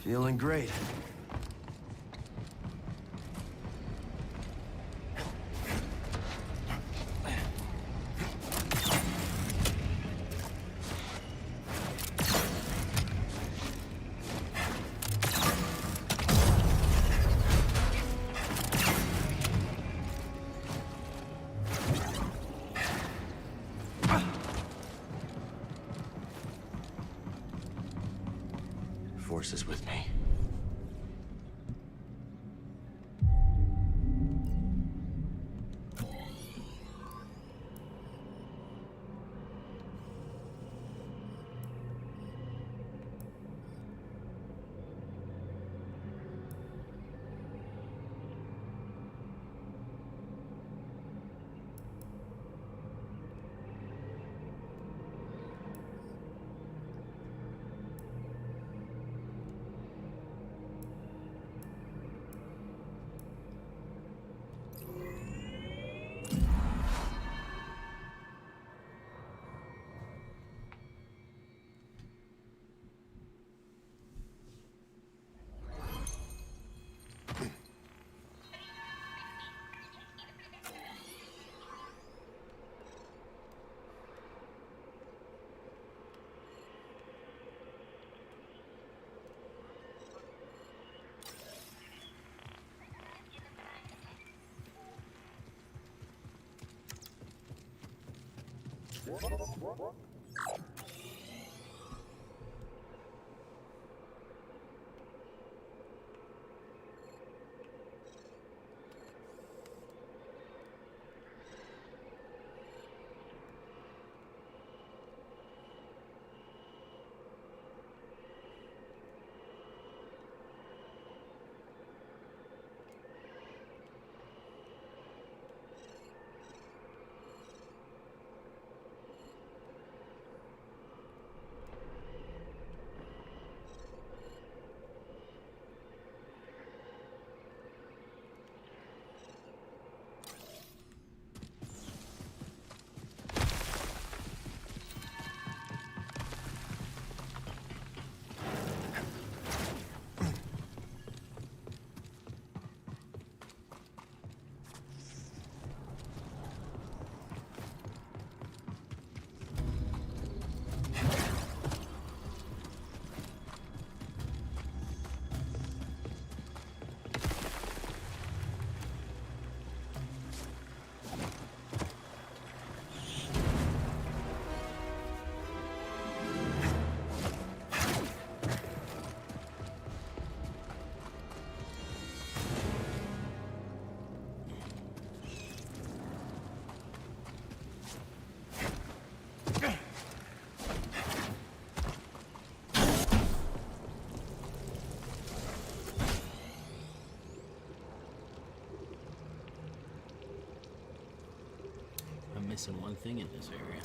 Feeling great. Force is with me. I'm missing one thing in this area.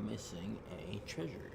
Missing a treasure.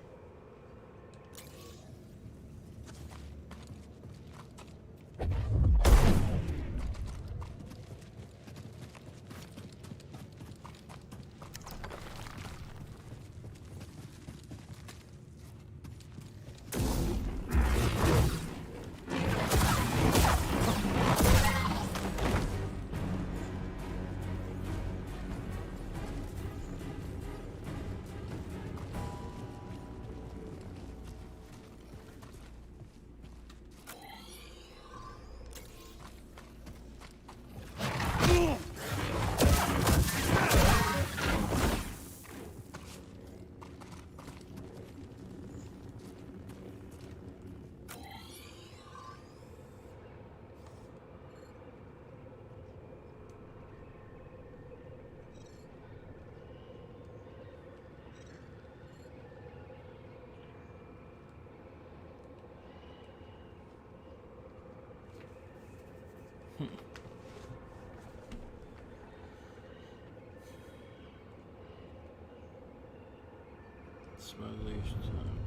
Smuggler's time.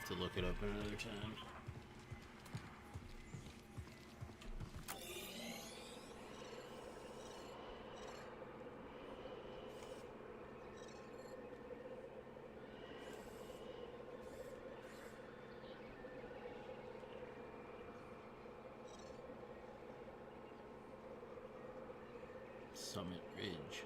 to look it up another time. Summit Ridge.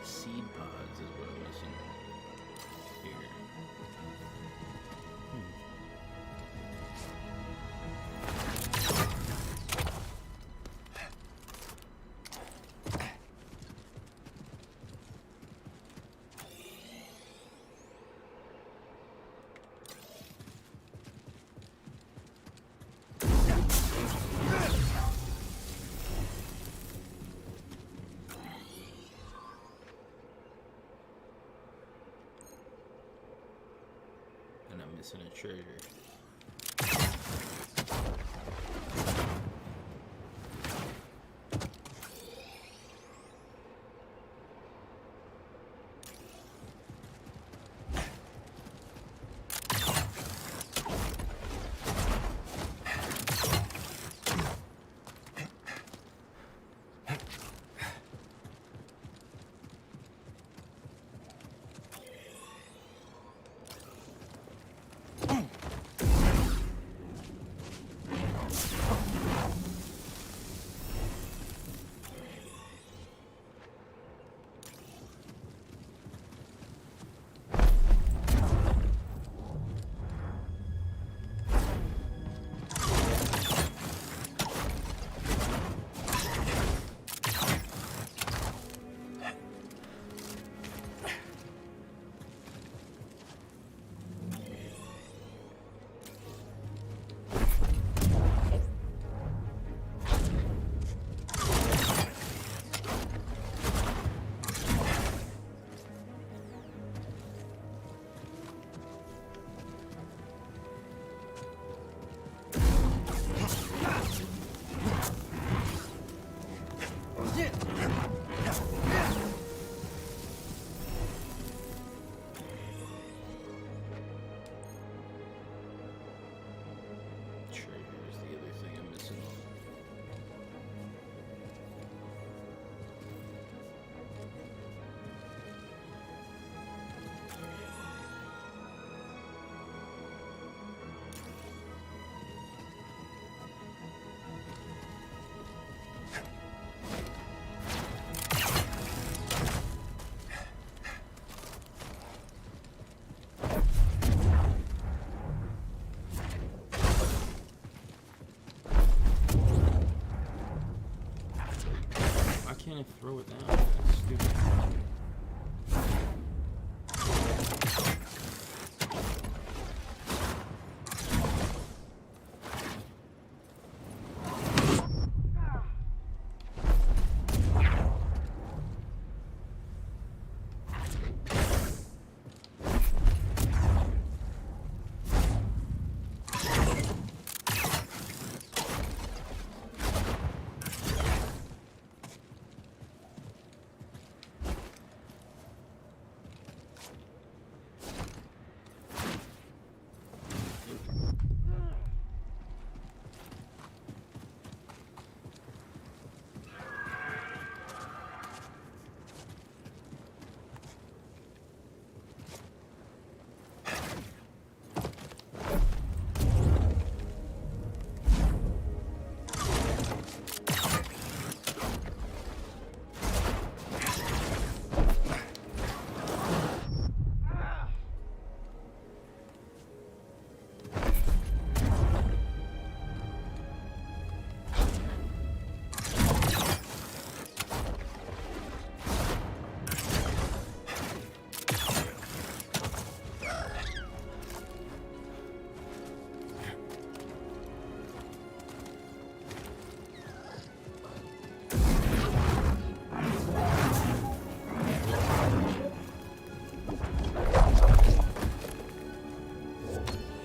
Seed pods is what I'm missing here. And I'm missing a treasure. can't I throw it down? That's stupid.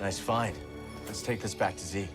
Nice find. Let's take this back to Z.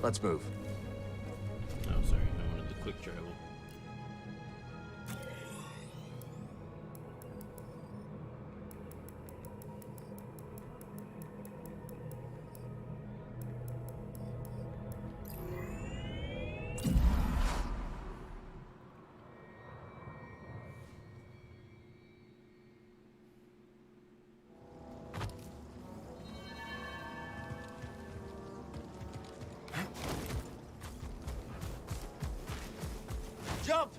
Let's move. Oh, sorry. I wanted the quick travel. Jump!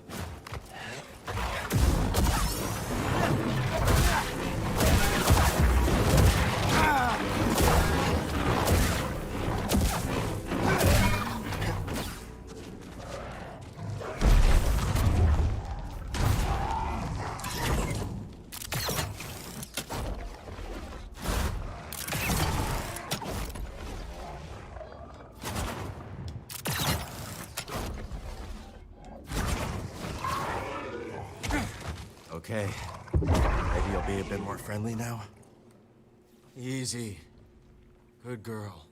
Okay. Maybe you'll be a bit more friendly now? Easy. Good girl.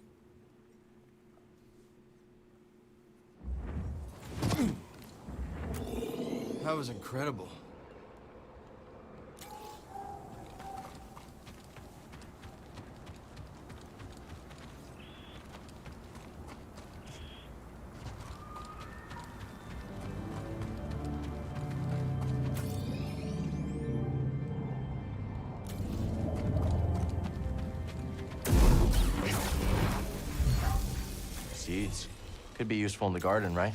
That was incredible. Seeds. Could be useful in the garden, right?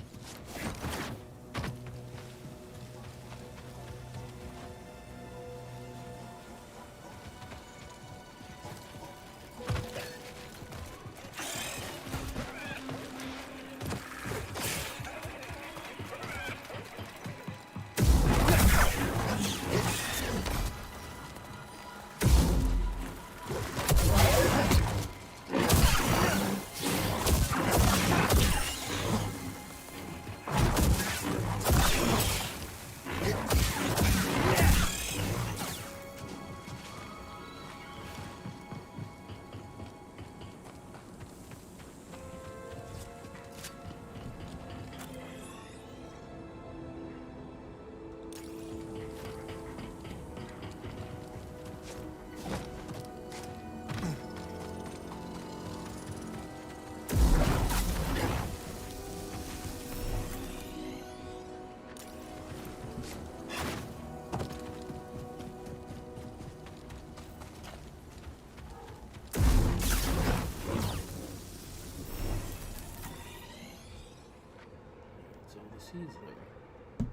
Seeds there.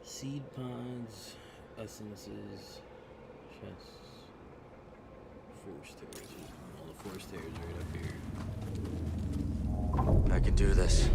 Seed pods, essences, chests, force terraces. All the force terraces right up here. I can do this.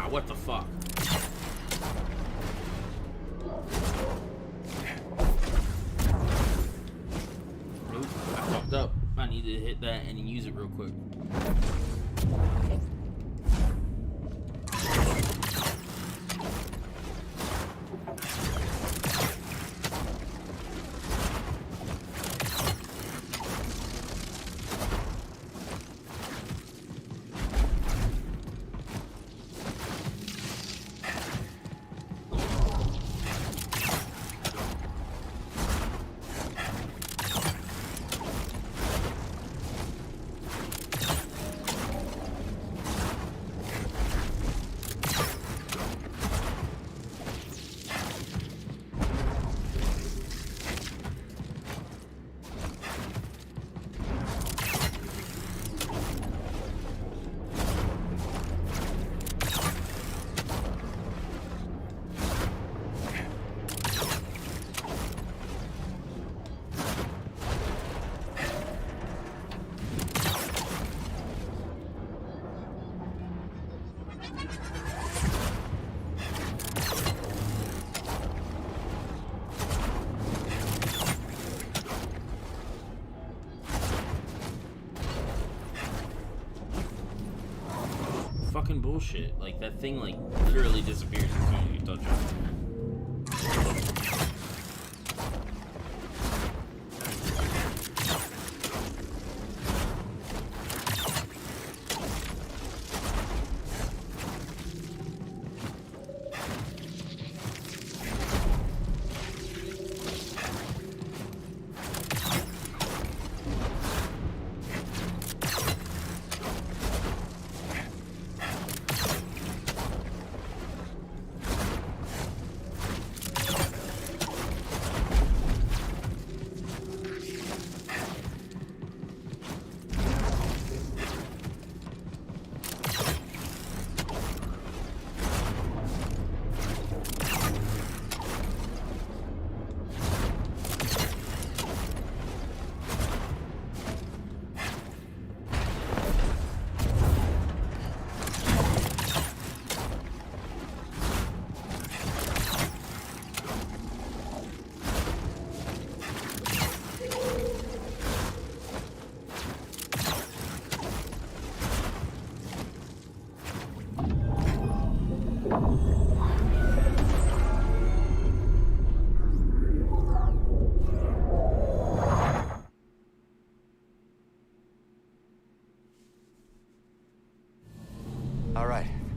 What the fuck? Nope, I fucked up. I need to hit that and use it real quick. Fucking bullshit. Like, that thing, like, literally disappears as soon as you touch it.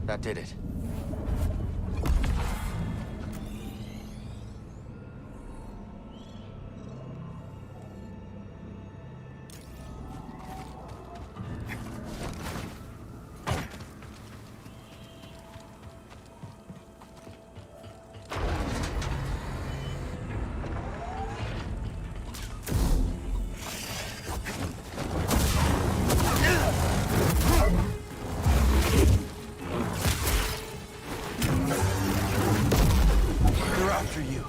That did it. They're after you.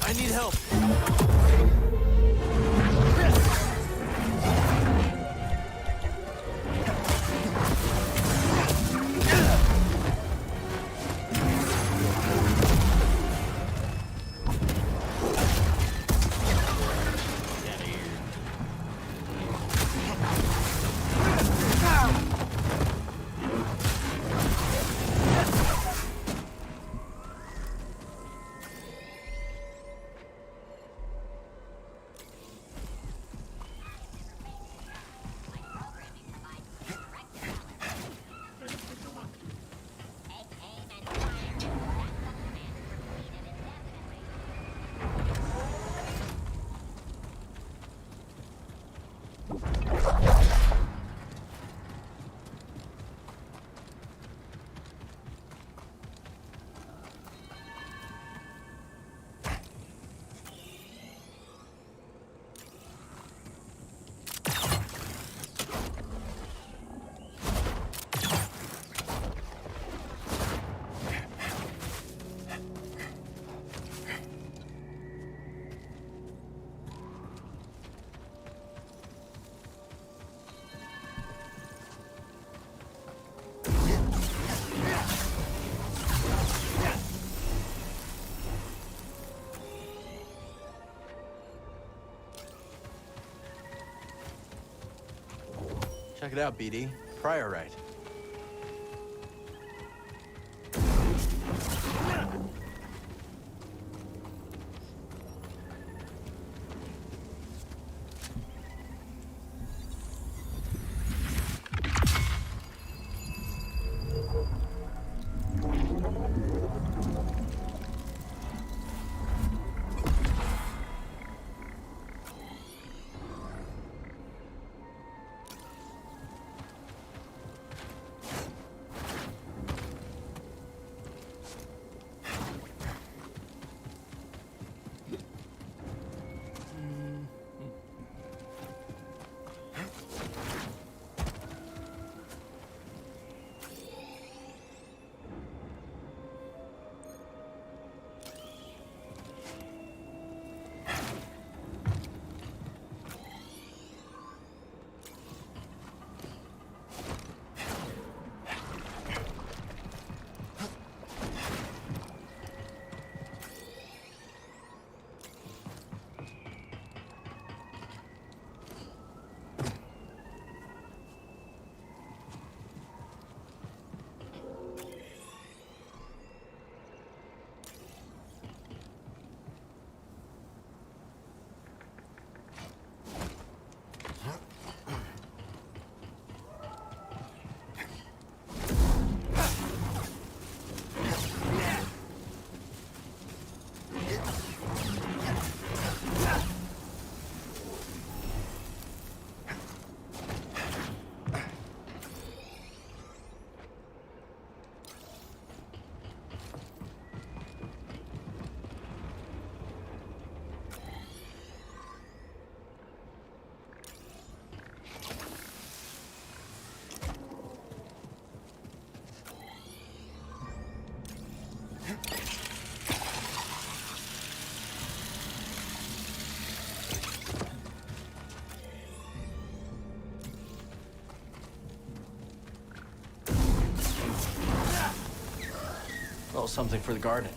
I need help. Check it out, BD. Priorite. smell something for the garden.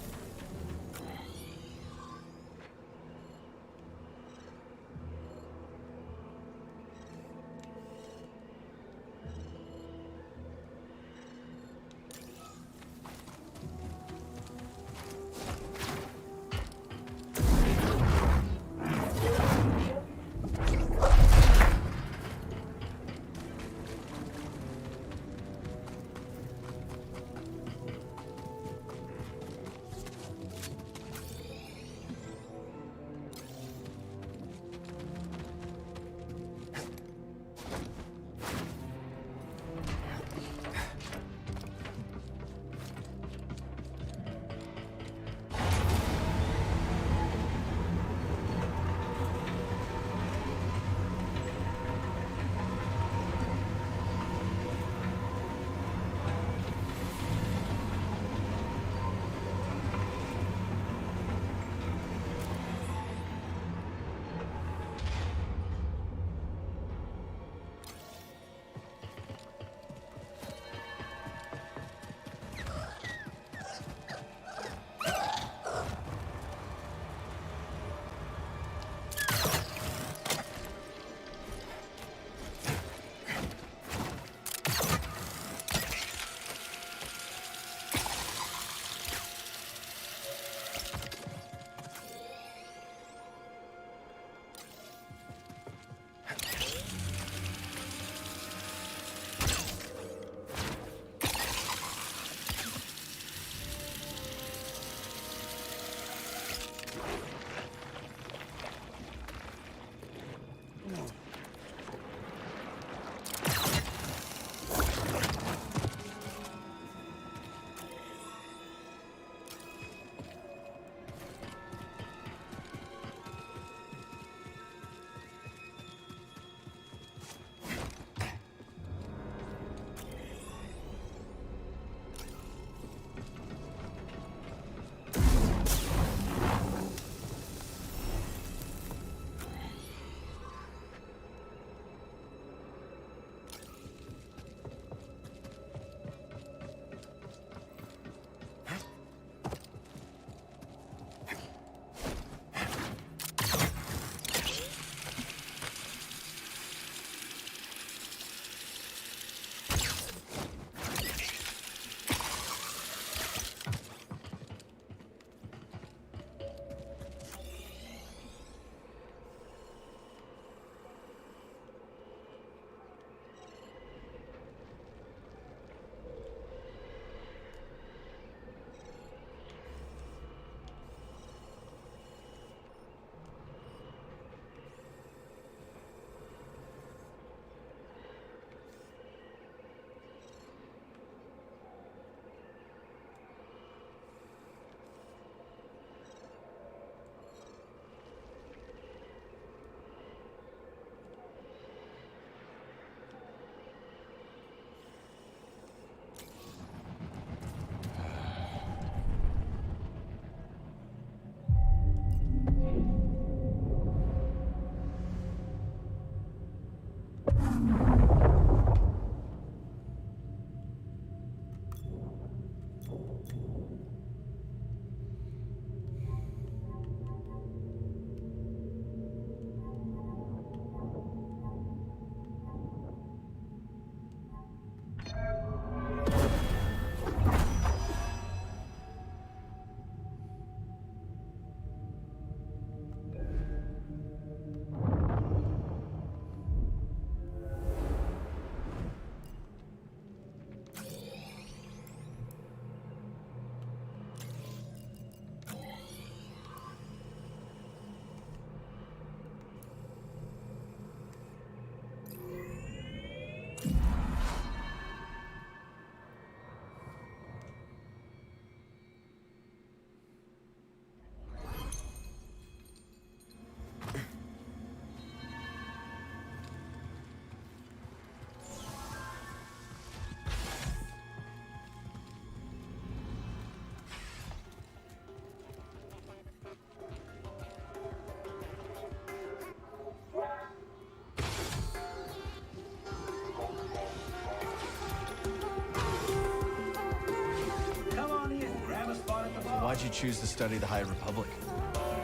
Why'd you choose to study the High Republic?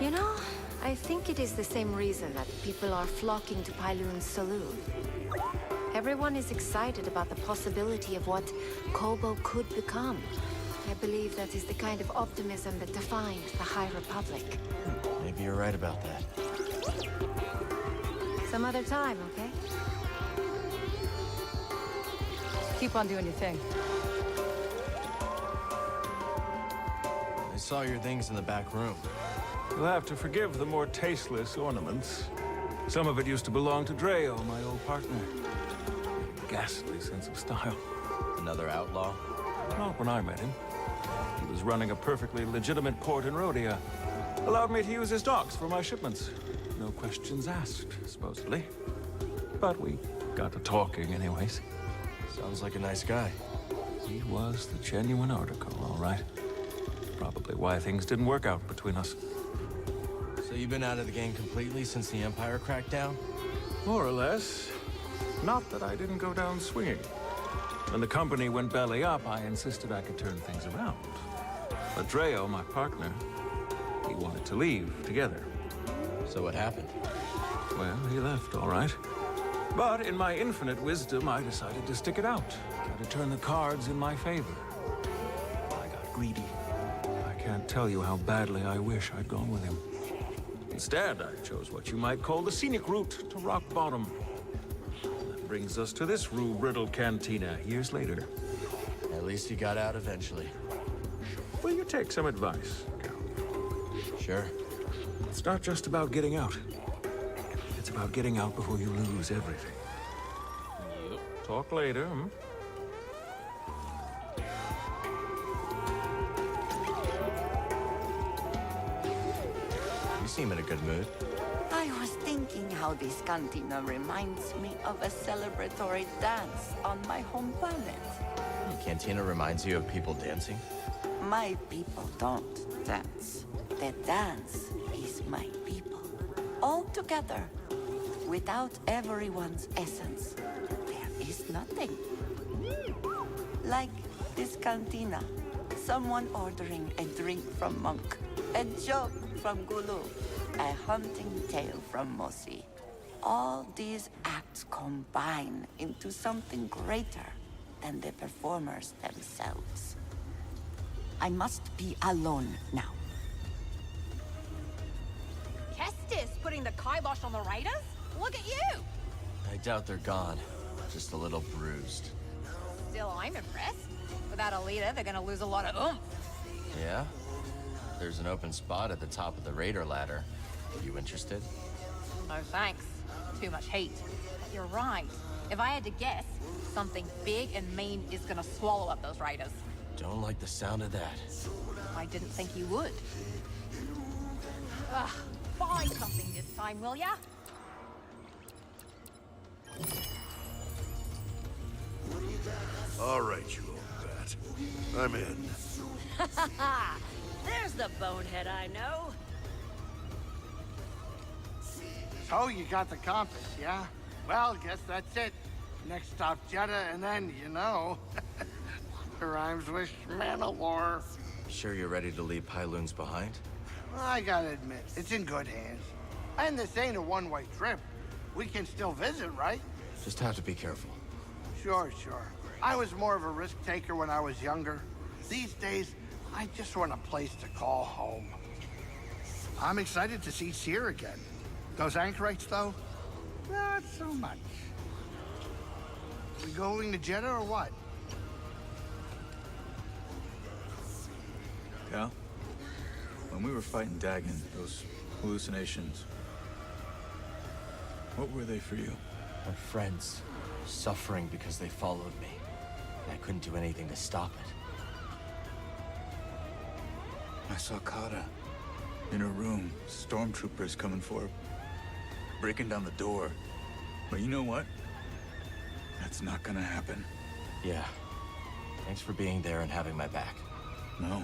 You know, I think it is the same reason that people are flocking to Pyloon's saloon. Everyone is excited about the possibility of what Kobo could become. I believe that is the kind of optimism that defined the High Republic. Maybe you're right about that. Some other time, okay? Keep on doing your thing. I saw your things in the back room. You'll have to forgive the more tasteless ornaments. Some of it used to belong to Dreo, my old partner. Ghastly sense of style. Another outlaw? Not when I met him. He was running a perfectly legitimate port in Rhodia. Allowed me to use his docks for my shipments. No questions asked, supposedly. But we got to talking anyways. Sounds like a nice guy. He was the genuine article, all right. Probably why things didn't work out between us. So you've been out of the game completely since the Empire cracked down? More or less. Not that I didn't go down swinging. When the company went belly up, I insisted I could turn things around. But Dreo, my partner, he wanted to leave together. So what happened? Well, he left, all right. But in my infinite wisdom, I decided to stick it out. Try to turn the cards in my favor. I got greedy. I can't tell you how badly I wish I'd gone with him. Instead, I chose what you might call the scenic route to rock bottom. That brings us to this rue-riddled cantina years later. At least you got out eventually. Will you take some advice, Cal? Sure. It's not just about getting out. It's about getting out before you lose everything. Yep. Talk later, hmm? You seem in a good mood. I was thinking how this cantina reminds me of a celebratory dance on my home planet. Cantina reminds you of people dancing? My people don't dance. The dance is my people. All together. Without everyone's essence, there is nothing. Like this cantina. Someone ordering a drink from Monk. A joke from Gulu. A hunting tale from Mosi. All these acts combine into something greater than the performers themselves. I must be alone now. Kestis putting the kibosh on the raiders? Look at you! I doubt they're gone. Just a little bruised. Still, I'm impressed. Without a leader, they're gonna lose a lot of oomph. Yeah? There's an open spot at the top of the raider ladder. You interested? No thanks. Too much heat. But you're right. If I had to guess, something big and mean is gonna swallow up those raiders. Don't like the sound of that. I didn't think you would. Ugh, find something this time, will ya? All right, you old bat. I'm in. There's the bonehead I know. So you got the compass, yeah? Well, guess that's it. Next stop Jeddah, and then, you know, it rhymes with Mandalore. Sure you're ready to leave Pyloons behind? Well, I gotta admit, it's in good hands. And this ain't a one-way trip. We can still visit, right? Just have to be careful. Sure. I was more of a risk taker when I was younger. These days, I just want a place to call home. I'm excited to see Seer again. Those anchorites, though, not so much. We going to Jeddah or what? Cal, when we were fighting Dagon, those hallucinations, what were they for you? My friends, suffering because they followed me. And I couldn't do anything to stop it. I saw Kata in her room, stormtroopers coming for her, breaking down the door. But you know what? That's not gonna happen. Yeah. Thanks for being there and having my back. No.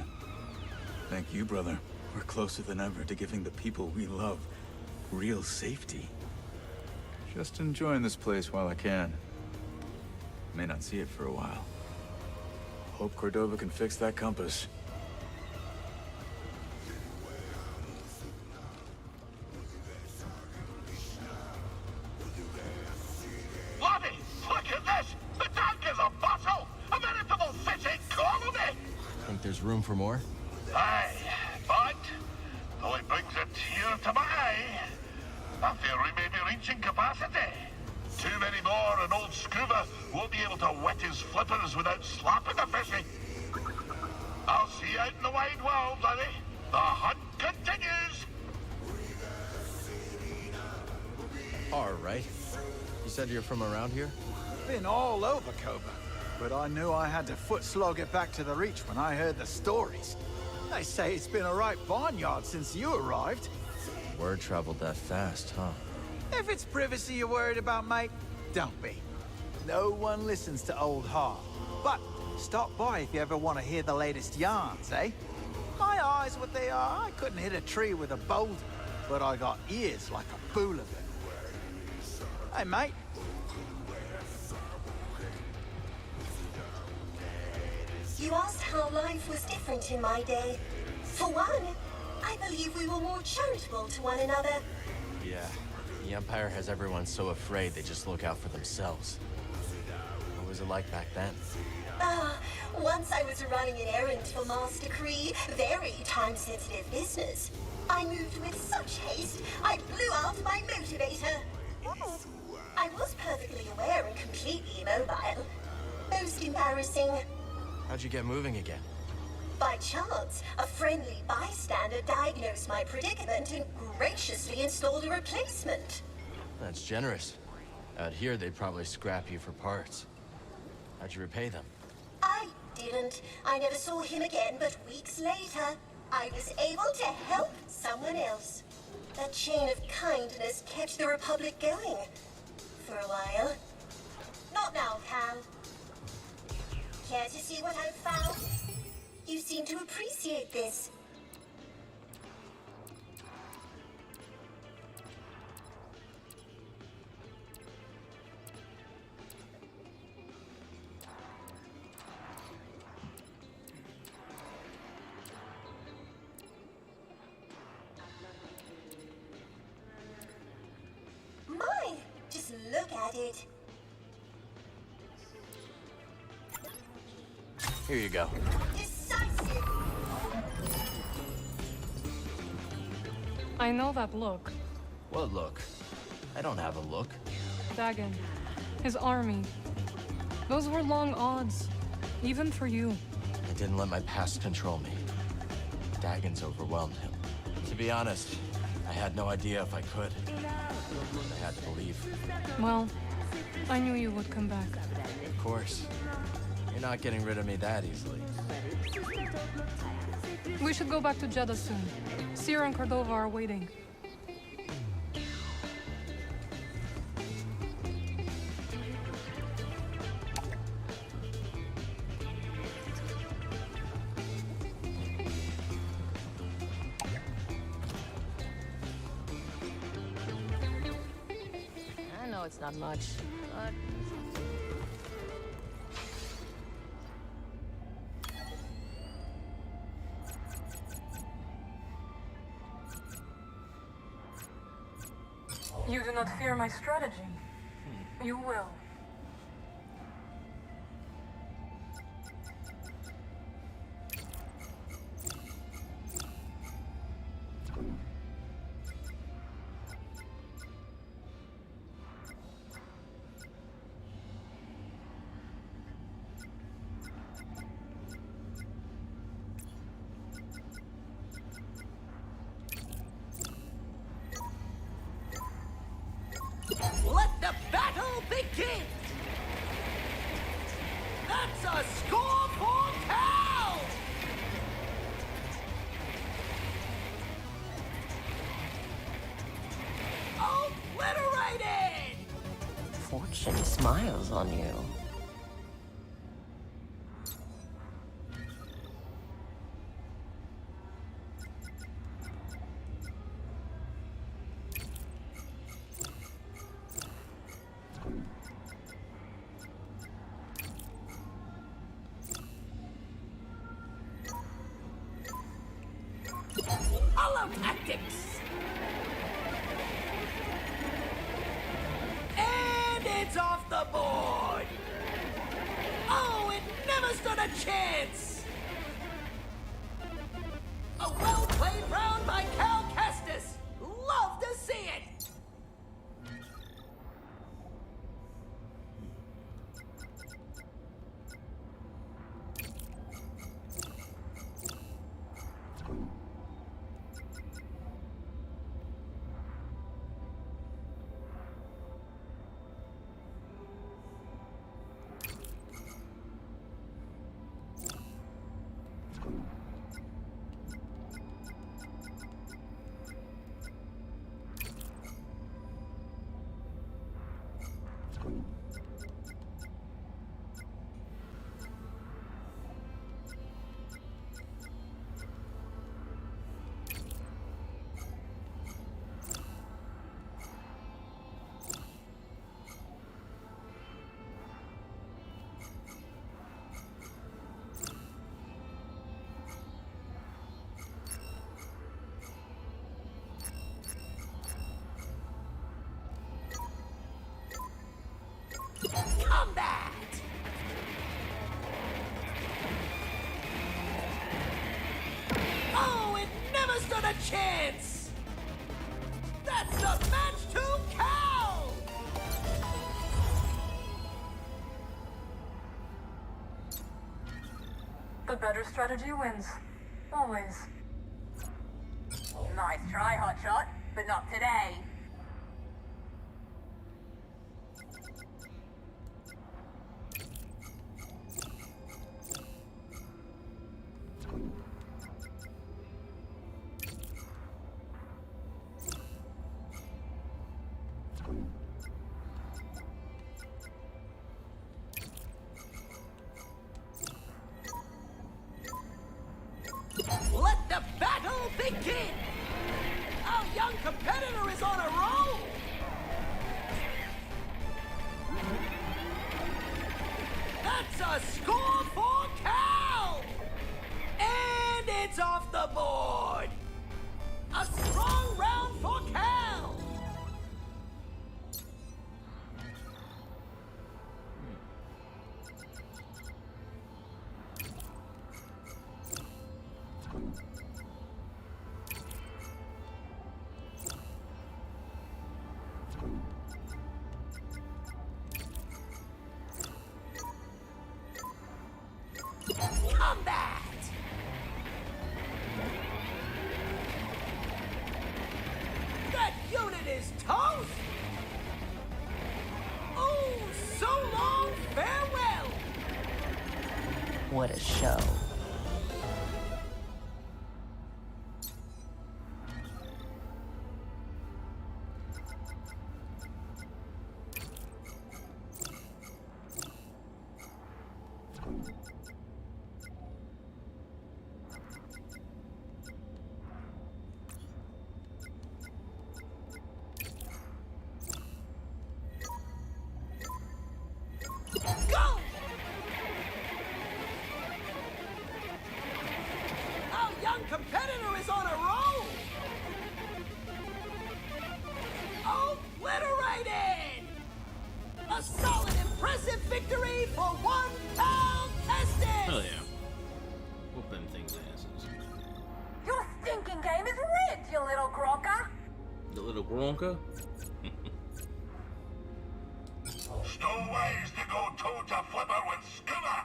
Thank you, brother. We're closer than ever to giving the people we love real safety. Just enjoying this place while I can. May not see it for a while. Hope Cordova can fix that compass. There's room for more? Aye, but though it brings a tear to my eye, I fear we may be reaching capacity. Too many more, and old Scuba won't be able to wet his flippers without slapping a fishy. I'll see you out in the wide world, laddie. The hunt continues. All right. You said you're from around here? Been all over Koba, but I knew I had to foot slog it back to the Reach when I heard the stories. They say it's been a right barnyard since you arrived. Word traveled that fast, huh? If it's privacy you're worried about, mate, don't be. No one listens to old Har. But stop by if you ever want to hear the latest yarns, eh? My eyes, what they are, I couldn't hit a tree with a boulder, but I got ears like a boolin. Hey, mate. You asked how life was different in my day. For one, I believe we were more charitable to one another. Yeah. The Empire has everyone so afraid they just look out for themselves. What was it like back then? Once I was running an errand for Master Kree, very time-sensitive business. I moved with such haste, I blew out my motivator. I was perfectly aware and completely immobile. Most embarrassing. How'd you get moving again? By chance, a friendly bystander diagnosed my predicament and graciously installed a replacement. That's generous. Out here, they'd probably scrap you for parts. How'd you repay them? I didn't. I never saw him again, but weeks later, I was able to help someone else. That chain of kindness kept the Republic going. For a while. Not now, pal. Care to see what I've found? You seem to appreciate this. My, just look at it. Here you go. Decisive. I know that look. What look? I don't have a look. Dagon. His army. Those were long odds. Even for you. I didn't let my past control me. Dagon's overwhelmed him. To be honest, I had no idea if I could. I had to believe. Well, I knew you would come back. Of course. You're not getting rid of me that easily. We should go back to Jeddah soon. Seer and Cordova are waiting. I know it's not much, but... You do not fear my strategy. You will. Let the battle begin! That's a score for Cal! Obliterated! Fortune smiles on you. Tactics! And it's off the board! Oh, it never stood a chance! A well-played round by Cal Kestis. Love to see it. Combat! Oh, it never stood a chance! That's the match to Cal! The better strategy wins. Always. Nice try, Hotshot, but not today. Let the battle begin! Our young competitor is on a roll! That's a score for Cal! And it's off the board! A strong round for Cal! Combat! That unit is toast! Oh, so long, farewell! What a show. Go! Our young competitor is on a roll! Obliterated! A solid, impressive victory for one Cal Kestis! Hell yeah. Whoop them things' asses. Your stinking game is rigged, you little gronka! The little Gronka? Stowaways to go toe-to flipper with Scuba!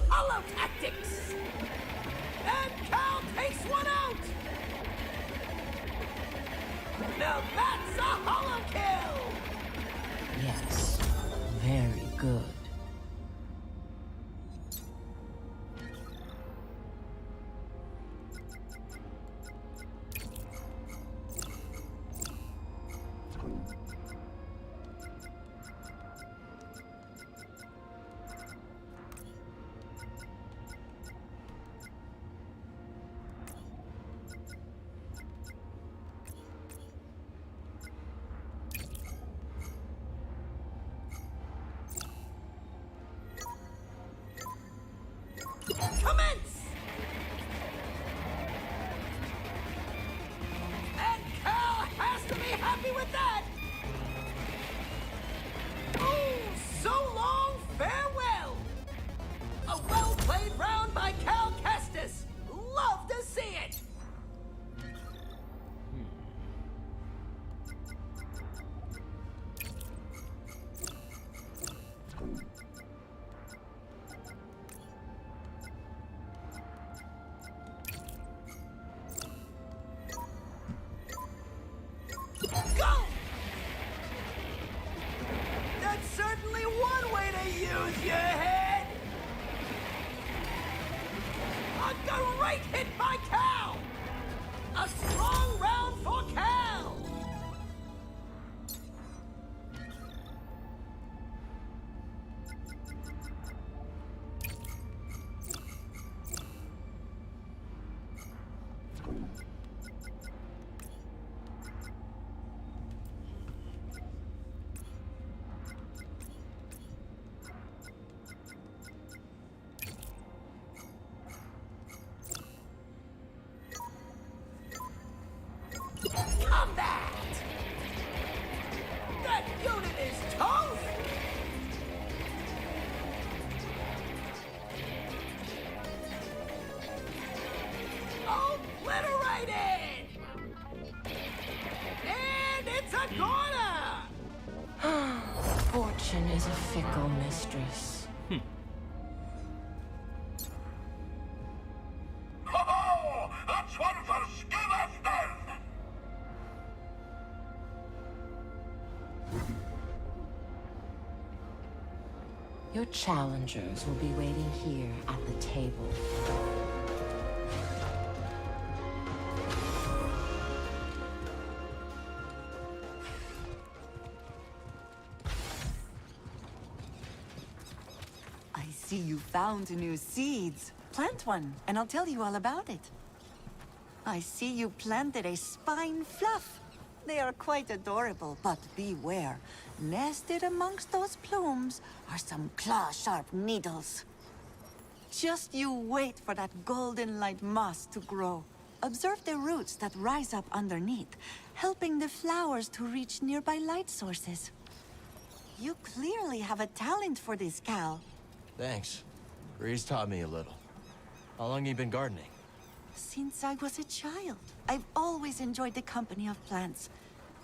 Hollow tactics! And Cal takes one out! Now that's a hollow kill! Yes, very good. great hit by Cal! A strong round for Cal! Combat! That unit is toast! Obliterated! And it's a goner! Fortune is a fickle mistress. Ho-ho! That's one for Skivaston! Your challengers will be waiting here at the table. I see you found new seeds. Plant one, and I'll tell you all about it. I see you planted a spine fluff. They are quite adorable, but beware. Nested amongst those plumes are some claw-sharp needles. Just you wait for that golden light moss to grow. Observe the roots that rise up underneath, helping the flowers to reach nearby light sources. You clearly have a talent for this, Cal. Thanks. Breeze taught me a little. How long you been gardening? Since I was a child, I've always enjoyed the company of plants.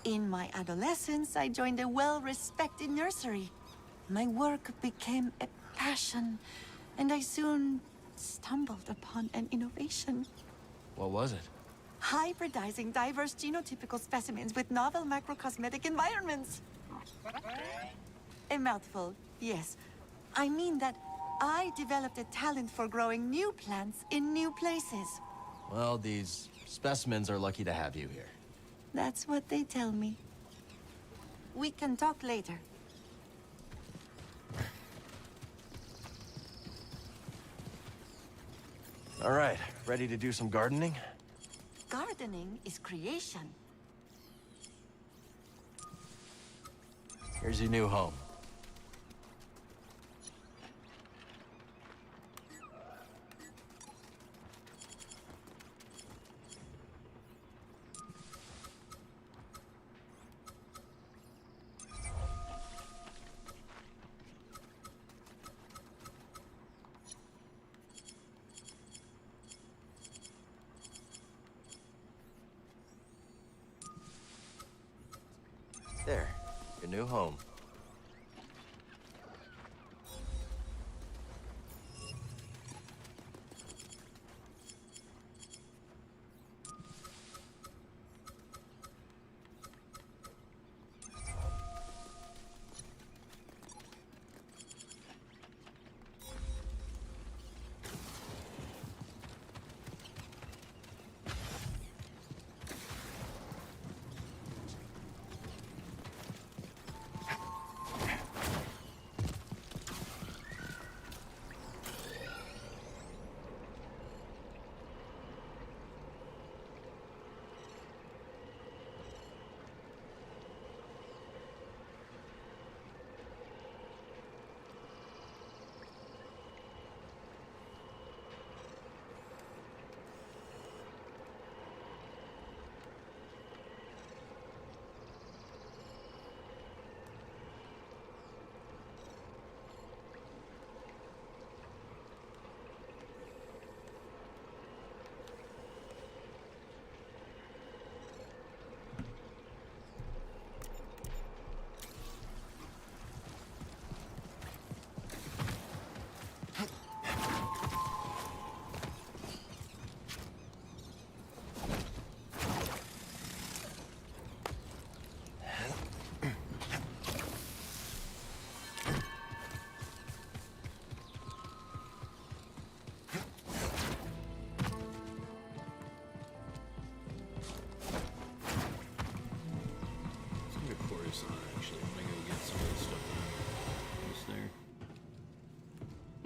In my adolescence, I joined a well-respected nursery. My work became a passion, and I soon stumbled upon an innovation. What was it? Hybridizing diverse genotypical specimens with novel macrocosmetic environments. A mouthful, yes. I mean that I developed a talent for growing new plants in new places. Well, these specimens are lucky to have you here. That's what they tell me. We can talk later. All right, ready to do some gardening? Gardening is creation. Here's your new home. There, your new home.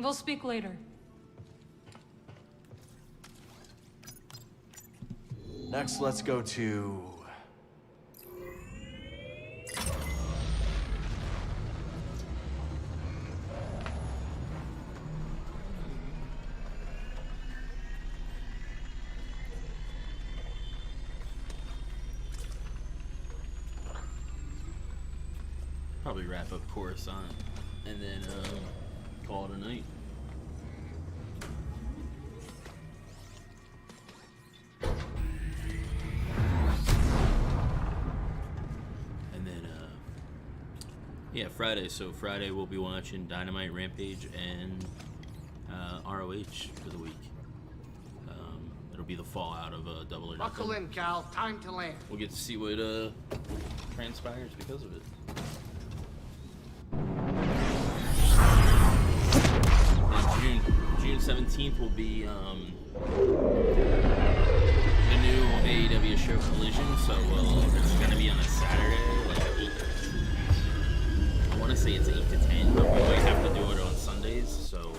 We'll speak later. Next, let's go to... Probably wrap up Coruscant and then call it a night. And then yeah, Friday. So Friday we'll be watching Dynamite, Rampage, and ROH for the week. It'll be the fallout of Double or Nothing. Buckle in, Cal. Time to land. We'll get to see what transpires because of it. And June 17th will be the new AEW show Collision. So it's gonna be on a Saturday, like 8. I want to say it's 8 to 10, but we might have to do it on Sundays. So.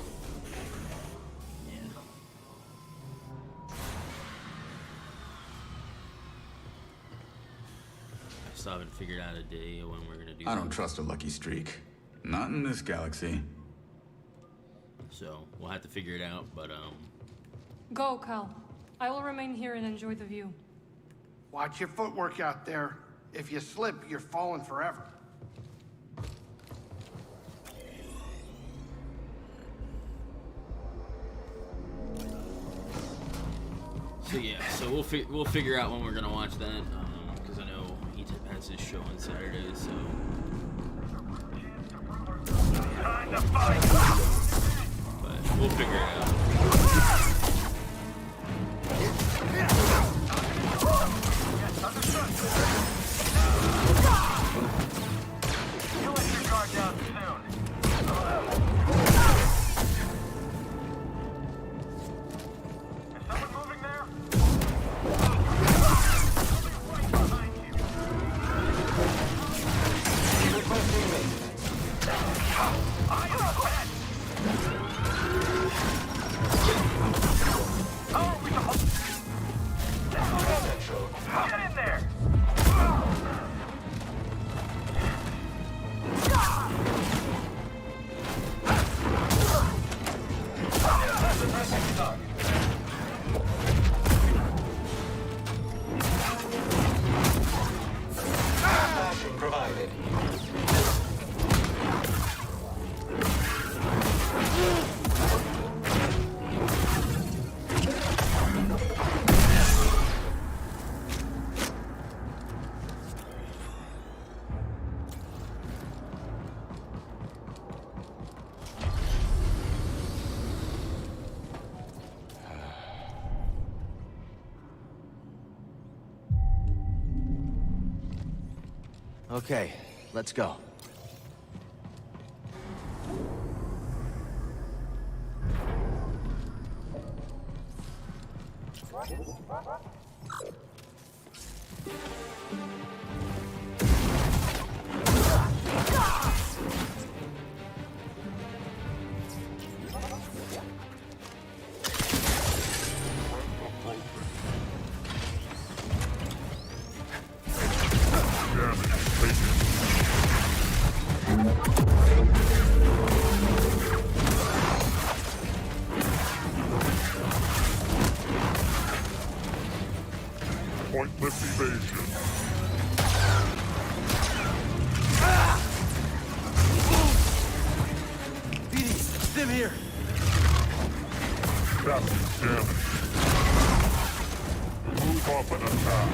Still haven't figured out a day when we're gonna do I don't trust a lucky streak. Not in this galaxy. So we'll have to figure it out, but Go, Cal. I will remain here and enjoy the view. Watch your footwork out there. If you slip, you're falling forever. so yeah, so we'll figure out when we're gonna watch that, because I know E-Tip has his show on Saturday, so. But we'll figure it out. You'll let your guard down soon. Is someone moving there? Right behind you. Requesting me. I am a pet. Oh, we can hold. Get in there. Provided. Okay, let's go. Pointless evasion. BD, stim here. That's damage. Move up and attack.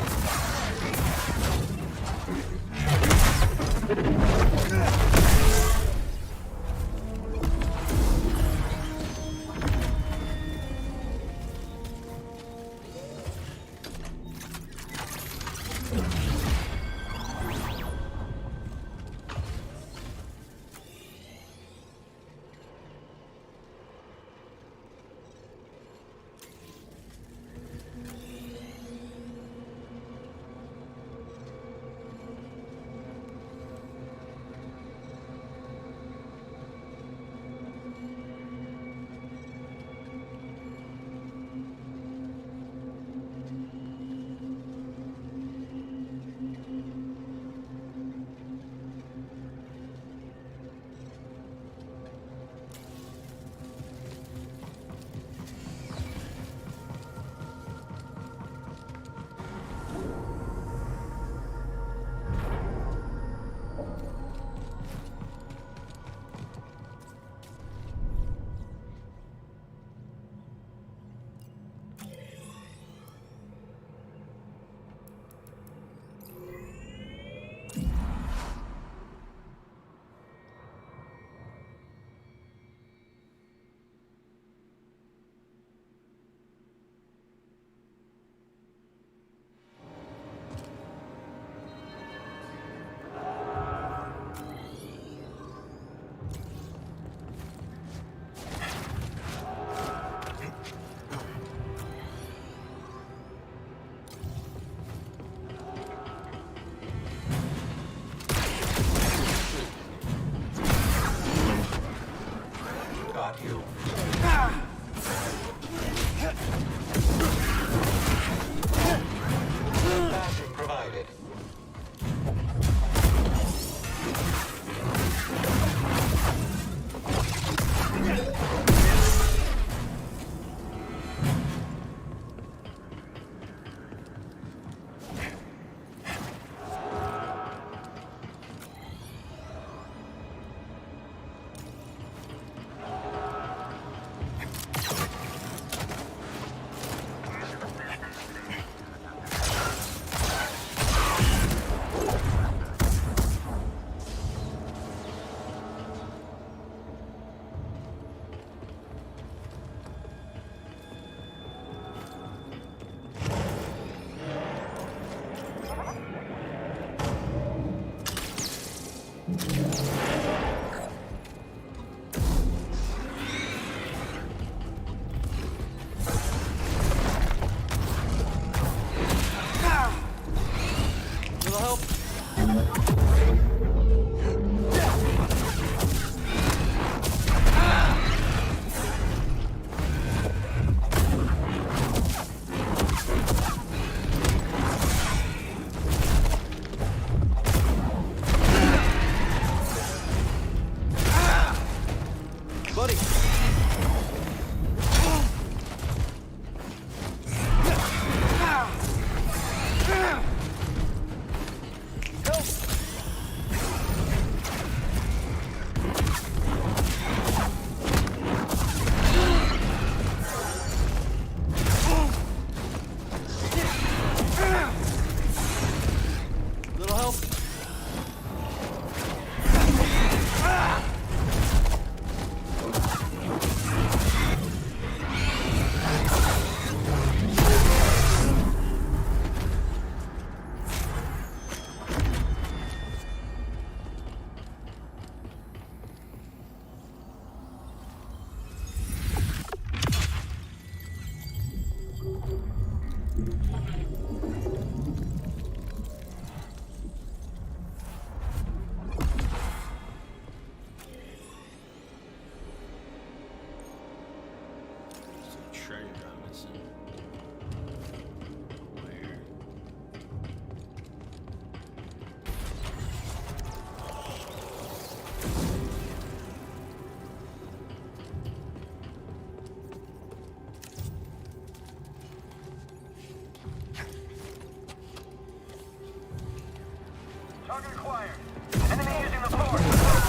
Target acquired. Enemy using the force.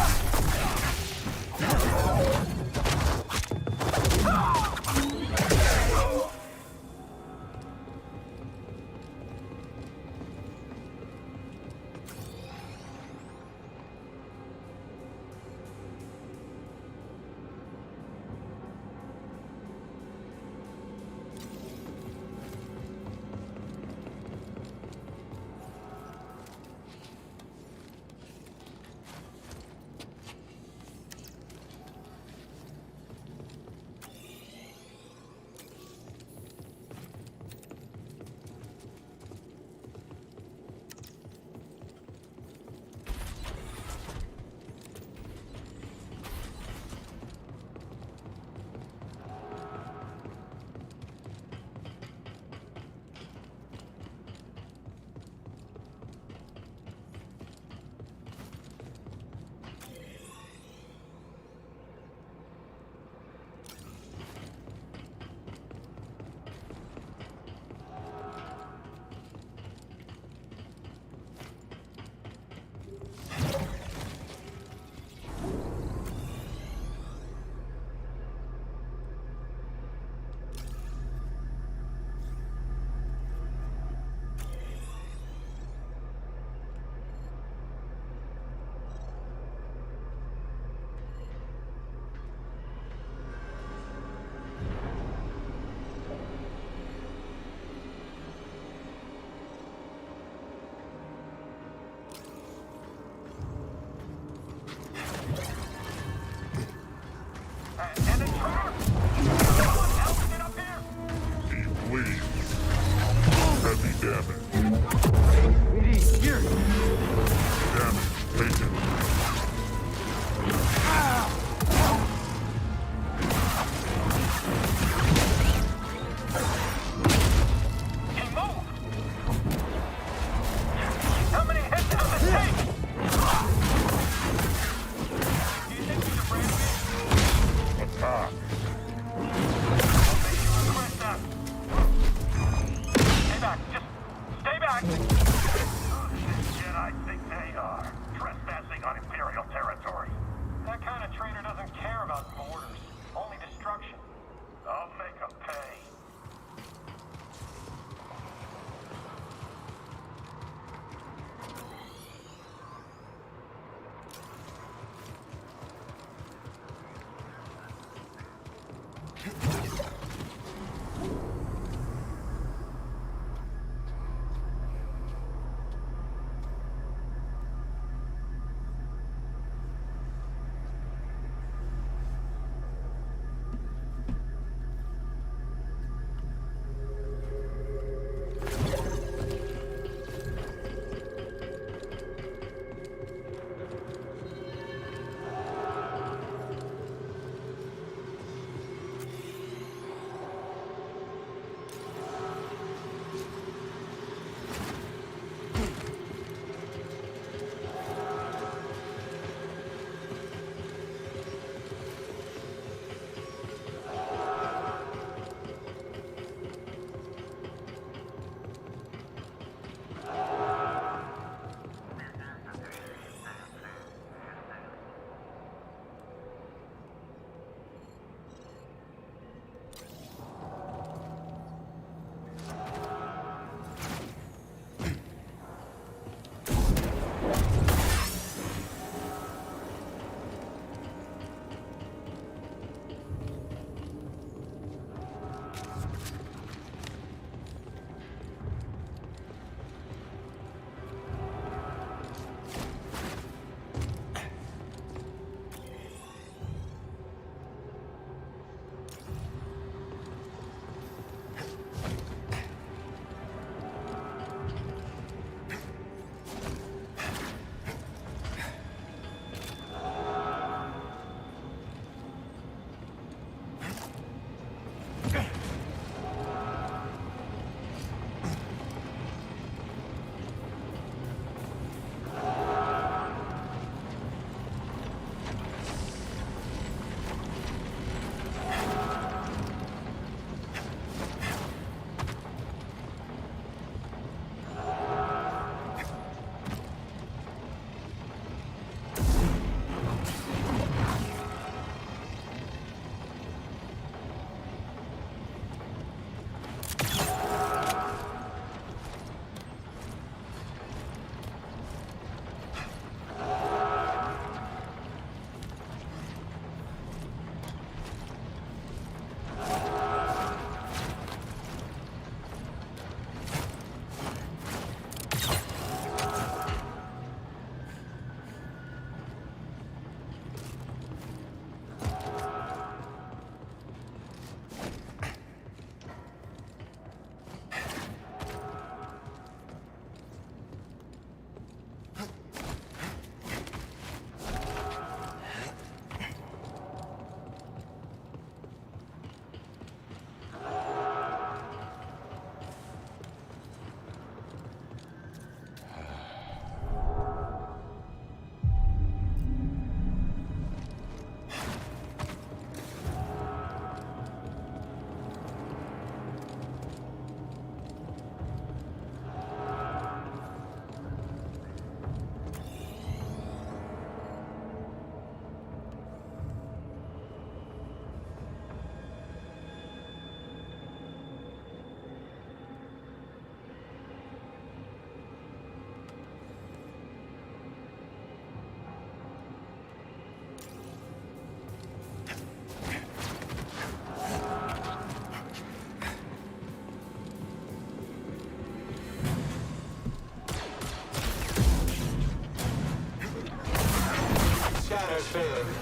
scattered failing.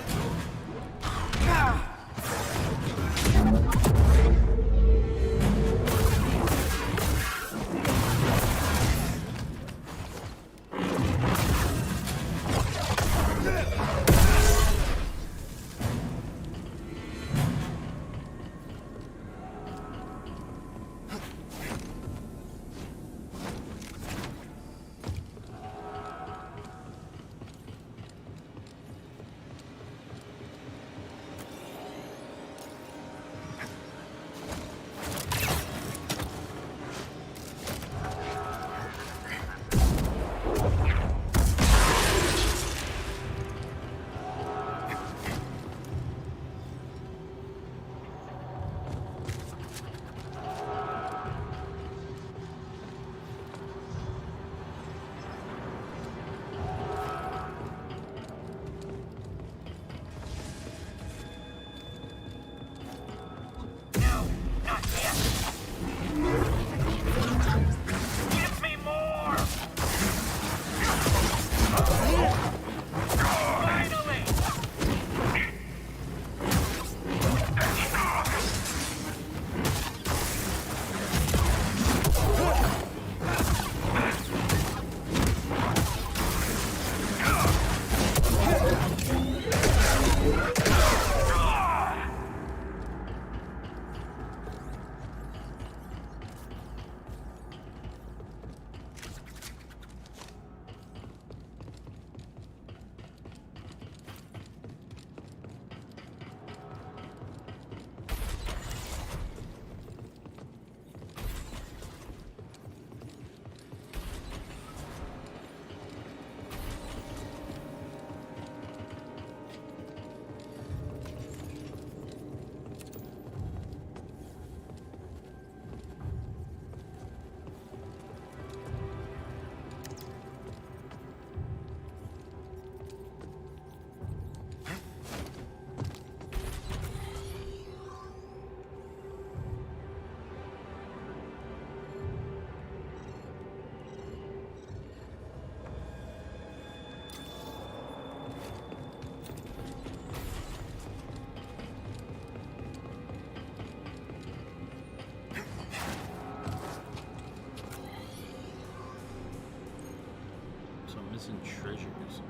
Missing treasures.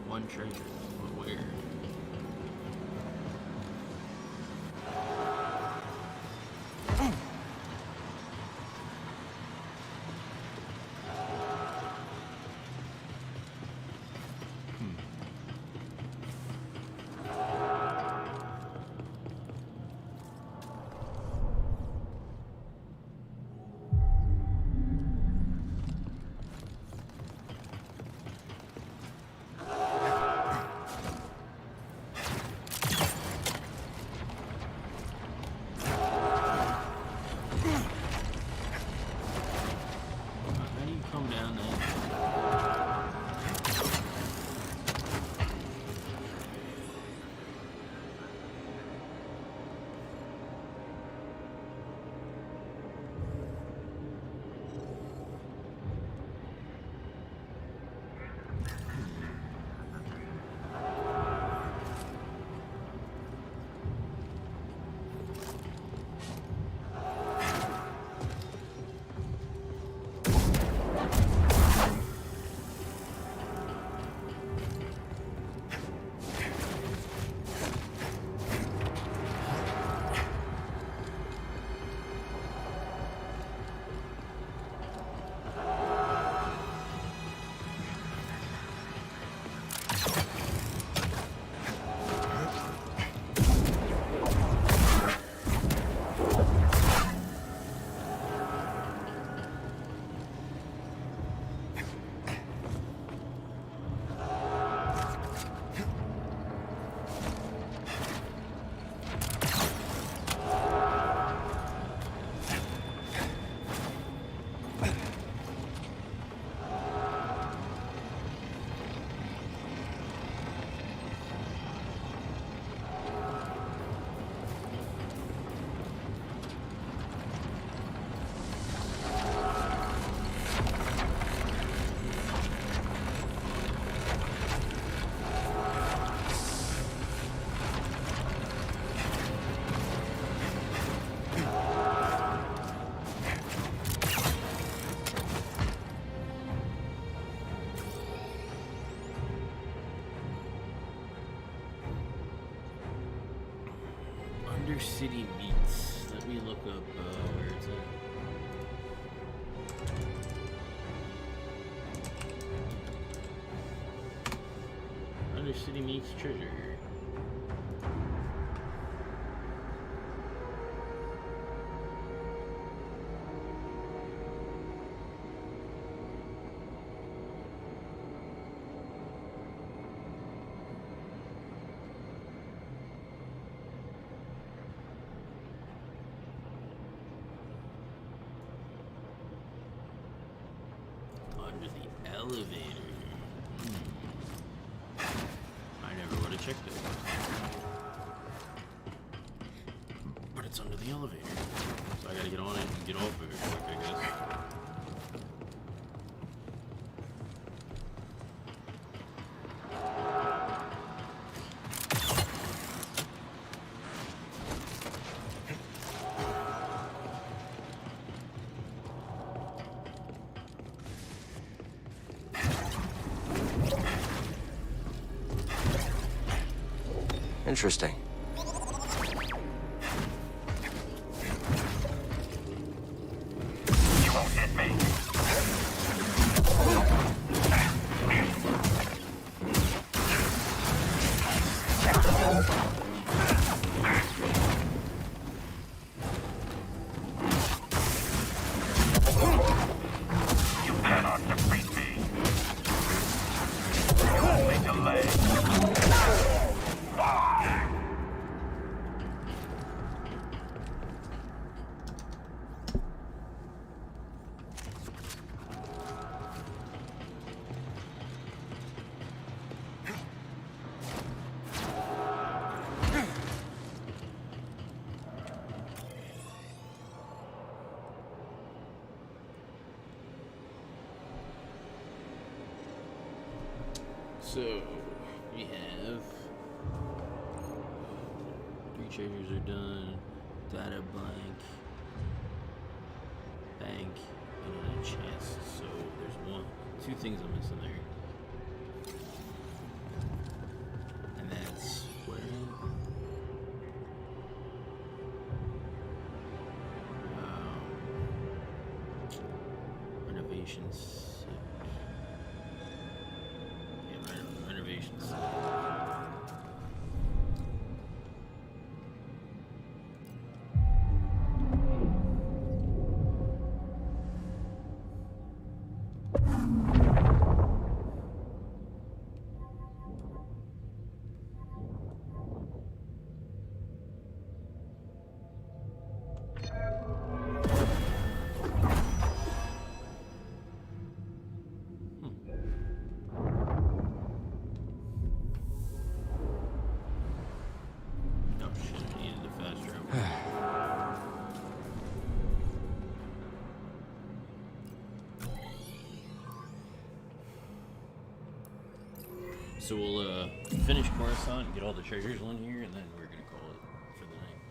One treasure, but where? Undercity Meats. Let me look up where it's at. Undercity Meats treasure. Under the elevator. I never would have checked it. But it's under the elevator. So I gotta get on it and get off of it quick, I guess. Interesting. You won't hit me. You cannot defeat me. You only delay. So, we have 3 treasures are done, data blank, bank, and then a chest. So there's 2 things I'm missing there. And that's where? Renovations. Renovations. So we'll finish Coruscant, get all the treasures on here, and then we're gonna call it for the night.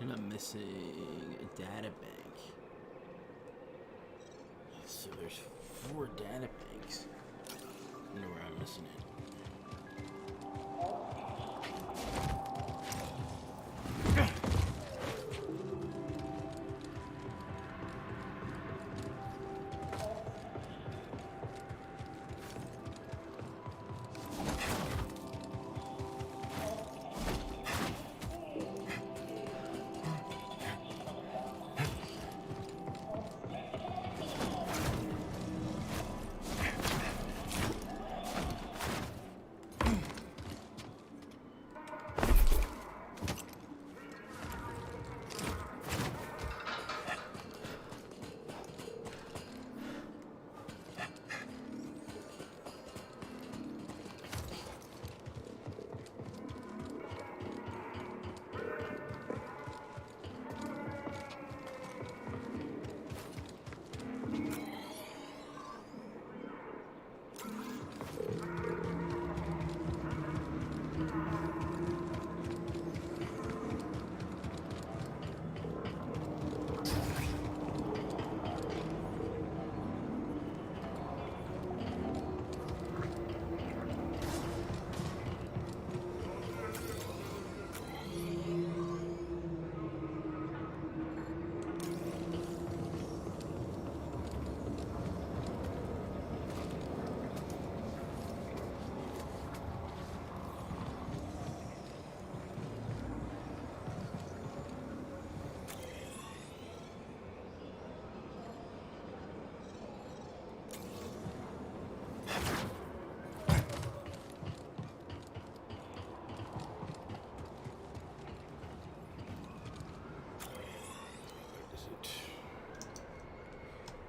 And I'm missing a data bank. So there's 4 data banks. I wonder where I'm missing it.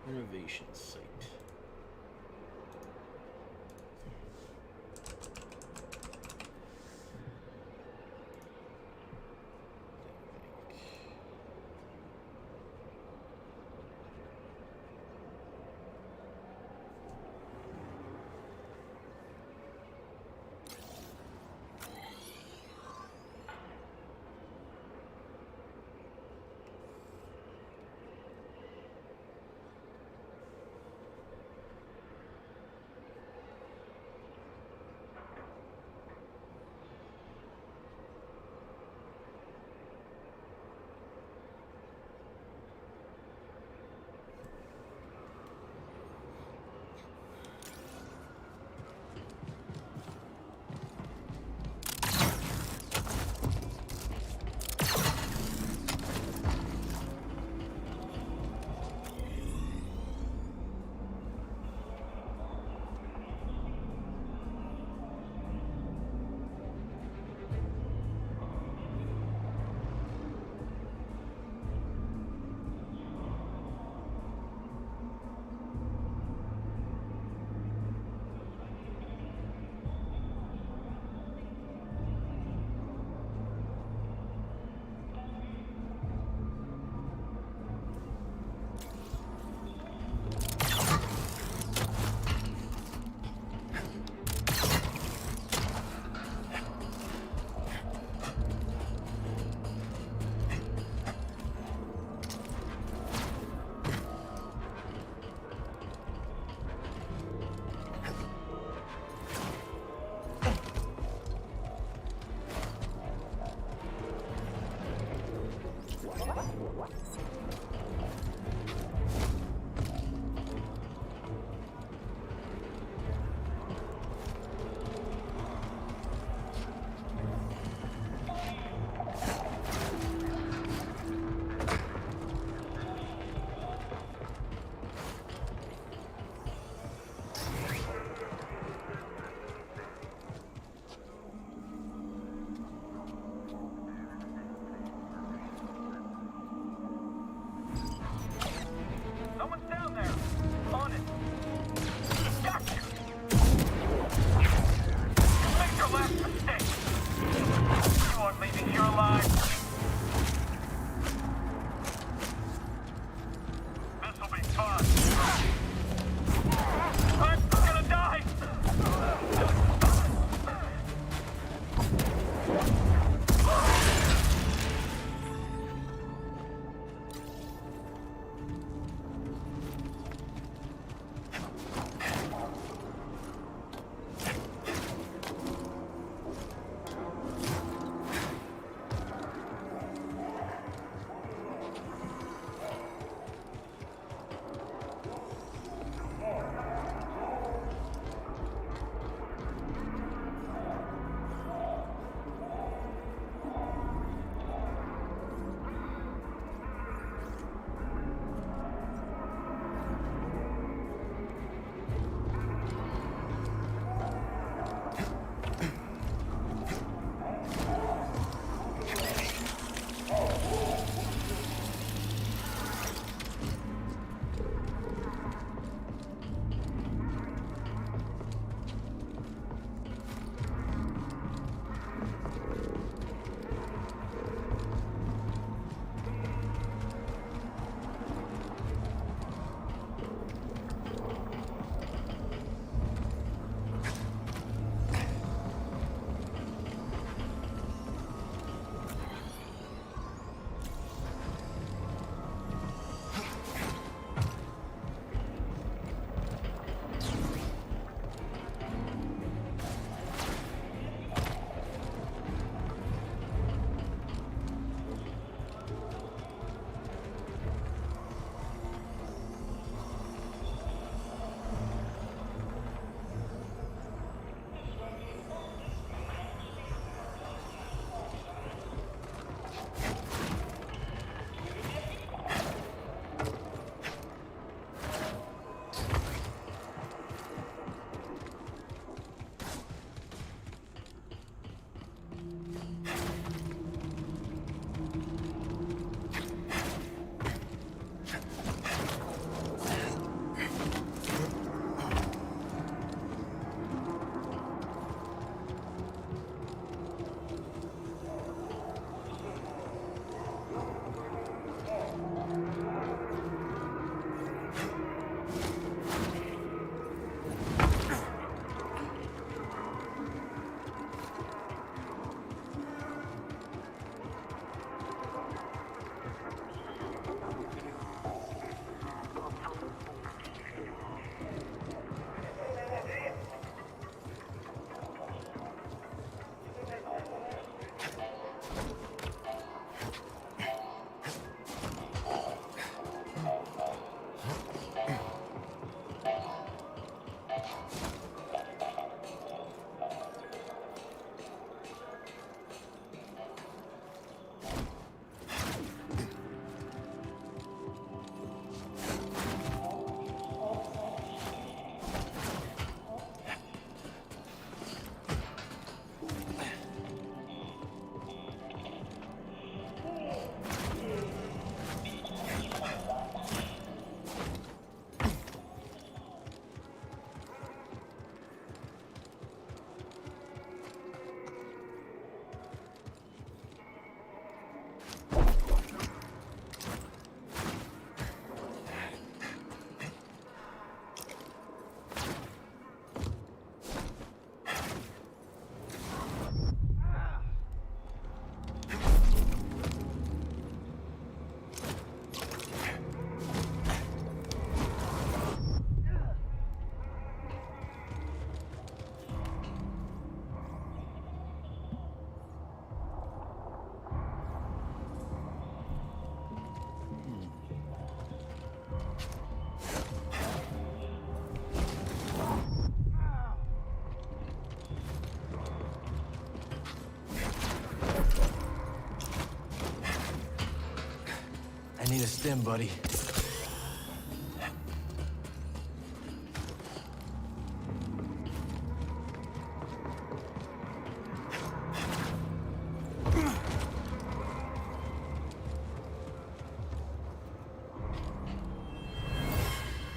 Innovation site. Stim, buddy.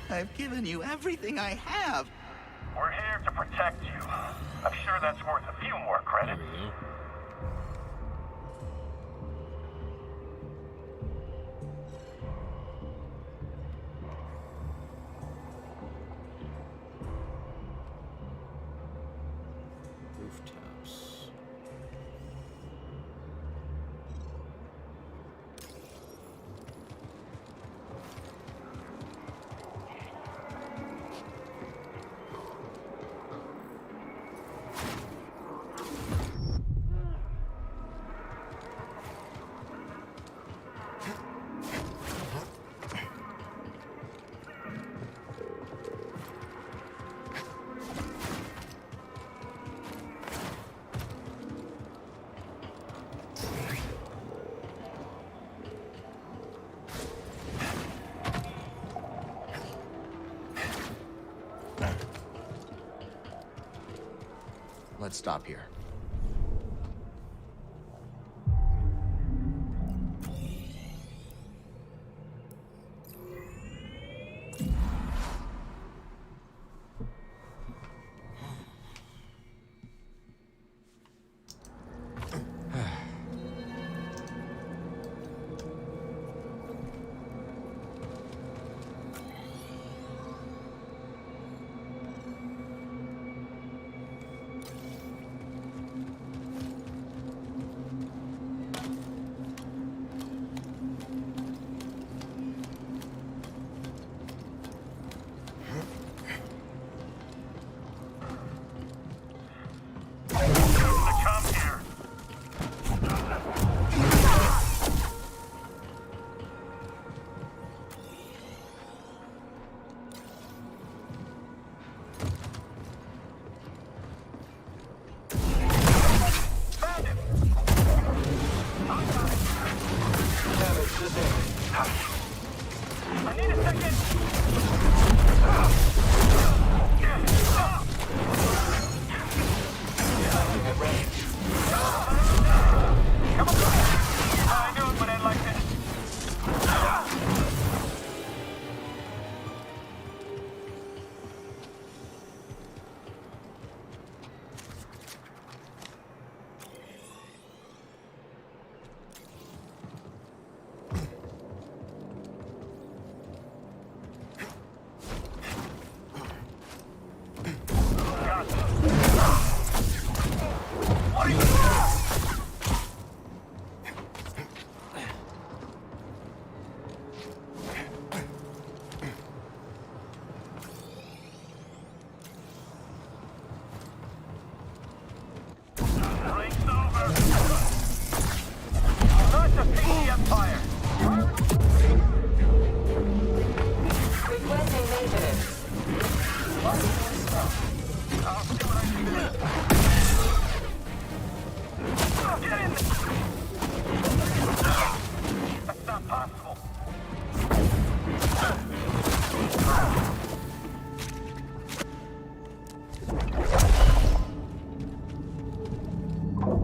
I've given you everything I have. We're here to protect you. I'm sure that's worth a few more credits. Rooftops. Let's stop here.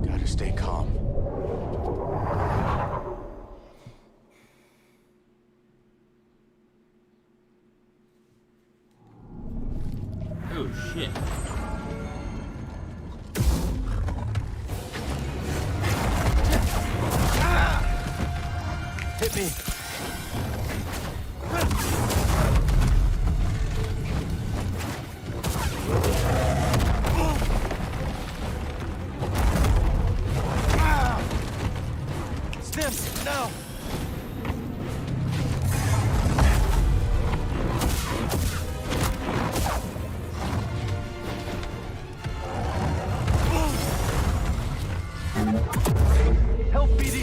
Gotta stay calm. Oh shit. Hit me. Stim, no. Help, BD.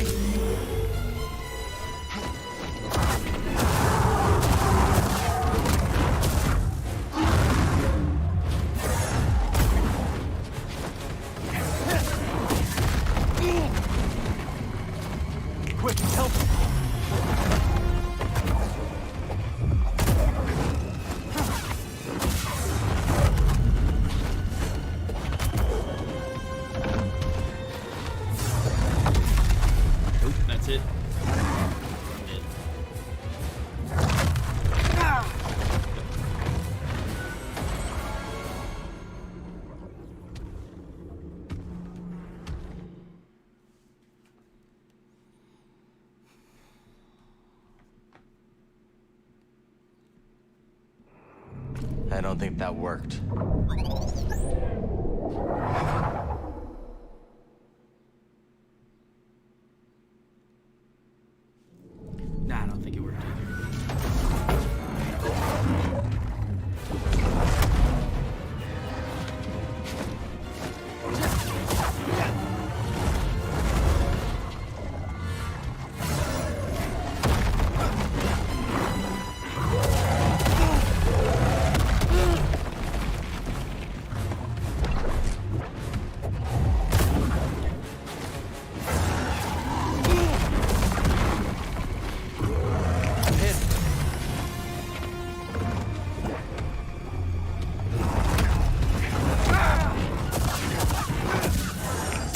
I don't think that worked. Nah, I don't think it worked either.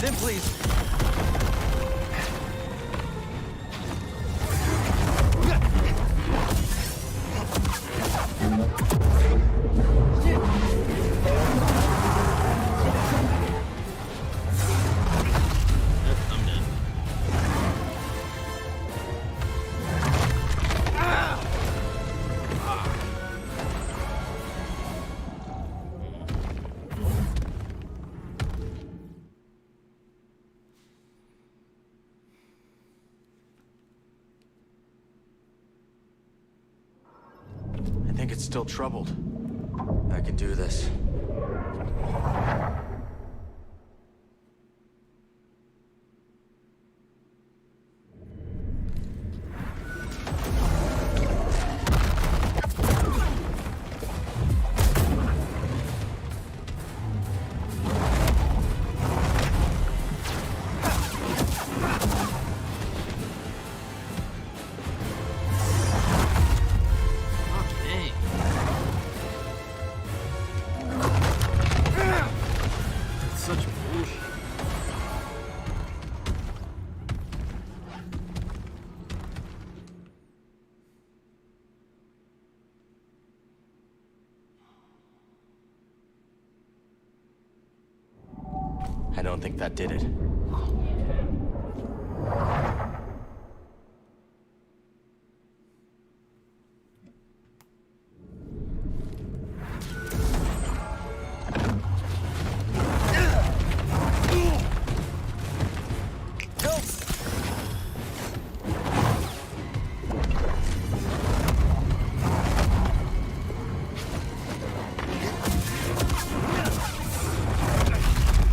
Then please. I'm dead. I think it's still troubled. I can do this. Dang. That's such bullshit. I don't think that did it.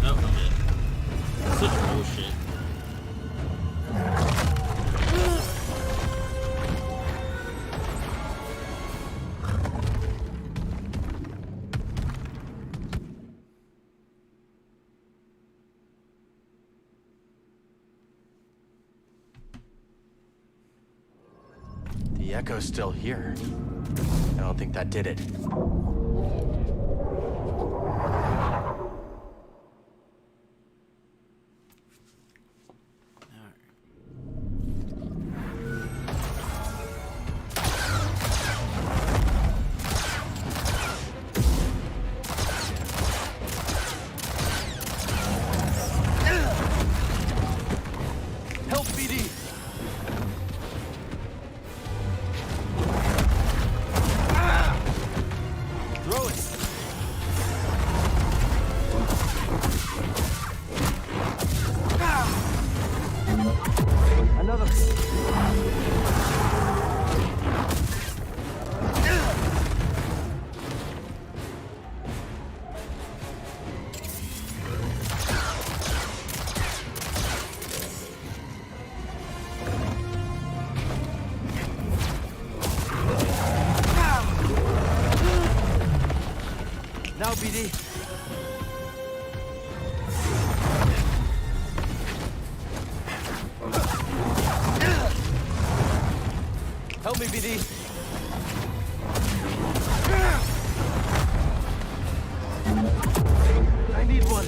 Oh, I'm dead. Such bullshit. The echo's still here. I don't think that did it. Help, BD! Throw it! Another. Now, BD. Help me, BD. I need one.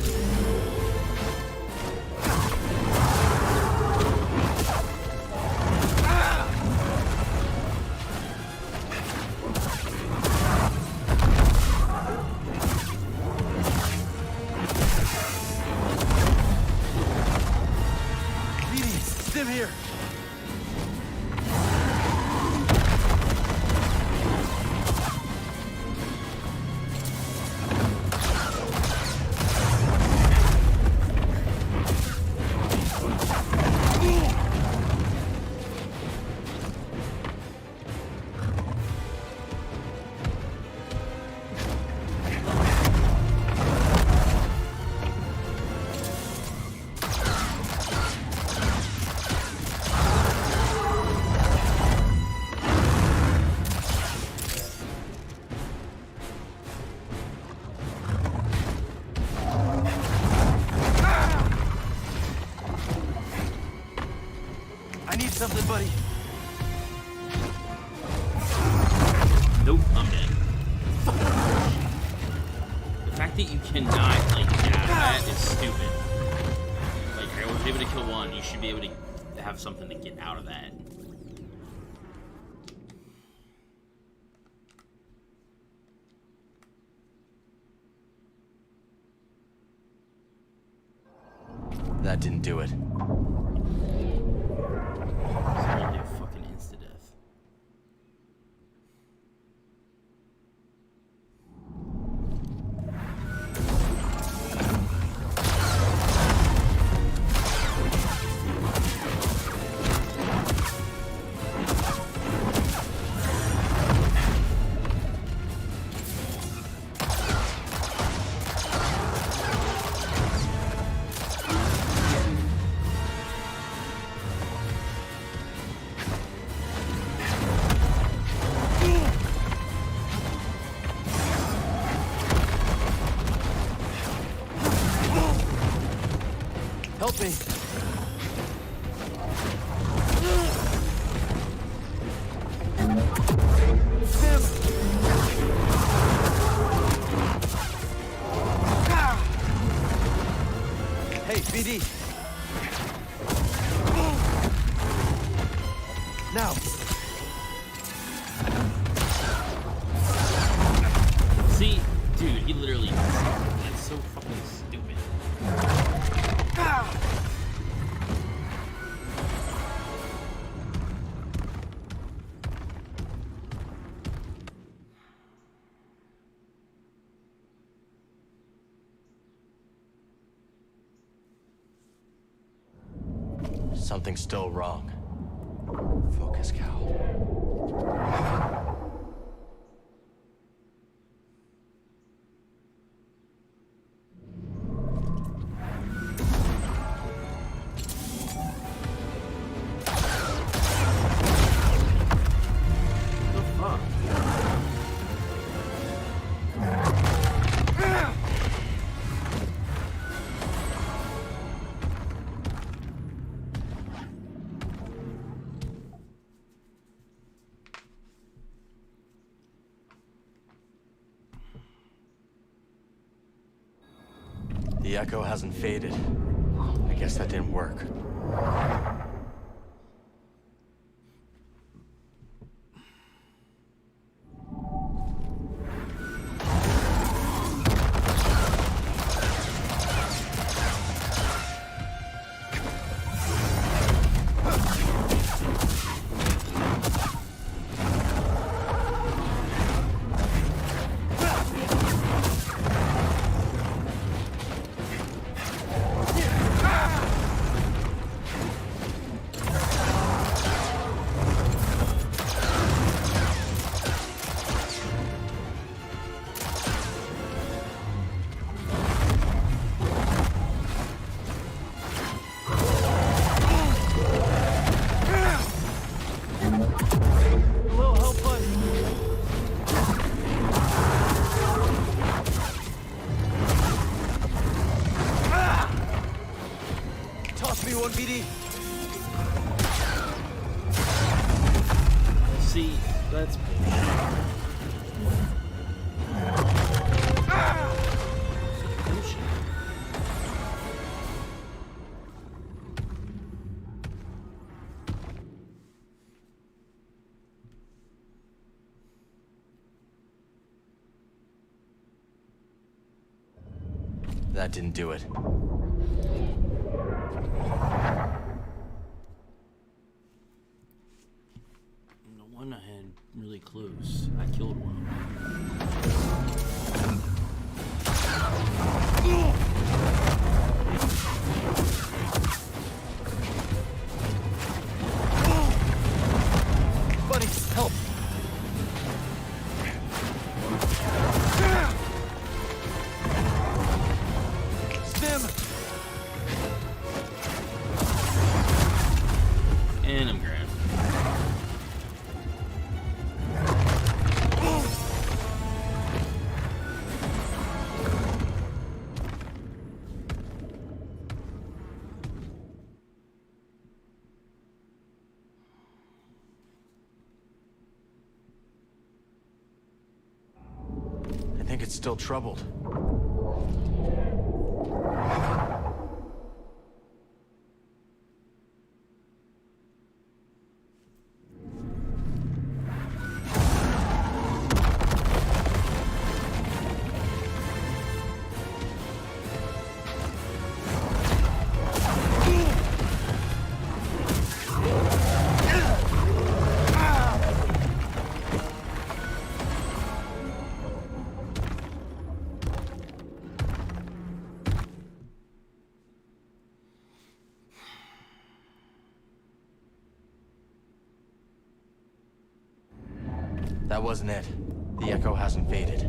Oop, I'm dead. The fact that you cannot, like, get out of that is stupid. Like, I was able to kill one, you should be able to have something to get out of that. That didn't do it. It's only a fucking insta-death. Help me. Hey, BD. Now. See, dude, he literally. That's so fucking stupid. Something's still wrong. Focus, Cal. The echo hasn't faded. I guess that didn't work. BD. See, that's bullshit. That didn't do it. The one I had really close, I killed one. Buddy, help! And I'm grabbed. think it's still troubled. That wasn't it. The echo hasn't faded.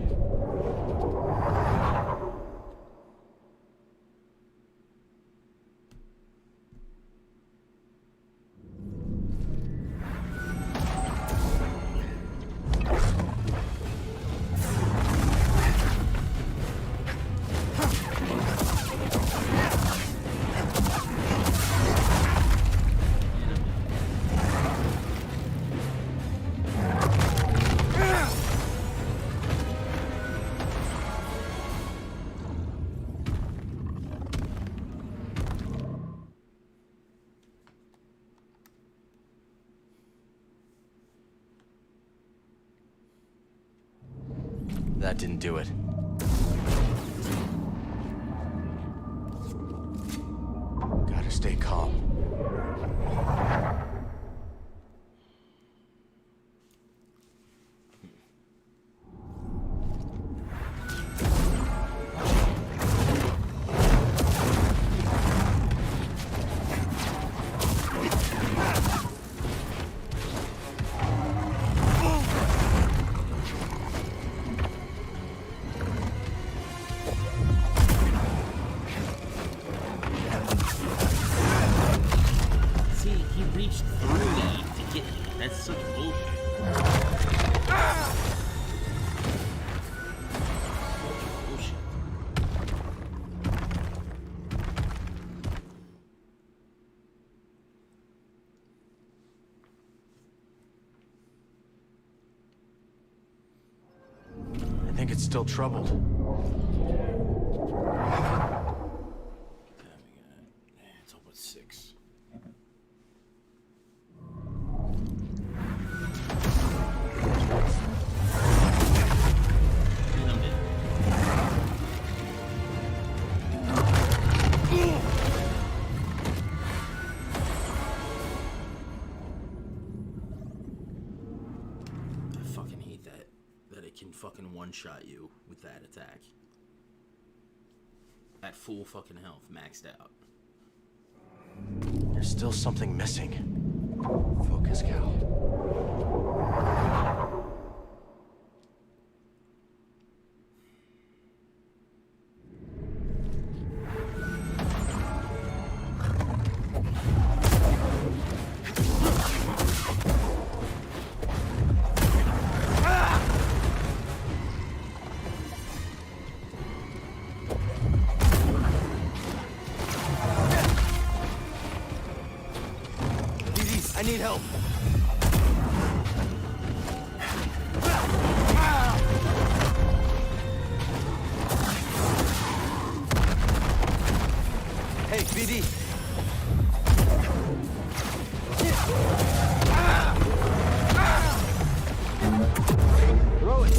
That didn't do it. Gotta stay calm. I think it's still troubled. It's all but 6. Can fucking one-shot you with that attack. At full fucking health, maxed out. There's still something missing. Focus, Cal. I need help. Hey, BD. Throw it.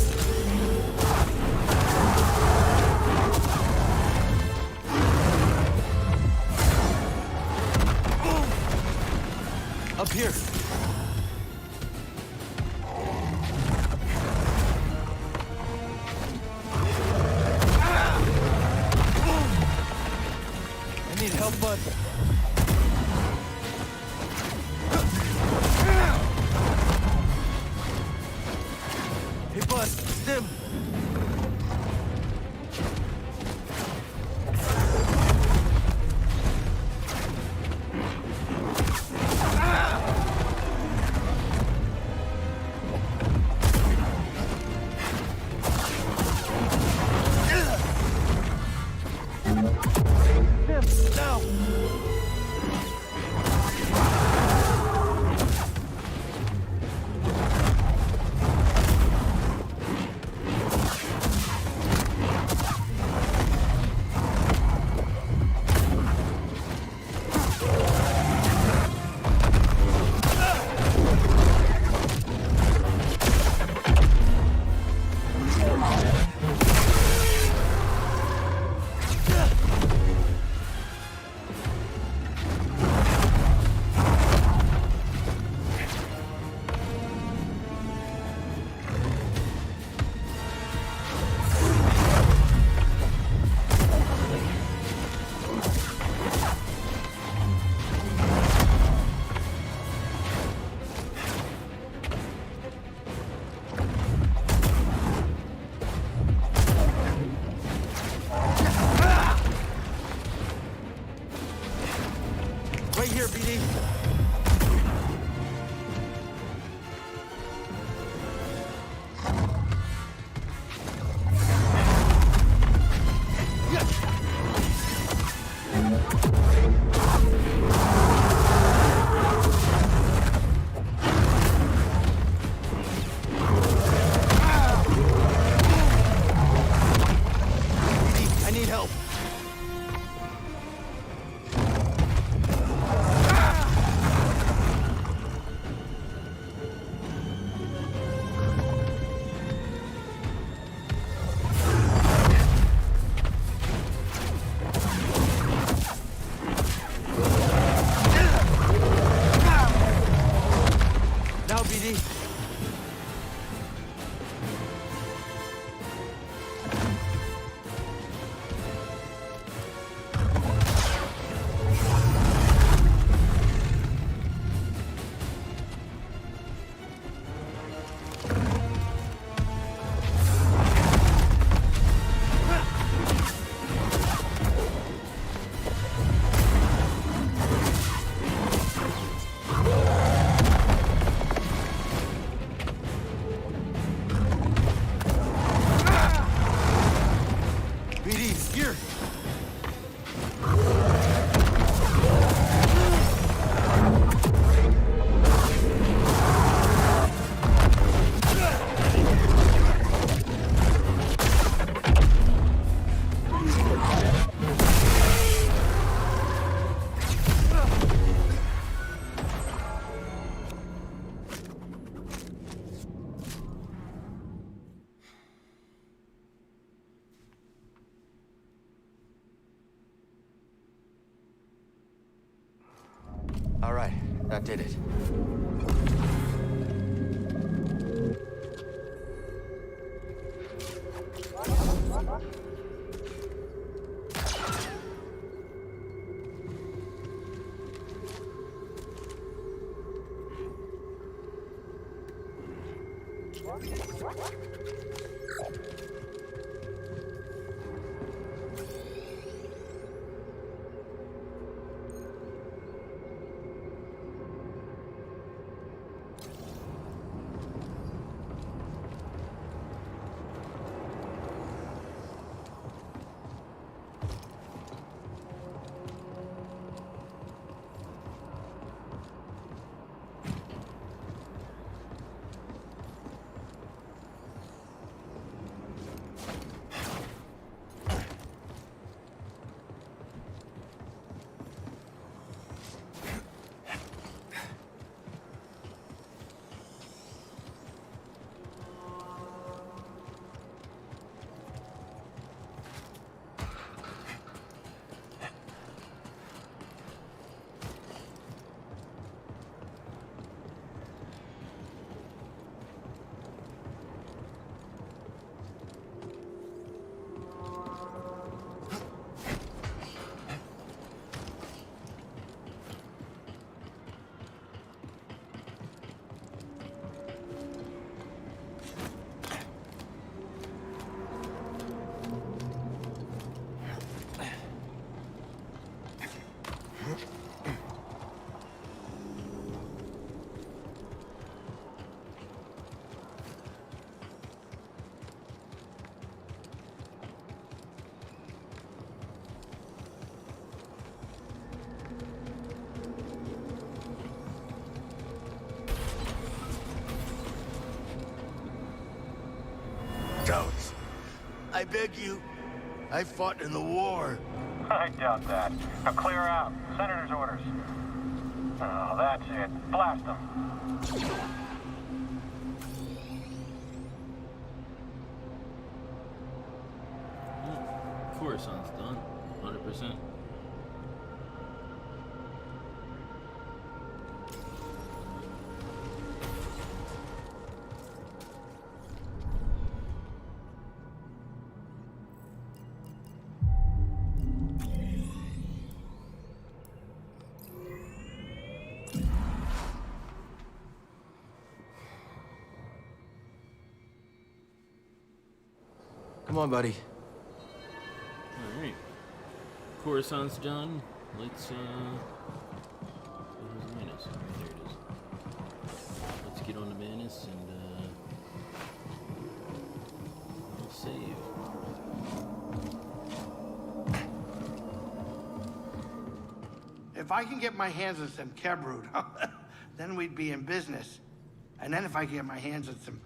Up here. I need help, bud. Hey, bud, stim. Now! That did it. Don't. I beg you. I fought in the war. I doubt that. Now clear out. Senator's orders. Oh, that's it. Blast them. Coruscant's done. 100%. Come on, buddy. Alright. Coruscant's done. Let's, where's Manus? There it is. Let's get on to Manus and, we'll save. If I can get my hands on some Kebrud, then we'd be in business. And then if I can get my hands on some...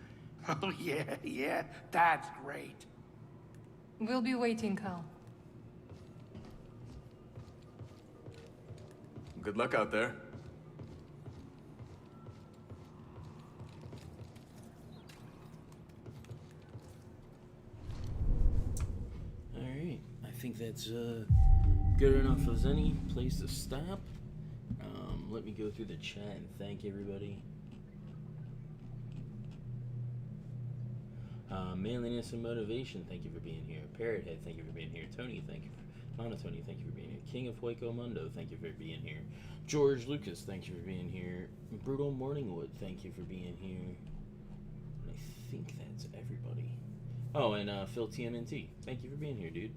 Oh, yeah, that's great. We'll be waiting, Cal. Good luck out there. Alright, I think that's good enough as any place to stop. Let me go through the chat and thank everybody. Manliness and motivation, thank you for being here. Parrothead, thank you for being here. Tony, thank you. Monotony, thank you for being here. King of Hueco Mundo, thank you for being here. George Lucas, thank you for being here. Brutal Morningwood, thank you for being here. I think that's everybody. Oh, and Phil TMNT, thank you for being here, dude.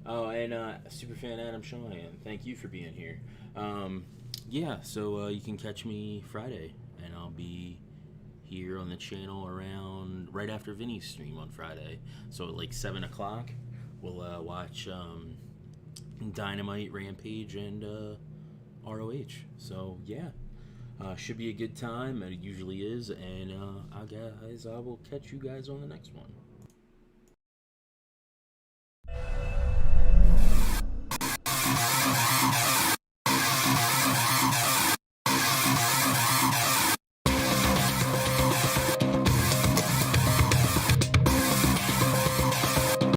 Oh, and Superfan Adam Shahan, thank you for being here. Yeah, so you can catch me Friday, and I'll be here on the channel around right after Vinny's stream on Friday. So at like 7 o'clock, we'll watch Dynamite, Rampage, and ROH. So yeah, should be a good time. It usually is, and I will catch you guys on the next one.